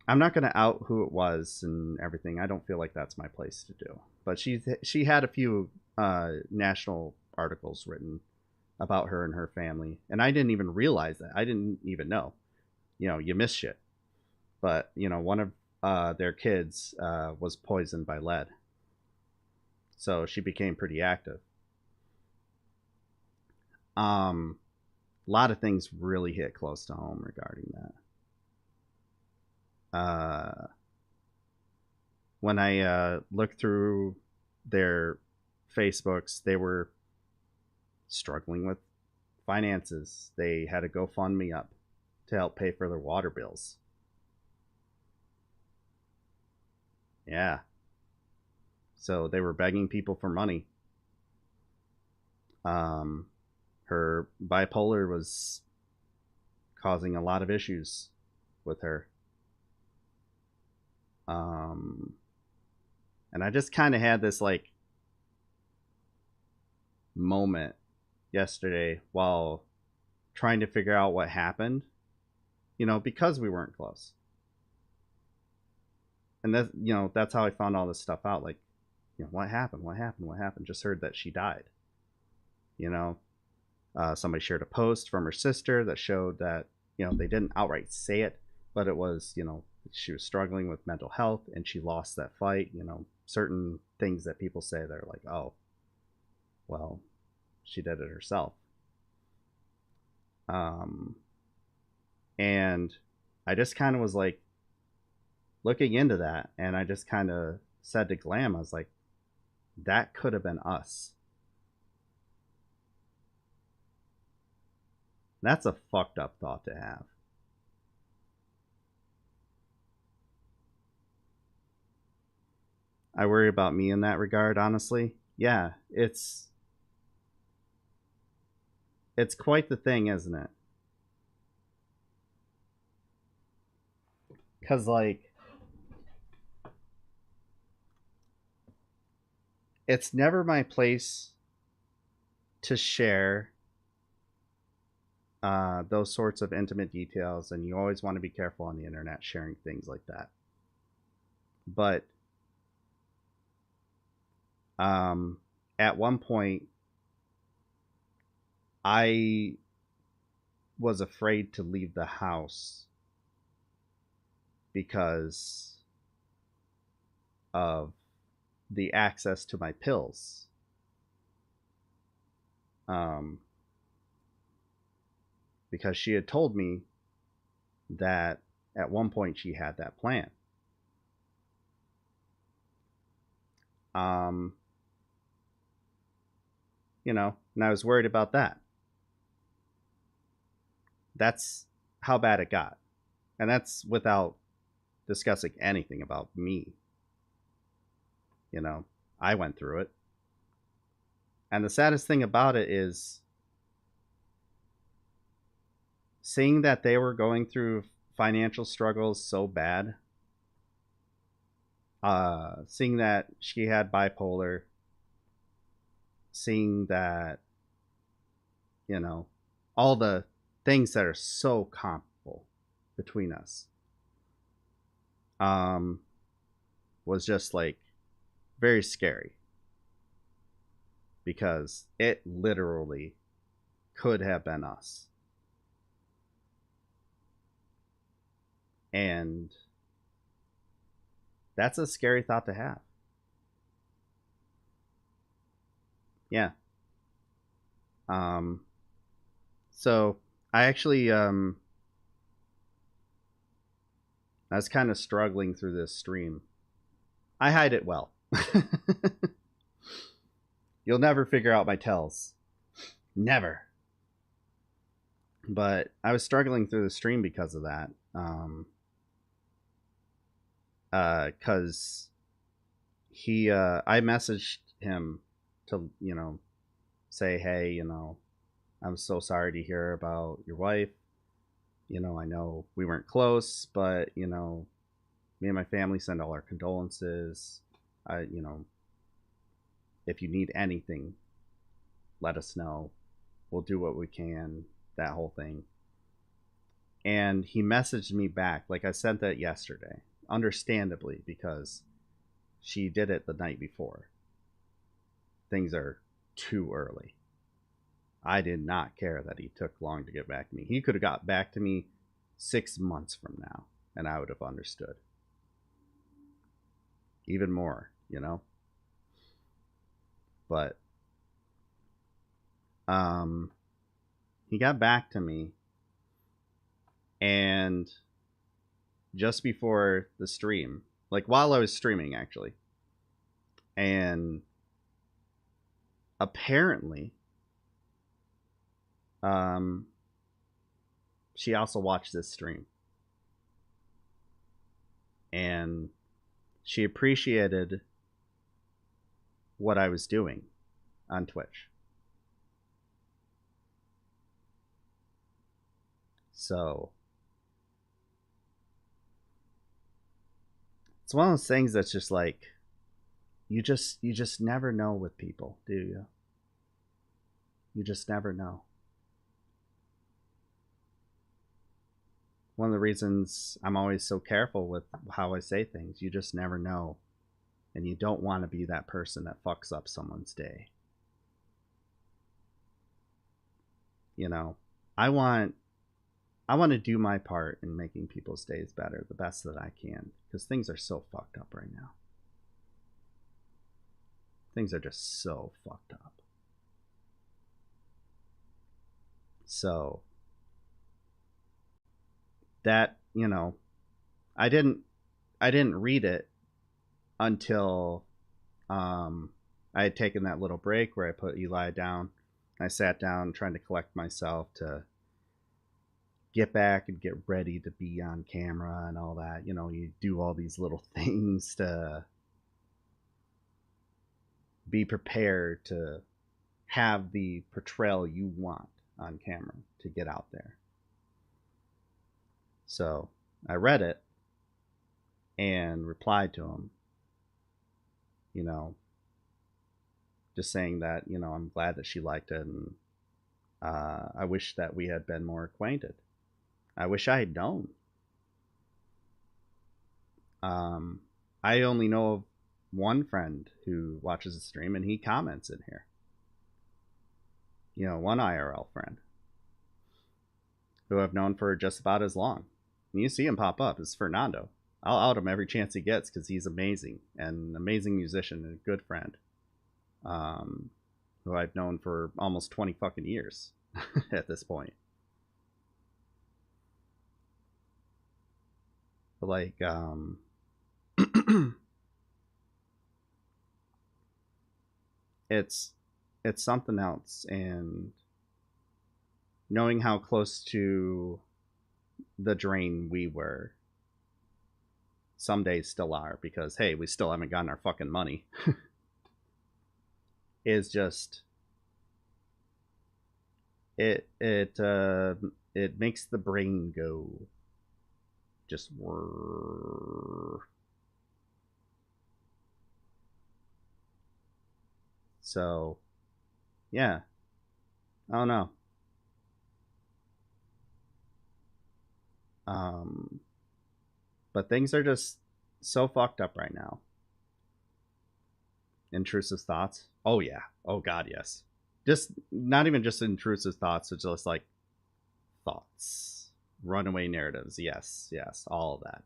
I'm not going to out who it was and everything. I don't feel like that's my place to do. But she had a few national articles written about her and her family, and I didn't even realize that. I didn't even know. You know, you miss shit. But you know, one of their kids was poisoned by lead, so she became pretty active. A lot of things really hit close to home regarding that. When I looked through their Facebooks, they were struggling with finances. They had a GoFundMe up to help pay for their water bills. Yeah. So they were begging people for money. Her bipolar was causing a lot of issues with her. And I just kind of had this like moment yesterday while trying to figure out what happened. you know, because we weren't close. And that, you know, that's how I found all this stuff out. Like, you know, what happened? Just heard that she died. You know, somebody shared a post from her sister that showed that, you know, they didn't outright say it, but it was, you know, she was struggling with mental health and she lost that fight. You know, certain things that people say, they're like, oh, well, she did it herself. And I just kind of was like looking into that, and I just kind of said to Glam, I was like, that could have been us. That's a fucked up thought to have. I worry about me in that regard, honestly. Yeah, it's quite the thing, isn't it? Because, like, it's never my place to share those sorts of intimate details, and you always want to be careful on the internet sharing things like that. But at one point, I was afraid to leave the house because of the access to my pills. Because she had told me that at one point she had that plan. You know, and I was worried about that. That's how bad it got. And that's without discussing anything about me. You know, I went through it. And the saddest thing about it is seeing that they were going through financial struggles so bad. Seeing that she had bipolar. Seeing that, you know, all the things that are so comparable between us. Was just like very scary. Because it literally could have been us. And that's a scary thought to have. Yeah. So I actually I was kind of struggling through this stream. I hide it well. You'll never figure out my tells. Never. But I was struggling through the stream because of that. Because I messaged him to, you know, say, hey, you know, I'm so sorry to hear about your wife. You know, I know we weren't close, but, you know, me and my family send all our condolences. You know, if you need anything, let us know. We'll do what we can, that whole thing. And he messaged me back. Like, I sent that yesterday, understandably, because she did it the night before. Things are too early. I did not care that he took long to get back to me. He could have got back to me 6 months from now, and I would have understood. Even more, you know? But he got back to me, and just before the stream, like while I was streaming actually, and apparently she also watched this stream, and she appreciated what I was doing on Twitch. So it's one of those things that's just like, you just never know with people, do you? You just never know. one of the reasons I'm always so careful with how I say things. You just never know. And you don't want to be that person that fucks up someone's day. You know, I want to do my part in making people's days better the best that I can, because things are so fucked up right now. Things are just so fucked up. So that, you know, I didn't read it until I had taken that little break where I put Eli down. I sat down trying to collect myself to get back and get ready to be on camera and all that. You know, you do all these little things to be prepared to have the portrayal you want on camera to get out there. So I read it and replied to him, you know, just saying that, you know, I'm glad that she liked it, and I wish that we had been more acquainted. I wish I had known. I only know of one friend who watches the stream, and he comments in here. You know, one IRL friend who I've known for just about as long. And you see him pop up. It's Fernando. I'll out him every chance he gets because he's amazing, and an amazing musician and a good friend. Who I've known for almost 20 fucking years at this point. But like, it's something else, and knowing how close to the drain we were, some days still are, because hey, we still haven't gotten our fucking money. Is just it makes the brain go just whirr. So yeah, I don't know. But things are just so fucked up right now. Intrusive thoughts. Oh yeah. Oh god, yes. Just not even just intrusive thoughts, it's just like thoughts. Runaway narratives. Yes, all of that.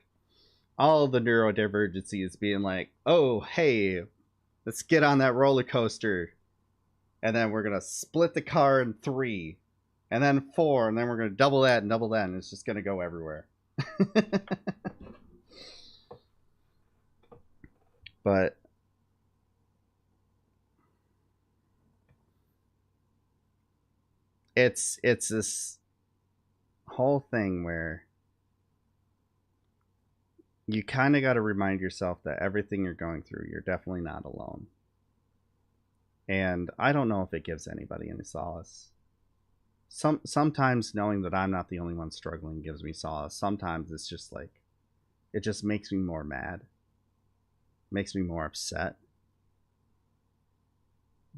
All of the neurodivergencies being like, oh hey, let's get on that roller coaster. And then we're gonna split the car in 3. And then 4, and then we're gonna double that, and it's just gonna go everywhere. But it's this whole thing where you kind of got to remind yourself that everything you're going through, you're definitely not alone. And I don't know if it gives anybody any solace. Sometimes knowing that I'm not the only one struggling gives me solace. Sometimes it's just like, it just makes me more mad, makes me more upset,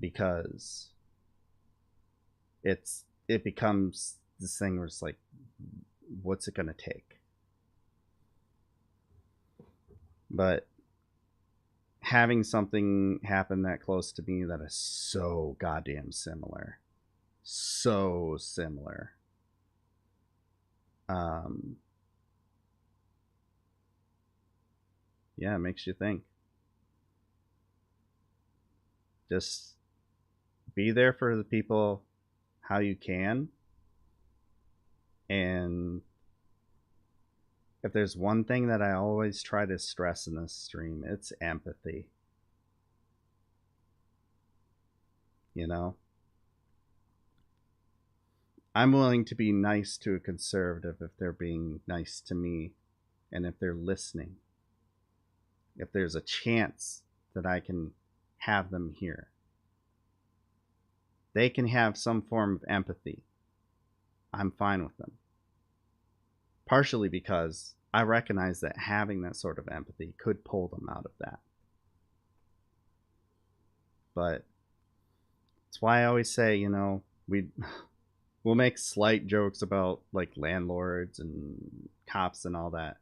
because it becomes this thing where it's like, what's it gonna take? But having something happen that close to me that is so goddamn similar, so similar, yeah, it makes you think. Just be there for the people how you can. And if there's one thing that I always try to stress in this stream, it's empathy. You know? I'm willing to be nice to a conservative if they're being nice to me, and if they're listening. If there's a chance that I can have them here. They can have some form of empathy. I'm fine with them. Partially because I recognize that having that sort of empathy could pull them out of that. But it's why I always say, you know, We'll make slight jokes about like landlords and cops and all that.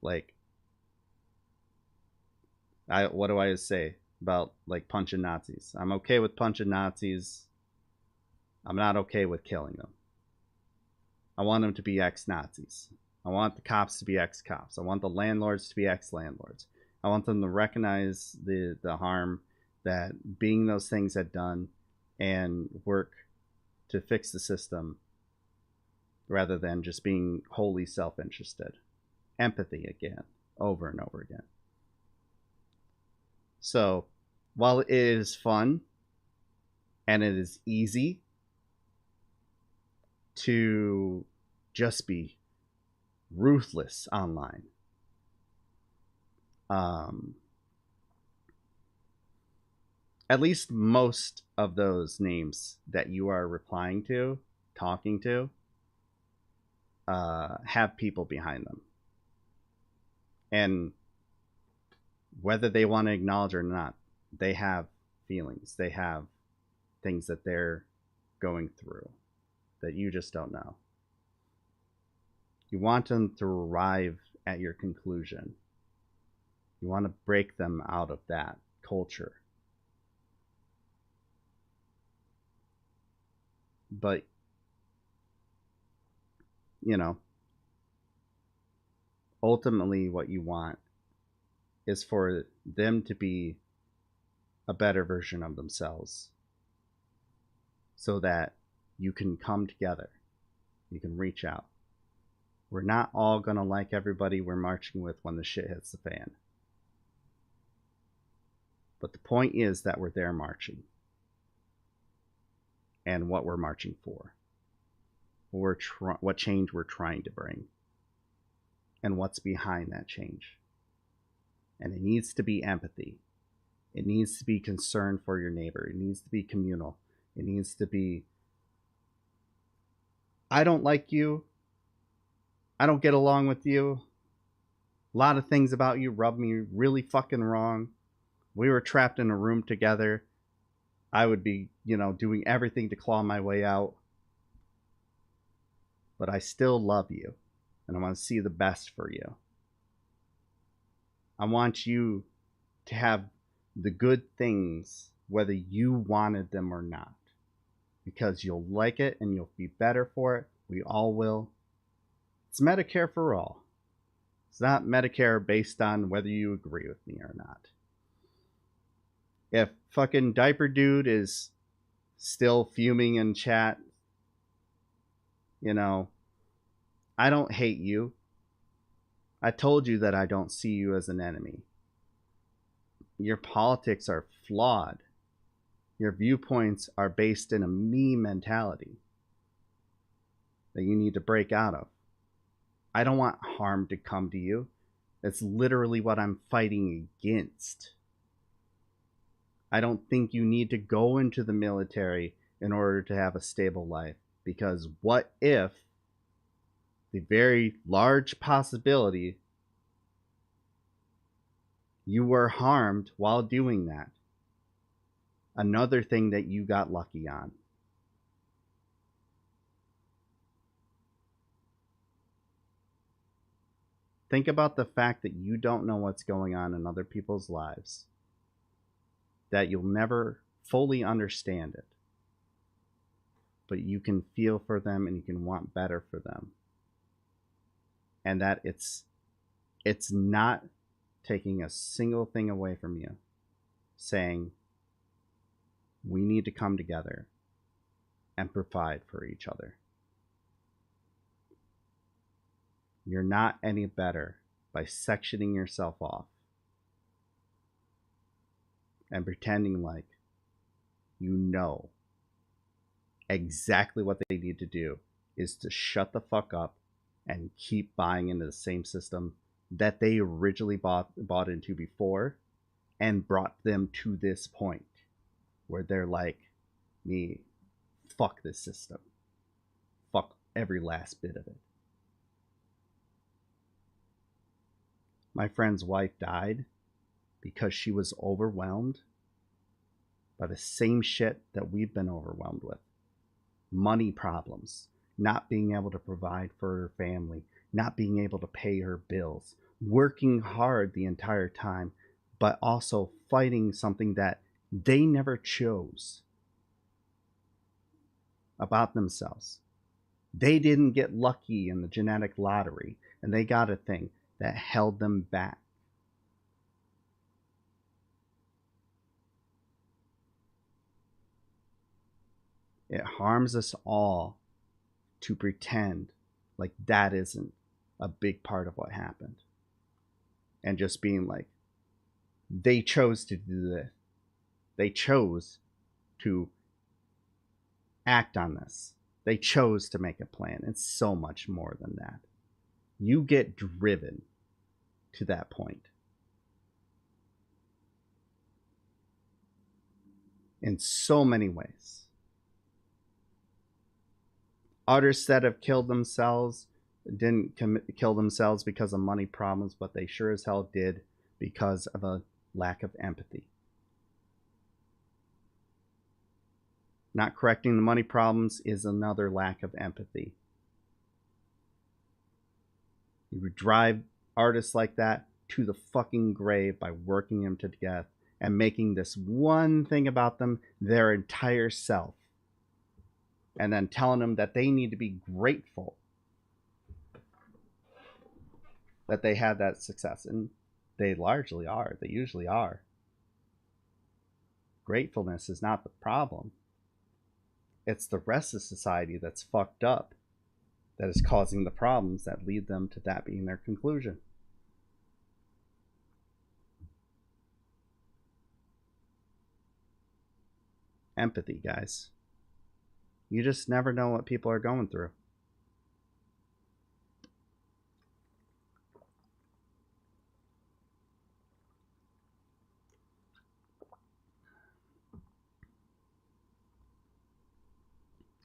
Like, what do I say about like punching Nazis? I'm okay with punching Nazis. I'm not okay with killing them. I want them to be ex-Nazis. I want the cops to be ex-cops. I want the landlords to be ex-landlords. I want them to recognize the harm that being those things had done and work to fix the system rather than just being wholly self-interested. Empathy again, over and over again. So, while it is fun and it is easy to just be ruthless online, at least most of those names that you are replying to, talking to, have people behind them. And whether they want to acknowledge or not, they have feelings. They have things that they're going through that you just don't know. You want them to arrive at your conclusion. You want to break them out of that culture. But, you know, ultimately what you want is for them to be a better version of themselves so that you can come together. You can reach out. We're not all going to like everybody we're marching with when the shit hits the fan. But the point is that we're there marching. And what we're marching for. What change we're trying to bring. And what's behind that change. And it needs to be empathy. It needs to be concern for your neighbor. It needs to be communal. It needs to be, I don't like you. I don't get along with you. A lot of things about you rub me really fucking wrong. We were trapped in a room together. I would be, doing everything to claw my way out. But I still love you. And I want to see the best for you. I want you to have the good things, whether you wanted them or not. Because you'll like it and you'll be better for it. We all will. It's Medicare for all. It's not Medicare based on whether you agree with me or not. If fucking Diaper Dude is still fuming in chat, I don't hate you. I told you that I don't see you as an enemy. Your politics are flawed. Your viewpoints are based in a me mentality that you need to break out of. I don't want harm to come to you. That's literally what I'm fighting against. I don't think you need to go into the military in order to have a stable life. Because what if the very large possibility you were harmed while doing that? Another thing that you got lucky on. Think about the fact that you don't know what's going on in other people's lives. That you'll never fully understand it. But you can feel for them and you can want better for them. And that it's not taking a single thing away from you. Saying, we need to come together and provide for each other. You're not any better by sectioning yourself off and pretending like you know exactly what they need to do is to shut the fuck up and keep buying into the same system that they originally bought into before and brought them to this point where they're like, me, fuck this system. Fuck every last bit of it. My friend's wife died because she was overwhelmed by the same shit that we've been overwhelmed with. Money problems, not being able to provide for her family, not being able to pay her bills, working hard the entire time, but also fighting something that they never chose about themselves. They didn't get lucky in the genetic lottery, and they got a thing that held them back. It harms us all to pretend like that isn't a big part of what happened. And just being like, they chose to do this. They chose to act on this. They chose to make a plan. It's so much more than that. You get driven to that point. In so many ways. Artists that have killed themselves didn't kill themselves because of money problems, but they sure as hell did because of a lack of empathy. Not correcting the money problems is another lack of empathy. You would drive artists like that to the fucking grave by working them to death and making this one thing about them their entire self. And then telling them that they need to be grateful that they had that success. And they largely are. They usually are. Gratefulness is not the problem. It's the rest of society that's fucked up that is causing the problems that lead them to that being their conclusion. Empathy, guys. You just never know what people are going through.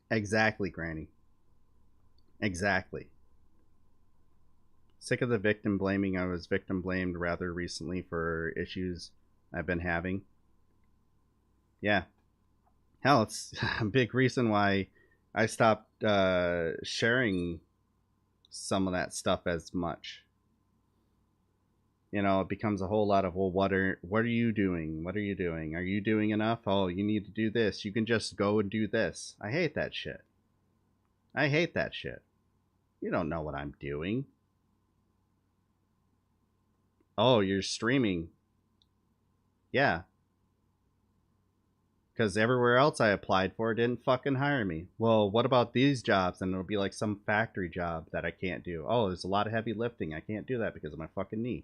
Exactly, Granny. Exactly. Sick of the victim blaming. I was victim blamed rather recently for issues I've been having. Yeah. Hell, it's a big reason why I stopped sharing some of that stuff as much. You know, it becomes a whole lot of, well, what are you doing? What are you doing? Are you doing enough? Oh, you need to do this. You can just go and do this. I hate that shit. I hate that shit. You don't know what I'm doing. Oh, you're streaming. Yeah. Because everywhere else I applied for didn't fucking hire me. Well, what about these jobs? And it'll be like some factory job that I can't do. Oh, there's a lot of heavy lifting. I can't do that because of my fucking knee.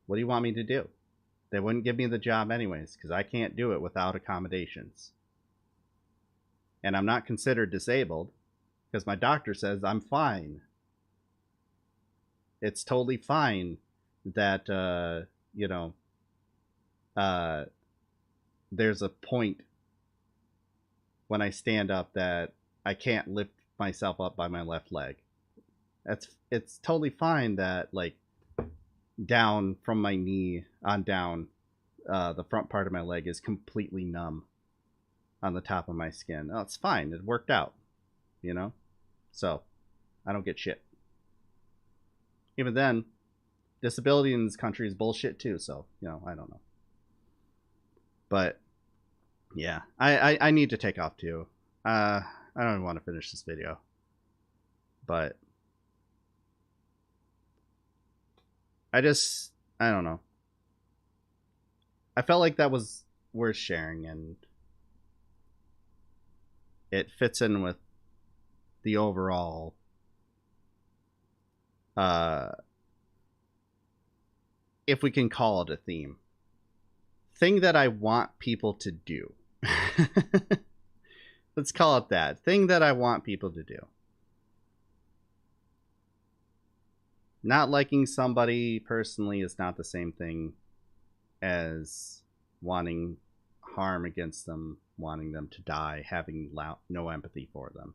What do you want me to do? They wouldn't give me the job anyways because I can't do it without accommodations. And I'm not considered disabled because my doctor says I'm fine. It's totally fine that, there's a point when I stand up that I can't lift myself up by my left leg. It's totally fine that, like, down from my knee on down, the front part of my leg is completely numb on the top of my skin. Oh, it's fine. It worked out, you know? So, I don't get shit. Even then, disability in this country is bullshit too, so, I don't know. But, yeah. I need to take off too. I don't even want to finish this video. But, I don't know. I felt like that was worth sharing, and it fits in with the overall if we can call it a theme, thing that I want people to do. Let's call it that. Thing that I want people to do. Not liking somebody personally is not the same thing as wanting harm against them, wanting them to die, having no empathy for them.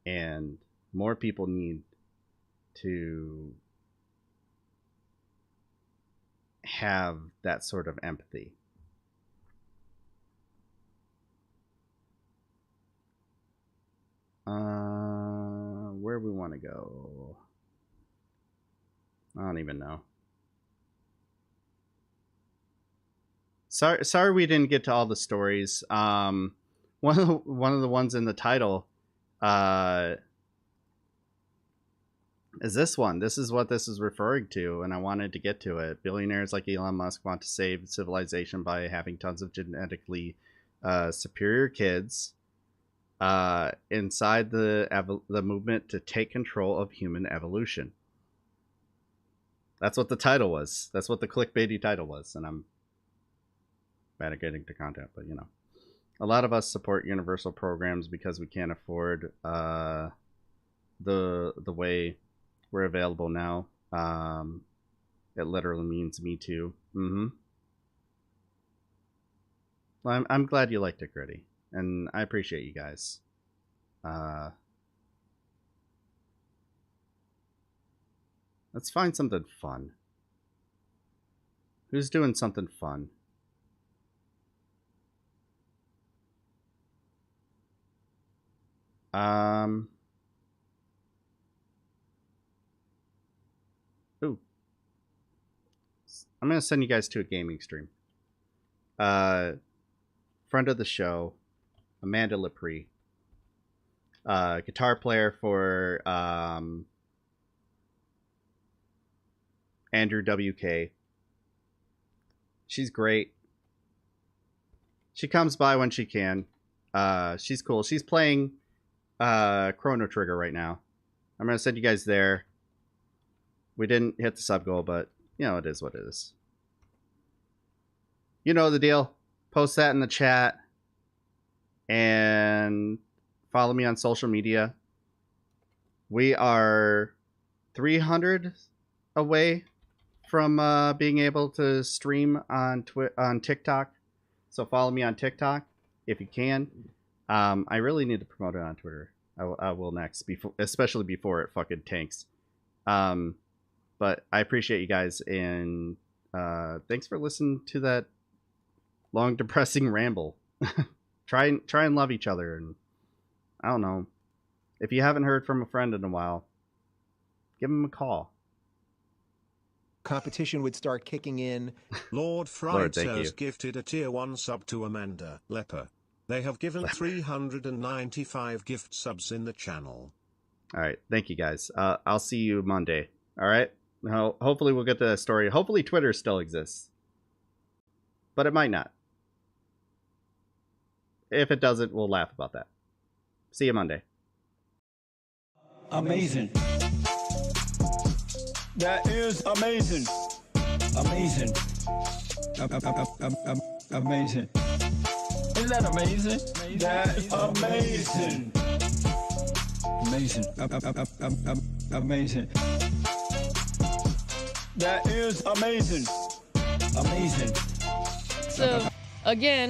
And more people need to have that sort of empathy. Where we want to go? I don't even know. Sorry we didn't get to all the stories. One of the ones in the title is this one. This is what this is referring to, and I wanted to get to it. Billionaires like Elon Musk want to save civilization by having tons of genetically superior kids inside the movement to take control of human evolution. That's what the title was. That's what the clickbaity title was, and I'm bad at getting to content, but you know. A lot of us support universal programs because we can't afford the way we're available now. It literally means me too. Well, I'm glad you liked it, Gritty, and I appreciate you guys. Let's find something fun. Who's doing something fun? Ooh. I'm going to send you guys to a gaming stream. Friend of the show, Amanda Lepre. Guitar player for Andrew WK. She's great. She comes by when she can. She's cool. She's playing Chrono Trigger right now. I'm gonna send you guys there. We didn't hit the sub goal, but you know, it is what it is. You know the deal. Post that in the chat and follow me on social media. We are 300 away from being able to stream on TikTok, so follow me on TikTok if you can. I really need to promote it on Twitter. I will next, especially before it fucking tanks. But I appreciate you guys, and thanks for listening to that long, depressing ramble. Try and love each other, and I don't know. If you haven't heard from a friend in a while, give him a call. Competition would start kicking in. Lord Fried has gifted a tier 1 sub to Amanda Lepre. They have given 395 gift subs in the channel. All right. Thank you, guys. I'll see you Monday. All right. Now, hopefully we'll get to that story. Hopefully Twitter still exists. But it might not. If it doesn't, we'll laugh about that. See you Monday. Amazing. That is amazing. Amazing. Amazing. Isn't that amazing? That is amazing. Amazing. Amazing. That is amazing. Amazing. So, again,